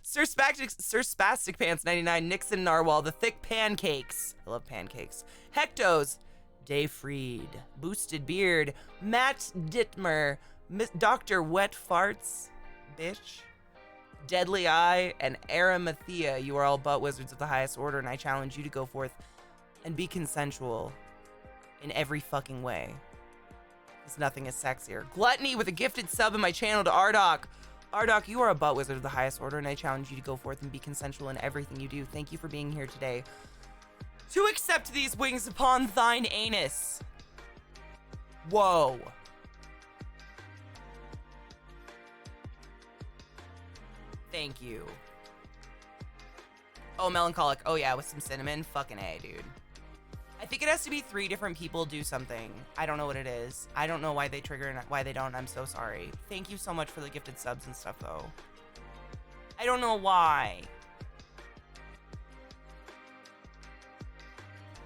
Sir Spastic Pants 99, Nixon Narwhal, The Thick Pancakes, I love pancakes, Hectos, Dayfried, Boosted Beard, Matt Dittmer, Dr. Wet Farts, bitch, Deadly Eye, and Arimathea. You are all but wizards of the highest order, and I challenge you to go forth and be consensual in every fucking way. Because nothing is sexier. Gluttony with a gifted sub in my channel to Ardok. Ardok, you are a butt wizard of the highest order, and I challenge you to go forth and be consensual in everything you do. Thank you for being here today to accept these wings upon thine anus. Whoa. Thank you. Oh, melancholic. Oh yeah, with some cinnamon. Fucking A, dude. I think it has to be 3 different people do something. I don't know what it is. I don't know why they trigger and why they don't. I'm so sorry. Thank you so much for the gifted subs and stuff, though. I don't know why.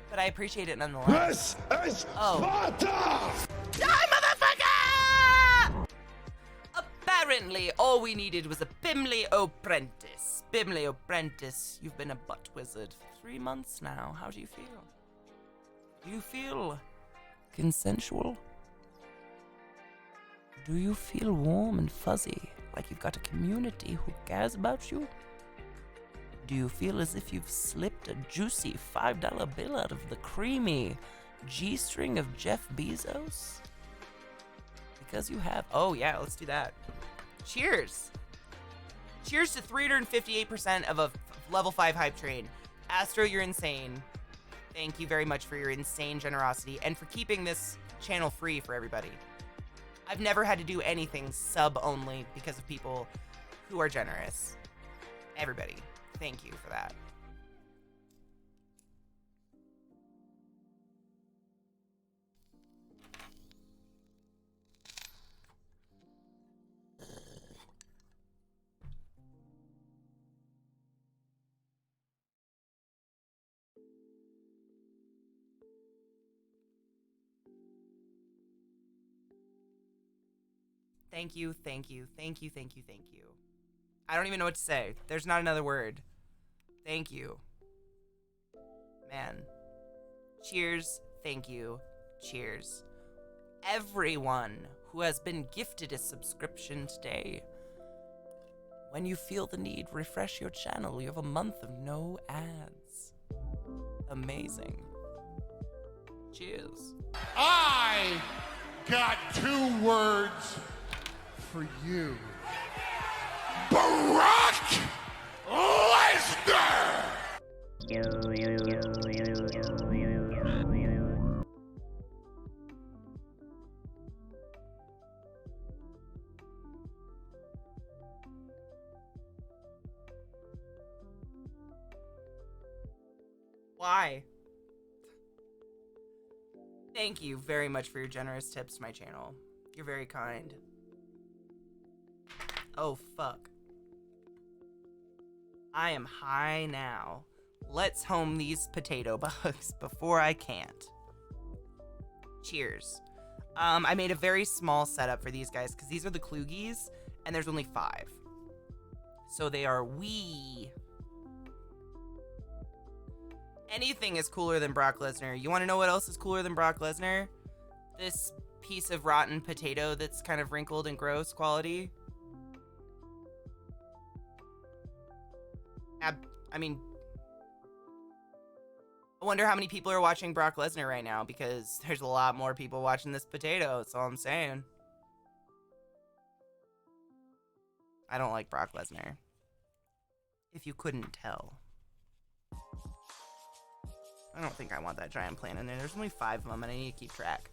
But I appreciate it nonetheless. This is Sparta! Die, motherfucker! Apparently, all we needed was a Bimley Apprentice. Bimley Apprentice, you've been a butt wizard for 3 months now. How do you feel? Do you feel consensual? Do you feel warm and fuzzy, like you've got a community who cares about you? Do you feel as if you've slipped a juicy $5 bill out of the creamy G-string of Jeff Bezos? Because you have. Oh yeah, let's do that. Cheers. Cheers to 358% of a level 5 hype train. Astro, you're insane. Thank you very much for your insane generosity and for keeping this channel free for everybody. I've never had to do anything sub only because of people who are generous. Everybody, thank you for that. Thank you, thank you, thank you, thank you, thank you. I don't even know what to say. There's not another word. Thank you. Man. Cheers, thank you, cheers. Everyone who has been gifted a subscription today. When you feel the need, refresh your channel. You have a month of no ads. Amazing. Cheers. I got 2 words for you. Brock Lesnar! Why? Thank you very much for your generous tips to my channel. You're very kind. Oh, fuck. I am high now. Let's home these potato bugs before I can't. Cheers. I made a very small setup for these guys because these are the Klugies, and there's only 5. So they are wee. Anything is cooler than Brock Lesnar. You want to know what else is cooler than Brock Lesnar? This piece of rotten potato that's kind of wrinkled and gross quality. I mean, I wonder how many people are watching Brock Lesnar right now, because there's a lot more people watching this potato. That's all I'm saying. I don't like Brock Lesnar, if you couldn't tell. I don't think I want that giant plant in there. There's only 5 of them, and I need to keep track.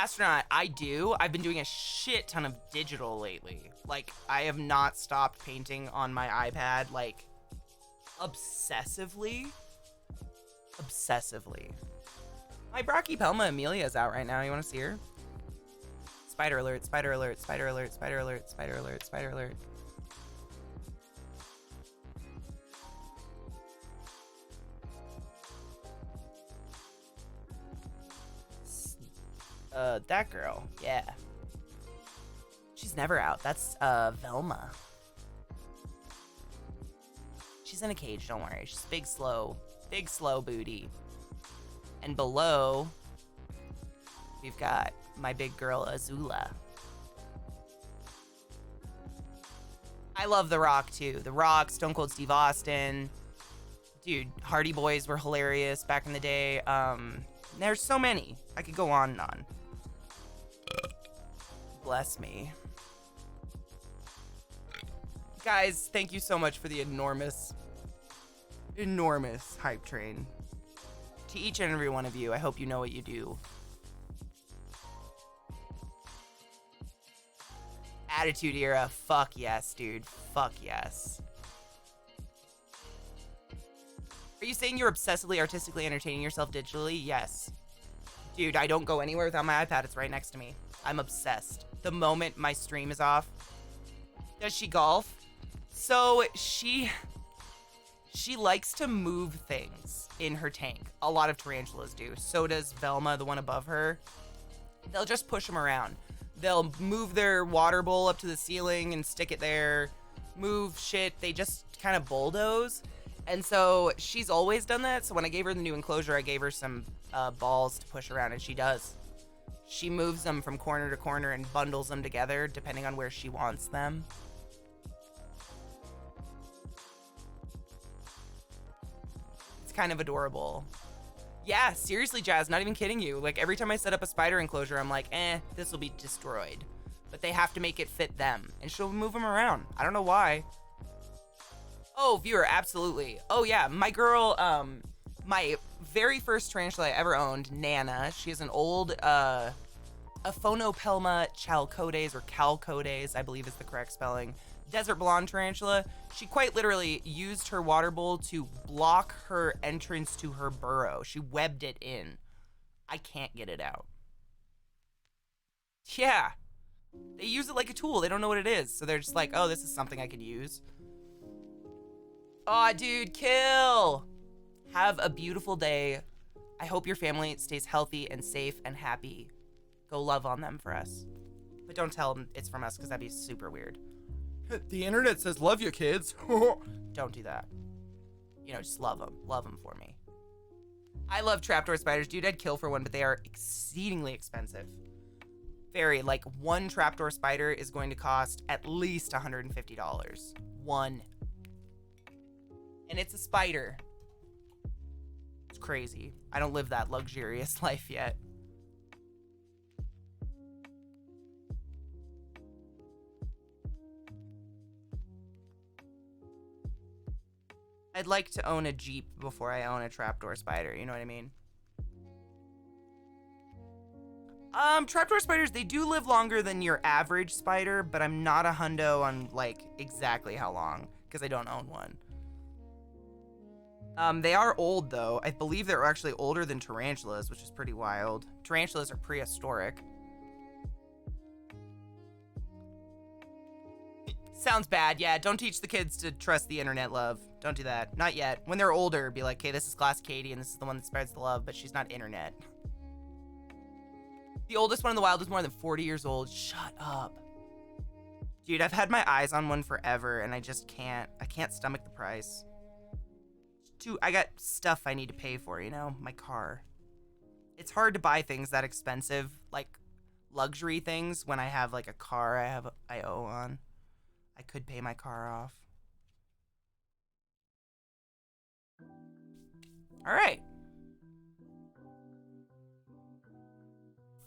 Astronaut, I do. I've been doing a shit ton of digital lately. Like, I have not stopped painting on my iPad, like, obsessively. Obsessively. My Brachypelma Amelia is out right now. You want to see her? Spider alert, spider alert, spider alert, spider alert, spider alert, spider alert. That girl, yeah. She's never out. That's, Velma. She's in a cage, don't worry. She's big, slow booty. And below, we've got my big girl, Azula. I love The Rock, too. The Rock, Stone Cold Steve Austin. Dude, Hardy Boys were hilarious back in the day. There's so many. I could go on and on. Bless me. Guys, thank you so much for the enormous hype train. To each and every one of you, I hope you know what you do. Attitude Era, fuck yes, dude. Fuck yes. Are you saying you're obsessively artistically entertaining yourself digitally? Yes. Dude, I don't go anywhere without my iPad. It's right next to me. I'm obsessed. The moment my stream is off. Does she golf? So she likes to move things in her tank. A lot of tarantulas do. So does Velma, the one above her. They'll just push them around. They'll move their water bowl up to the ceiling and stick it there. Move shit. They just kind of bulldoze. And so she's always done that. So when I gave her the new enclosure, I gave her some balls to push around, and she does. She moves them from corner to corner and bundles them together depending on where she wants them. It's kind of adorable. Yeah, seriously, Jazz, not even kidding you. Like, every time I set up a spider enclosure, I'm like, this will be destroyed. But they have to make it fit them. And she'll move them around. I don't know why. Oh, viewer, absolutely. Oh, yeah, my girl, my very first tarantula I ever owned, Nana. She is an old, Aphonopelma chalcodes, or calcodes, I believe is the correct spelling. Desert blonde tarantula. She quite literally used her water bowl to block her entrance to her burrow. She webbed it in. I can't get it out. Yeah. They use it like a tool. They don't know what it is. So they're just like, oh, this is something I could use. Aw, dude, kill! Have a beautiful day. I hope your family stays healthy and safe and happy. Go love on them for us. But don't tell them it's from us, because that'd be super weird. The internet says love you, kids. Don't do that. You know, just love them. Love them for me. I love trapdoor spiders. Dude, I'd kill for one, but they are exceedingly expensive. Very, like, one trapdoor spider is going to cost at least $150. One. And it's a spider. It's crazy. I don't live that luxurious life yet. I'd like to own a Jeep before I own a trapdoor spider, you know what I mean? Trapdoor spiders, they do live longer than your average spider, but I'm not a hundo on, like, exactly how long, because I don't own one. They are old, though. I believe they're actually older than tarantulas, which is pretty wild. Tarantulas are prehistoric. Sounds bad. Yeah, don't teach the kids to trust the internet, love. Don't do that. Not yet. When they're older, be like, okay, this is ClassyKatie, and this is the one that spreads the love, but she's not internet. The oldest one in the wild is more than 40 years old. Shut up. Dude, I've had my eyes on one forever, and I just can't. I can't stomach the price. I got stuff I need to pay for, you know? My car. It's hard to buy things that expensive, like luxury things, when I have like a car I owe on. I could pay my car off. All right.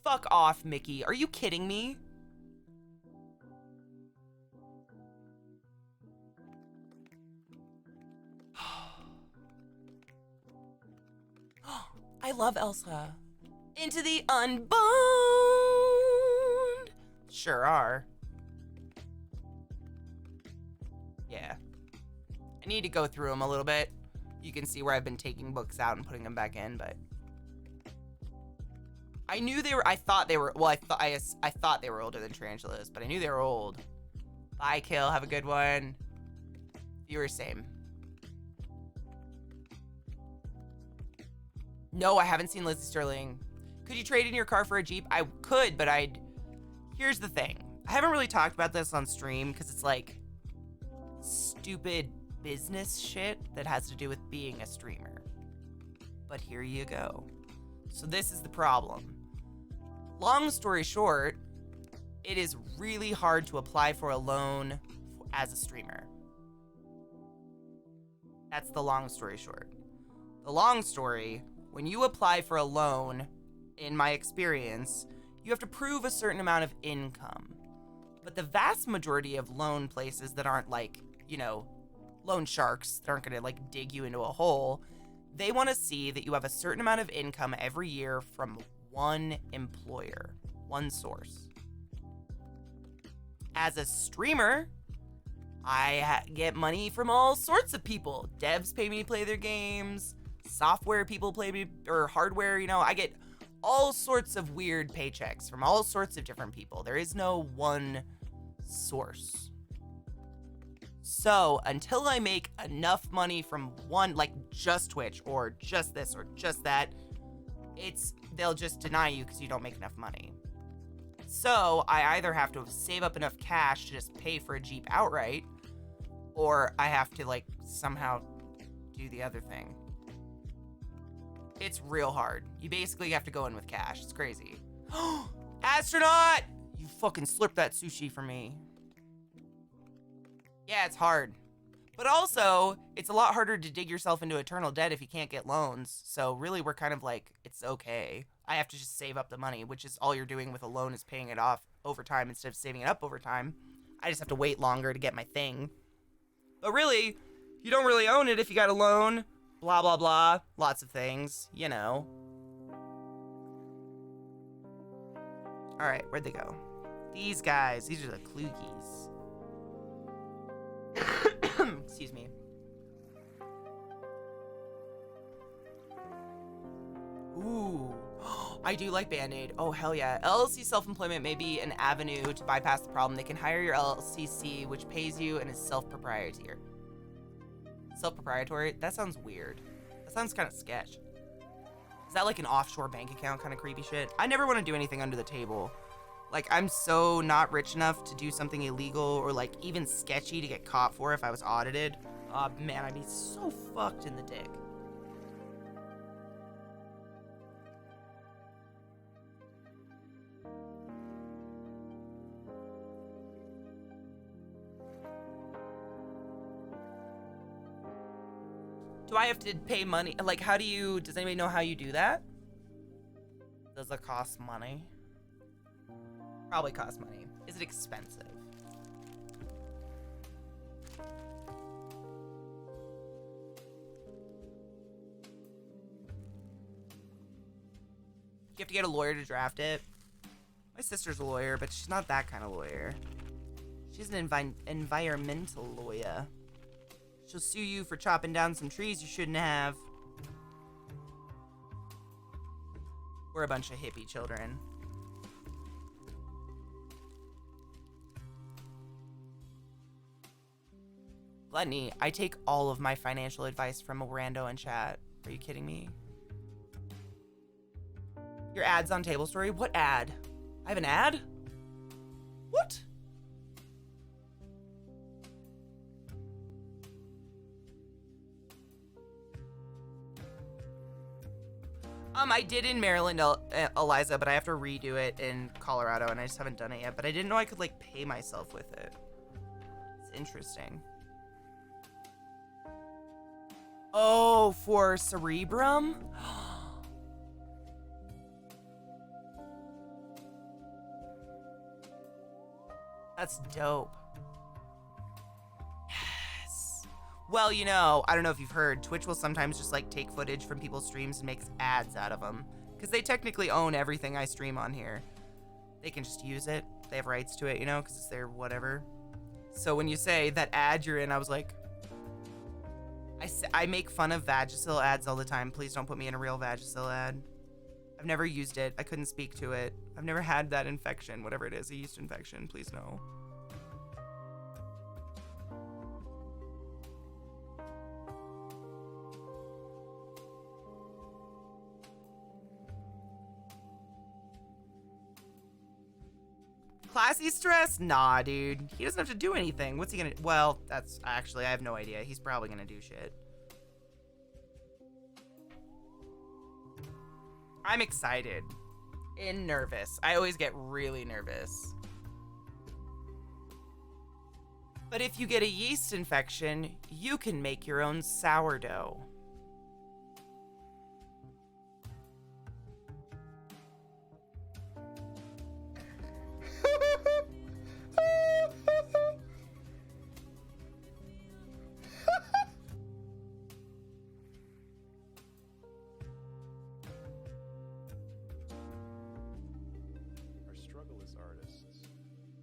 Fuck off, Mickey. Are you kidding me? I love Elsa. Into the unbound. Sure are. Yeah. I need to go through them a little bit. You can see where I've been taking books out and putting them back in, but I knew they were, I thought they were, well, I thought they were older than tarantulas, but I knew they were old. Bye, Kill. Have a good one. Viewer, same. No, I haven't seen Lizzie Sterling. Could you trade in your car for a Jeep? I could, but here's the thing. I haven't really talked about this on stream because it's like stupid business shit that has to do with being a streamer. But here you go. So this is the problem. Long story short, it is really hard to apply for a loan as a streamer. That's the long story short. The long story, when you apply for a loan, in my experience, you have to prove a certain amount of income. But the vast majority of loan places that aren't like, you know, loan sharks that aren't gonna like dig you into a hole, they want to see that you have a certain amount of income every year from one employer, one source. As a streamer, I get money from all sorts of people. Devs pay me to play their games, software people pay me, or hardware, you know, I get all sorts of weird paychecks from all sorts of different people. There is no one source. So until I make enough money from one, like just Twitch or just this or just that, they'll just deny you because you don't make enough money. So I either have to save up enough cash to just pay for a Jeep outright, or I have to like somehow do the other thing. It's real hard. You basically have to go in with cash. It's crazy. Astronaut! You fucking slurped that sushi for me. Yeah, it's hard. But also, it's a lot harder to dig yourself into eternal debt if you can't get loans. So really, we're kind of like, it's okay. I have to just save up the money, which is all you're doing with a loan is paying it off over time instead of saving it up over time. I just have to wait longer to get my thing. But really, you don't really own it if you got a loan. Blah, blah, blah. Lots of things, you know. All right, where'd they go? These guys, these are the Klugies. Excuse me. Ooh, I do like Band-Aid. Oh, hell yeah. LLC self-employment may be an avenue to bypass the problem. They can hire your LLCC, which pays you and is self-proprietary. Self-proprietary? That sounds weird. That sounds kind of sketch. Is that like an offshore bank account kind of creepy shit? I never want to do anything under the table. Like, I'm so not rich enough to do something illegal or like even sketchy to get caught for if I was audited. Oh man, I'd be so fucked in the dick. Do I have to pay money? Like, how do you, does anybody know how you do that? Does it cost money? Probably cost money. Is it expensive? You have to get a lawyer to draft it. My sister's a lawyer, but she's not that kind of lawyer. She's an environmental lawyer. She'll sue you for chopping down some trees you shouldn't have. We're a bunch of hippie children. Gluttony, I take all of my financial advice from a rando in chat. Are you kidding me? Your ad's on Table Story? What ad? I have an ad? What? I did in Maryland, Eliza, but I have to redo it in Colorado, and I just haven't done it yet. But I didn't know I could, like, pay myself with it. It's interesting. Oh, for Cerebrum? That's dope. Yes. Well, you know, I don't know if you've heard, Twitch will sometimes just like take footage from people's streams and makes ads out of them. Because they technically own everything I stream on here. They can just use it. They have rights to it, you know, because it's their whatever. So when you say that ad you're in, I was like, I make fun of Vagisil ads all the time. Please don't put me in a real Vagisil ad. I've never used it. I couldn't speak to it. I've never had that infection, whatever it is, a yeast infection. Please no. Classy stress? Nah, dude. He doesn't have to do anything. What's he gonna... Well, that's... Actually, I have no idea. He's probably gonna do shit. I'm excited. And nervous. I always get really nervous. But if you get a yeast infection, you can make your own sourdough. Our struggle as artists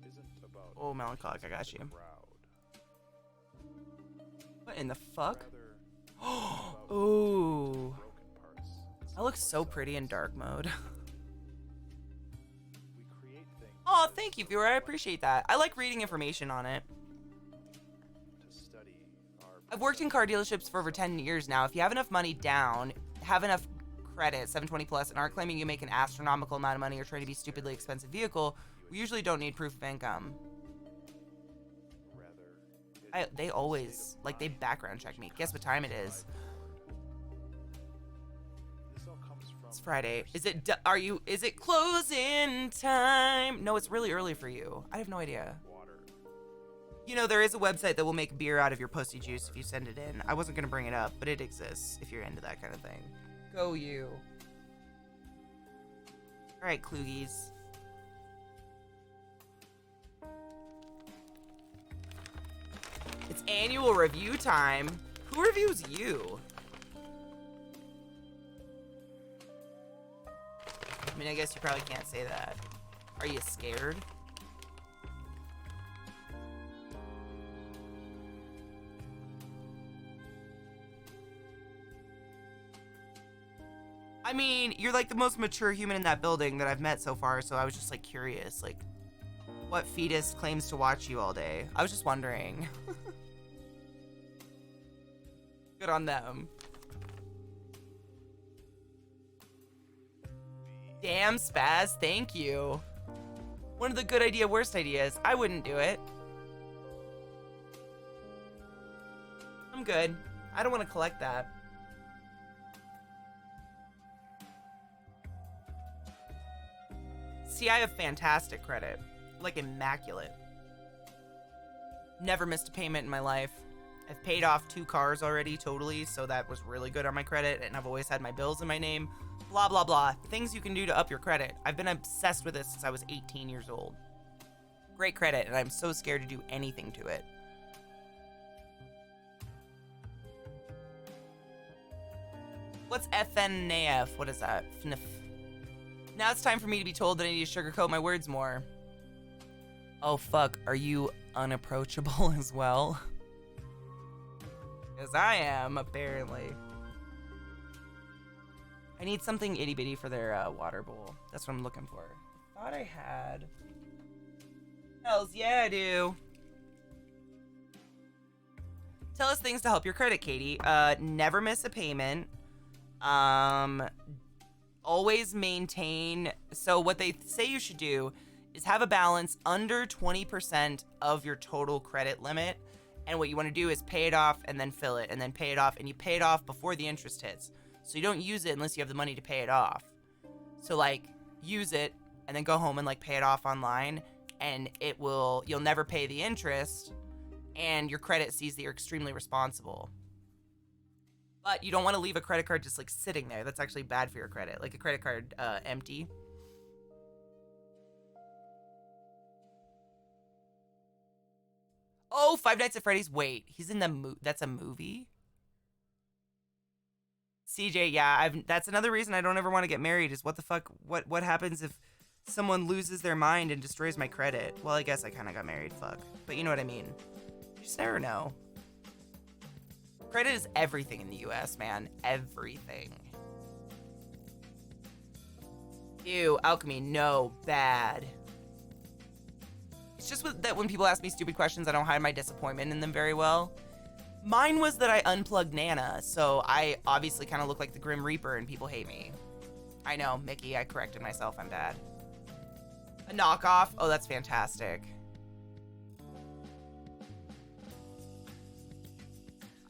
isn't about Oh, melancholic, I got you. What in the fuck? Ooh. That looks so pretty in dark mode. Oh, thank you, viewer. I appreciate that. I like reading information on it. I've worked in car dealerships for over 10 years now. If you have enough money down, have enough credit, 720 plus, and aren't claiming you make an astronomical amount of money or trying to be a stupidly expensive vehicle, we usually don't need proof of income. They always, like, they background check me. Guess what time it is? It's Friday. Is it closing time? No, it's really early for you. I have no idea. You know, there is a website that will make beer out of your pussy juice if you send it in. I wasn't gonna bring it up, but it exists if you're into that kind of thing. Go you. Alright, Kloogies. It's annual review time. Who reviews you? I mean, I guess you probably can't say that. Are you scared? I mean, you're like the most mature human in that building that I've met so far, so I was just like curious, like, what fetus claims to watch you all day? I was just wondering. Good on them. Damn, Spaz, thank you. One of the good idea, worst ideas. I wouldn't do it. I'm good. I don't want to collect that. See, I have fantastic credit. Like, immaculate. Never missed a payment in my life. I've paid off 2 cars already, totally, so that was really good on my credit, and I've always had my bills in my name. Blah, blah, blah. Things you can do to up your credit. I've been obsessed with this since I was 18 years old. Great credit, and I'm so scared to do anything to it. What's FNAF? What is that? FNF. Now it's time for me to be told that I need to sugarcoat my words more. Oh, fuck. Are you unapproachable as well? Because I am, apparently. I need something itty bitty for their water bowl. That's what I'm looking for. I thought I had. Hells yeah, I do. Tell us things to help your credit, Katie. Never miss a payment. Always maintain. So what they say you should do is have a balance under 20% of your total credit limit. And what you want to do is pay it off and then fill it and then pay it off. And you pay it off before the interest hits. So you don't use it unless you have the money to pay it off. So like use it and then go home and like pay it off online, and you'll never pay the interest, and your credit sees that you're extremely responsible. But you don't want to leave a credit card just like sitting there. That's actually bad for your credit. Like a credit card empty. Oh, Five Nights at Freddy's. Wait, he's in the that's a movie? CJ, yeah, that's another reason I don't ever want to get married is what the fuck, what happens if someone loses their mind and destroys my credit? Well, I guess I kind of got married, fuck. But you know what I mean. You just never know. Credit is everything in the US, man. Everything. Ew, alchemy, no, bad. It's just that when people ask me stupid questions, I don't hide my disappointment in them very well. Mine was that I unplugged Nana, so I obviously kind of look like the Grim Reaper and people hate me. I know, Mickey, I corrected myself, I'm bad. A knockoff? Oh, that's fantastic.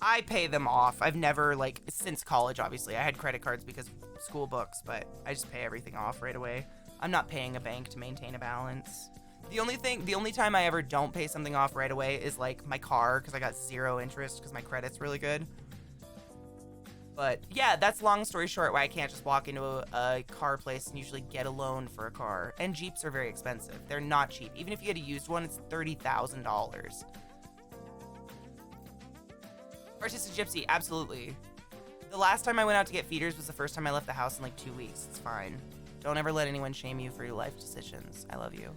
I pay them off. I've never, like, since college, obviously. I had credit cards because of school books, but I just pay everything off right away. I'm not paying a bank to maintain a balance. The only time I ever don't pay something off right away is like my car, because I got 0 interest because my credit's really good. But yeah, that's long story short why I can't just walk into a car place and usually get a loan for a car. And Jeeps are very expensive. They're not cheap. Even if you get a used one, it's $30,000. Artistic Gypsy, absolutely. The last time I went out to get feeders was the first time I left the house in like 2 weeks. It's fine. Don't ever let anyone shame you for your life decisions. I love you.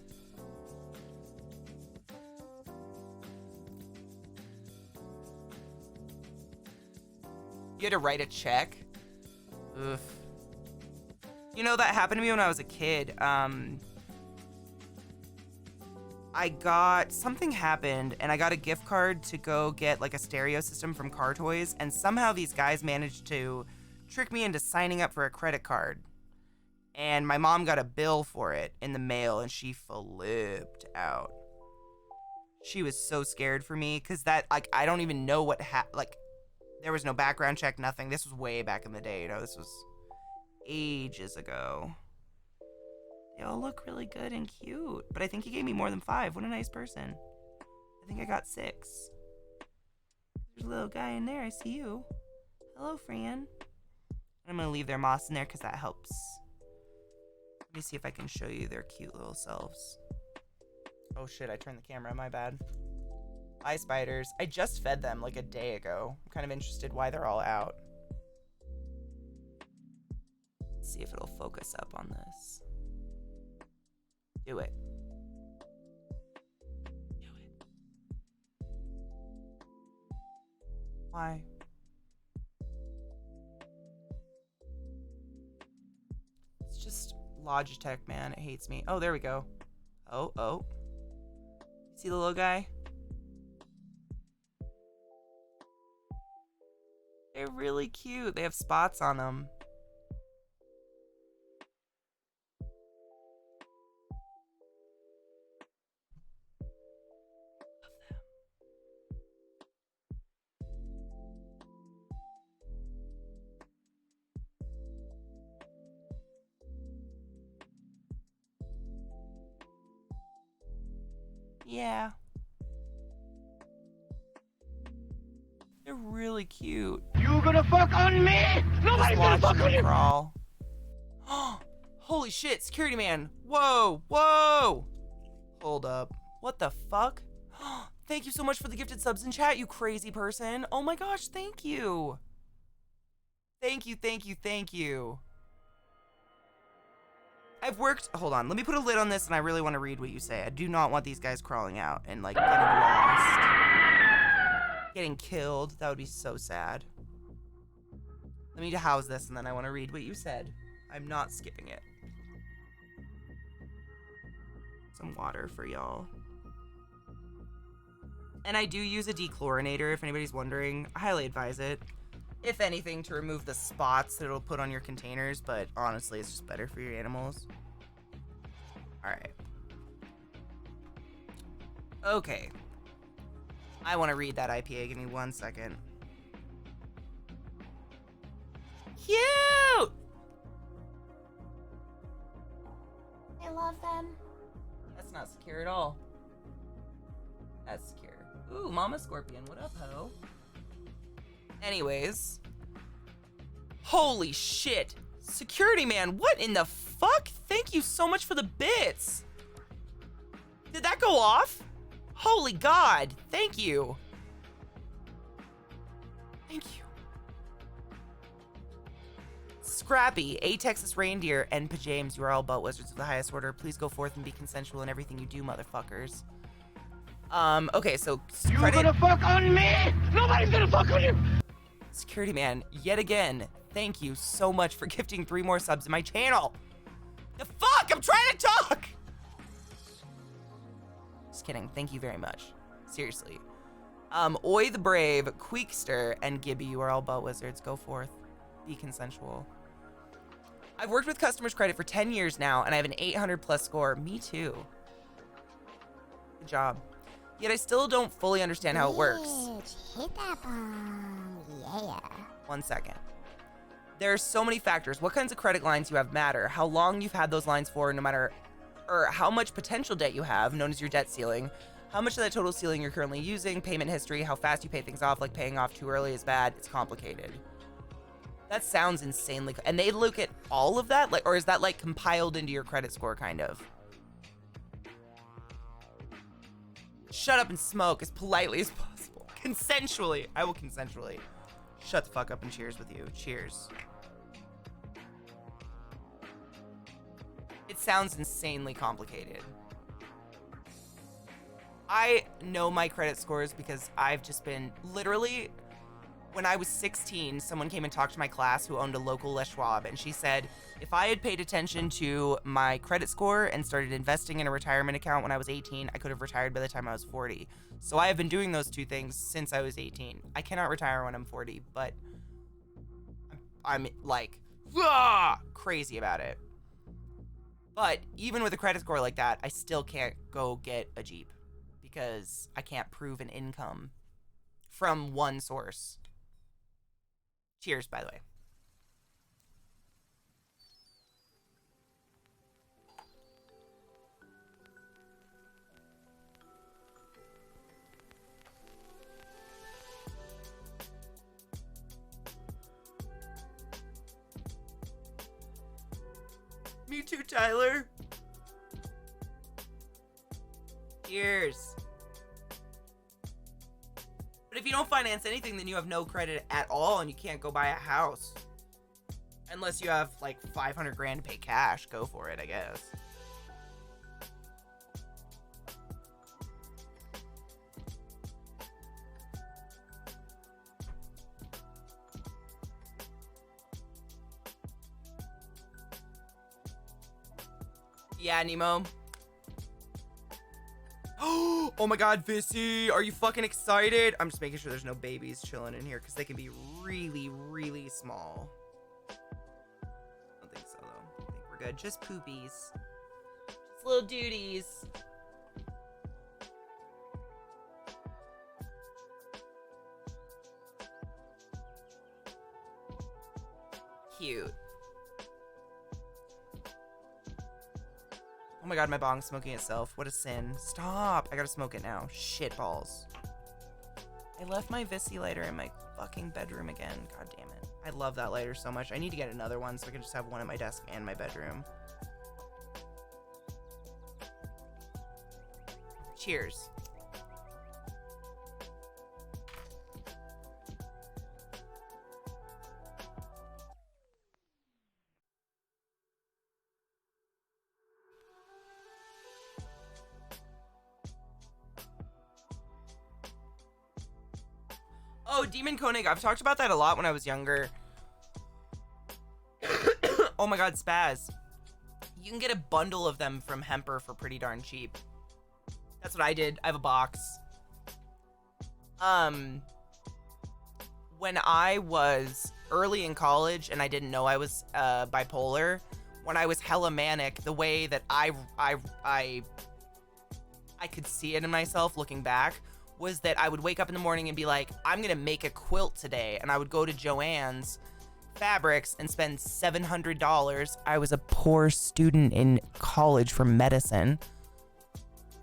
You had to write a check? Oof. You know, that happened to me when I was a kid. Something happened, and I got a gift card to go get, like, a stereo system from Car Toys, and somehow these guys managed to trick me into signing up for a credit card. And my mom got a bill for it in the mail, and she flipped out. She was so scared for me, because that, like, I don't even know what there was no background check, nothing. This was way back in the day, you know, this was ages ago. They all look really good and cute, but I think he gave me more than 5. What a nice person. I think I got 6. There's a little guy in there, I see you. Hello, Fran. I'm gonna leave their moss in there because that helps. Let me see if I can show you their cute little selves. Oh shit, I turned the camera, my bad. Hi, spiders. I just fed them like a day ago. I'm kind of interested why they're all out. Let's see if it'll focus up on this. Do it. Do it. Why? It's just Logitech, man. It hates me. Oh, there we go. Oh. See the little guy? They're really cute. They have spots on them. Love them. Yeah. They're really cute. You gonna fuck on me? Nobody's gonna fuck on you! Crawl. Holy shit, security man. Whoa. Hold up. What the fuck? Thank you so much for the gifted subs in chat, you crazy person. Oh my gosh, thank you. Thank you. Hold on, let me put a lid on this and I really want to read what you say. I do not want these guys crawling out and like getting lost. getting killed. That would be so sad. Let me house this and then I want to read what you said. I'm not skipping it. Some water for y'all. And I do use a dechlorinator if anybody's wondering. I highly advise it. If anything, to remove the spots that it'll put on your containers, but honestly, it's just better for your animals. Alright. Okay. I want to read that IPA. Give me 1 second. Cute! I love them. That's not secure at all. That's secure. Ooh, Mama Scorpion. What up, ho? Anyways. Holy shit. Security man, what in the fuck? Thank you so much for the bits. Did that go off? Holy God. Thank you. Thank you. Scrappy, A Texas Reindeer, and Pajames, you are all butt wizards of the highest order. Please go forth and be consensual in everything you do, motherfuckers. Okay, so You gonna fuck on me? Nobody's gonna fuck on you! Security man, yet again, thank you so much for gifting 3 more subs to my channel. The fuck? I'm trying to talk! Just kidding. Thank you very much. Seriously. Oi the Brave, Queekster, and Gibby, you are all butt wizards. Go forth. Be consensual. I've worked with customers credit for 10 years now, and I have an 800 plus score. Me too. Good job. Yet I still don't fully understand how it works. Hit that bomb. Yeah. 1 second. There are so many factors. What kinds of credit lines you have matter. How long you've had those lines for, no matter, or how much potential debt you have, known as your debt ceiling. How much of that total ceiling you're currently using, payment history, how fast you pay things off, like paying off too early is bad. It's complicated. That sounds insanely, and they look at all of that, like, or is that like compiled into your credit score, kind of? Shut up and smoke as politely as possible. Consensually. I will consensually. Shut the fuck up and cheers with you. Cheers. It sounds insanely complicated. I know my credit scores because I've just been literally, when I was 16, someone came and talked to my class who owned a local Les Schwab, and she said, if I had paid attention to my credit score and started investing in a retirement account when I was 18, I could have retired by the time I was 40. So I have been doing those two things since I was 18. I cannot retire when I'm 40, but I'm like, crazy about it. But even with a credit score like that, I still can't go get a Jeep because I can't prove an income from one source. Cheers, by the way. Me too, Tyler. Cheers. But if you don't finance anything, then you have no credit at all and you can't go buy a house. Unless you have like 500 grand to pay cash. Go for it, I guess. Yeah, Nemo. Oh my god, Vissy, are you fucking excited? I'm just making sure there's no babies chilling in here because they can be really, really small. I don't think so, though. I think we're good. Just poopies. Just little duties. Cute. Oh my god, my bong's smoking itself. What a sin. Stop. I gotta smoke it now. Shit balls. I left my Vissy lighter in my fucking bedroom again. God damn it. I love that lighter so much. I need to get another one so I can just have one at my desk and my bedroom. Cheers. Oh, Demon Koenig. I've talked about that a lot when I was younger. Oh my god, Spaz. You can get a bundle of them from Hemper for pretty darn cheap. That's what I did. I have a box. When I was early in college and I didn't know I was bipolar, when I was hella manic, the way that I could see it in myself looking back was that I would wake up in the morning and be like, I'm gonna make a quilt today. And I would go to Joann's Fabrics and spend $700. I was a poor student in college for medicine.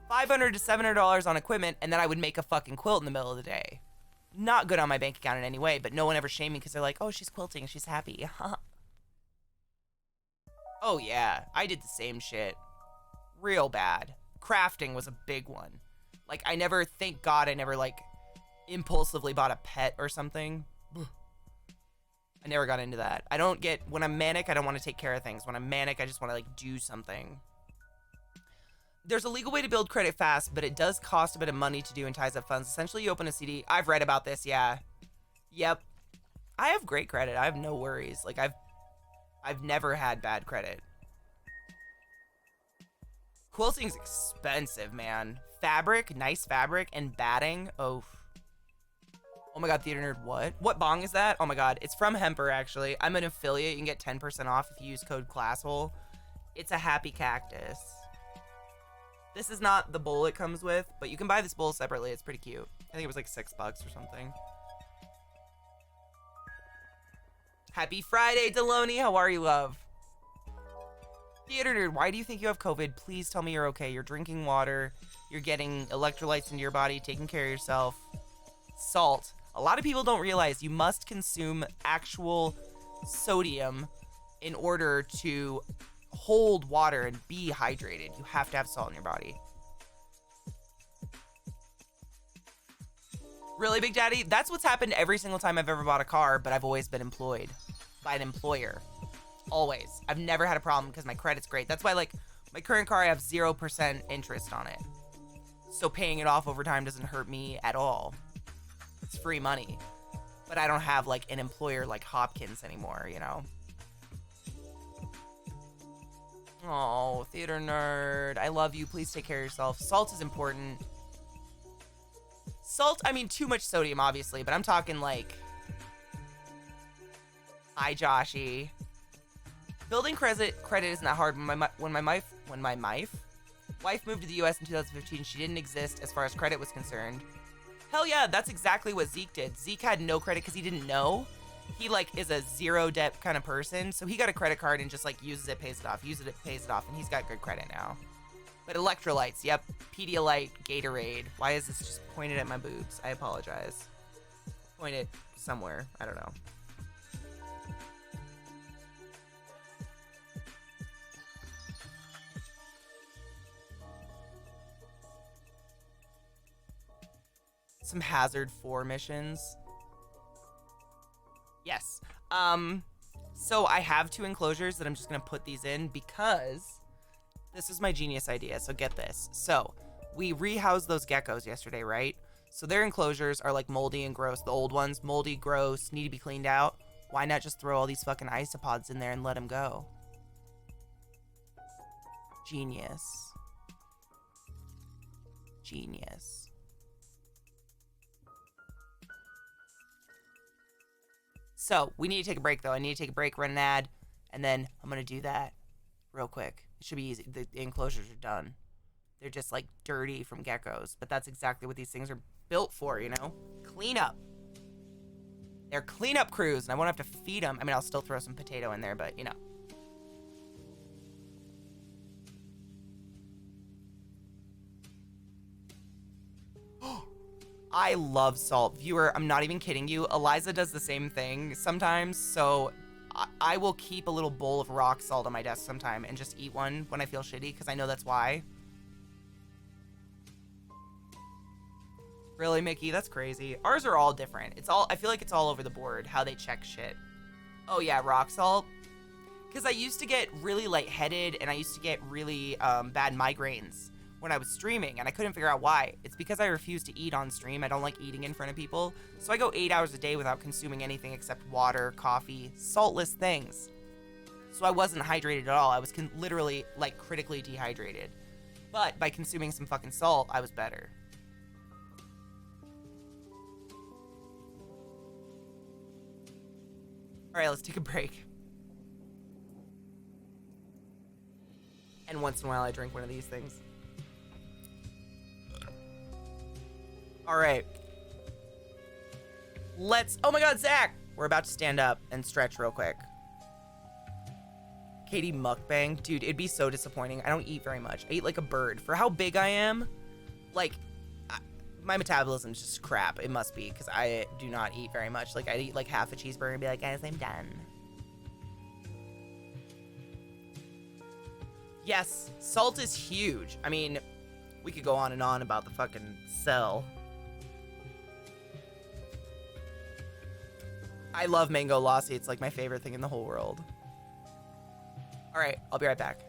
$500 to $700 on equipment, and then I would make a fucking quilt in the middle of the day. Not good on my bank account in any way, but no one ever shamed me because they're like, oh, she's quilting and she's happy. Oh yeah, I did the same shit. Real bad. Crafting was a big one. Like, thank God I never, like, impulsively bought a pet or something. I never got into that. When I'm manic, I don't want to take care of things. When I'm manic, I just want to, like, do something. There's a legal way to build credit fast, but it does cost a bit of money to do and ties up funds. Essentially, you open a CD. I've read about this, yeah. Yep. I have great credit. I have no worries. Like, I've never had bad credit. Quilting's expensive, man. Fabric, nice fabric, and batting. Oh my god, Theater Nerd, what? What bong is that? Oh my god, it's from Hemper, actually. I'm an affiliate. You can get 10% off if you use code CLASSHOLE. It's a happy cactus. This is not the bowl it comes with, but you can buy this bowl separately. It's pretty cute. I think it was like $6 or something. Happy Friday, Deloney. How are you, love? Theater Nerd, why do you think you have COVID? Please tell me you're okay. You're drinking water. You're getting electrolytes into your body, taking care of yourself. Salt. A lot of people don't realize you must consume actual sodium in order to hold water and be hydrated. You have to have salt in your body. Really, Big Daddy? That's what's happened every single time I've ever bought a car, but I've always been employed by an employer. Always. I've never had a problem because my credit's great. That's why, like, my current car, I have 0% interest on it. So paying it off over time doesn't hurt me at all. It's free money. But I don't have, like, an employer like Hopkins anymore, you know? Oh, Theater Nerd. I love you. Please take care of yourself. Salt is important. Salt, I mean, too much sodium, obviously, but I'm talking, like... Hi, Joshy. Building credit isn't that hard. When my wife moved to the U.S. in 2015, she didn't exist as far as credit was concerned. Hell yeah, that's exactly what Zeke did. Zeke had no credit because he didn't know. He, like, is a zero debt kind of person, so he got a credit card and just, like, uses it, pays it off, uses it, pays it off, and he's got good credit now. But electrolytes, yep. Pedialyte, Gatorade. Why is this just pointed at my boobs? I apologize. Point it somewhere. I don't know. Some Hazard 4 missions. Yes. So I have 2 enclosures that I'm just gonna put these in because this is my genius idea. So get this. So we rehoused those geckos yesterday, right? So their enclosures are like moldy and gross. The old ones, moldy, gross, need to be cleaned out. Why not just throw all these fucking isopods in there and let them go? Genius. Genius. So, we need to take a break, though. I need to take a break, run an ad, and then I'm going to do that real quick. It should be easy. The enclosures are done. They're just, like, dirty from geckos, but that's exactly what these things are built for, you know? Cleanup. They're cleanup crews, and I won't have to feed them. I mean, I'll still throw some potato in there, but, you know. I love salt. Viewer, I'm not even kidding you. Eliza does the same thing sometimes, so I will keep a little bowl of rock salt on my desk sometime and just eat one when I feel shitty, because I know that's why. Really, Mickey? That's crazy. Ours are all different. I feel like it's all over the board, how they check shit. Oh yeah, rock salt. Because I used to get really lightheaded, and I used to get really bad migraines when I was streaming, and I couldn't figure out why. It's because I refuse to eat on stream. I don't like eating in front of people. So I go 8 hours a day without consuming anything except water, coffee, saltless things. So I wasn't hydrated at all. I was literally, like, critically dehydrated. But by consuming some fucking salt, I was better. All right, let's take a break. And once in a while, I drink one of these things. All right. Oh my God, Zach! We're about to stand up and stretch real quick. Katie mukbang. Dude, it'd be so disappointing. I don't eat very much. I eat like a bird. For how big I am, like, my metabolism's just crap. It must be, because I do not eat very much. Like, I'd eat like half a cheeseburger and be like, guys, I'm done. Yes, salt is huge. I mean, we could go on and on about the fucking cell. I love mango lassi. It's like my favorite thing in the whole world. All right, I'll be right back.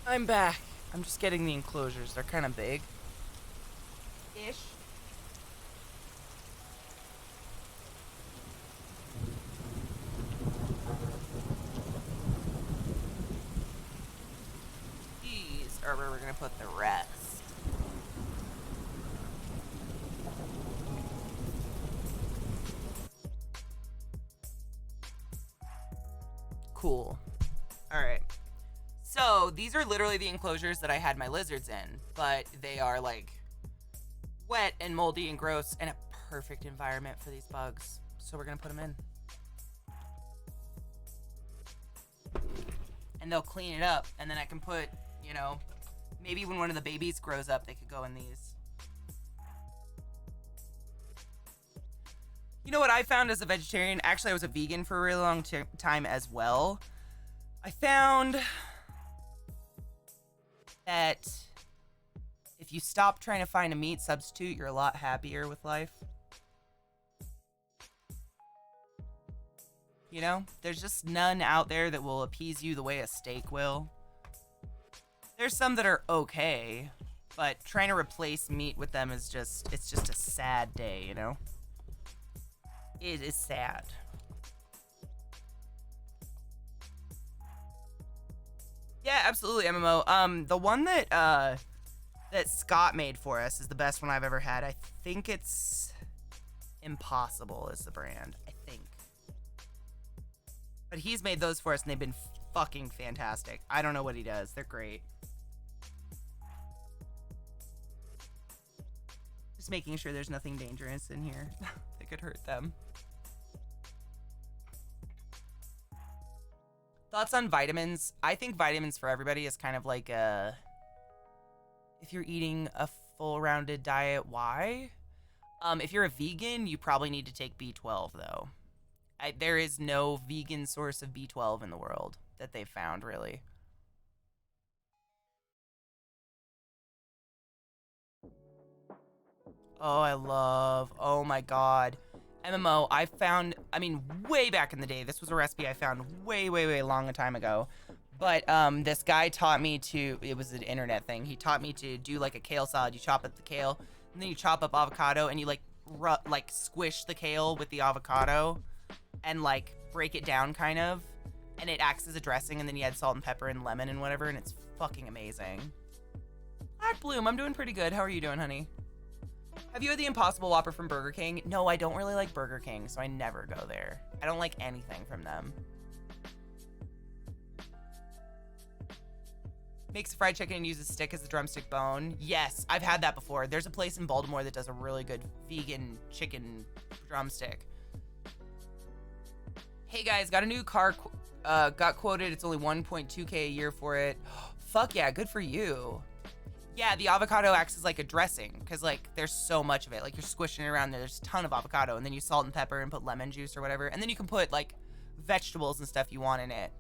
I'm back. I'm just getting the enclosures. They're kind of big. Ish. These are where we're gonna put the rest. Cool. All right. So these are literally the enclosures that I had my lizards in, but they are like wet and moldy and gross and a perfect environment for these bugs. So we're gonna put them in. And they'll clean it up, and then I can put, you know, maybe when one of the babies grows up, they could go in these. You know what I found as a vegetarian? Actually, I was a vegan for a really long time as well. I found that if you stop trying to find a meat substitute, you're a lot happier with life. You know, there's just none out there that will appease you the way a steak will. There's some that are okay, but trying to replace meat with them is just, it's just a sad day, you know? It is sad. Yeah, absolutely, MMO. The one that that Scott made for us is the best one I've ever had. I think it's Impossible is the brand, I think. But he's made those for us, and they've been fucking fantastic. I don't know what he does. They're great. Just making sure there's nothing dangerous in here that could hurt them. Thoughts on vitamins? I think vitamins for everybody is kind of like a... If you're eating a full-rounded diet, why? If you're a vegan, you probably need to take B12, though. There is no vegan source of B12 in the world that they've found, really. Oh my god. MMO, I found, I mean, way back in the day, this was a recipe I found way long a time ago. But this guy taught me to, it was an internet thing, he taught me to do like a kale salad. You chop up the kale, and then you chop up avocado, and you like squish the kale with the avocado, and like break it down kind of, and it acts as a dressing, and then you add salt and pepper and lemon and whatever, and it's fucking amazing. Black Bloom, I'm doing pretty good. How are you doing, honey? Have you had the Impossible Whopper from Burger King? No, I don't really like Burger King, so I never go there. I don't like anything from them. Makes fried chicken and uses stick as a drumstick bone. Yes, I've had that before. There's a place in Baltimore that does a really good vegan chicken drumstick. Hey guys, got a new car, got quoted. It's only 1.2K a year for it. Fuck yeah, good for you. Yeah, the avocado acts as like a dressing, because like there's so much of it. Like you're squishing it around there, there's a ton of avocado, and then you salt and pepper and put lemon juice or whatever, and then you can put like vegetables and stuff you want in it.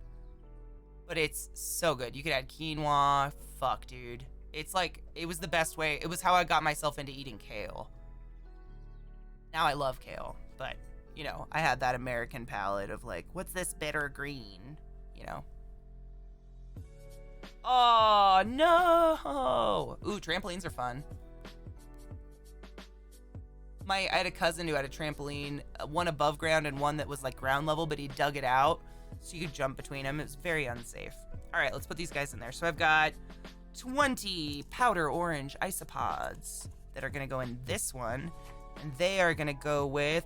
But it's so good. You could add quinoa. Fuck, dude. It's like, it was the best way. It was how I got myself into eating kale. Now I love kale, but you know, I had that American palette of like, what's this bitter green, you know? Oh, no. Ooh, trampolines are fun. I had a cousin who had a trampoline, one above ground and one that was like ground level, but he dug it out so you could jump between them. It was very unsafe. All right, let's put these guys in there. So I've got 20 powder orange isopods that are gonna go in this one, and they are gonna go with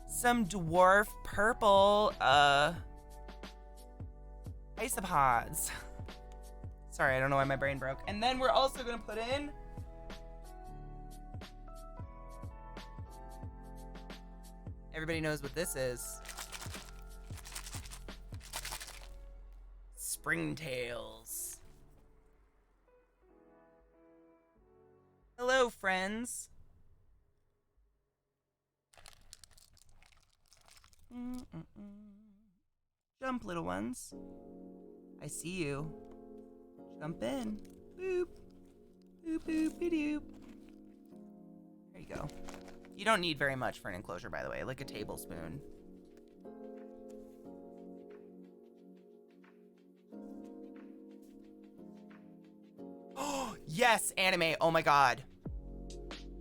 some dwarf purple isopods. Sorry, I don't know why my brain broke. And then we're also gonna put in everybody knows what this is. Springtails. Hello, friends. Jump, little ones. I see you. Jump in. Boop. Boop, boop, doop. There you go. You don't need very much for an enclosure, by the way, like a tablespoon. Oh, yes, anime. Oh my god.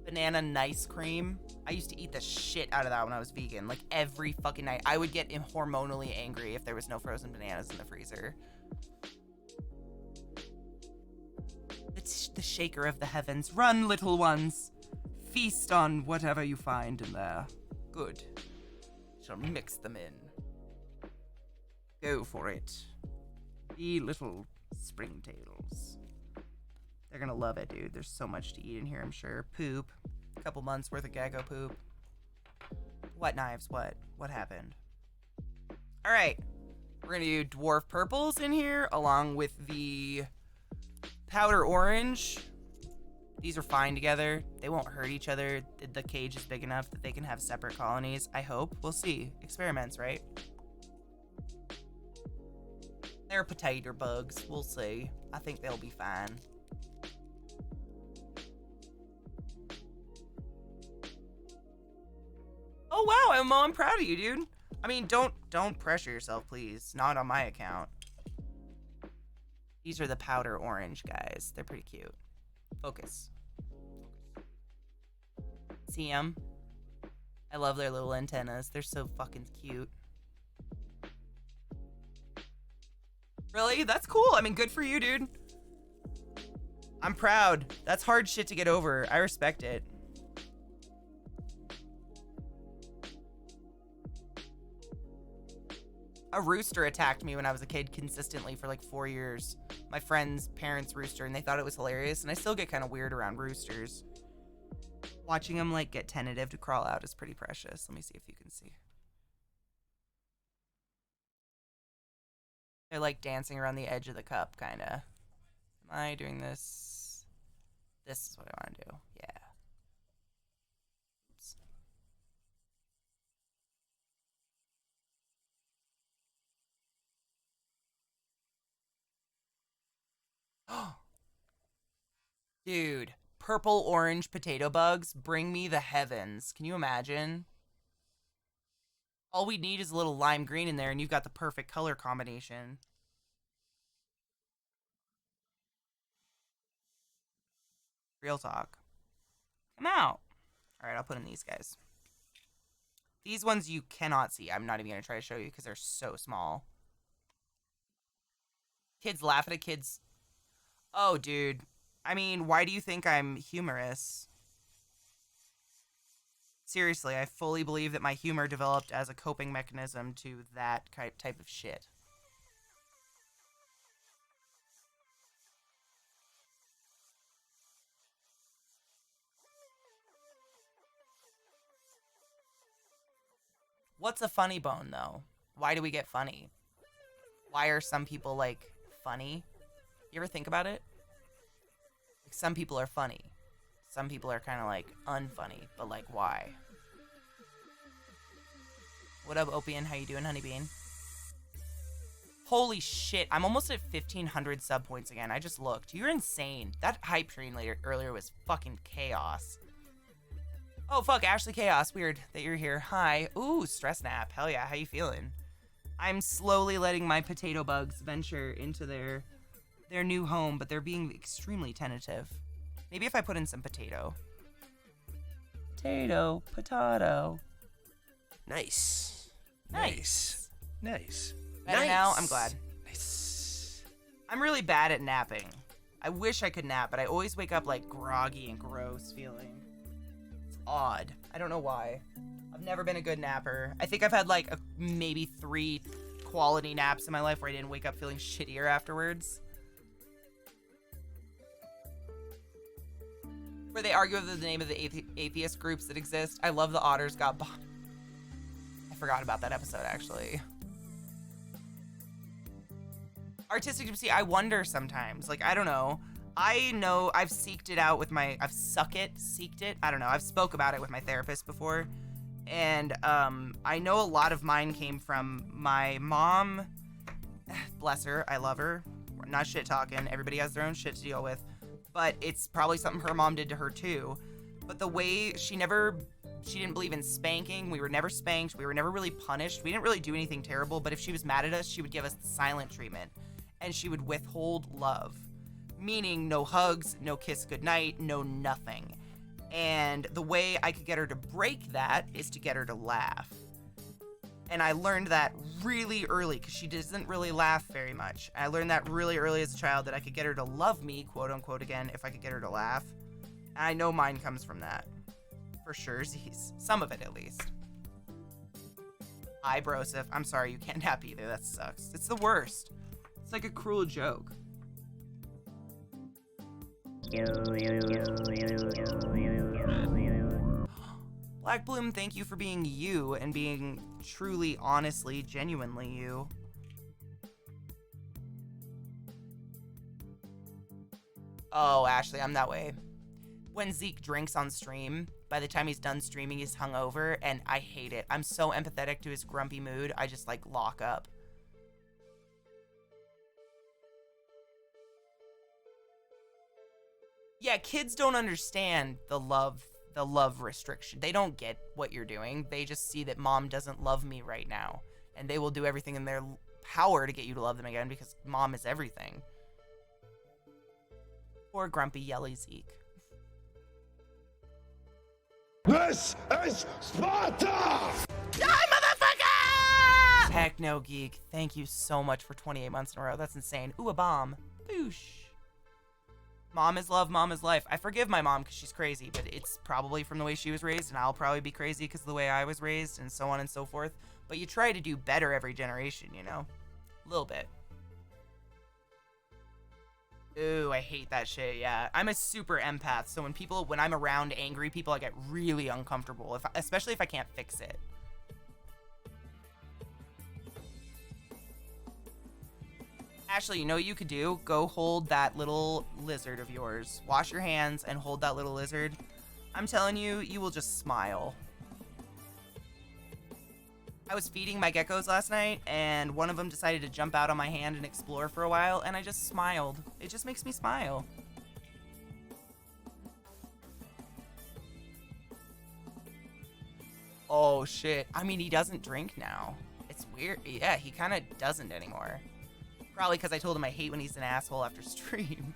Banana nice cream. I used to eat the shit out of that when I was vegan. Like every fucking night. I would get hormonally angry if there was no frozen bananas in the freezer. It's the shaker of the heavens. Run, little ones. Feast on whatever you find in there. Good. Shall mix them in. Go for it. The little springtails. They're gonna love it, dude. There's so much to eat in here, I'm sure. Poop. A couple months worth of Gaggo poop. What knives? What happened? Alright. We're gonna do dwarf purples in here, along with the powder orange. These are fine together. They won't hurt each other. The cage is big enough that they can have separate colonies. I hope. We'll see. Experiments, right? They're potato bugs. We'll see. I think they'll be fine. Oh, wow, Emma, I'm proud of you, dude. I mean, don't pressure yourself, please. Not on my account. These are the powder orange guys. They're pretty cute. Focus. See them? I love their little antennas. They're so fucking cute. Really? That's cool. I mean, good for you, dude. I'm proud. That's hard shit to get over. I respect it. A rooster attacked me when I was a kid consistently for like 4 years. My friend's parents' rooster, and they thought it was hilarious, and I still get kind of weird around roosters. Watching them like get tentative to crawl out is pretty precious. Let me see if you can see. They're like dancing around the edge of the cup, kind of. Am I doing this? This is what I want to do. Yeah. Oops. Dude, purple orange potato bugs bring me the heavens. Can you imagine? All we need is a little lime green in there and you've got the perfect color combination. Real talk. Come out. All right, I'll put in these guys. These ones you cannot see. I'm not even going to try to show you because they're so small. Kids laugh at a kid's... Oh, dude. I mean, why do you think I'm humorous? Seriously, I fully believe that my humor developed as a coping mechanism to that type of shit. What's a funny bone, though? Why do we get funny? Why are some people, like, funny? You ever think about it? Like, some people are funny. Some people are kind of, like, unfunny. But, like, why? What up, Opian? How you doing, Honeybean? Holy shit. I'm almost at 1,500 sub points again. I just looked. You're insane. That hype train earlier was fucking chaos. Oh, fuck, Ashley Chaos. Weird that you're here. Hi. Ooh, stress nap. Hell yeah, how you feeling? I'm slowly letting my potato bugs venture into their new home, but they're being extremely tentative. Maybe if I put in some potato. Potato. Nice. Nice. Nice. Better now? I'm glad. I'm really bad at napping. I wish I could nap, but I always wake up like groggy and gross feeling. It's odd. I don't know why. I've never been a good napper. I think I've had like maybe 3 quality naps in my life where I didn't wake up feeling shittier afterwards. Where they argue over the name of the atheist groups that exist. I love the otters got bombed. I forgot about that episode, actually. Artistic gypsy, I wonder sometimes. Like, I don't know. I know I've seeked it out with my... seeked it? I don't know. I've spoke about it with my therapist before. And I know a lot of mine came from my mom. Bless her. I love her. We're not shit-talking. Everybody has their own shit to deal with. But it's probably something her mom did to her, too. But the way she didn't believe in spanking. We were never spanked. We were never really punished. We didn't really do anything terrible. But if she was mad at us, she would give us the silent treatment. And she would withhold love. Meaning no hugs, no kiss goodnight, no nothing. And the way I could get her to break that is to get her to laugh. And I learned that really early because she doesn't really laugh very much. I learned that really early as a child that I could get her to love me, quote unquote, again, if I could get her to laugh. And I know mine comes from that. For sure, some of it at least. Hi, Broseph. I'm sorry you can't nap either. That sucks. It's the worst. It's like a cruel joke. Black Bloom, thank you for being you and being truly, honestly, genuinely you. Oh, Ashley, I'm that way. When Zeke drinks on stream, by the time he's done streaming, he's hungover, and I hate it. I'm so empathetic to his grumpy mood, I just, like, lock up. Yeah, kids don't understand the love restriction. They don't get what you're doing. They just see that mom doesn't love me right now. And they will do everything in their power to get you to love them again because mom is everything. Poor grumpy yelly Zeke. This is Sparta! Die, motherfucker! Heck no, Geek. Thank you so much for 28 months in a row. That's insane. Ooh, a bomb. Boosh. Mom is love, mom is life. I forgive my mom because she's crazy, but it's probably from the way she was raised, and I'll probably be crazy because of the way I was raised, and so on and so forth. But you try to do better every generation, you know? A little bit. Ooh, I hate that shit, yeah. I'm a super empath, so when I'm around angry people, I get really uncomfortable, especially if I can't fix it. Ashley, you know what you could do? Go hold that little lizard of yours. Wash your hands and hold that little lizard. I'm telling you, you will just smile. I was feeding my geckos last night, and one of them decided to jump out on my hand and explore for a while, and I just smiled. It just makes me smile. Oh, shit. I mean, he doesn't drink now. It's weird. Yeah, he kind of doesn't anymore. Probably because I told him I hate when he's an asshole after stream.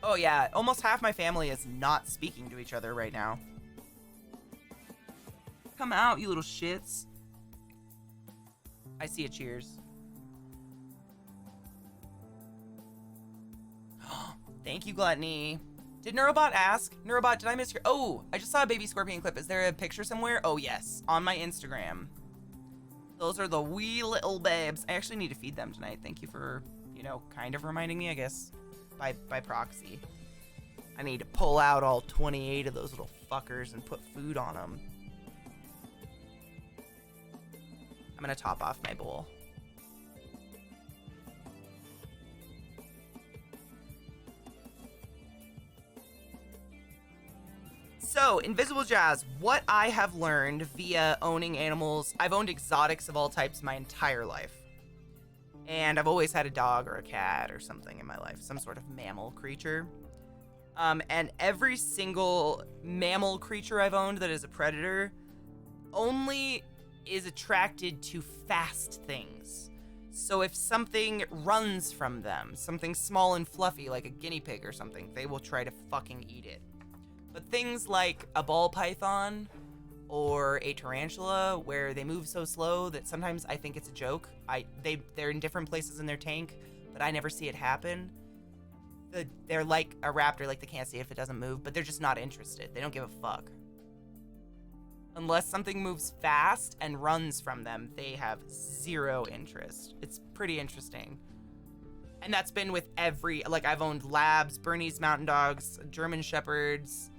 Oh yeah, almost half my family is not speaking to each other right now. Come out, you little shits. I see a cheers. Thank you, Gluttony. Did Neurobot ask? Neurobot, did I miss your... Oh, I just saw a baby scorpion clip. Is there a picture somewhere? Oh, yes. On my Instagram. Those are the wee little babes. I actually need to feed them tonight. Thank you for, you know, kind of reminding me, I guess, by proxy. I need to pull out all 28 of those little fuckers and put food on them. I'm going to top off my bowl. So, Invisible Jazz, what I have learned via owning animals, I've owned exotics of all types my entire life. And I've always had a dog or a cat or something in my life, some sort of mammal creature. And every single mammal creature I've owned that is a predator only is attracted to fast things. So if something runs from them, something small and fluffy like a guinea pig or something, they will try to fucking eat it. But things like a ball python or a tarantula, where they move so slow that sometimes I think it's a joke. They're in different places in their tank, but I never see it happen. They're like a raptor, like they can't see if it doesn't move, but they're just not interested. They don't give a fuck. Unless something moves fast and runs from them, they have zero interest. It's pretty interesting. And that's been with I've owned labs, Bernese mountain dogs, German shepherds,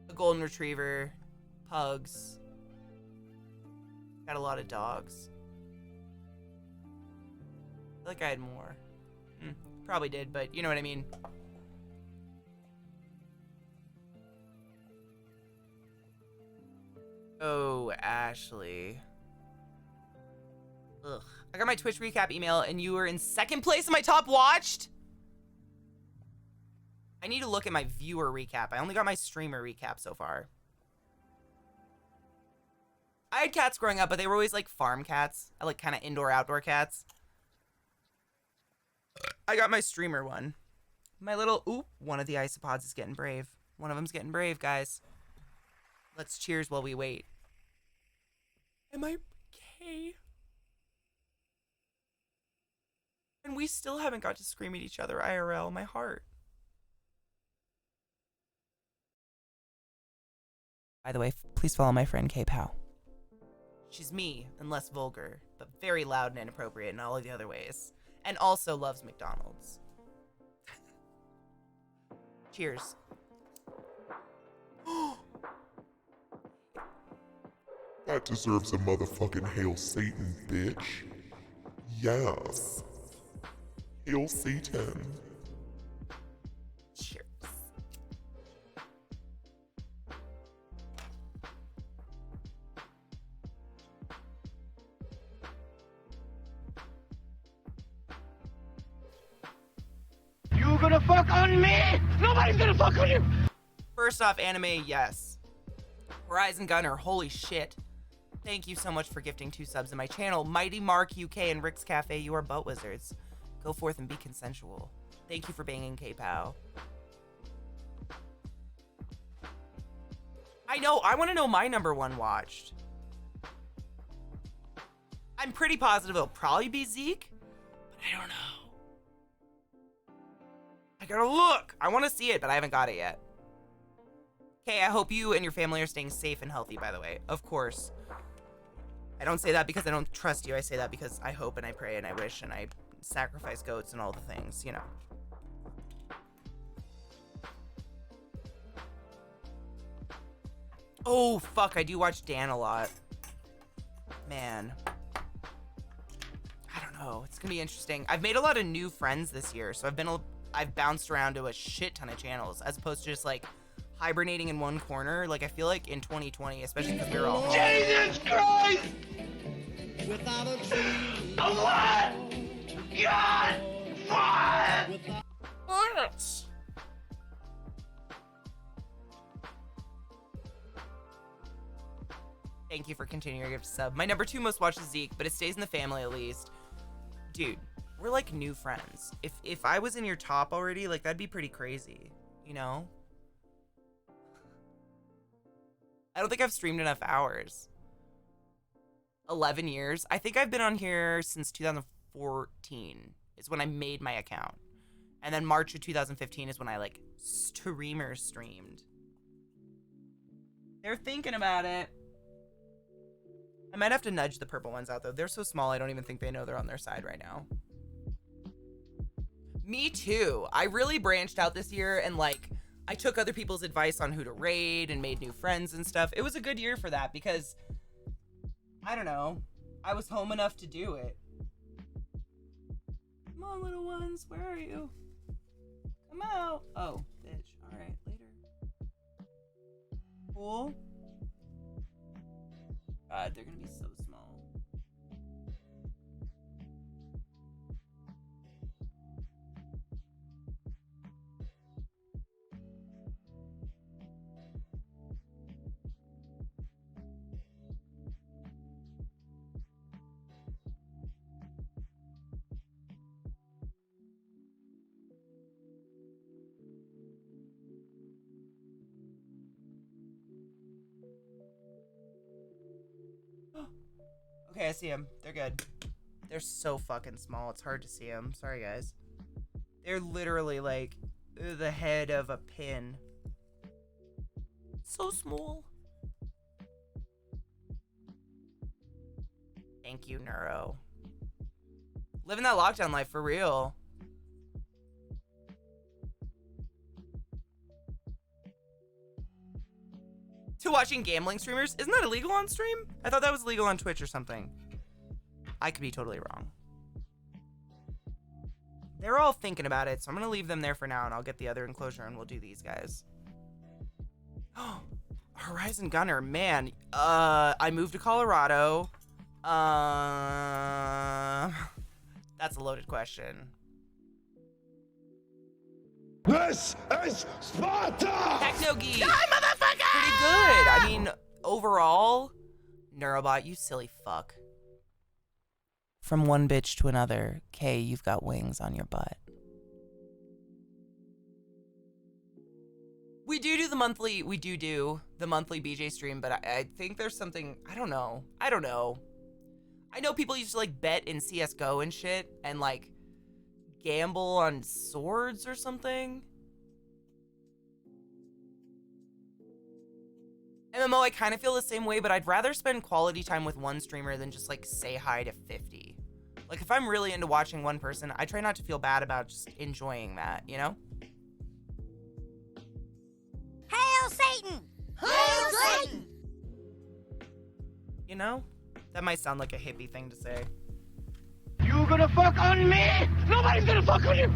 a golden retriever, pugs. Got a lot of dogs. I feel like I had more. Probably did, but you know what I mean. Oh, Ashley. Ugh. I got my Twitch recap email and you were in second place in my top watched? I need to look at my viewer recap. I only got my streamer recap so far. I had cats growing up, but they were always like farm cats. I like kind of indoor-outdoor cats. I got my streamer one. My little... Oop, one of the isopods is getting brave. One of them's getting brave, guys. Let's cheers while we wait. Am I okay? And we still haven't got to scream at each other IRL. My heart. By the way, please follow my friend K-Pow. She's me, and less vulgar, but very loud and inappropriate in all of the other ways. And also loves McDonald's. Cheers. That deserves a motherfucking Hail Satan, bitch. Yes. Hail Satan. Cheers. You gonna fuck on me? Nobody's gonna fuck on you! First off, anime, yes. Horizon Gunner, holy shit. Thank you so much for gifting 2 subs in my channel. Mighty Mark UK and Rick's Cafe, you are butt wizards. Go forth and be consensual. Thank you for banging K-Pow. I know, I want to know my #1 watched. I'm pretty positive it'll probably be Zeke, but I don't know. I gotta look. I want to see it, but I haven't got it yet. Okay, I hope you and your family are staying safe and healthy, by the way. Of course. I don't say that because I don't trust you. I say that because I hope and I pray and I wish and I sacrifice goats and all the things, you know. Oh, fuck. I do watch Dan a lot. Man. I don't know. It's gonna be interesting. I've made a lot of new friends this year, so I've bounced around to a shit ton of channels as opposed to just like hibernating in one corner. Like I feel like in 2020, especially because we were all home. Jesus Christ! Without a tree. What? God! What? Thank you for continuing your gift sub. My #2 most watched is Zeke, but it stays in the family at least. Dude, we're like new friends. If I was in your top already, like that'd be pretty crazy, you know? I don't think I've streamed enough hours. 11 years. I think I've been on here since 2014 is when I made my account. And then March of 2015 is when I like streamed. They're thinking about it. I might have to nudge the purple ones out though. They're so small I don't even think they know they're on their side right now. Me too. I really branched out this year and like I took other people's advice on who to raid and made new friends and stuff. It was a good year for that because I don't know. I was home enough to do it. Come on, little ones. Where are you? Come out. Oh, bitch. All right, later. Cool. God, they're gonna be so small. Okay, I see them. They're good. They're so fucking small. It's hard to see them. Sorry, guys. They're literally like the head of a pin. So small. Thank you, Neuro. Living that lockdown life for real. To watching gambling streamers? Isn't that illegal on stream? I thought that was legal on Twitch or something. I could be totally wrong. They're all thinking about it, so I'm gonna leave them there for now and I'll get the other enclosure and we'll do these guys. Horizon Gunner, man. I moved to Colorado. That's a loaded question. This is Sparta! Techno Geek! Die, motherfucker! Pretty good. I mean, overall, Neurobot, you silly fuck. From one bitch to another, Kay, you've got wings on your butt. We do the monthly BJ stream, but I think there's something, I don't know. I know people used to like bet in CSGO and shit and like gamble on swords or something. MMO, I kind of feel the same way, but I'd rather spend quality time with one streamer than just like say hi to 50. Like if I'm really into watching one person, I try not to feel bad about just enjoying that, you know? Hail Satan! Hail Satan! You know? That might sound like a hippie thing to say. You gonna fuck on me? Nobody's gonna fuck on you!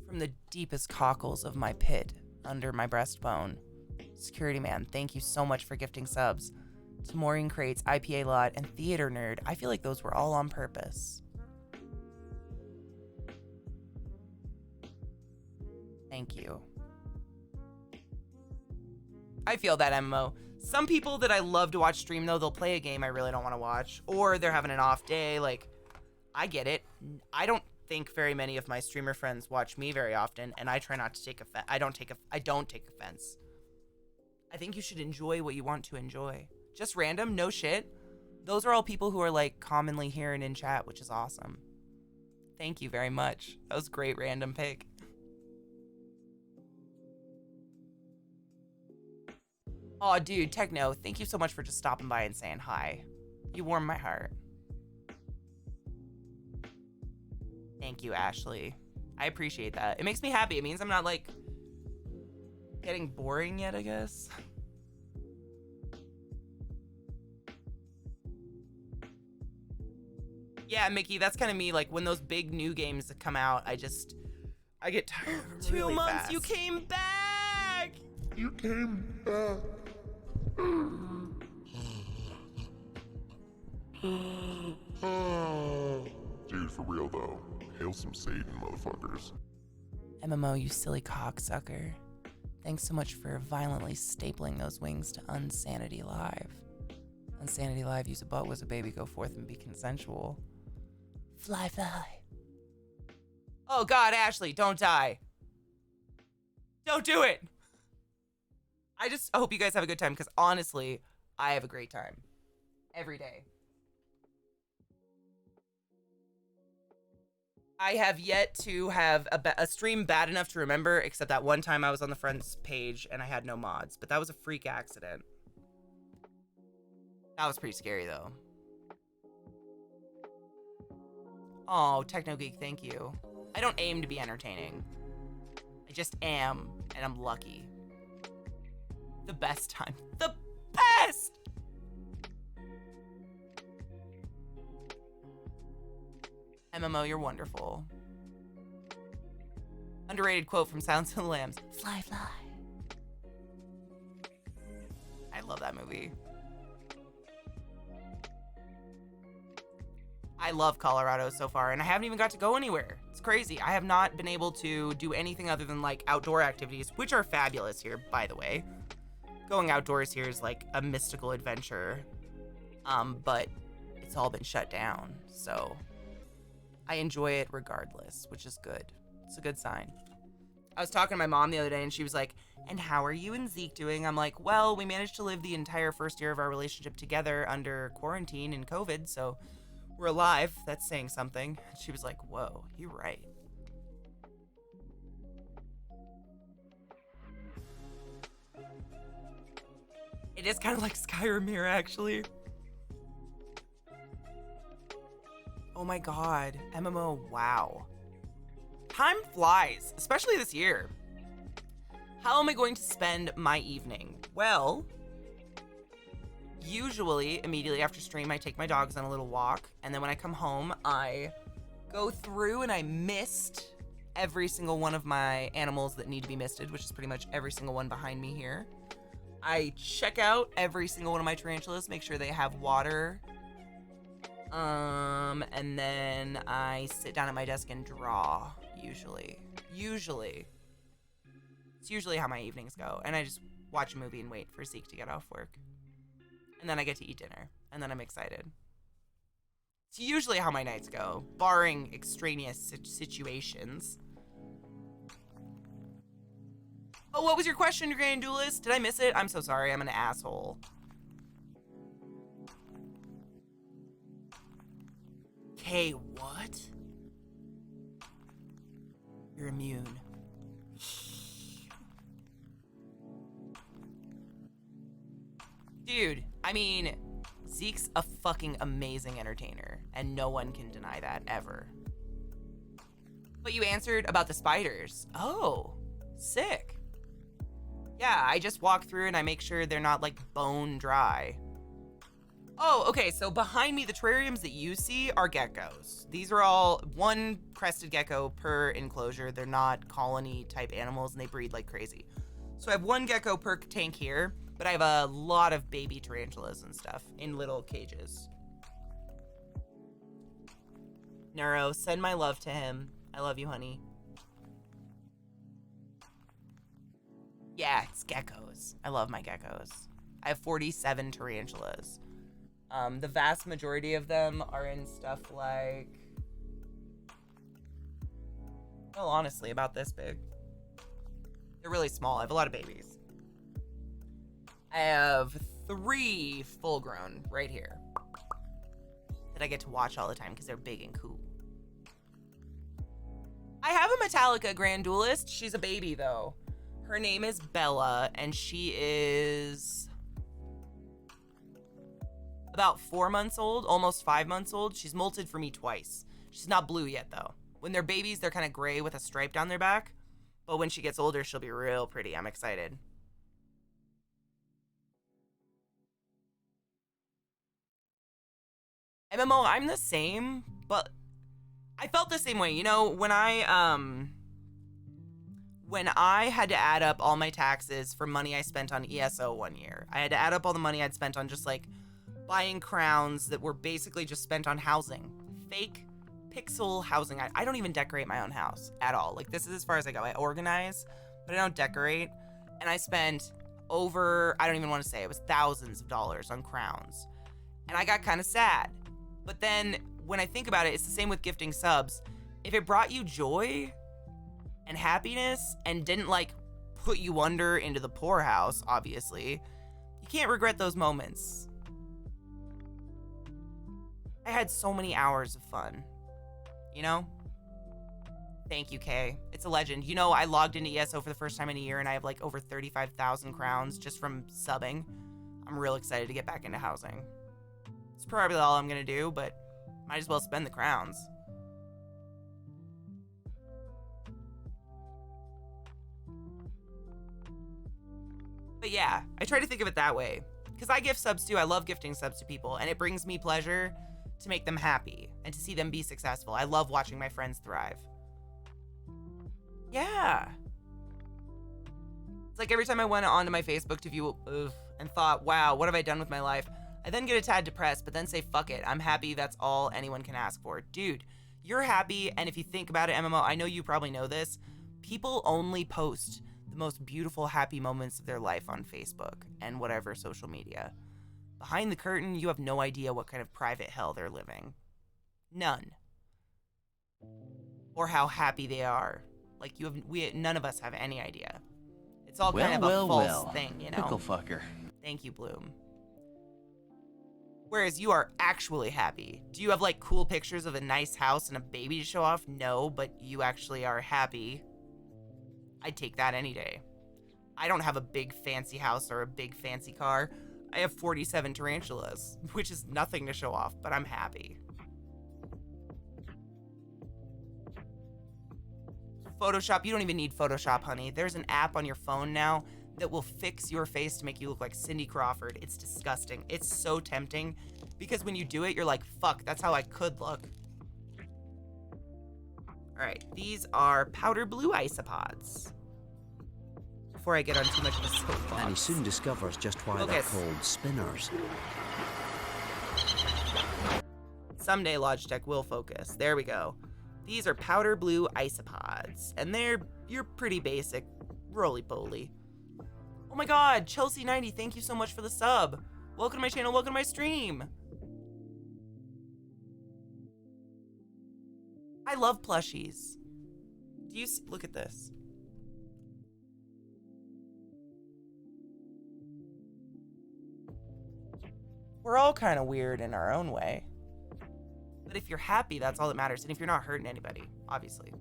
From the deepest cockles of my pit, under my breastbone. Security Man, thank you so much for gifting subs. To Maureen Crates, IPA Lot, and Theater Nerd, I feel like those were all on purpose. Thank you. I feel that, MMO. Some people that I love to watch stream, though, they'll play a game I really don't want to watch, or they're having an off day. Like, I get it. I don't think very many of my streamer friends watch me very often, and I try not to take offense. I don't take offense. I think you should enjoy what you want to enjoy. Just random, no shit. Those are all people who are like commonly here and in chat, which is awesome. Thank you very much. That was a great random pick. Oh, dude, Techno, thank you so much for just stopping by and saying hi. You warm my heart. Thank you, Ashley. I appreciate that. It makes me happy. It means I'm not, like, getting boring yet, I guess. Yeah, Mickey, that's kind of me. Like, when those big new games come out, I get tired really 2 months, fast. You came back! You came back. Dude, for real though. Hail some Satan, motherfuckers. MMO, you silly cocksucker. Thanks so much for violently stapling those wings to Unsanity Live. Unsanity Live, use a butt, was a baby, go forth and be consensual. Fly, fly. Oh God, Ashley, don't die. Don't do it. I hope you guys have a good time, because honestly, I have a great time. Every day. I have yet to have a stream bad enough to remember, except that one time I was on the friends page and I had no mods, but that was a freak accident. That was pretty scary though. Oh, Techno Geek, thank you. I don't aim to be entertaining. I just am, and I'm lucky. The best time. The best! MMO, you're wonderful. Underrated quote from Silence of the Lambs. Fly, fly. I love that movie. I love Colorado so far, and I haven't even got to go anywhere. It's crazy. I have not been able to do anything other than like outdoor activities, which are fabulous here, by the way. Going outdoors here is like a mystical adventure. But it's all been shut down, so I enjoy it regardless, which is good. It's a good sign. I was talking to my mom the other day, and she was like, and how are you and Zeke doing? I'm like, well, we managed to live the entire first year of our relationship together under quarantine and COVID, so we're alive. That's saying something. She was like, whoa, you're right. It is kind of like Skyrim here, actually. Oh my god, MMO, wow. Time flies, especially this year. How am I going to spend my evening? Well, usually immediately after stream, I take my dogs on a little walk, and then when I come home, I go through and I mist every single one of my animals that need to be misted, which is pretty much every single one behind me here. I check out every single one of my tarantulas, make sure they have water. And then I sit down at my desk and draw, usually. It's usually how my evenings go. And I just watch a movie and wait for Zeke to get off work. And then I get to eat dinner, and then I'm excited. It's usually how my nights go, barring extraneous situations. Oh, what was your question, Grand Duelist? Did I miss it? I'm so sorry, I'm an asshole. Okay, what? You're immune. Dude, I mean, Zeke's a fucking amazing entertainer, and no one can deny that, ever. But you answered about the spiders. Oh, sick. Yeah, I just walk through and I make sure they're not, like, bone dry. Oh, okay, so behind me, the terrariums that you see are geckos. These are all one crested gecko per enclosure. They're not colony-type animals, and they breed like crazy. So I have one gecko per tank here, but I have a lot of baby tarantulas and stuff in little cages. Neuro, send my love to him. I love you, honey. Yeah, it's geckos. I love my geckos. I have 47 tarantulas. The vast majority of them are in stuff like, well, honestly, about this big. They're really small. I have a lot of babies. I have 3 full-grown right here that I get to watch all the time because they're big and cool. I have a Metallica Grand Duelist. She's a baby, though. Her name is Bella, and she is about 4 months old, almost 5 months old. She's molted for me twice. She's not blue yet, though. When they're babies, they're kind of gray with a stripe down their back. But when she gets older, she'll be real pretty. I'm excited. MMO, I'm the same, but I felt the same way. You know, when I had to add up all my taxes for money I spent on ESO one year, I had to add up all the money I'd spent on just like buying crowns that were basically just spent on housing. Fake pixel housing. I don't even decorate my own house at all. Like, this is as far as I go. I organize, but I don't decorate. And I spent over, I don't even want to say, it was thousands of dollars on crowns. And I got kind of sad. But then when I think about it, it's the same with gifting subs. If it brought you joy and happiness and didn't like put you under into the poorhouse, obviously, you can't regret those moments. I had so many hours of fun, you know? Thank you, Kay. It's a legend. You know, I logged into ESO for the first time in a year and I have like over 35,000 crowns just from subbing. I'm real excited to get back into housing. It's probably all I'm gonna do, but might as well spend the crowns. But yeah, I try to think of it that way. Because I gift subs too. I love gifting subs to people, and it brings me pleasure to make them happy and to see them be successful. I love watching my friends thrive. Yeah. It's like every time I went onto my Facebook to view, and and thought, wow, what have I done with my life? I then get a tad depressed, but then say, fuck it, I'm happy, that's all anyone can ask for. Dude, you're happy, and if you think about it, MMO, I know you probably know this, people only post the most beautiful, happy moments of their life on Facebook and whatever social media. Behind the curtain, you have no idea what kind of private hell they're living. None. Or how happy they are. Like, none of us have any idea. It's all kind of a false thing, you know? Pickle fucker. Thank you, Bloom. Whereas you are actually happy. Do you have, like, cool pictures of a nice house and a baby to show off? No, but you actually are happy. I'd take that any day. I don't have a big fancy house or a big fancy car. I have 47 tarantulas, which is nothing to show off, but I'm happy. Photoshop, you don't even need Photoshop, honey. There's an app on your phone now that will fix your face to make you look like Cindy Crawford. It's disgusting. It's so tempting because when you do it, you're like, fuck, that's how I could look. All right, these are powder blue isopods. Before I get on too much of a soapbox. And he soon discovers just why they're called spinners. Someday Logitech will focus. There we go. These are powder blue isopods, and you're pretty basic, roly-poly. Oh my god, Chelsea90, thank you so much for the sub. Welcome to my channel, welcome to my stream. I love plushies. Do you see, look at this. We're all kind of weird in our own way. But if you're happy, that's all that matters. And if you're not hurting anybody, obviously.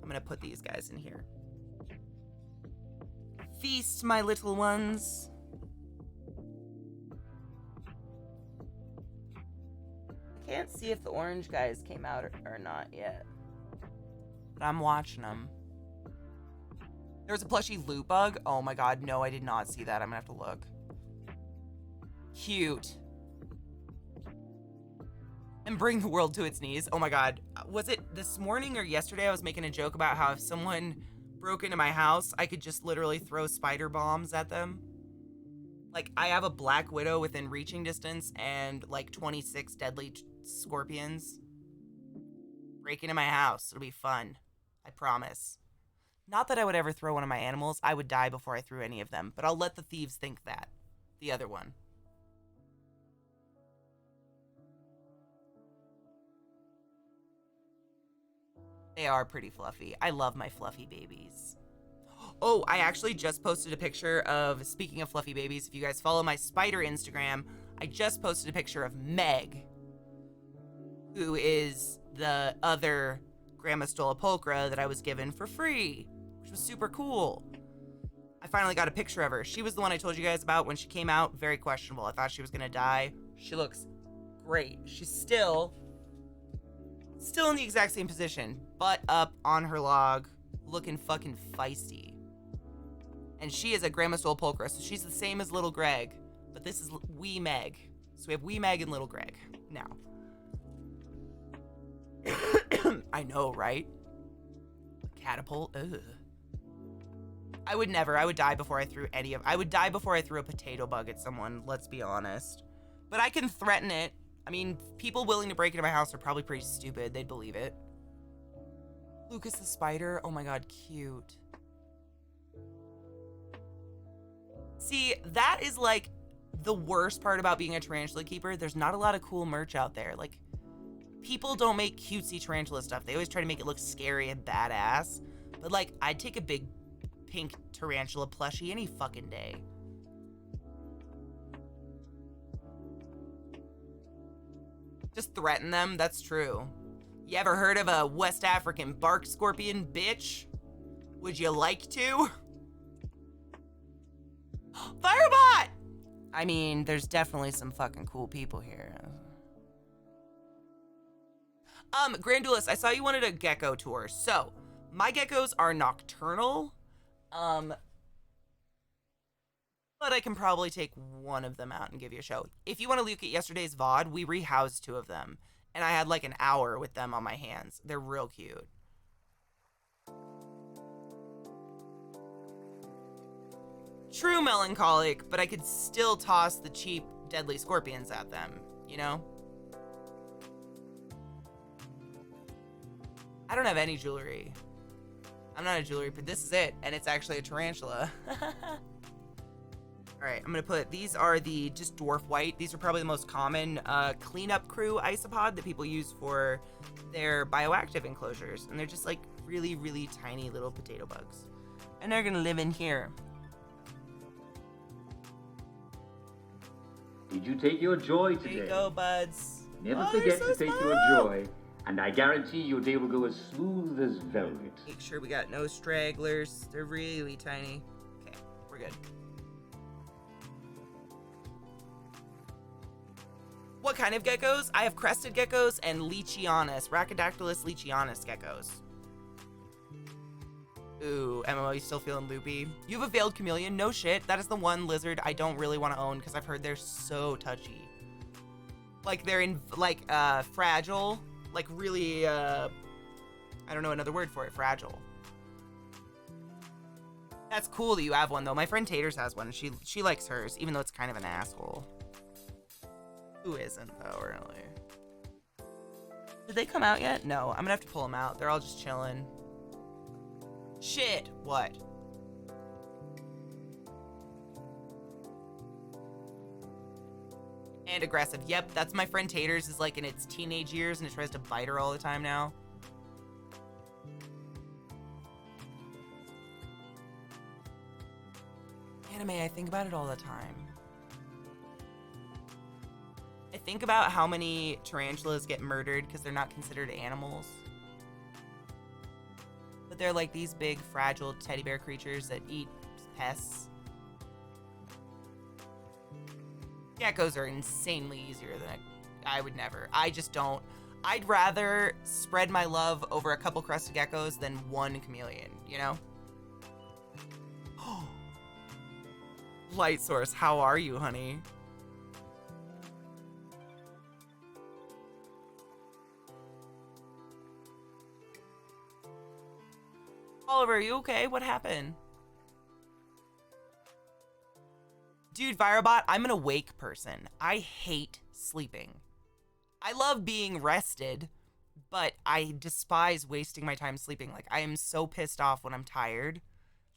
I'm gonna put these guys in here. Feast, my little ones. I can't see if the orange guys came out or not yet. But I'm watching them. There was a plushie loot bug. Oh my god, no, I did not see that. I'm gonna have to look. Cute. And bring the world to its knees. Oh my god. Was it this morning or yesterday I was making a joke about how if someone broke into my house, I could just literally throw spider bombs at them? Like, I have a black widow within reaching distance and like 26 deadly scorpions. Break into my house. It'll be fun. I promise. Not that I would ever throw one of my animals. I would die before I threw any of them. But I'll let the thieves think that. The other one. They are pretty fluffy. I love my fluffy babies. Oh, I actually just posted a picture of, speaking of fluffy babies, if you guys follow my spider Instagram, I just posted a picture of Meg, who is the other Grandma Stolopulchra that I was given for free, which was super cool. I finally got a picture of her. She was the one I told you guys about when she came out. Very questionable. I thought she was gonna die. She looks great. She's still in the exact same position, butt up on her log, looking fucking feisty. And she is a Grandma Stolopulchra, so she's the same as little Greg, but this is wee Meg. So we have wee Meg and little Greg now. I know, right? Catapult. Ugh. I would die before I threw I would die before I threw a potato bug at someone, let's be honest. But I can threaten it. I mean, people willing to break into my house are probably pretty stupid. They'd believe it. Lucas the spider. Oh my god, cute. See, that is like the worst part about being a tarantula keeper. There's not a lot of cool merch out there. Like, people don't make cutesy tarantula stuff. They always try to make it look scary and badass. But like, I'd take a big pink tarantula plushie any fucking day. Just threaten them, that's true. You ever heard of a West African bark scorpion, bitch? Would you like to? Firebot! I mean, there's definitely some fucking cool people here. Grandulus, I saw you wanted a gecko tour. So, my geckos are nocturnal. But I can probably take one of them out and give you a show. If you want to look at yesterday's VOD, we rehoused two of them. And I had like an hour with them on my hands. They're real cute. True melancholic, but I could still toss the cheap deadly scorpions at them, you know? I don't have any jewelry. I'm not a jewelry, but this is it, and it's actually a tarantula. All right, I'm gonna put, these are the just dwarf white. These are probably the most common cleanup crew isopod that people use for their bioactive enclosures. And they're just like really, really tiny little potato bugs. And they're gonna live in here. Did you take your joy today? There you go, buds. Never Oh, forget they're to so take your joy, and I guarantee your day will go as smooth as velvet. Make sure we got no stragglers. They're really tiny. Okay, we're good. What kind of geckos? I have crested geckos and Leachianus, Rhacodactylus leachianus geckos. Ooh, MMO, you still feeling loopy? You have a veiled chameleon? No shit. That is the one lizard I don't really want to own because I've heard they're so touchy. Like they're in like fragile, like really I don't know another word for it, fragile. That's cool that you have one though. My friend Taters has one and she likes hers, even though it's kind of an asshole. Who isn't though, really? Did they come out yet? No, I'm gonna have to pull them out. They're all just chilling. Shit, what? And aggressive. Yep, that's my friend Taters is like in its teenage years and it tries to bite her all the time now. Anime, I think about it all the time. I think about how many tarantulas get murdered because they're not considered animals. But they're like these big, fragile teddy bear creatures that eat pests. Geckos are insanely easier than I would never. I just don't. I'd rather spread my love over a couple crested geckos than one chameleon, you know? Light source, how are you, honey? Oliver, are you okay? What happened? Dude, Virobot, I'm an awake person. I hate sleeping. I love being rested, but I despise wasting my time sleeping. Like, I am so pissed off when I'm tired.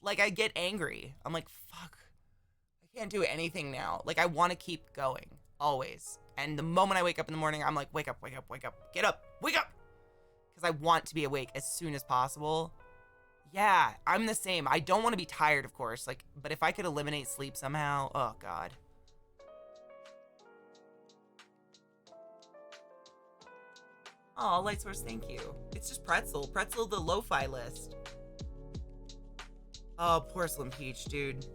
Like, I get angry. I'm like, fuck. I can't do anything now. Like, I want to keep going. Always. And the moment I wake up in the morning, I'm like, wake up, wake up, wake up. Get up, wake up. Because I want to be awake as soon as possible. Yeah, I'm the same. I don't want to be tired, of course. Like, but if I could eliminate sleep somehow, oh god. Oh, light source, thank you. It's just Pretzel. Pretzel, the lo-fi list. Oh, porcelain peach, dude.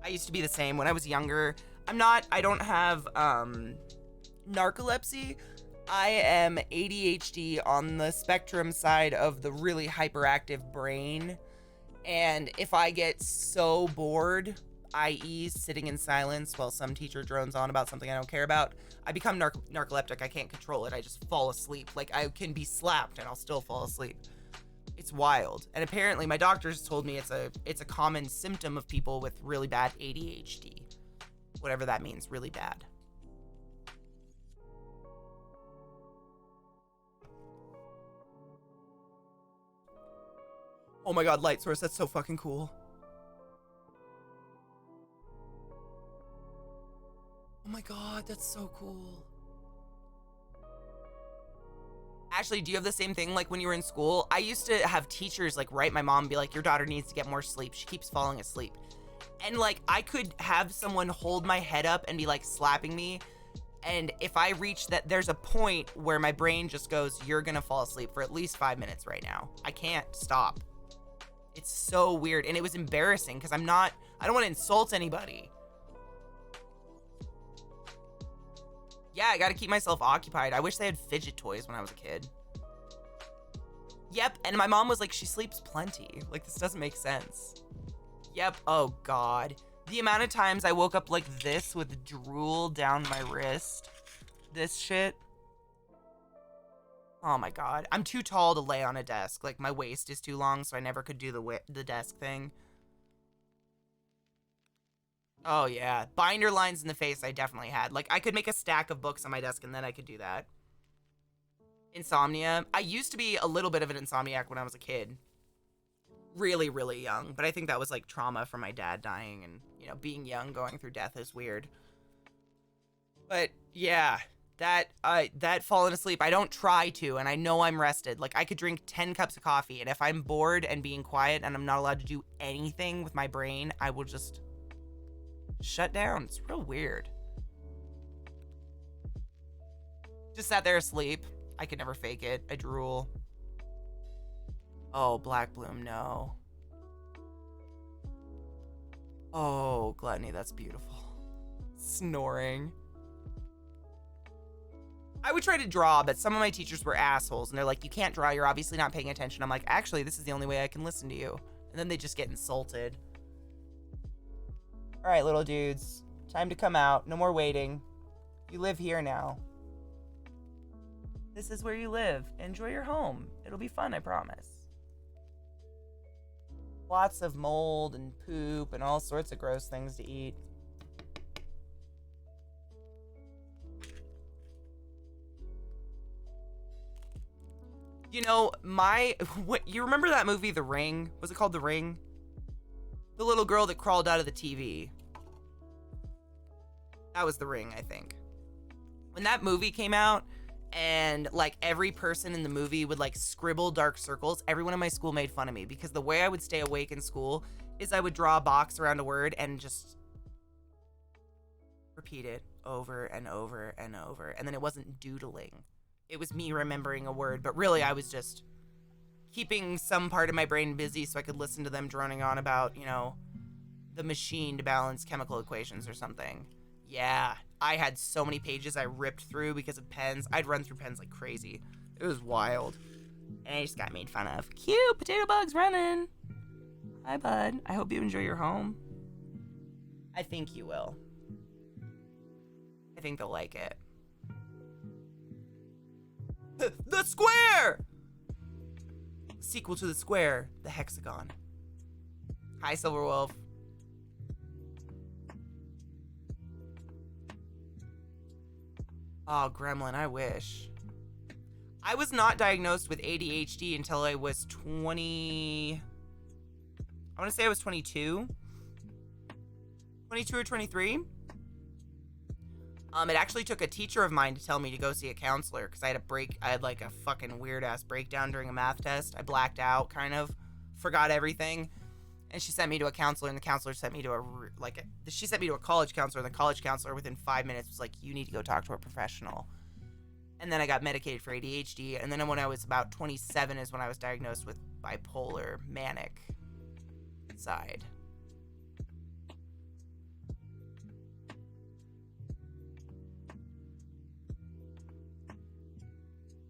I used to be the same when I was younger. I don't have narcolepsy. I am ADHD on the spectrum side of the really hyperactive brain. And if I get so bored, i.e. sitting in silence while some teacher drones on about something I don't care about, I become narcoleptic. I can't control it. I just fall asleep. Like, I can be slapped and I'll still fall asleep. It's wild. And apparently my doctors told me it's a common symptom of people with really bad ADHD. Whatever that means, really bad. Oh my god, light source, that's so fucking cool. Oh my god, that's so cool. Ashley, do you have the same thing like when you were in school? I used to have teachers like write my mom and be like, your daughter needs to get more sleep. She keeps falling asleep. And like, I could have someone hold my head up and be like slapping me. And if I reach that, there's a point where my brain just goes, you're gonna fall asleep for at least 5 minutes right now. I can't stop. It's so weird. And it was embarrassing because I don't want to insult anybody. Yeah, I gotta keep myself occupied. I wish they had fidget toys when I was a kid. Yep, and my mom was like, she sleeps plenty. Like, this doesn't make sense. Yep, oh god. The amount of times I woke up like this with drool down my wrist. This shit. Oh my god. I'm too tall to lay on a desk. Like, my waist is too long, so I never could do the desk thing. Oh, yeah. Binder lines in the face I definitely had. Like, I could make a stack of books on my desk, and then I could do that. Insomnia. I used to be a little bit of an insomniac when I was a kid. Really, really young. But I think that was, like, trauma from my dad dying, and, you know, being young, going through death is weird. But, yeah. That falling asleep, I don't try to, and I know I'm rested. Like, I could drink 10 cups of coffee, and if I'm bored and being quiet and I'm not allowed to do anything with my brain, I will just shut down. It's real weird. Just sat there asleep. I could never fake it. I drool. Oh, Black Bloom, no. Oh, Gluttony, that's beautiful. Snoring. I would try to draw, but some of my teachers were assholes, and they're like, you can't draw, you're obviously not paying attention. I'm like, actually, this is the only way I can listen to you. And then they just get insulted. All right, little dudes. Time to come out. No more waiting. You live here now. This is where you live. Enjoy your home. It'll be fun, I promise. Lots of mold and poop and all sorts of gross things to eat. You know, you remember that movie, The Ring? Was it called The Ring? The little girl that crawled out of the TV. That was The Ring, I think. When that movie came out, and like every person in the movie would like scribble dark circles, everyone in my school made fun of me because the way I would stay awake in school is I would draw a box around a word and just repeat it over and over and over. And then it wasn't doodling. It was me remembering a word, but really I was just keeping some part of my brain busy so I could listen to them droning on about, you know, the machine to balance chemical equations or something. Yeah, I had so many pages I ripped through because of pens. I'd run through pens like crazy. It was wild. And I just got made fun of. Cute, potato bugs running. Hi, bud. I hope you enjoy your home. I think you will. I think they'll like it. The square! Sequel to the square, the hexagon. Hi, Silverwolf. Oh, Gremlin, I wish. I was not diagnosed with ADHD until I was 20... I want to say I was 22. 22 or 23. It actually took a teacher of mine to tell me to go see a counselor because I had like a fucking weird ass breakdown during a math test. I blacked out, kind of, forgot everything, and she sent me to a counselor, and the counselor sent me to she sent me to a college counselor, and the college counselor within 5 minutes was like, you need to go talk to a professional. And then I got medicated for ADHD, and then when I was about 27 is when I was diagnosed with bipolar manic side.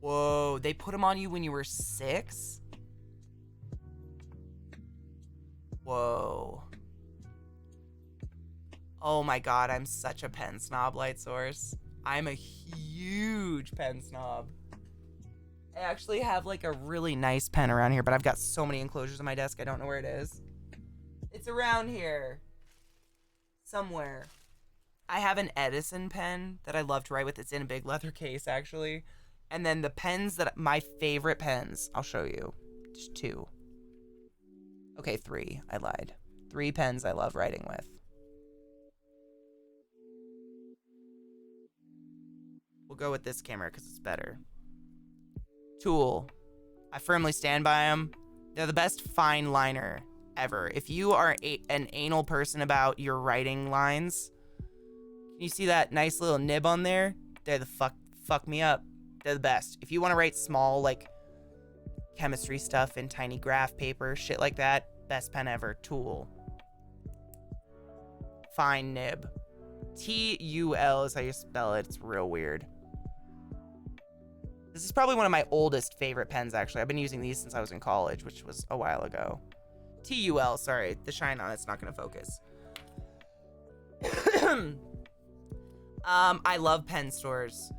Whoa, they put them on you when you were 6? Whoa. Oh my god, I'm such a pen snob, Light Source. I'm a huge pen snob. I actually have like a really nice pen around here, but I've got so many enclosures on my desk, I don't know where it is. It's around here. Somewhere. I have an Edison pen that I love to write with. It's in a big leather case, actually. And then the pens my favorite pens, I'll show you. Just 2. Okay, 3. I lied. 3 pens I love writing with. We'll go with this camera because it's better. Tool. I firmly stand by them. They're the best fine liner ever. If you are an anal person about your writing lines, can you see that nice little nib on there? They're the fuck me up. They're the best. If you want to write small, like, chemistry stuff in tiny graph paper, shit like that, best pen ever. Tool. Fine nib. T-U-L is how you spell it. It's real weird. This is probably one of my oldest favorite pens, actually. I've been using these since I was in college, which was a while ago. T-U-L, sorry. The shine on it's not going to focus. I love pen stores.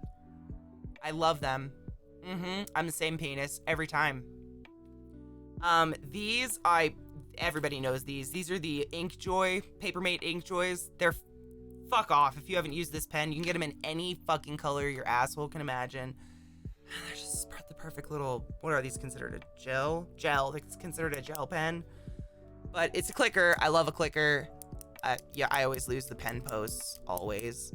I love them. I'm the same penis every time. Everybody knows these. These are the Inkjoy, Papermate Inkjoys. They're fuck off. If you haven't used this pen, you can get them in any fucking color your asshole can imagine. They're just the perfect little, what are these considered, a gel? Gel, it's considered a gel pen. But it's a clicker. I love a clicker. Yeah, I always lose the pen posts, always.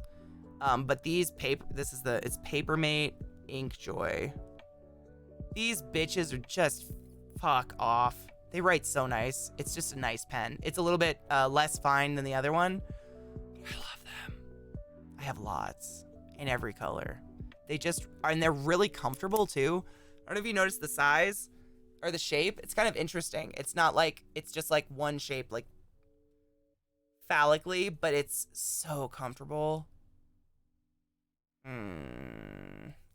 But these it's Papermate Inkjoy. These bitches are just fuck off. They write so nice. It's just a nice pen. It's a little bit less fine than the other one. I love them. I have lots in every color. They just are, and they're really comfortable too. I don't know if you noticed the size or the shape. It's kind of interesting. It's not like, it's just like one shape, like phallically, but it's so comfortable.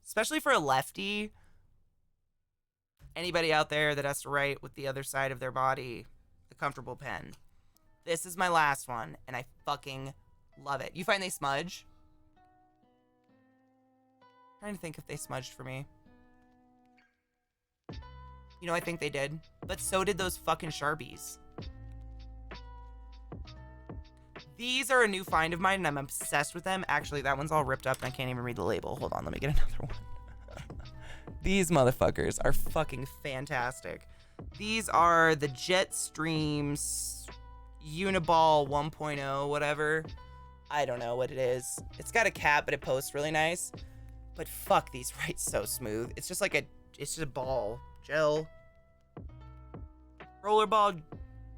Especially for a lefty. Anybody out there that has to write with the other side of their body, the comfortable pen. This is my last one, and I fucking love it. You find they smudge? I'm trying to think if they smudged for me. You know, I think they did. But so did those fucking Sharpies. These are a new find of mine, and I'm obsessed with them. Actually, that one's all ripped up, and I can't even read the label. Hold on, let me get another one. These motherfuckers are fucking fantastic. These are the Jetstreams Uniball 1.0, whatever. I don't know what it is. It's got a cap, but it posts really nice. But fuck, these write so smooth. It's just a ball. Gel. Rollerball.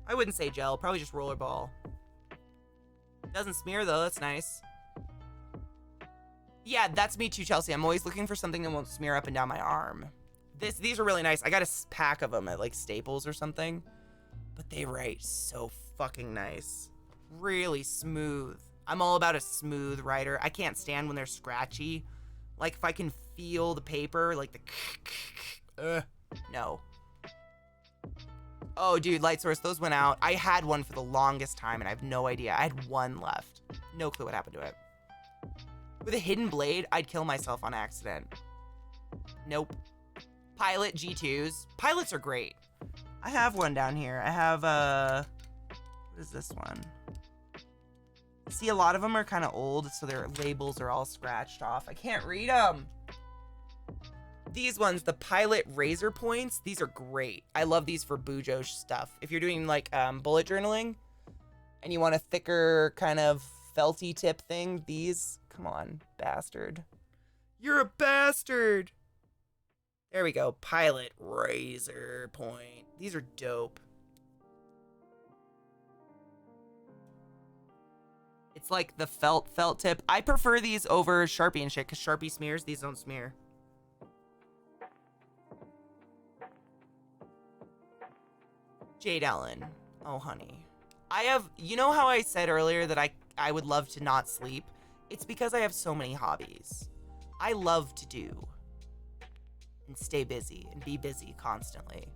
I wouldn't say gel, probably just rollerball. Doesn't smear though, that's nice. Yeah, that's me too, Chelsea. I'm always looking for something that won't smear up and down my arm. These are really nice. I got a pack of them at like Staples or something. But they write so fucking nice. Really smooth. I'm all about a smooth writer. I can't stand when they're scratchy. Like if I can feel the paper, like the no. Oh, dude, light source, those went out. I had one for the longest time and I have no idea. I had one left. No clue what happened to it. With a hidden blade, I'd kill myself on accident. Nope. Pilot G2s. Pilots are great. I have one down here. I have, what is this one? See, a lot of them are kind of old, so their labels are all scratched off. I can't read them. These ones, the Pilot Razor Points, these are great. I love these for Bujo stuff. If you're doing, like, bullet journaling, and you want a thicker kind of felty tip thing, these... Come on, bastard. You're a bastard! There we go. Pilot Razor Point. These are dope. It's like the felt tip. I prefer these over Sharpie and shit, because Sharpie smears. These don't smear. Jade Ellen. Oh, honey. I have... You know how I said earlier that I would love to not sleep? It's because I have so many hobbies. I love to do and stay busy and be busy constantly.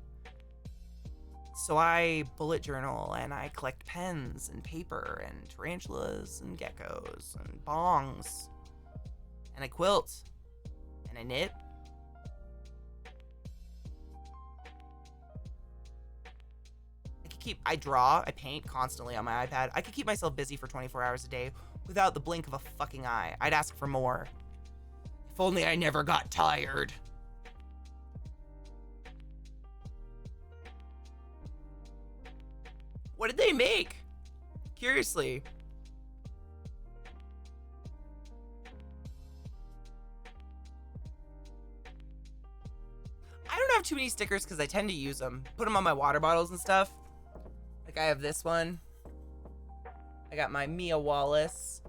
So I bullet journal and I collect pens and paper and tarantulas and geckos and bongs. And I quilt and I knit. I draw, I paint constantly on my iPad. I could keep myself busy for 24 hours a day without the blink of a fucking eye. I'd ask for more. If only I never got tired. What did they make? Curiously. I don't have too many stickers because I tend to use them. Put them on my water bottles and stuff. Like I have this one. I got my Mia Wallace.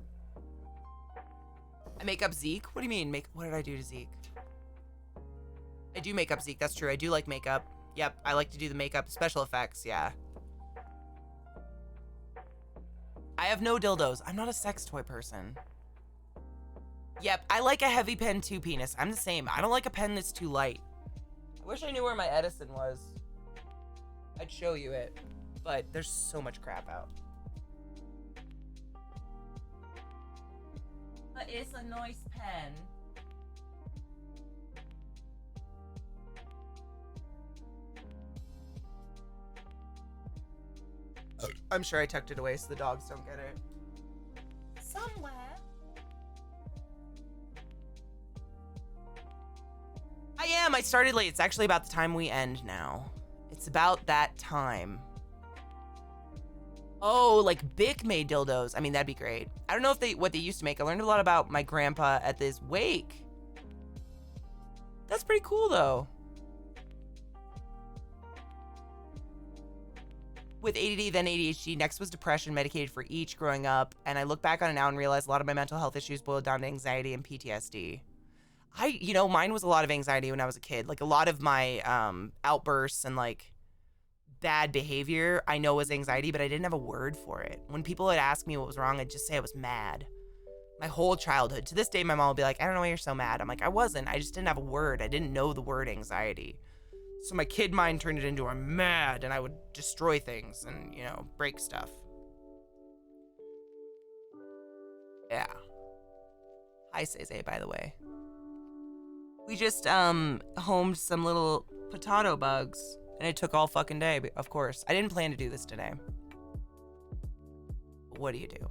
I make up Zeke. What do you mean? What did I do to Zeke? I do make up Zeke. That's true. I do like makeup. Yep. I like to do the makeup special effects. Yeah. I have no dildos. I'm not a sex toy person. Yep. I like a heavy pen too, penis. I'm the same. I don't like a pen that's too light. I wish I knew where my Edison was. I'd show you it. But there's so much crap out. But it's a nice pen. I'm sure I tucked it away so the dogs don't get it. Somewhere. I am. I started late. It's actually about the time we end now. It's about that time. Oh, like Bic made dildos. I mean, that'd be great. I don't know if what they used to make. I learned a lot about my grandpa at this wake. That's pretty cool, though. With ADD, then ADHD, next was depression, medicated for each growing up. And I look back on it now and realize a lot of my mental health issues boiled down to anxiety and PTSD. Mine was a lot of anxiety when I was a kid. Like, a lot of my outbursts and, like, bad behavior I know was anxiety, but I didn't have a word for it. When people would ask me what was wrong, I'd just say I was mad. My whole childhood. To this day, my mom will be like, I don't know why you're so mad. I'm like, I wasn't. I just didn't have a word. I didn't know the word anxiety. So my kid mind turned it into I'm mad, and I would destroy things and, break stuff. Yeah. Hi, Ceze, by the way. We just homed some little potato bugs, and it took all fucking day, of course. I didn't plan to do this today. But what do you do?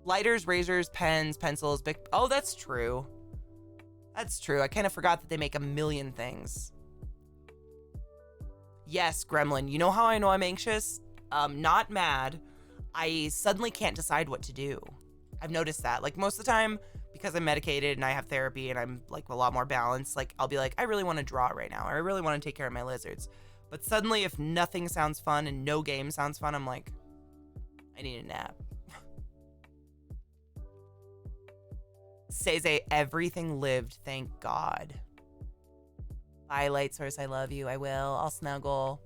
Lighters, razors, pens, pencils, big... Oh, that's true. That's true. I kind of forgot that they make a million things. Yes, Gremlin. You know how I know I'm anxious? Not mad. I suddenly can't decide what to do. I've noticed that. Like, most of the time, because I'm medicated and I have therapy and I'm, like, a lot more balanced, like, I'll be like, I really want to draw right now, or I really want to take care of my lizards. But suddenly, if nothing sounds fun and no game sounds fun, I'm like, I need a nap. Ceze, everything lived, thank God. Bye, Light Source, I love you. I will. I'll snuggle.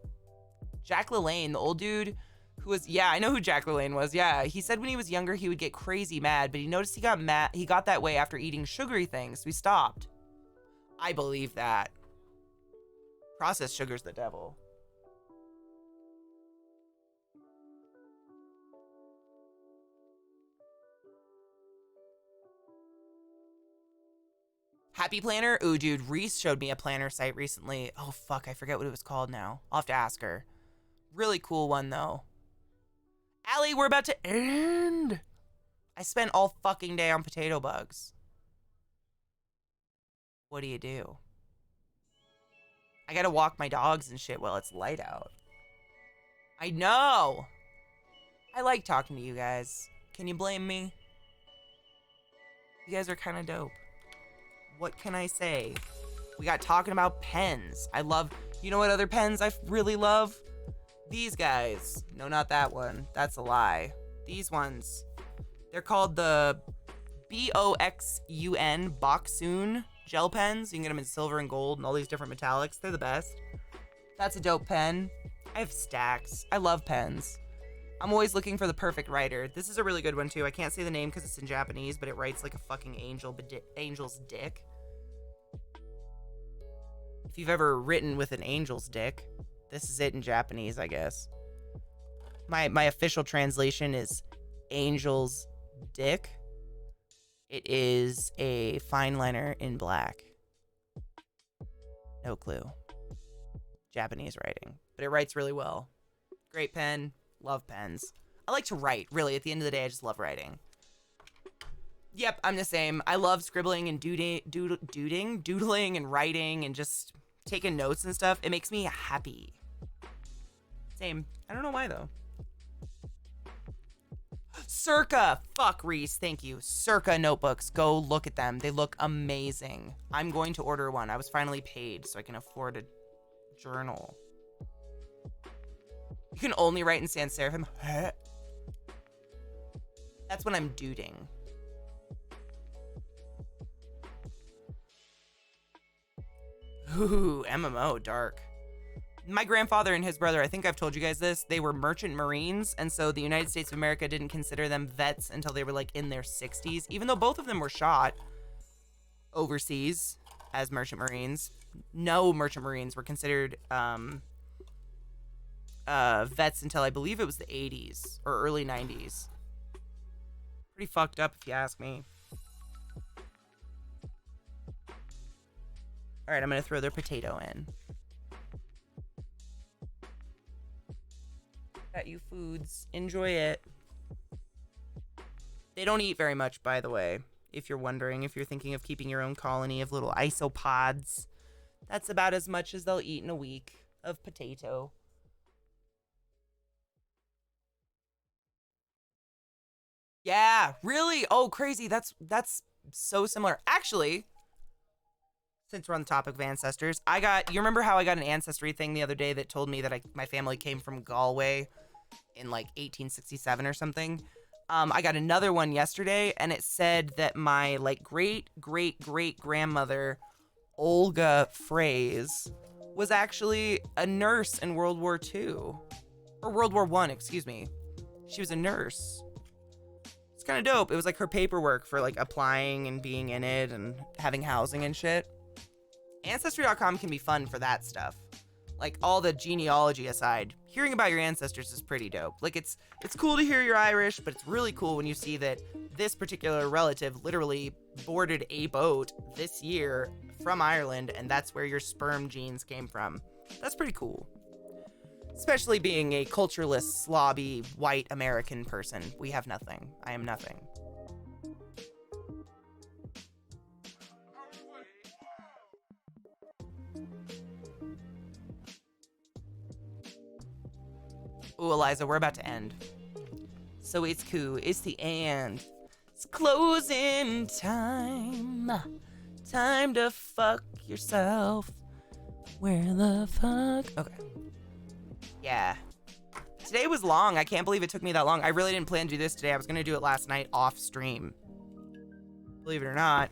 Jack LaLanne, the old dude who was... Yeah, I know who Jack LaLanne was. Yeah, he said when he was younger he would get crazy mad, but he noticed he got that way after eating sugary things, so he stopped. I believe that. Processed sugar's the devil. Happy Planner? Ooh, dude, Reese showed me a planner site recently. Oh, fuck, I forget what it was called now. I'll have to ask her. Really cool one, though. Allie, we're about to end. I spent all fucking day on potato bugs. What do you do? I gotta walk my dogs and shit while it's light out. I know. I like talking to you guys. Can you blame me? You guys are kind of dope. What can I say? We got talking about pens. I love... You know what other pens I really love? These guys. No, not that one. That's a lie. These ones. They're called the BOXUN Boxoon gel pens. You can get them in silver and gold and all these different metallics. They're the best. That's a dope pen. I have stacks. I love pens. I'm always looking for the perfect writer. This is a really good one, too. I can't say the name because it's in Japanese, but it writes like a fucking angel's dick. If you've ever written with an angel's dick, this is it in Japanese, I guess. My official translation is angel's dick. It is a fine liner in black. No clue. Japanese writing. But it writes really well. Great pen. Love pens. I like to write, really. At the end of the day, I just love writing. Yep, I'm the same. I love scribbling and doodling and writing and just taking notes and stuff. It makes me happy. Same. I don't know why, though. Circa. Fuck, Reese. Thank you. Circa notebooks. Go look at them. They look amazing. I'm going to order one. I was finally paid, so I can afford a journal. You can only write in sans serif. That's when I'm duding. Ooh, MMO, dark. My grandfather and his brother, I think I've told you guys this, they were merchant marines, and so the United States of America didn't consider them vets until they were like in their 60s, even though both of them were shot overseas as merchant marines. No merchant marines were considered vets until I believe it was the 80s or early 90s. Pretty fucked up if you ask me. All right, I'm going to throw their potato in. Got you foods. Enjoy it. They don't eat very much, by the way. If you're wondering, if you're thinking of keeping your own colony of little isopods, that's about as much as they'll eat in a week of potato. Yeah, really? Oh, crazy. That's so similar. Actually, since we're on the topic of ancestors, you remember how I got an ancestry thing the other day that told me that my family came from Galway in like 1867 or something? I got another one yesterday, and it said that my like great-great-great-grandmother, Olga Fraze, was actually a nurse in World War II. Or World War I, excuse me. She was a nurse. It's kind of dope. It was like her paperwork for like applying and being in it and having housing and shit. Ancestry.com can be fun for that stuff. Like, all the genealogy aside, hearing about your ancestors is pretty dope. Like, it's cool to hear you're Irish, but it's really cool when you see that this particular relative literally boarded a boat this year from Ireland, and that's where your sperm genes came from. That's pretty cool. Especially being a cultureless, slobby, white American person. We have nothing. I am nothing. Ooh, Eliza, we're about to end. So it's cool. It's the end. It's closing time. Time to fuck yourself. Where the fuck? Okay. Yeah. Today was long. I can't believe it took me that long. I really didn't plan to do this today. I was going to do it last night off stream. Believe it or not.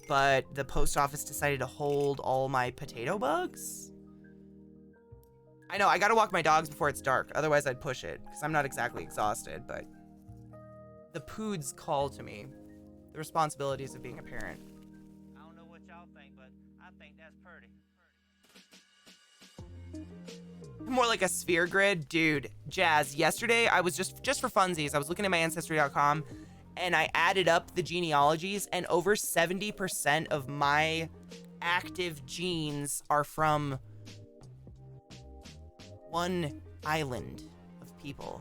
But the post office decided to hold all my potato bugs. I know, I gotta walk my dogs before it's dark. Otherwise, I'd push it. Because I'm not exactly exhausted, but... the poods call to me. The responsibilities of being a parent. I don't know what y'all think, but I think that's pretty. More like a sphere grid. Dude, Jazz, yesterday, I was just for funsies, I was looking at my Ancestry.com, and I added up the genealogies, and over 70% of my active genes are from... one island of people.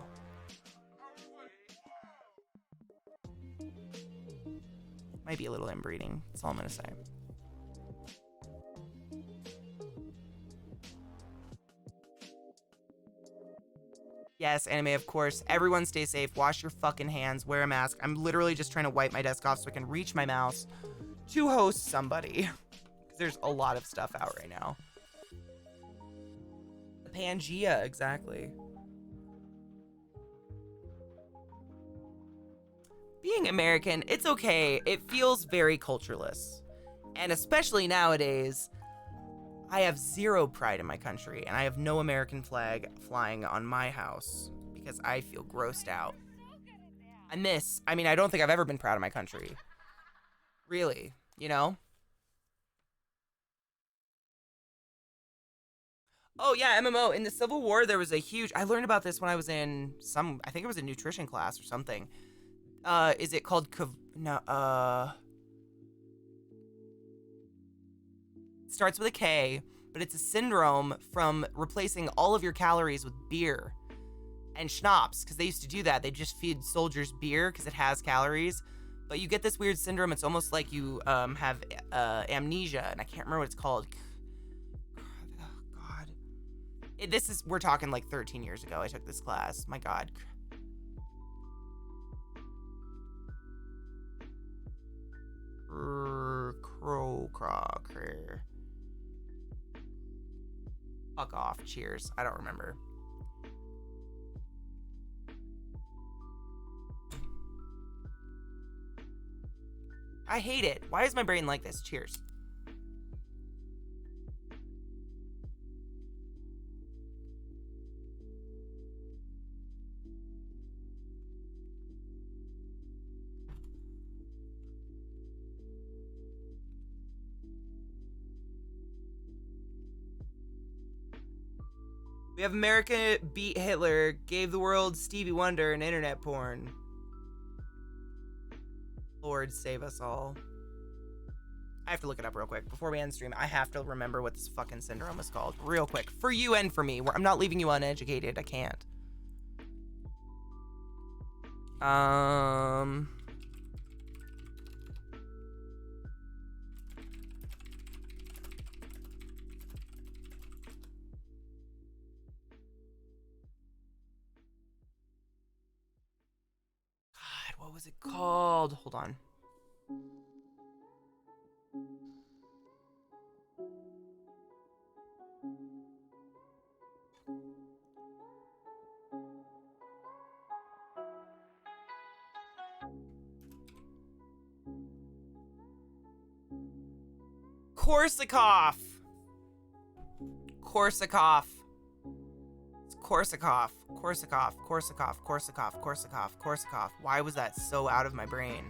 Might be a little inbreeding. That's all I'm gonna say. Yes, anime, of course. Everyone stay safe. Wash your fucking hands. Wear a mask. I'm literally just trying to wipe my desk off so I can reach my mouse to host somebody. Because there's a lot of stuff out right now. Pangea, exactly. Being American, it's okay. It feels very cultureless. And especially nowadays, I have zero pride in my country, and I have no American flag flying on my house because I feel grossed out. I mean, I don't think I've ever been proud of my country. Really, you know? Oh, yeah, MMO. In the Civil War, there was a huge... I learned about this when I was in I think it was a nutrition class or something. Is it called... It starts with a K, but it's a syndrome from replacing all of your calories with beer and schnapps, because they used to do that. They just feed soldiers beer because it has calories. But you get this weird syndrome. It's almost like you have amnesia, and I can't remember what it's called. We're talking like 13 years ago I took this class. My God. Fuck off. Cheers. I don't remember. I hate it. Why is my brain like this? Cheers. We have America beat Hitler, gave the world Stevie Wonder and internet porn. Lord save us all. I have to look it up real quick before we end the stream. I have to remember what this fucking syndrome is called real quick for you and for me. I'm not leaving you uneducated. I can't. God, what was it called? Hold on. Korsakoff. Korsakoff. It's Korsakoff. Korsakoff. Korsakoff. Korsakoff. Korsakoff. Korsakoff. Why was that so out of my brain?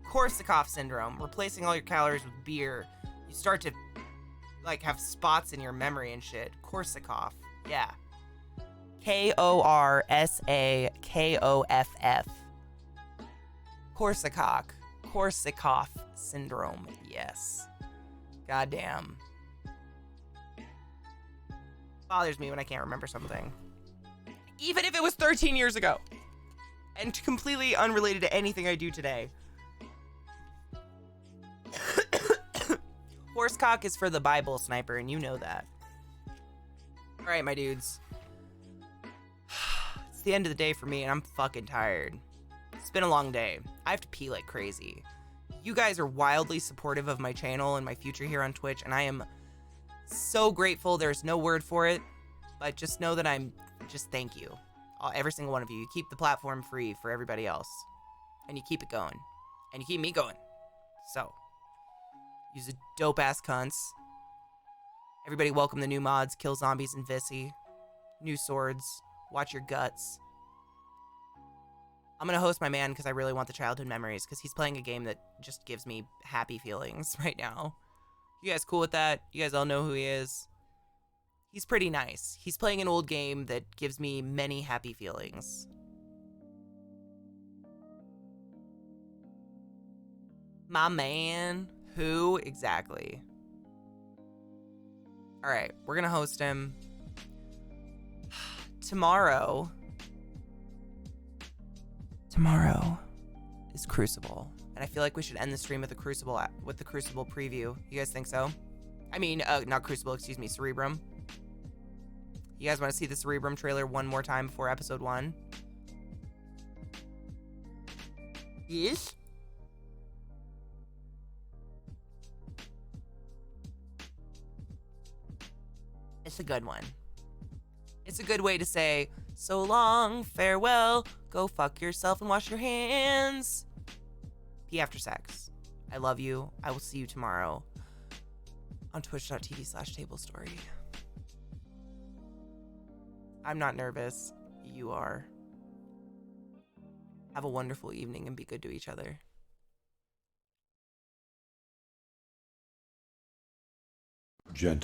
Korsakoff syndrome. Replacing all your calories with beer. You start to, like, have spots in your memory and shit. Korsakoff. Yeah. Korsakoff. Korsakoff. Korsakoff syndrome. Yes. Goddamn. Bothers me when I can't remember something. Even if it was 13 years ago. And completely unrelated to anything I do today. Horsecock is for the Bible sniper, and you know that. Alright, my dudes. It's the end of the day for me, and I'm fucking tired. It's been a long day. I have to pee like crazy. You guys are wildly supportive of my channel and my future here on Twitch, and I am so grateful. There's no word for it, but just know that just thank you. Every single one of you. You keep the platform free for everybody else, and you keep it going, and you keep me going. So, use a dope-ass cunts. Everybody welcome the new mods, Kill Zombies and Vissy. New swords. Watch your guts. I'm going to host my man because I really want the childhood memories because he's playing a game that just gives me happy feelings right now. You guys cool with that? You guys all know who he is? He's pretty nice. He's playing an old game that gives me many happy feelings. My man. Who exactly? Alright, we're going to host him. Tomorrow is Crucible, and I feel like we should end the stream with the Crucible preview. You guys think so? I mean, not Crucible, excuse me, Cerebrum. You guys want to see the Cerebrum trailer one more time before episode 1? Yes? It's a good one. It's a good way to say, so long, farewell, go fuck yourself and wash your hands. Pee after sex. I love you. I will see you tomorrow on twitch.tv/tablestory. I'm not nervous. You are. Have a wonderful evening and be good to each other. Gentle.